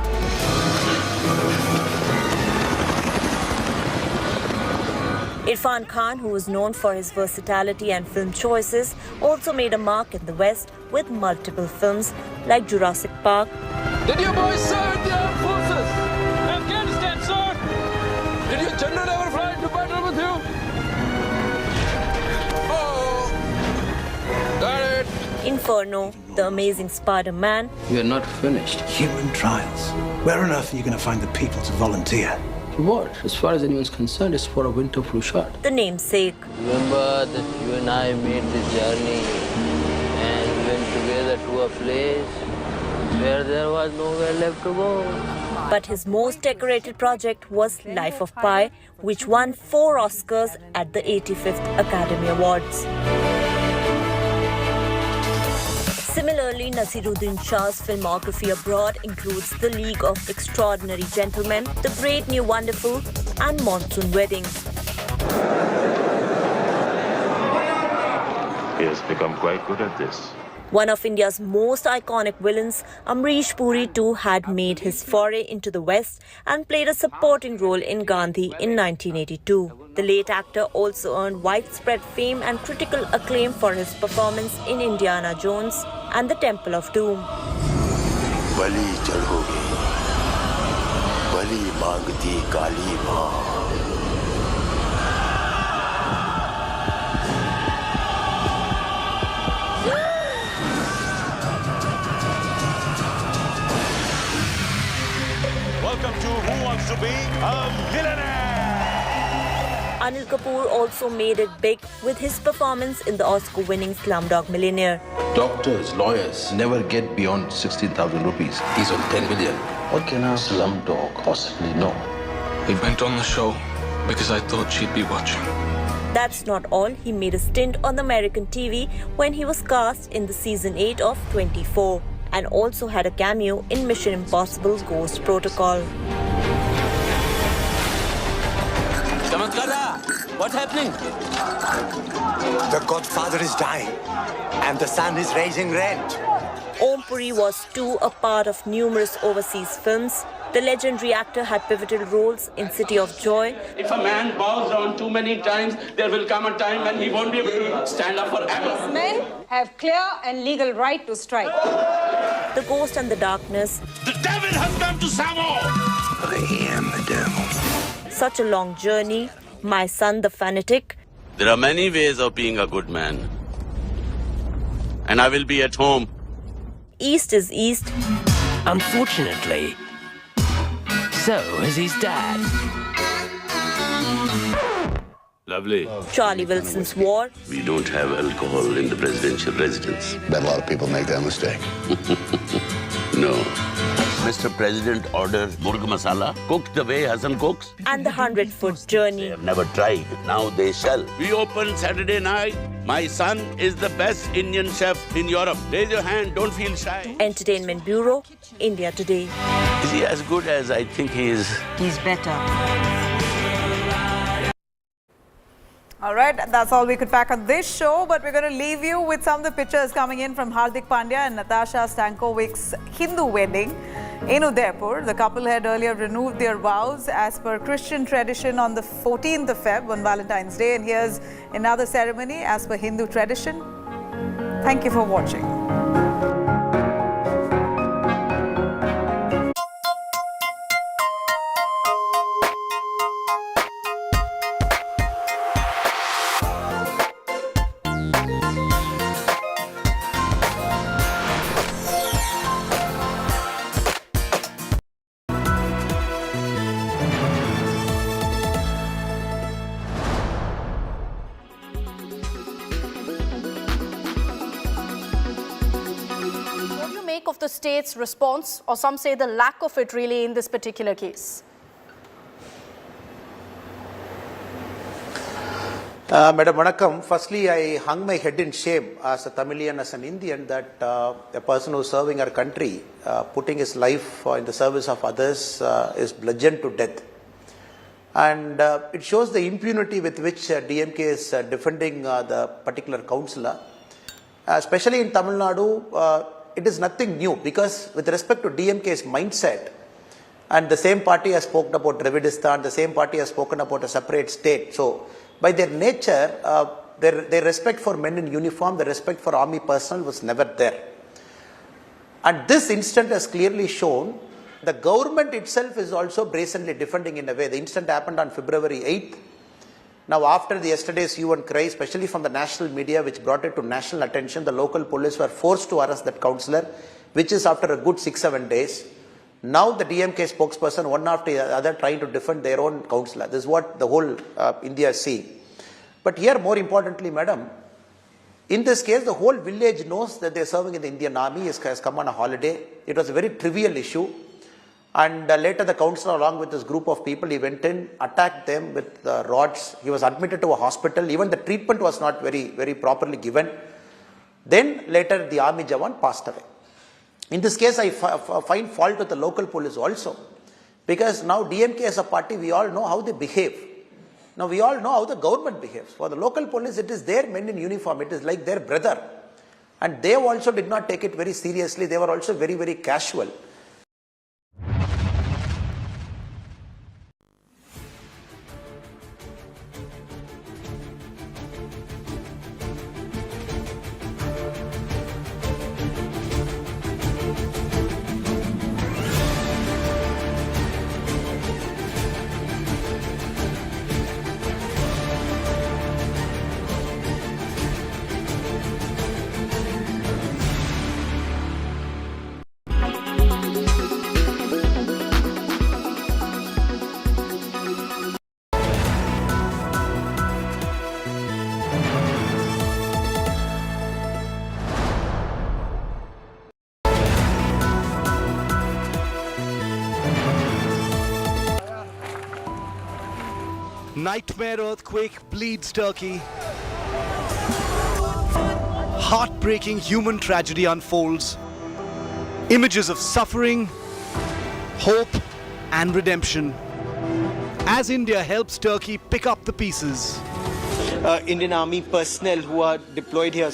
Irfan Khan, who was known for his versatility and film choices, also made a mark in the West with multiple films like Jurassic Park.
Did your boys serve in the armed forces? Afghanistan, sir? Did your general ever fly into battle with you? Oh, got it.
Inferno, The Amazing Spider-Man.
We are not finished. Human trials. Where on earth are you going to find the people to volunteer?
What? As far as anyone's concerned, it's for a winter flu shot.
The Namesake.
Remember that you and I made the journey and went together to a place where there was nowhere left to go.
But his most decorated project was Life of Pi, which won 4 Oscars at the 85th Academy Awards. Similarly, Nasiruddin Shah's filmography abroad includes The League of Extraordinary Gentlemen, The Great New Wonderful, and Monsoon Wedding.
He has become quite good at this.
One of India's most iconic villains, Amrish Puri too had made his foray into the West and played a supporting role in Gandhi in 1982. The late actor also earned widespread fame and critical acclaim for his performance in Indiana Jones and the Temple of Doom.
बलि चढ़ोगे, बलि मांगती काली माँ.
Welcome to Who Wants to Be a Millionaire?
Anil Kapoor also made it big with his performance in the Oscar-winning Slumdog Millionaire.
Doctors, lawyers never get beyond 16,000 rupees. He's on 10 million. What can a slumdog possibly know?
We went on the show because I thought she'd be watching.
That's not all. He made a stint on American TV when he was cast in the season 8 of 24 and also had a cameo in Mission Impossible Ghost Protocol.
What's happening?
The Godfather is dying, and the son is raising rent.
Om Puri was too a part of numerous overseas films. The legendary actor had pivotal roles in City of Joy.
If a man bows down too many times, there will come a time when he won't be able to stand up forever.
Men have clear and legal right to strike.
The Ghost and the Darkness.
The devil has come to Samo!
I am the devil.
Such a Long Journey. My Son the Fanatic.
There are many ways of being a good man. And I will be at home.
East is East.
Unfortunately, so is his dad.
Lovely.
Charlie Wilson's War.
We don't have alcohol in the presidential residence.
Bet a lot of people make that mistake.
No. Mr. President ordered murga masala cooked the way Hassan cooks.
And the 100-Foot Journey.
They have never tried. Now they shall. We open Saturday night. My son is the best Indian chef in Europe. Raise your hand. Don't feel shy.
Entertainment Bureau, India Today.
Is he as good as I think he is?
He's better.
All right, that's all we could pack on this show, but we're going to leave you with some of the pictures coming in from Hardik Pandya and Natasha Stankovic's Hindu wedding in Udaipur. The couple had earlier renewed their vows as per Christian tradition on the 14th of Feb on Valentine's Day. And here's another ceremony as per Hindu tradition. Thank you for watching.
Of the state's response, or some say the lack of it really in this particular case?
Madam Vanakkam, firstly I hung my head in shame as a Tamilian, as an Indian, that a person who is serving our country, putting his life in the service of others, is bludgeoned to death. And it shows the impunity with which DMK is defending the particular councillor. Especially in Tamil Nadu, it is nothing new, because with respect to DMK's mindset, and the same party has spoken about Dravidistan, the same party has spoken about a separate state. So, by their nature, their respect for men in uniform, the respect for army personnel was never there. And this incident has clearly shown the government itself is also brazenly defending in a way. The incident happened on February 8th. Now, after the yesterday's hue and cry, especially from the national media, which brought it to national attention, the local police were forced to arrest that councillor, which is after a good 6-7 days. Now, the DMK spokesperson, one after the other, trying to defend their own councillor. This is what the whole India is seeing. But here, more importantly, madam, in this case, the whole village knows that they are serving in the Indian Army, has come on a holiday. It was a very trivial issue. And later the councillor, along with this group of people, he went in, attacked them with rods. He was admitted to a hospital. Even the treatment was not very properly given. Then later the army Jawan passed away. In this case, I find fault with the local police also. Because now DMK as a party, we all know how they behave. Now we all know how the government behaves. For the local police, it is their men in uniform. It is like their brother. And they also did not take it very seriously. They were also very casual.
Nightmare earthquake bleeds Turkey. Heartbreaking human tragedy unfolds. Images of suffering, hope, and redemption. As India helps Turkey pick up the pieces.
Indian Army personnel who are deployed here.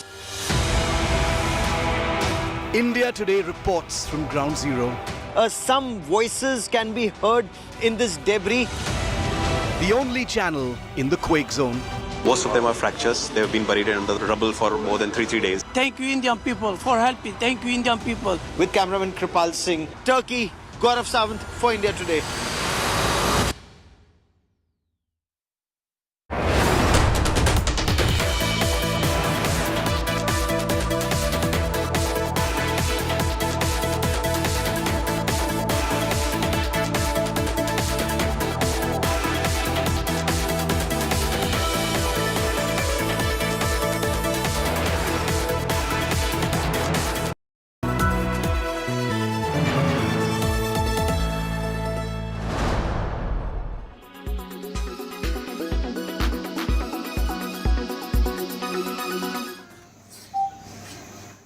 India Today reports from Ground Zero.
Some voices can be heard in this debris.
The only channel in the quake zone.
Most of them are fractures. They have been buried under the rubble for more than 3 days.
Thank you, Indian people, for helping. Thank you, Indian people. With cameraman Kripal Singh, Turkey, Gaurav Sawant for India Today.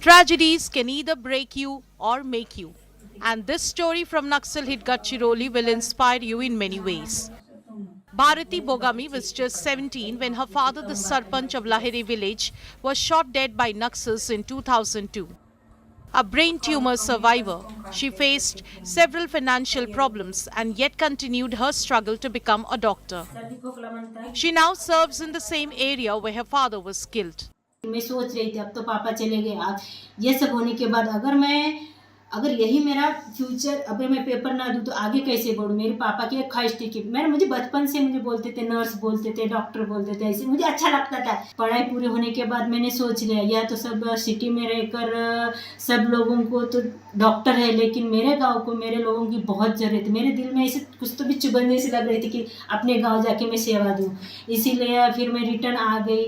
Tragedies can either break you or make you. And this story from Naxal hit Gadchiroli will inspire you in many ways. Bharati Bogami was just 17 when her father, the Sarpanch of Lahiri village, was shot dead by Naxals in 2002. A brain tumor survivor, she faced several financial problems and yet continued her struggle to become a doctor. She now serves in the same area where her father was killed.
मैं सोच रही थी अब तो पापा चले गए, आज ये सब होने के बाद अगर यही मेरा फ्यूचर, अगर मैं पेपर ना दूं तो आगे कैसे बढ़ूं। मेरे पापा की एक ख्वाहिश थी कि मुझे बचपन से मुझे बोलते थे, नर्स बोलते थे, डॉक्टर बोलते थे, ऐसे मुझे अच्छा लगता था। पढ़ाई पूरी होने के बाद मैंने सोच लिया या तो सब सिटी में रहकर सब लोगों को तो डॉक्टर है, लेकिन मेरे गाँव को मेरे लोगों की बहुत ज़रूरत है। मेरे दिल में ऐसे कुछ तो भी चुभन जैसी लग रही थी कि अपने गाँव जाके मैं सेवा दूँ, इसीलिए फिर मैं रिटर्न आ गई।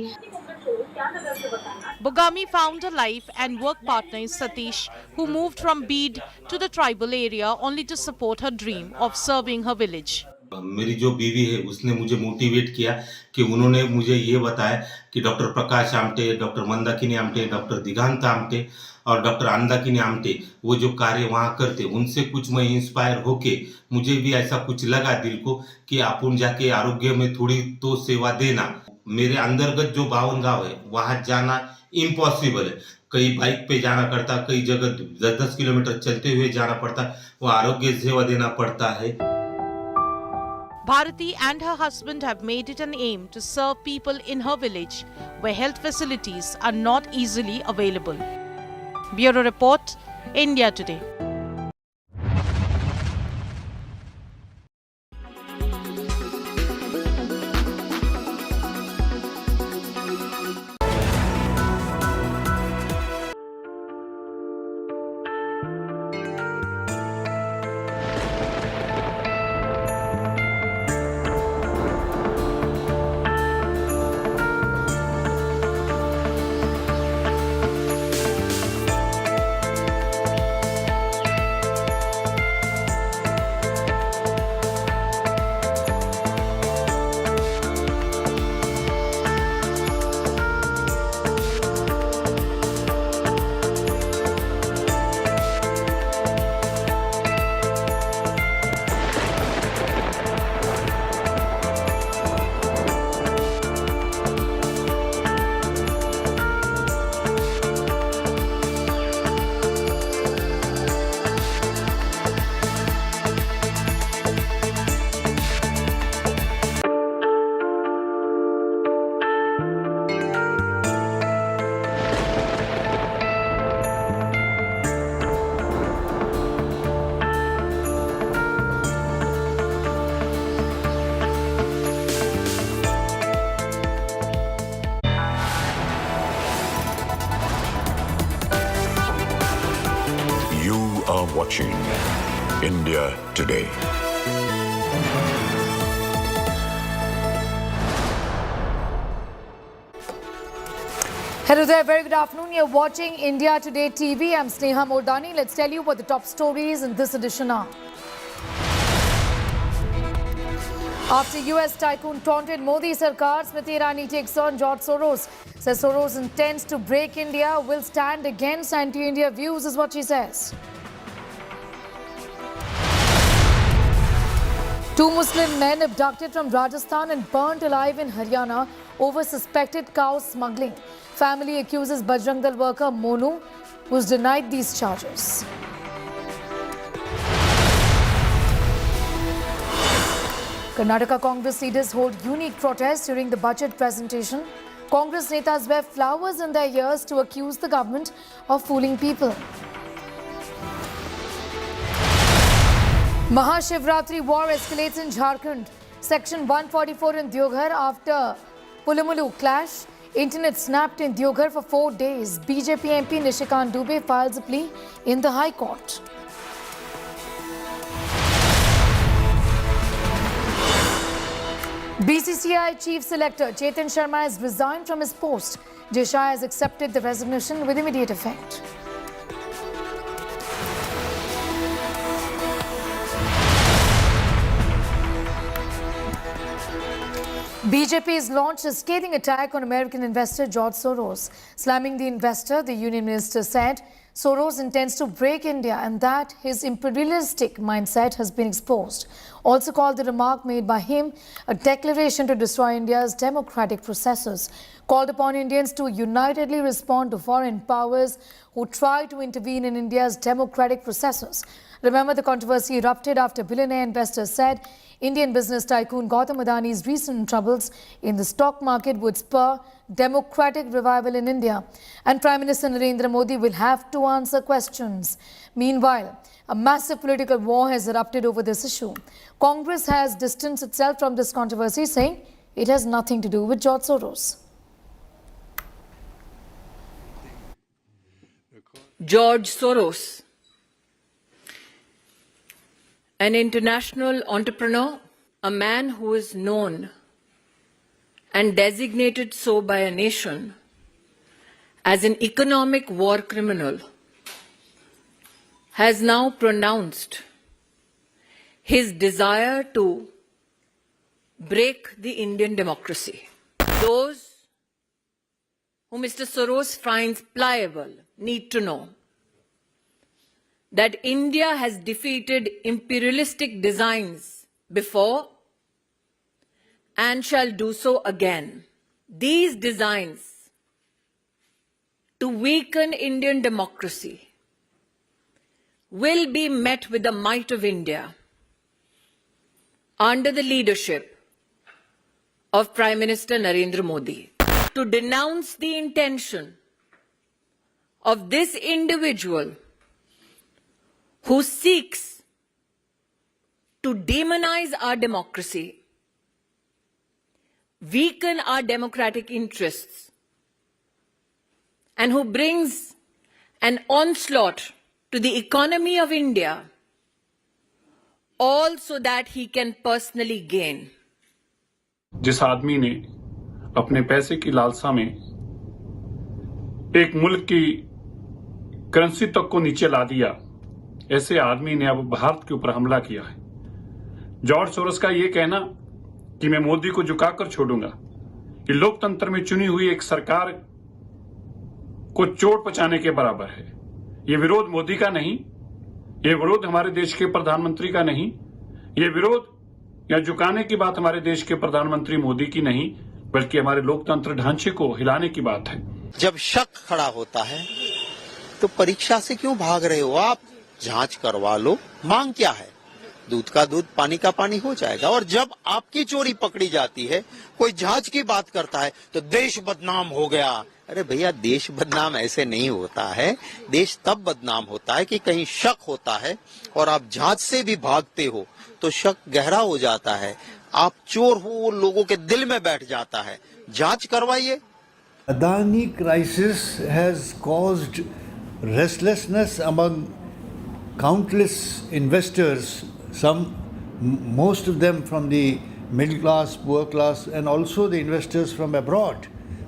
Bogami found a life and work partner in Satish, who moved from Beed to the tribal area only to support her dream of serving her village.
मेरी जो बीवी है उसने मुझे मोटिवेट किया कि उन्होंने मुझे ये बताया कि doctor Prakash Amte, doctor Mandakini Amte, doctor दिगांत Amte और डॉक्टर अंदाकिनी आमटे वो जो कार्य वहाँ करते, उनसे कुछ मैं इंस्पायर होके मुझे भी ऐसा कुछ लगा दिल को कि अपन जाके आरोग्य में थोड़ी तो सेवा देना। मेरे अंतर्गत जो 52 गांव है वहाँ जाना इम्पॉसिबल है। कई बाइक पे जाना पड़ता, कई जगह 10-10 किलोमीटर चलते हुए जाना पड़ता, वो आरोग्य सेवा देना पड़ता है।
Bharati and her husband have made it an aim to serve people in her village where health facilities are not easily available. Bureau Report, India Today.
Watching India Today.
Hello there, very good afternoon. You're watching India Today TV. I'm Sneha Mordani. Let's tell you what the top stories in this edition are. After US tycoon taunted Modi Sarkar, Smriti Irani takes on George Soros. Says Soros intends to break India, will stand against anti-India views, is what she says. Two Muslim men abducted from Rajasthan and burnt alive in Haryana over suspected cow smuggling. Family accuses Bajrang Dal worker Monu who's denied these charges. Karnataka Congress leaders hold unique protests during the budget presentation. Congress netas wear flowers in their ears to accuse the government of fooling people. Mahashivratri war escalates in Jharkhand. Section 144 in Deoghar after Pulamulu clash. Internet snapped in Deoghar for 4 days. BJP MP Nishikant Dubey files a plea in the High Court. BCCI Chief Selector Chetan Sharma has resigned from his post. Desai has accepted the resignation with immediate effect. BJP has launched a scathing attack on American investor George Soros. Slamming the investor, the union minister said Soros intends to break India and that his imperialistic mindset has been exposed. Also called the remark made by him a declaration to destroy India's democratic processes. Called upon Indians to unitedly respond to foreign powers who try to intervene in India's democratic processes. Remember, the controversy erupted after billionaire investors said Indian business tycoon Gautam Adani's recent troubles in the stock market would spur democratic revival in India. And Prime Minister Narendra Modi will have to answer questions. Meanwhile, a massive political war has erupted over this issue. Congress has distanced itself from this controversy, saying it has nothing to do with George Soros.
George Soros, an international entrepreneur, a man who is known and designated so by a nation as an economic war criminal, has now pronounced his desire to break the Indian democracy. Those who Mr. Soros finds pliable need to know that India has defeated imperialistic designs before and shall do so again. These designs to weaken Indian democracy will be met with the might of India under the leadership of Prime Minister Narendra Modi. To denounce the intention of this individual who seeks to demonize our democracy, weaken our democratic interests, and who brings an onslaught to the economy of India, all so that he can personally gain.
जिस आदमी ने अपने पैसे की लालसा में एक मुल्क की करेंसी तक को नीचे ला दिया, ऐसे आदमी ने अब भारत के ऊपर हमला किया है। जॉर्ज सोरोस का ये कहना कि मैं मोदी को झुकाकर छोड़ूंगा, ये लोकतंत्र में चुनी हुई एक सरकार को चोट पहुंचाने के बराबर है। ये विरोध मोदी का नहीं, ये विरोध हमारे देश के प्रधानमंत्री का नहीं, ये विरोध या झुकाने की बात हमारे देश के प्रधानमंत्री मोदी की नहीं, बल्कि हमारे लोकतंत्र ढांचे को हिलाने की बात है।
जब शक खड़ा होता है तो परीक्षा से क्यों भाग रहे हो आप? जांच करवा लो। मांग क्या है? दूध का दूध, पानी का पानी हो जाएगा। और जब आपकी चोरी पकड़ी जाती है, कोई जांच की बात करता है तो देश बदनाम हो गया। अरे भैया, देश बदनाम ऐसे नहीं होता है। देश तब बदनाम होता है कि कहीं शक होता है और आप जांच से भी भागते हो तो शक गहरा हो जाता है। आप चोर हो, वो लोगों के दिल में बैठ जाता है। जांच करवाइए।
Adani crisis has caused restlessness among countless investors, most of them from the middle class, poor class, and also the investors from abroad.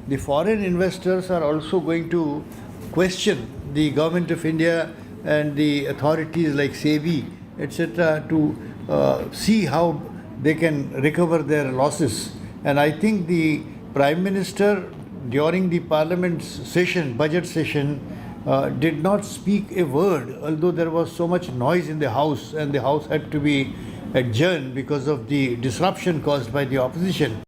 The foreign investors are also going to question the government of India and the authorities like SEBI, etc., to see how they can recover their losses. And I think the Prime Minister during the Parliament's session, budget session, did not speak a word, although there was so much noise in the House and the House had to be adjourned because of the disruption caused by the opposition.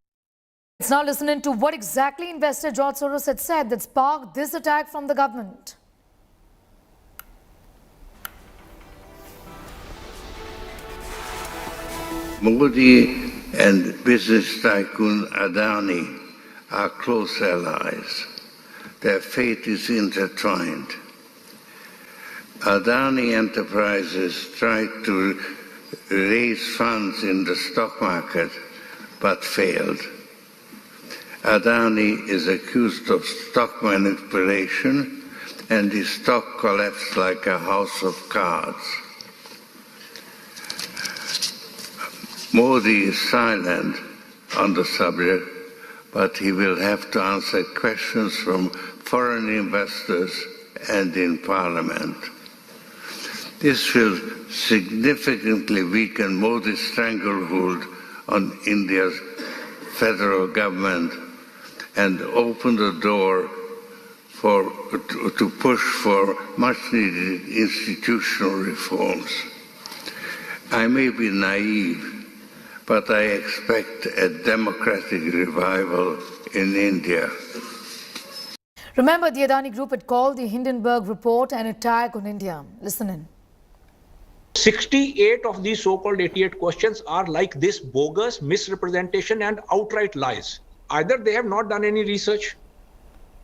Let's now listen into what exactly investor George Soros had said that sparked this attack from the government.
Modi and business tycoon Adani are close allies. Their fate is intertwined. Adani Enterprises tried to raise funds in the stock market but failed. Adani is accused of stock manipulation and his stock collapsed like a house of cards. Modi is silent on the subject, but he will have to answer questions from foreign investors and in Parliament. This will significantly weaken Modi's stranglehold on India's federal government and open the door to push for much-needed institutional reforms. I may be naive, but I expect a democratic revival in India.
Remember, the Adani Group had called the Hindenburg Report an attack on India. Listen in.
68 of these so-called 88 questions are like this: bogus, misrepresentation and outright lies. Either they have not done any research,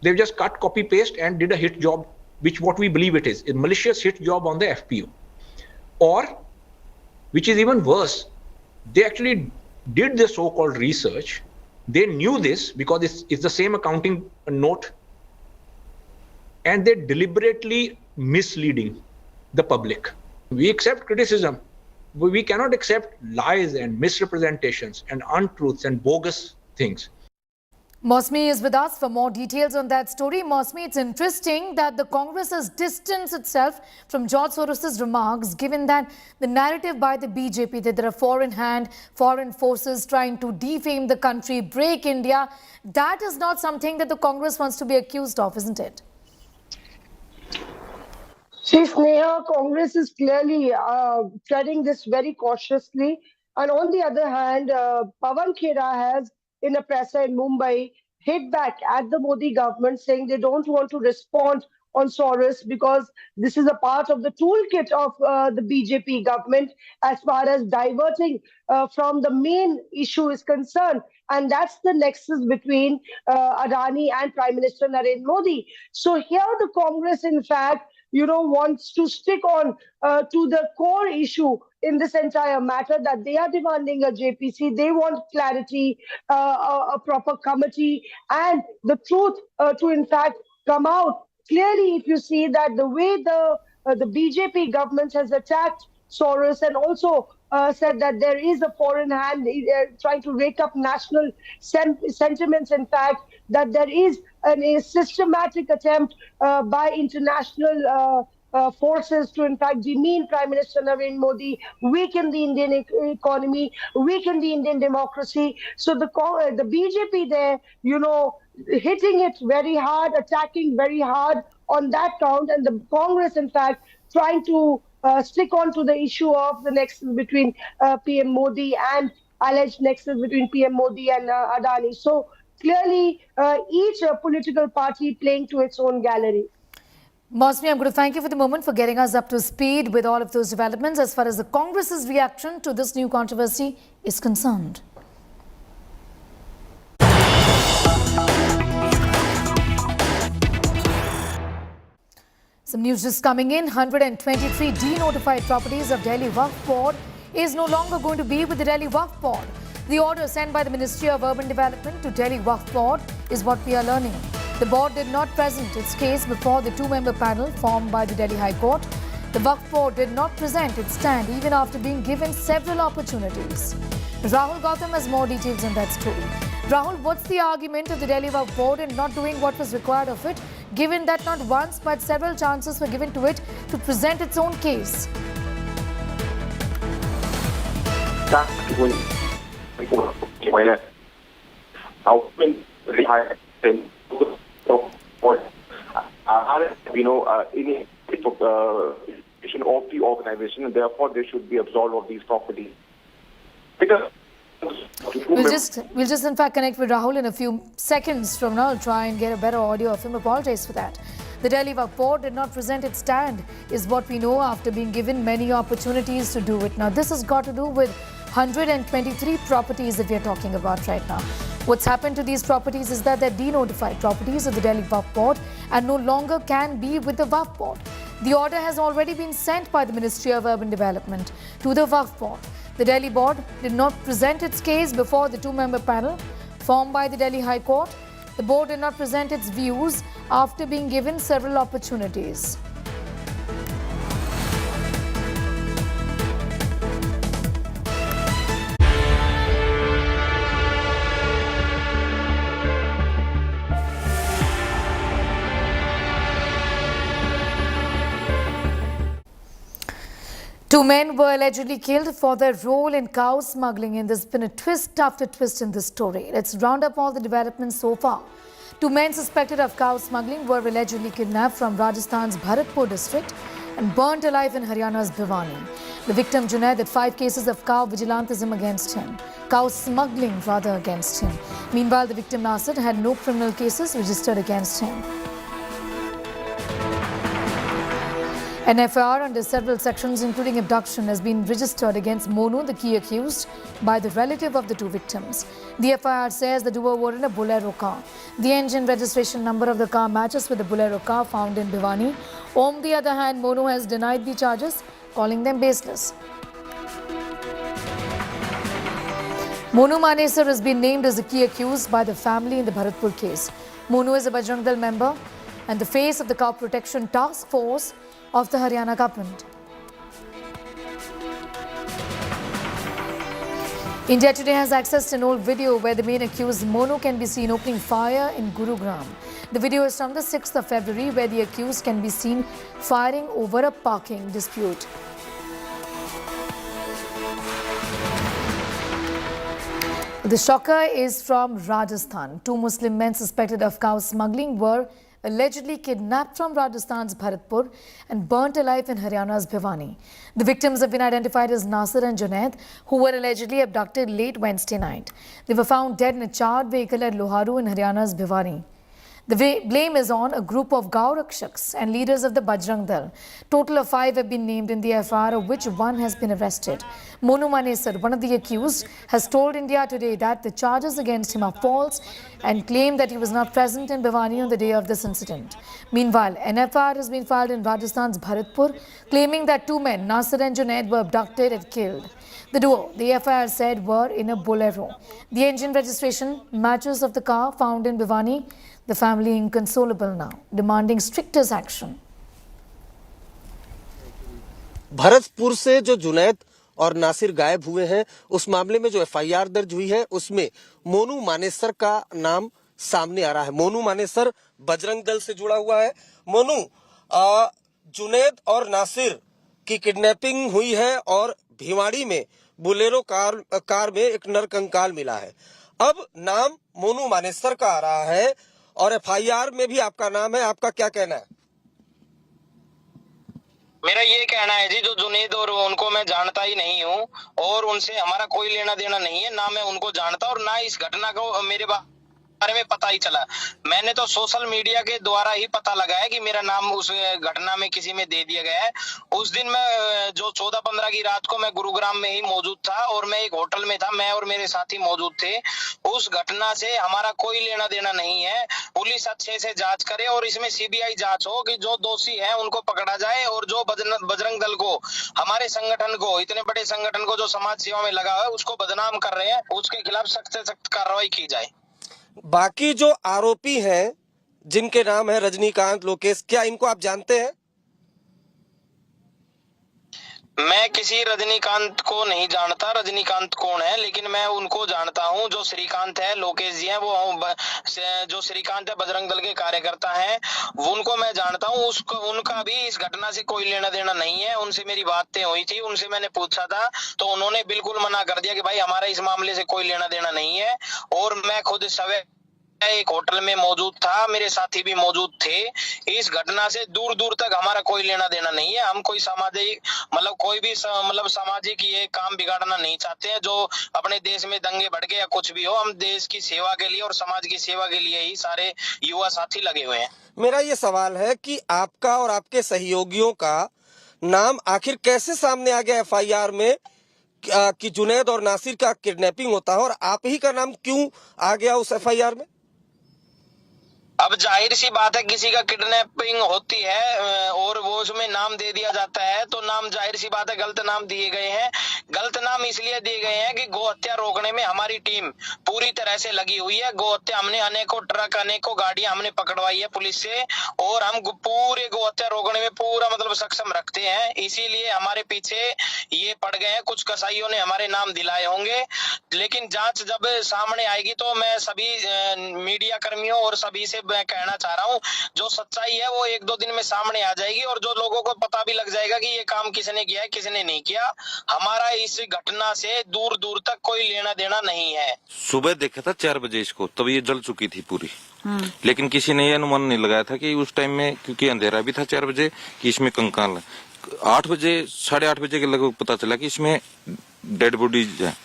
they've just cut, copy, paste and did a hit job, which what we believe it is, a malicious hit job on the FPO. Or, which is even worse, they actually did the so-called research. They knew this because it's the same accounting note, and they're deliberately misleading the public. We accept criticism, but we cannot accept lies and misrepresentations and untruths and bogus things.
Mosmi is with us for more details on that story. Mosmi, it's interesting that the Congress has distanced itself from George Soros' remarks, given that the narrative by the BJP that there are foreign hand, foreign forces trying to defame the country, break India, that is not something that the Congress wants to be accused of, isn't it?
See, Sneha, Congress is clearly treading this very cautiously. And on the other hand, Pawan Khera has, in a presser in Mumbai, hit back at the Modi government, saying they don't want to respond on Soros because this is a part of the toolkit of the BJP government as far as diverting from the main issue is concerned. And that's the nexus between Adani and Prime Minister Narendra Modi. So here the Congress, in fact, wants to stick on to the core issue in this entire matter, that they are demanding a JPC. They want clarity, a proper committee, and the truth to in fact come out. Clearly, if you see that the way the BJP government has attacked Soros and also said that there is a foreign hand trying to rake up national sentiments, in fact, that there is a systematic attempt by international forces to, in fact, demean Prime Minister Narendra Modi, weaken the Indian economy, weaken the Indian democracy. So the BJP there, hitting it very hard, attacking very hard on that count, and the Congress, in fact, trying to stick on to the issue of the nexus between PM Modi and alleged nexus between PM Modi and Adani. So clearly, each political party playing to its own gallery.
Mosmi, I'm going to thank you for the moment for getting us up to speed with all of those developments as far as the Congress's reaction to this new controversy is concerned. Some news just coming in. 123 denotified properties of Delhi Waqf Board is no longer going to be with the Delhi Waqf Board. The order sent by the Ministry of Urban Development to Delhi Waqf Board is what we are learning. The board did not present its case before the two-member panel formed by the Delhi High Court. The Waqf Board did not present its stand even after being given several opportunities. Rahul Gautam has more details on that story. Rahul, what's the argument of the Delhi Waqf Board in not doing what was required of it, given that not once but several chances were given to it to present its own case?
Of the organization, and therefore they should be absolved of these properties. Because
We'll just in fact connect with Rahul in a few seconds from now. I'll try and get a better audio of him. Apologize for that. The Delhi Waqf Board did not present its stand, is what we know after being given many opportunities to do it. Now, this has got to do with 123 properties that we are talking about right now. What's happened to these properties is that they're denotified properties of the Delhi Waqf Board and no longer can be with the Waqf Board. The order has already been sent by the Ministry of Urban Development to the Waqf Board. The Delhi Board did not present its case before the two-member panel formed by the Delhi High Court. The board did not present its views after being given several opportunities. Two men were allegedly killed for their role in cow smuggling, and there's been a twist after twist in this story. Let's round up all the developments so far. Two men suspected of cow smuggling were allegedly kidnapped from Rajasthan's Bharatpur district and burnt alive in Haryana's Bhiwani. The victim Junaid had 5 cases of cow vigilantism against him, cow smuggling rather against him. Meanwhile, the victim Nasir had no criminal cases registered against him. An FIR under several sections, including abduction, has been registered against Monu, the key accused, by the relative of the two victims. The FIR says the duo were in a Bolero car. The engine registration number of the car matches with the Bolero car found in Bhiwani. On the other hand, Monu has denied the charges, calling them baseless. Monu Manesar has been named as the key accused by the family in the Bharatpur case. Monu is a Bajrang Dal member and the face of the Cow Protection Task Force of the Haryana government. India Today has accessed an old video where the main accused Monu can be seen opening fire in Gurugram. The video is from the 6th of February where the accused can be seen firing over a parking dispute. The shocker is from Rajasthan. 2 Muslim men suspected of cow smuggling were allegedly kidnapped from Rajasthan's Bharatpur and burnt alive in Haryana's Bhiwani. The victims have been identified as Nasir and Junaid, who were allegedly abducted late Wednesday night. They were found dead in a charred vehicle at Loharu in Haryana's Bhiwani. The blame is on a group of Gaurakshaks and leaders of the Bajrang Dal. Total of 5 have been named in the FIR, of which 1 has been arrested. Monu Manesar, one of the accused, has told India Today that the charges against him are false and claimed that he was not present in Bhiwani on the day of this incident. Meanwhile, an FIR has been filed in Rajasthan's Bharatpur, claiming that 2 men, Nasir and Junaid, were abducted and killed. The duo, the FIR said, were in a Bolero. The engine registration matches of the car found in Bhiwani. The family inconsolable now, demanding stricter action.
Bharatpur से जो जुनैद और नासिर गायब हुए हैं, उस मामले में जो FIR दर्ज हुई है, उसमें मोनू मानेसर का नाम सामने आ रहा है। मोनू मानेसर बजरंग दल से जुड़ा हुआ है। मोनू, जुनैद और नासिर की किडनैपिंग हुई है और भिवाड़ी में बोलेरो कार में एक नरकंकाल मिला है। अब नाम मोनू मानेसर का आ रहा है और FIR में भी आपका नाम है। आपका क्या कहना है?
मेरा ये कहना है जी, जो जुनैद और उनको मैं जानता ही नहीं हूँ और उनसे हमारा कोई लेना देना नहीं है, ना मैं उनको जानता और ना इस घटना को मेरे बारे में पता ही चला। मैंने तो सोशल मीडिया के द्वारा ही पता लगाया कि मेरा नाम उस घटना में किसी में दे दिया गया है। उस दिन मैं जो 14-15 की रात को मैं गुरुग्राम में ही मौजूद था और मैं एक होटल में था, मैं और मेरे साथी मौजूद थे। उस घटना से हमारा कोई लेना देना नहीं है। पुलिस अच्छे से जांच करे और इसमें CBI जांच हो कि जो दोषी है उनको पकड़ा जाए और जो बजरंग दल को, हमारे संगठन को, इतने बड़े संगठन को जो समाज सेवा में लगा है उसको बदनाम कर रहे हैं, उसके खिलाफ सख्त से सख्त कार्रवाई की जाए।
बाकी जो आरोपी हैं जिनके नाम है रजनीकांत, लोकेश, क्या इनको आप जानते हैं?
मैं किसी रजनीकांत को नहीं जानता, रजनीकांत कौन है, लेकिन मैं उनको जानता हूं। जो श्रीकांत है, लोकेश जी हैं, वो जो श्रीकांत है बजरंग दल के कार्यकर्ता हैं, उनको मैं जानता हूं। उनका भी इस घटना से कोई लेना देना नहीं है। उनसे मेरी बातें हुई थी, उनसे मैंने पूछा था तो उन्होंने बिल्कुल मना कर दिया कि भाई हमारा इस मामले से कोई लेना देना नहीं है। और मैं खुद सवेरे एक होटल में मौजूद था, मेरे साथी भी मौजूद थे। इस घटना से दूर दूर तक हमारा कोई लेना देना नहीं है। हम कोई सामाजिक कोई भी सामाजिक ये काम बिगाड़ना नहीं चाहते हैं। जो अपने देश में दंगे भड़के या कुछ भी हो, हम देश की सेवा के लिए और समाज की सेवा के लिए ही सारे युवा साथी लगे हुए हैं।
मेरा ये सवाल है कि आपका और आपके सहयोगियों का नाम आखिर कैसे सामने आ गया FIR में कि जुनैद और नासिर का किडनैपिंग होता है, और आप ही का नाम क्यों आ गया उस एफआईआर में?
अब जाहिर सी बात है, किसी का किडनैपिंग होती है और वो उसमें नाम दे दिया जाता है, तो नाम जाहिर सी बात है गलत नाम दिए गए हैं। गलत नाम इसलिए दिए गए हैं कि गौ हत्या रोकने में हमारी टीम पूरी तरह से लगी हुई है। गौ हत्या हमने अनेकों ट्रक, अनेकों गाड़ियां हमने पकड़वाई है पुलिस से, और हम पूरे गौ हत्या रोकने में पूरा मतलब सक्षम रखते हैं। इसीलिए हमारे पीछे ये पड़ गए हैं। कुछ कसाईयों ने हमारे नाम दिलाए होंगे, लेकिन जांच जब सामने आएगी तो मैं सभी मीडिया कर्मियों और सभी से मैं कहना चाह रहा हूँ, जो सच्चाई है वो 1-2 दिन में सामने आ जाएगी, और जो लोगों को पता भी लग जाएगा कि ये काम किसने किया है, किसने नहीं किया। हमारा इस घटना से दूर दूर तक कोई लेना देना नहीं है।
सुबह देखा था 4 बजे इसको, तब ये जल चुकी थी पूरी, लेकिन किसी ने ये अनुमान नहीं लगाया था कि उस टाइम में, क्योंकि अंधेरा भी था 4 बजे, कि इसमें कंकाल है। 8 बजे 8:30 बजे के लगभग पता चला कि इसमें डेड बॉडीज है।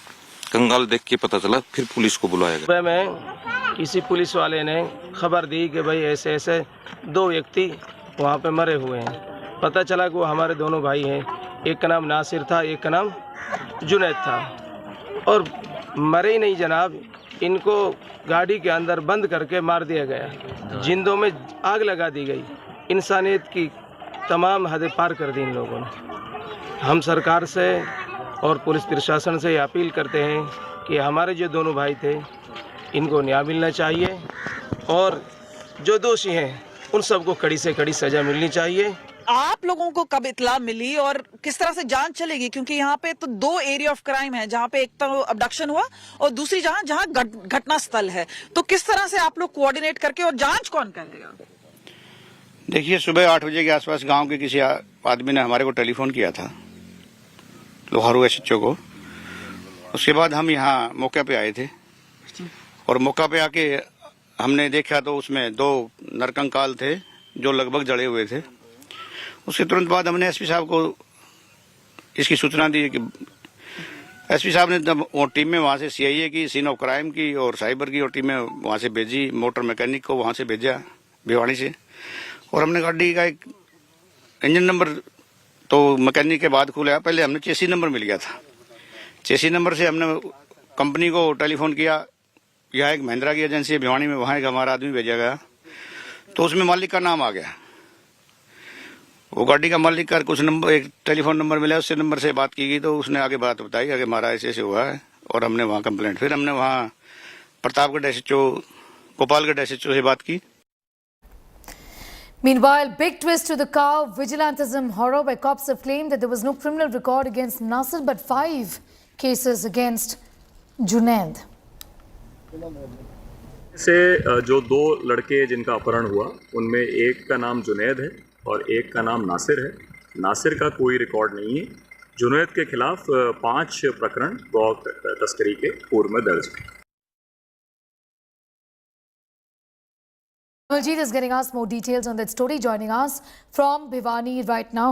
कंगाल देख के पता चला, फिर पुलिस को बुलाया गया।
सुबह में किसी पुलिस वाले ने खबर दी कि भाई ऐसे ऐसे 2 व्यक्ति वहाँ पे मरे हुए हैं। पता चला कि वो हमारे दोनों भाई हैं, एक का नाम नासिर था, एक का नाम जुनैद था, और मरे ही नहीं जनाब, इनको गाड़ी के अंदर बंद करके मार दिया गया, जिंदों में आग लगा दी गई। इंसानियत की तमाम हदें पार कर दी इन लोगों ने। हम सरकार से और पुलिस प्रशासन से अपील करते हैं कि हमारे जो दोनों भाई थे इनको न्याय मिलना चाहिए, और जो दोषी हैं उन सबको कड़ी से कड़ी सजा मिलनी चाहिए।
आप लोगों को कब इत्ला मिली और किस तरह से जांच चलेगी? क्योंकि यहाँ पे तो 2 एरिया ऑफ क्राइम है, जहाँ पे एक तो अबडक्शन हुआ और दूसरी जहाँ घटना स्थल है, तो किस तरह से आप लोग कोऑर्डिनेट करके, और जांच कौन करेगा?
देखिए, सुबह 8 बजे के आसपास गांव के किसी आदमी ने हमारे को टेलीफोन किया था, लोहारू एसएचओ को। उसके बाद हम यहाँ मौके पे आए थे, और मौका पे आके हमने देखा तो उसमें 2 नरकंकाल थे जो लगभग जड़े हुए थे। उसके तुरंत बाद हमने एसपी साहब को इसकी सूचना दी कि एसपी साहब ने तब वो टीम में वहाँ से सीआईए की, सीन ऑफ क्राइम की और साइबर की, और टीमें वहाँ से भेजी। मोटर मैकेनिक को वहाँ से भेजा भिवाड़ी से, और हमने गाड़ी का एक इंजन नंबर तो मैकेनिक के बाद खुला। पहले हमने चेसी नंबर मिल गया था, चेसी नंबर से हमने कंपनी को टेलीफोन किया। यहाँ एक महिंद्रा की एजेंसी है भिवाड़ी में, वहाँ एक हमारा आदमी भेजा गया, तो उसमें मालिक का नाम आ गया। वो गाड़ी का मालिक का कुछ नंबर, एक टेलीफोन नंबर मिला, उससे नंबर से बात की गई, तो उसने आगे बात बताई कि हमारा ऐसे ऐसे हुआ है, और हमने वहाँ कंप्लेंट, फिर हमने वहाँ प्रतापगढ़ एसएचओ, गोपालगढ़ एसएचओ से बात की।
Meanwhile, big twist to the cow vigilantism horror, where cops have claimed that there was no criminal record against Nasir but 5 cases against Junaid.
से जो 2 लड़के जिनका अपहरण हुआ, उनमें एक का नाम जुनैद है और एक का नाम नासिर है। नासिर का कोई रिकॉर्ड नहीं है। जुनैद के खिलाफ 5 प्रकरण गौ तस्करी के पूर्व में दर्ज है।
Kamaljeet is getting us more details on that story, joining us from Bhiwani right now.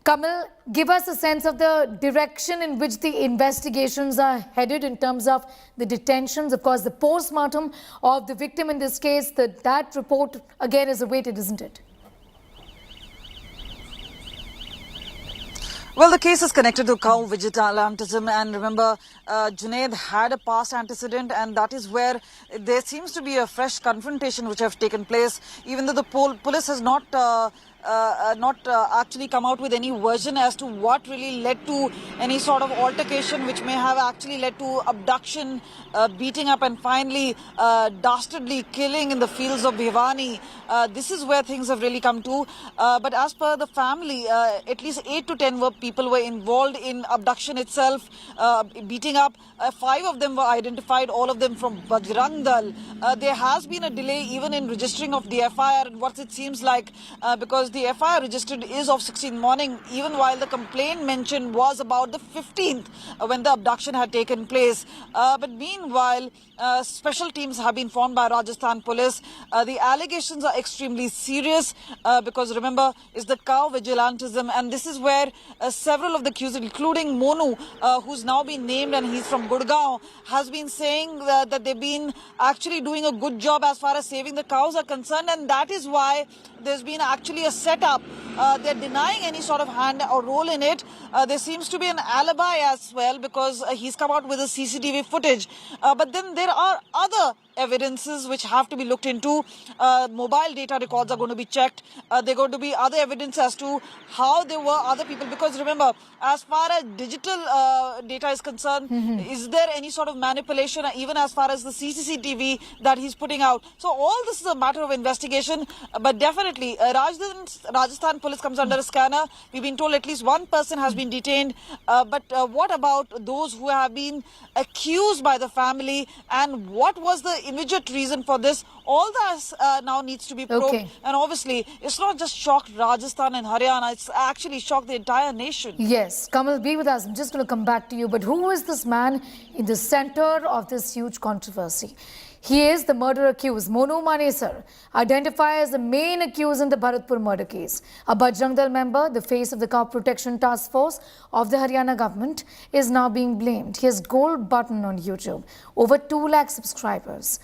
Kamal, give us a sense of the direction in which the investigations are headed in terms of the detentions. Of course, the post-mortem of the victim in this case, that report again is awaited, isn't it?
Well, the case is connected to cow vigilantism, and remember, Junaid had a past antecedent, and that is where there seems to be a fresh confrontation which have taken place, even though the police has not actually come out with any version as to what really led to any sort of altercation which may have actually led to abduction, beating up, and finally dastardly killing in the fields of Bhiwani. This is where things have really come to. But as per the family, at least 8 to 10 people were involved in abduction itself, beating up. 5 of them were identified, all of them from Bajrang Dal. There has been a delay even in registering of the FIR, and what it seems like, because the FIR registered is of 16 morning, even while the complaint mentioned was about the 15th when the abduction had taken place. But meanwhile, special teams have been formed by Rajasthan police. The allegations are extremely serious because remember, it's the cow vigilantism, and this is where several of the accused, including Monu, who's now been named and he's from Gurgaon, has been saying that they've been actually doing a good job as far as saving the cows are concerned, and that is why
there's been actually a setup. They're denying any sort of hand or role in it. There seems to be an alibi as well because he's come out with the CCTV footage. But then there are other evidences which have to be looked into. Mobile data records are going to be checked. There are going to be other evidence as to how there were other people. Because remember, as far as digital data is concerned, is there any sort of manipulation even as far as the CCTV that he's putting out? So all this is a matter of investigation. But definitely, Rajasthan police comes under a scanner. We've been told at least one person has been detained. But what about those who have been accused by the family? And what was the immediate reason for this? All that now needs to be probed.
Okay.
And obviously, it's not just shocked Rajasthan and Haryana, it's actually shocked the entire nation.
Yes, Kamal, be with us. I'm just going to come back to you. But who is this man in the center of this huge controversy? He is the murder accused, Monu Manesar, identified as the main accused in the Bharatpur murder case. A Bajrang Dal member, the face of the Cow Protection Task Force of the Haryana government, is now being blamed. He has gold button on YouTube, over 2 lakh subscribers.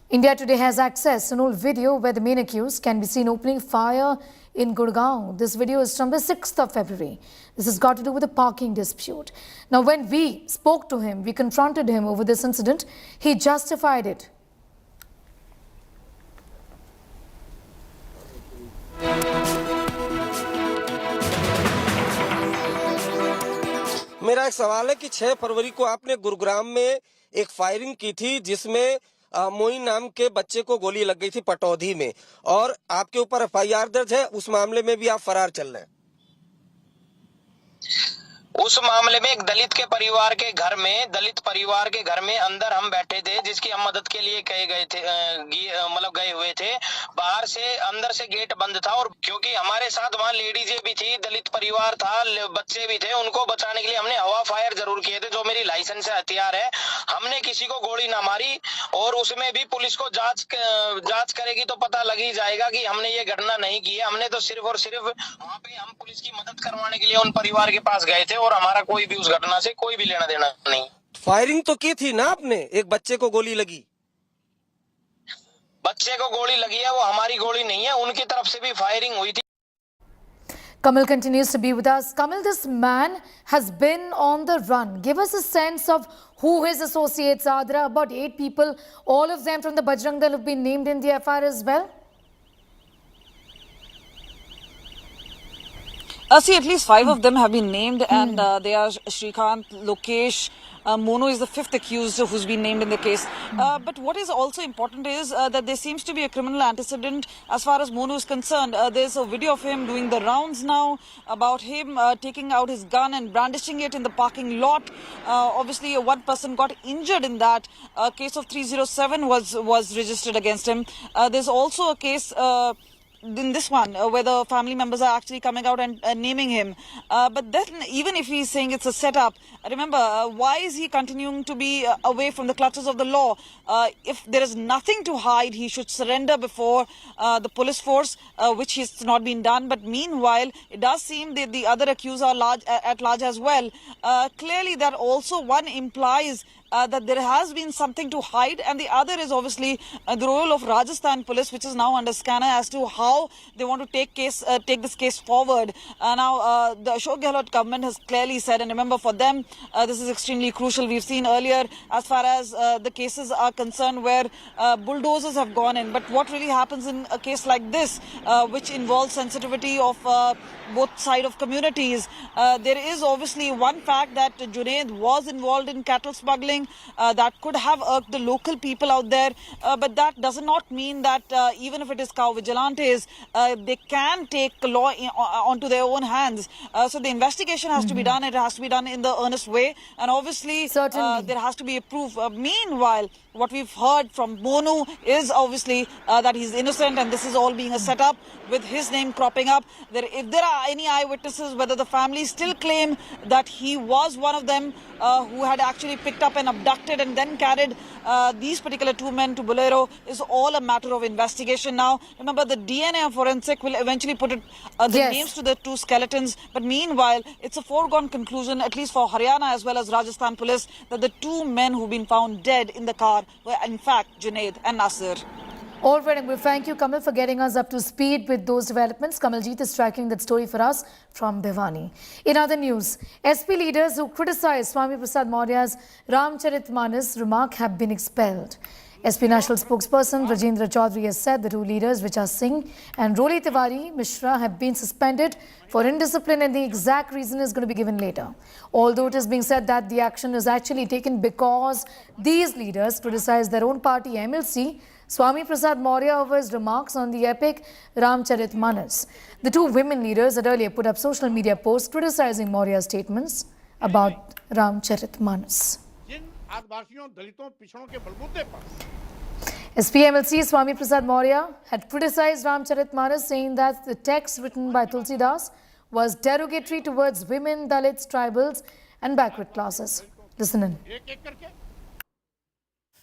India Today has access to an old video where the main accused can be seen opening fire in Gurgaon. This video is from the 6th of February. This has got to do with a parking dispute. Now, when we spoke to him, we confronted him over this incident. He justified it.
मेरा एक सवाल है कि 6 फरवरी को आपने गुरुग्राम में एक firing की थी जिसमें मोइन नाम के बच्चे को गोली लग गई थी पटौदी में, और आपके ऊपर एफआईआर दर्ज है। उस मामले में भी आप फरार चल रहे हैं।
उस मामले में एक दलित परिवार के घर में अंदर हम बैठे थे, जिसकी हम मदद के लिए कहे गए थे, मतलब गए हुए थे। बाहर से अंदर से गेट बंद था, और क्योंकि हमारे साथ वहाँ लेडीजें भी थी, दलित परिवार था, बच्चे भी थे, उनको बचाने के लिए हमने हवा फायर जरूर किए थे, जो मेरी लाइसेंस है, हथियार है। हमने किसी को गोली ना मारी, और उसमें भी पुलिस को जांच करेगी तो पता लग ही जाएगा कि हमने ये घटना नहीं की है। हमने तो सिर्फ और सिर्फ वहाँ पे हम पुलिस की मदद करवाने के लिए उन परिवार के पास गए थे, और हमारा कोई भी उस घटना से कोई भी लेना देना नहीं।
फायरिंग तो की थी ना आपने, एक बच्चे को गोली लगी।
बच्चे को गोली लगी है, वो हमारी गोली नहीं है, उनकी तरफ से भी फायरिंग हुई थी।
Kamal continues to be with us. Kamal, this man has been on the run. Give us a sense of who his associates are. There are about 8 people, all of them from the Bajrang Dal have been named in the FIR as well.
See, at least 5 of them have been named, and they are Shrikant, Lokesh. Monu is the 5th accused who's been named in the case. But what is also important is that there seems to be a criminal antecedent as far as Monu is concerned. There's a video of him doing the rounds now about him taking out his gun and brandishing it in the parking lot. Obviously, one person got injured in that. A case of 307 was registered against him. There's also a case in this one where the family members are actually coming out and naming him. But then even if he's saying it's a setup, remember, why is he continuing to be away from the clutches of the law? If there is nothing to hide, he should surrender before the police force, which has not been done. But meanwhile, it does seem that the other accused are at large as well. Clearly, that also one implies that there has been something to hide, and the other is obviously the role of Rajasthan police, which is now under scanner as to how they want to take this case forward. Now, the Ashok Gehlot government has clearly said, and remember, for them, this is extremely crucial. We've seen earlier, as far as the cases are concerned, where bulldozers have gone in. But what really happens in a case like this, which involves sensitivity of both sides of communities? There is obviously one fact that Junaid was involved in cattle smuggling. That could have irked the local people out there, but that does not mean that even if it is cow vigilantes, they can take the law onto their own hands. So the investigation has to be done. It has to be done in the earnest way, and obviously there has to be a proof. Meanwhile, what we've heard from Monu is obviously that he's innocent, and this is all being a setup with his name cropping up. If there are any eyewitnesses, whether the family still claim that he was one of them who had actually picked up and abducted and then carried these particular 2 men to Bolero, is all a matter of investigation now. Remember, the DNA forensic will eventually put the names to the 2 skeletons. But meanwhile, it's a foregone conclusion, at least for Haryana as well as Rajasthan police, that the 2 men who've been found dead in the car were in fact Junaid and Nasir.
All right, I'm going to thank you, Kamal, for getting us up to speed with those developments. Kamaljeet is tracking that story for us from Bhiwani. In other news, SP leaders who criticized Swami Prasad Maurya's Ramcharitmanas remark have been expelled. SP National spokesperson Rajendra Chaudhary has said the two leaders, Vijay Singh and Roli Tiwari Mishra, have been suspended for indiscipline, and the exact reason is going to be given later. Although it is being said that the action is actually taken because these leaders criticized their own party MLC, Swami Prasad Maurya, over his remarks on the epic Ramcharitmanas. The two women leaders had earlier put up social media posts criticizing Maurya's statements about Ramcharitmanas. SPMLC Swami Prasad Maurya had criticized Ramcharitmanas, saying that the text written by Tulsidas was derogatory towards women, Dalits, tribals and backward classes. Listen in.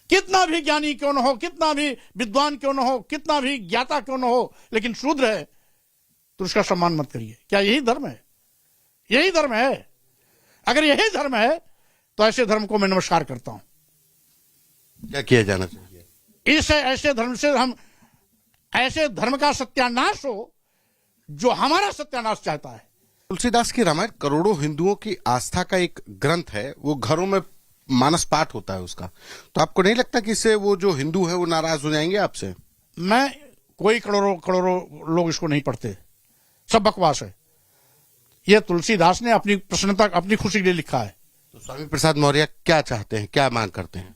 कितना भी ज्ञानी क्यों न हो, कितना भी विद्वान क्यों न हो, कितना भी ज्ञाता क्यों न हो, लेकिन शूद्र है तो उसका सम्मान मत करिए। क्या यही धर्म है? यही धर्म है? अगर यही धर्म है तो ऐसे धर्म को मैं नमस्कार करता हूं।
क्या किया जाना चाहिए?
इस ऐसे धर्म से हम ऐसे धर्म का सत्यानाश हो जो हमारा सत्यानाश चाहता है।
तुलसीदास की रामायण करोड़ों हिंदुओं की आस्था का एक ग्रंथ है, वो घरों में मानस पाठ होता है उसका, तो आपको नहीं लगता कि इससे वो जो हिंदू है वो नाराज हो जाएंगे आपसे?
मैं कोई करोड़ों लोग इसको नहीं पढ़ते, सब बकवास है। ये तुलसीदास ने अपनी प्रसन्नता, अपनी खुशी के लिए लिखा है।
तो स्वामी प्रसाद मौर्य क्या चाहते हैं, क्या मांग करते हैं?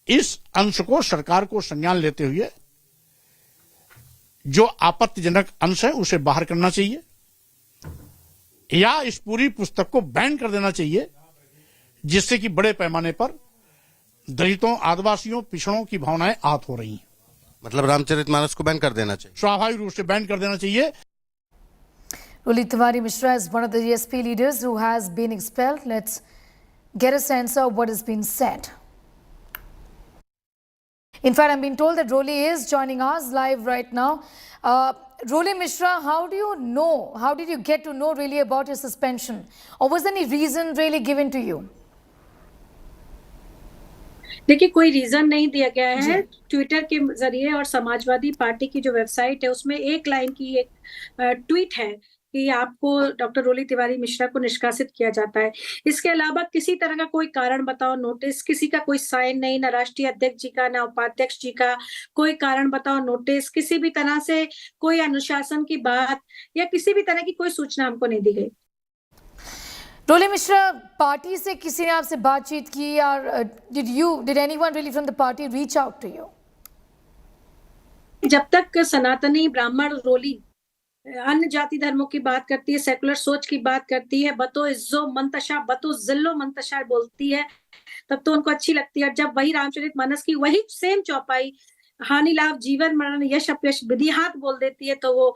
इस अंश को सरकार को संज्ञान लेते हुए जो आपत्तिजनक अंश है उसे बाहर करना चाहिए, या इस पूरी पुस्तक को बैन कर देना चाहिए, जिससे कि बड़े पैमाने पर दलितों, आदिवासियों, पिछड़ों की भावनाएं आहत हो रही हैं।
मतलब रामचरितमानस को बैन कर देना चाहिए,
स्वाभाविक रूप से बैन कर देना चाहिए।
Roli Tiwari Mishra is one of the SP leaders who has been expelled. Let's get a sense of what has been said. In fact, I'm being told that Roli is joining us live right now. Roli Mishra, how do you know, how did you get to know really about your suspension? Or was there any reason really given to you?
देखिए, कोई reason नहीं दिया गया है। Twitter के जरिए और Samajwadi party की जो वेबसाइट है उसमें एक लाइन की एक ट्वीट है कि आपको डॉक्टर रोली तिवारी मिश्रा को निष्कासित किया जाता है। इसके अलावा किसी तरह का कोई कारण बताओ नोटिस, किसी का कोई साइन नहीं, ना राष्ट्रीय अध्यक्ष जी का, ना उपाध्यक्ष जी का कोई कारण बताओ नोटिस, किसी भी तरह से कोई अनुशासन की बात या किसी भी तरह की कोई सूचना हमको नहीं दी गई।
रोली मिश्रा, पार्टी से किसी ने आपसे बातचीत की, और did anyone really from the party reach out to you?
जब तक सनातनी ब्राह्मण रोली अन्य जाति धर्मों की बात करती है, सेकुलर सोच की बात करती है, बतो इज्जो मंतशा, बतो जिल्लो मंतशा बोलती है, तब तो उनको अच्छी लगती है। जब वही रामचरितमानस की वही सेम चौपाई हानि लाभ जीवन मरण यश अपयश विधिहात बोल देती है, तो वो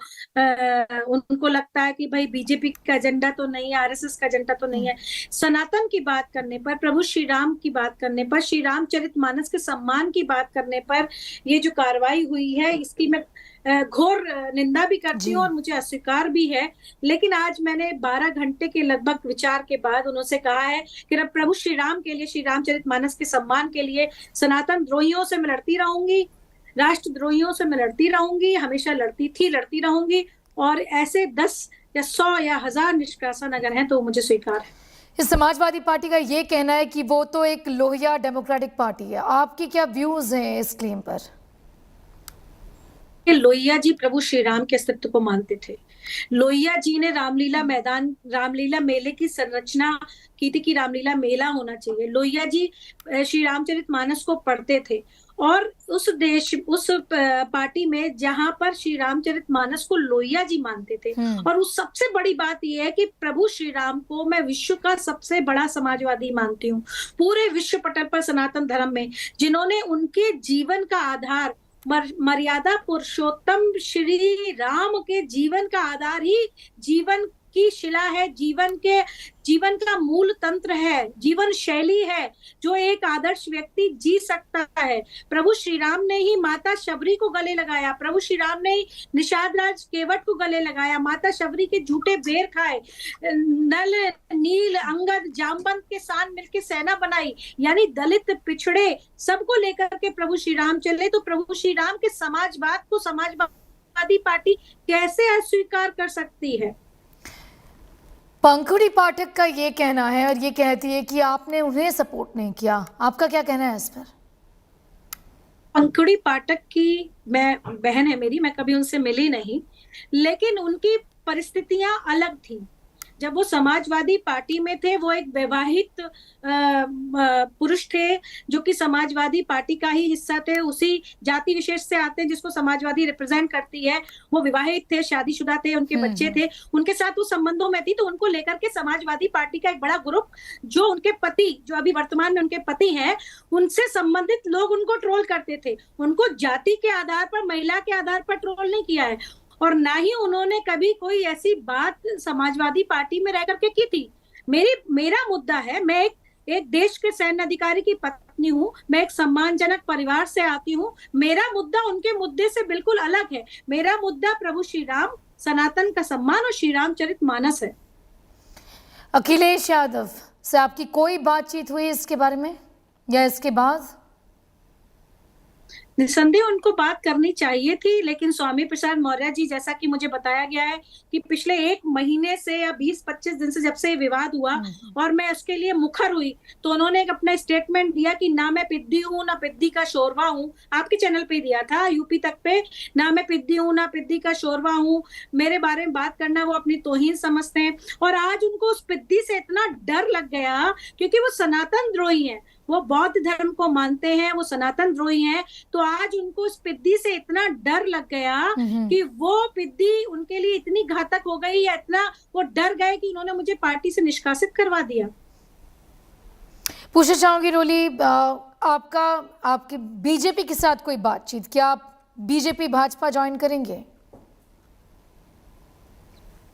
उनको लगता है कि भाई बीजेपी का एजेंडा तो नहीं है, आरएसएस का एजेंडा तो नहीं है। सनातन की बात करने पर, प्रभु श्री राम की बात करने पर, श्री रामचरितमानस के सम्मान की बात करने पर ये जो कार्रवाई हुई है इसकी मैं घोर निंदा भी करती हूँ और मुझे अस्वीकार भी है। लेकिन आज मैंने 12 घंटे के लगभग विचार के बाद उनसे कहा है कि प्रभु श्री राम के लिए, श्री रामचरितमानस के सम्मान के लिए सनातन द्रोहियों से मैं लड़ती रहूंगी, राष्ट्रद्रोहियों से मैं लड़ती रहूंगी, हमेशा लड़ती थी, लड़ती रहूंगी, और ऐसे 10 या 100 या 1000 निष्कासन अगर हैं तो मुझे स्वीकार है।
इस समाजवादी पार्टी का ये कहना है कि वो तो एक लोहिया डेमोक्रेटिक पार्टी है, आपकी क्या व्यूज हैं इस क्लेम पर?
लोहिया जी प्रभु श्री राम के अस्तित्व को मानते थे। लोहिया जी ने रामलीला मेले की संरचना की थी कि रामलीला मेला होना चाहिए। लोहिया जी श्री रामचरितमानस को पढ़ते थे, और उस पार्टी में जहां पर श्री रामचरितमानस को लोहिया जी मानते थे। और उस सबसे बड़ी बात यह है कि प्रभु श्री राम को मैं विश्व का सबसे बड़ा समाजवादी मानती हूँ। पूरे विश्व पटल पर सनातन धर्म में जिन्होंने उनके जीवन का आधार, मर्यादा पुरुषोत्तम श्री राम के जीवन का आधार ही जीवन की शिला है, जीवन का मूल तंत्र है, जीवन शैली है जो एक आदर्श व्यक्ति जी सकता है। प्रभु श्री राम ने ही माता शबरी को गले लगाया, प्रभु श्री राम ने ही निषाद राज केवट को गले लगाया, माता शबरी के झूठे बेर खाए, नल नील अंगद जामवंत के साथ मिलकर सेना बनाई, यानी दलित पिछड़े सबको लेकर के प्रभु श्री राम चले। तो प्रभु श्री राम के समाजवाद को समाजवादी पार्टी कैसे अस्वीकार कर सकती है?
पंखुड़ी पाठक का ये कहना है और ये कहती है कि आपने उन्हें सपोर्ट नहीं किया। आपका क्या कहना है इस पर?
पंखुड़ी पाठक की बहन है मेरी, मैं कभी उनसे मिली नहीं, लेकिन उनकी परिस्थितियां अलग थी। जब वो समाजवादी पार्टी में थे, वो एक वैवाहित पुरुष थे जो कि समाजवादी पार्टी का ही हिस्सा थे, उसी जाति विशेष से आते हैं जिसको समाजवादी रिप्रेजेंट करती है। वो विवाहित थे, शादीशुदा थे, उनके बच्चे थे, उनके साथ वो संबंधों में थी। तो उनको लेकर के समाजवादी पार्टी का एक बड़ा ग्रुप, जो उनके पति, जो अभी वर्तमान में उनके पति हैं, उनसे संबंधित लोग उनको ट्रोल करते थे। उनको जाति के आधार पर, महिला के आधार पर ट्रोल नहीं किया है, और ना ही उन्होंने कभी कोई ऐसी बात समाजवादी पार्टी में रह करके की थी। मेरा मुद्दा है, मैं एक देश के सैन्य अधिकारी की पत्नी हूँ, मैं एक सम्मानजनक परिवार से आती हूँ। मेरा मुद्दा उनके मुद्दे से बिल्कुल अलग है। मेरा मुद्दा प्रभु श्री राम, सनातन का सम्मान और श्री रामचरित मानस है।
अखिलेश यादव से आपकी कोई बातचीत हुई इसके बारे में या इसके बाद?
निसंदेह उनको बात करनी चाहिए थी, लेकिन स्वामी प्रसाद मौर्य जी, जैसा कि मुझे बताया गया है कि पिछले 1 महीने से या 20-25 दिन से जब से विवाद हुआ और मैं उसके लिए मुखर हुई, तो उन्होंने एक अपना स्टेटमेंट दिया कि ना मैं पिद्दी हूँ ना पिद्दी का शोरवा हूँ। आपके चैनल पे दिया था, यूपी तक पे, ना मैं पिद्दी हूँ ना पिद्दी का शोरवा हूँ, मेरे बारे में बात करना वो अपनी तौहीन समझते हैं। और आज उनको उस पिद्दी से इतना डर लग गया क्योंकि वो सनातन द्रोही है, वो बौद्ध धर्म को मानते हैं, वो सनातन द्रोही हैं। तो आज उनको इस पिद्दी से इतना डर लग गया कि वो पिद्दी उनके लिए इतनी घातक हो गई, या इतना वो डर गए कि उन्होंने मुझे पार्टी से निष्कासित करवा दिया।
पूछना चाहूंगी रोली, आपकी बीजेपी के साथ कोई बातचीत, क्या आप बीजेपी भाजपा ज्वाइन करेंगे?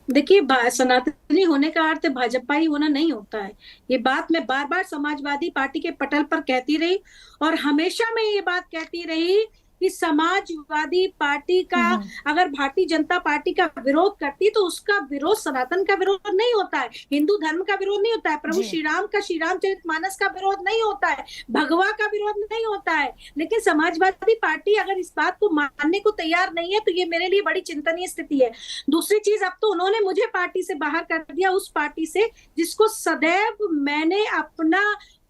देखिए, सनातनी होने का अर्थ भाजपाई होना नहीं होता है। ये बात मैं बार बार समाजवादी पार्टी के पटल पर कहती रही, और हमेशा मैं ये बात कहती रही कि समाजवादी पार्टी का अगर भारतीय जनता पार्टी का विरोध करती तो उसका विरोध सनातन का विरोध नहीं होता है, हिंदू धर्म का विरोध नहीं होता है, प्रभु श्री राम का श्री रामचरित मानस का विरोध नहीं होता है, भगवा का विरोध नहीं होता है। लेकिन समाजवादी पार्टी अगर इस बात को मानने को तैयार नहीं है तो ये मेरे लिए बड़ी चिंतनीय स्थिति है। दूसरी चीज, अब तो उन्होंने मुझे पार्टी से बाहर कर दिया, उस पार्टी से जिसको सदैव मैंने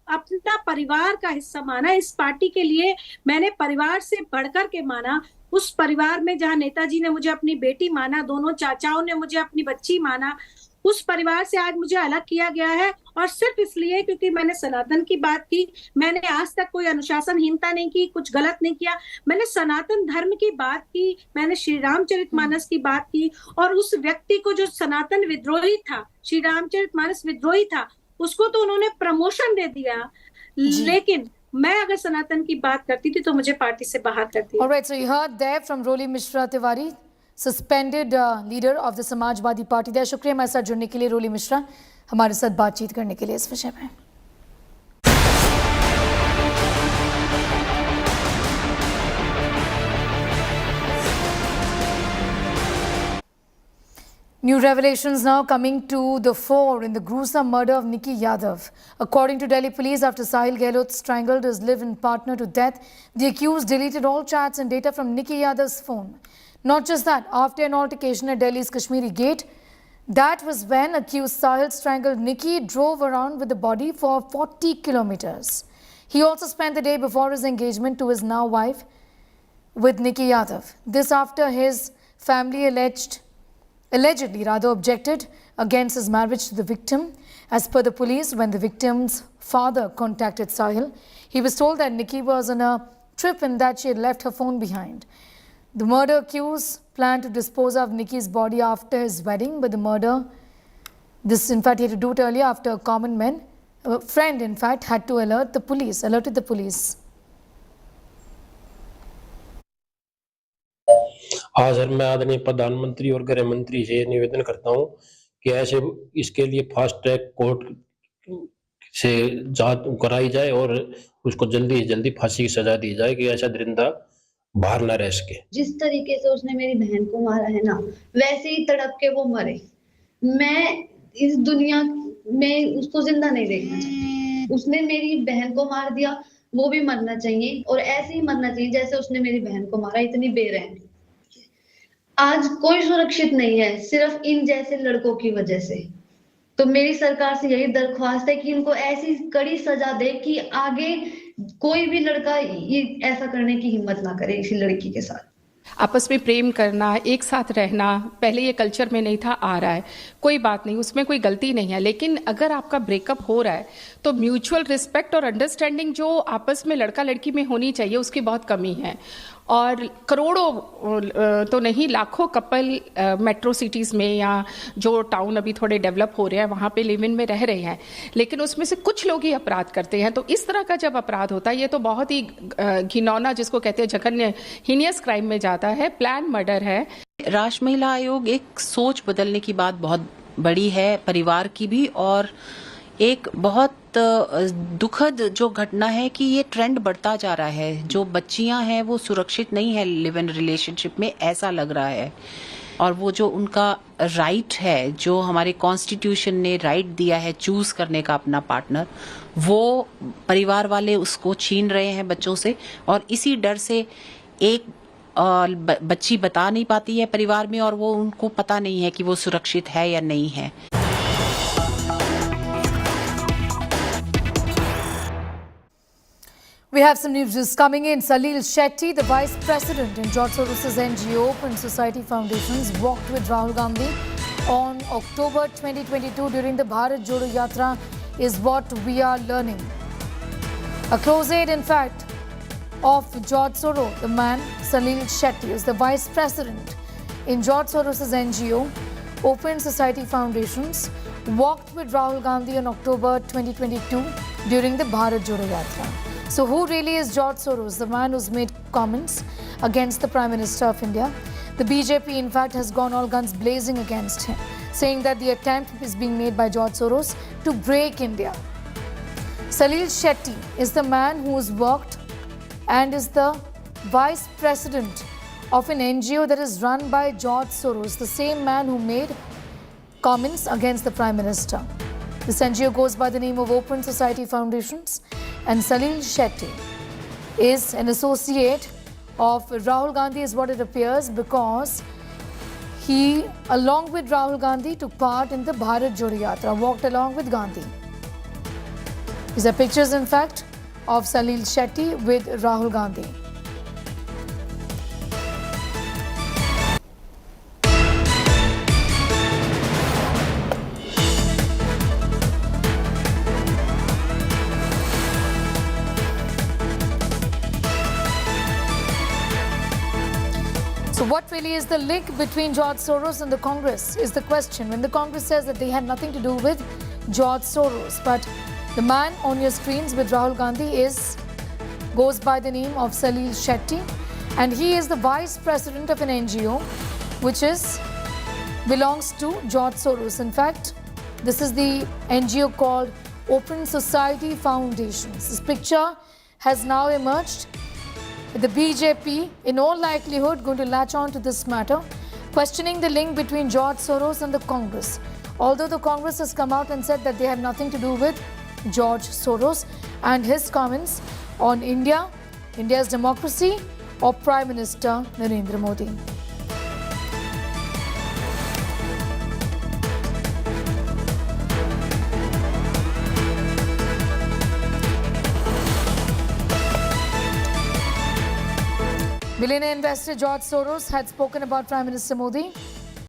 अपना परिवार का हिस्सा माना। इस पार्टी के लिए मैंने परिवार से बढ़कर के माना। उस परिवार में जहां नेताजी ने मुझे अपनी बेटी माना, दोनों चाचाओं ने मुझे अपनी बच्ची माना, उस परिवार से आज मुझे अलग किया गया है, और सिर्फ इसलिए क्योंकि मैंने सनातन की बात की। मैंने आज तक कोई अनुशासनहीनता नहीं की, कुछ गलत नहीं किया। मैंने सनातन धर्म की बात की, मैंने श्री रामचरित मानस की बात की, और उस व्यक्ति को जो सनातन विद्रोही था, श्री रामचरित मानस विद्रोही था, उसको तो उन्होंने प्रमोशन दे दिया। लेकिन मैं अगर सनातन की बात करती थी तो मुझे पार्टी से बाहर करती।
All right, so you heard there from Roli Mishra Tiwari, suspended leader of the Samajwadi party. there शुक्रिया हमारे साथ जुड़ने के लिए रोली मिश्रा, हमारे साथ बातचीत करने के लिए इस विषय में। New revelations now coming to the fore in the gruesome murder of Nikki Yadav. According to Delhi police, after Sahil Gehlot strangled his live-in partner to death, the accused deleted all chats and data from Nikki Yadav's phone. Not just that, after an altercation at Delhi's Kashmiri Gate, that was when accused Sahil strangled Nikki, drove around with the body for 40 kilometers. He also spent the day before his engagement to his now wife with Nikki Yadav. This after his family allegedly objected against his marriage to the victim. As per the police, when the victim's father contacted Sahil, he was told that Nikki was on a trip and that she had left her phone behind. The murder accused planned to dispose of Nikki's body after his wedding, but this in fact he had to do it earlier after a common friend in fact had to alerted the police.
हाँ sir, मैं आदरणीय प्रधानमंत्री और गृह मंत्री से निवेदन करता हूँ कि ऐसे इसके लिए फास्ट ट्रैक कोर्ट से जांच कराई जाए और उसको जल्दी जल्दी फांसी की सजा दी जाए कि ऐसा दरिंदा बाहर न रह सके।
जिस तरीके से उसने मेरी बहन को मारा है ना, वैसे ही तड़प के वो मरे। मैं इस दुनिया में उसको जिंदा नहीं देखना चाहती। उसने मेरी बहन को मार दिया, वो भी मरना चाहिए और ऐसे ही मरना चाहिए जैसे उसने मेरी बहन को मारा, इतनी बेरहम। आज कोई सुरक्षित नहीं है सिर्फ इन जैसे लड़कों की वजह से। तो मेरी सरकार से यही दरख्वास्त है कि इनको ऐसी कड़ी सजा दे कि आगे कोई भी लड़का ये ऐसा करने की हिम्मत ना करे इसी लड़की के साथ।
आपस में प्रेम करना, एक साथ रहना, पहले ये कल्चर में नहीं था, आ रहा है, कोई बात नहीं, उसमें कोई गलती नहीं है। लेकिन अगर आपका ब्रेकअप हो रहा है तो म्यूचुअल रिस्पेक्ट और अंडरस्टैंडिंग जो आपस में लड़का लड़की में होनी चाहिए उसकी बहुत कमी है। और करोड़ों तो नहीं, लाखों कपल मेट्रो सिटीज़ में या जो टाउन अभी थोड़े डेवलप हो रहे हैं वहाँ पे लिव इन में रह रहे हैं, लेकिन उसमें से कुछ लोग ही अपराध करते हैं। तो इस तरह का जब अपराध होता है ये तो बहुत ही घिनौना, जिसको कहते हैं जघन्य, हीनियस क्राइम में जाता है, प्लान मर्डर है।
राष्ट्र महिला आयोग एक सोच बदलने की बात बहुत बड़ी है, परिवार की भी, और एक बहुत दुखद जो घटना है कि ये ट्रेंड बढ़ता जा रहा है। जो बच्चियां हैं वो सुरक्षित नहीं है लिव इन रिलेशनशिप में, ऐसा लग रहा है। और वो जो उनका राइट है, जो हमारे कॉन्स्टिट्यूशन ने राइट दिया है चूज करने का अपना पार्टनर, वो परिवार वाले उसको छीन रहे हैं बच्चों से। और इसी डर से एक बच्ची बता नहीं पाती है परिवार में, और वो उनको पता नहीं है कि वो सुरक्षित है या नहीं है।
We have some news just coming in. Salil Shetty, the vice president in George Soros' NGO Open Society Foundations, walked with Rahul Gandhi on October 2022 during the Bharat Jodo Yatra, is what we are learning. A close aide, in fact, of George Soros, the man Salil Shetty is the vice president in George Soros' NGO Open Society Foundations, walked with Rahul Gandhi on October 2022 during the Bharat Jodo Yatra. So who really is George Soros, the man who's made comments against the Prime Minister of India? The BJP, in fact, has gone all guns blazing against him, saying that the attempt is being made by George Soros to break India. Salil Shetty is the man who has worked and is the vice president of an NGO that is run by George Soros, the same man who made comments against the Prime Minister. This NGO goes by the name of Open Society Foundations, and Salil Shetty is an associate of Rahul Gandhi, is what it appears, because he, along with Rahul Gandhi, took part in the Bharat Jodo Yatra, walked along with Gandhi. These are pictures, in fact, of Salil Shetty with Rahul Gandhi. So what really is the link between George Soros and the Congress is the question. When the Congress says that they had nothing to do with George Soros, but the man on your screens with Rahul Gandhi goes by the name of Salil Shetty, and he is the vice president of an NGO which belongs to George Soros. In fact, this is the NGO called Open Society Foundations. This picture has now emerged. The BJP, in all likelihood, going to latch on to this matter, questioning the link between George Soros and the Congress. Although the Congress has come out and said that they have nothing to do with George Soros and his comments on India, India's democracy, or Prime Minister Narendra Modi. Billionaire investor George Soros had spoken about Prime Minister Modi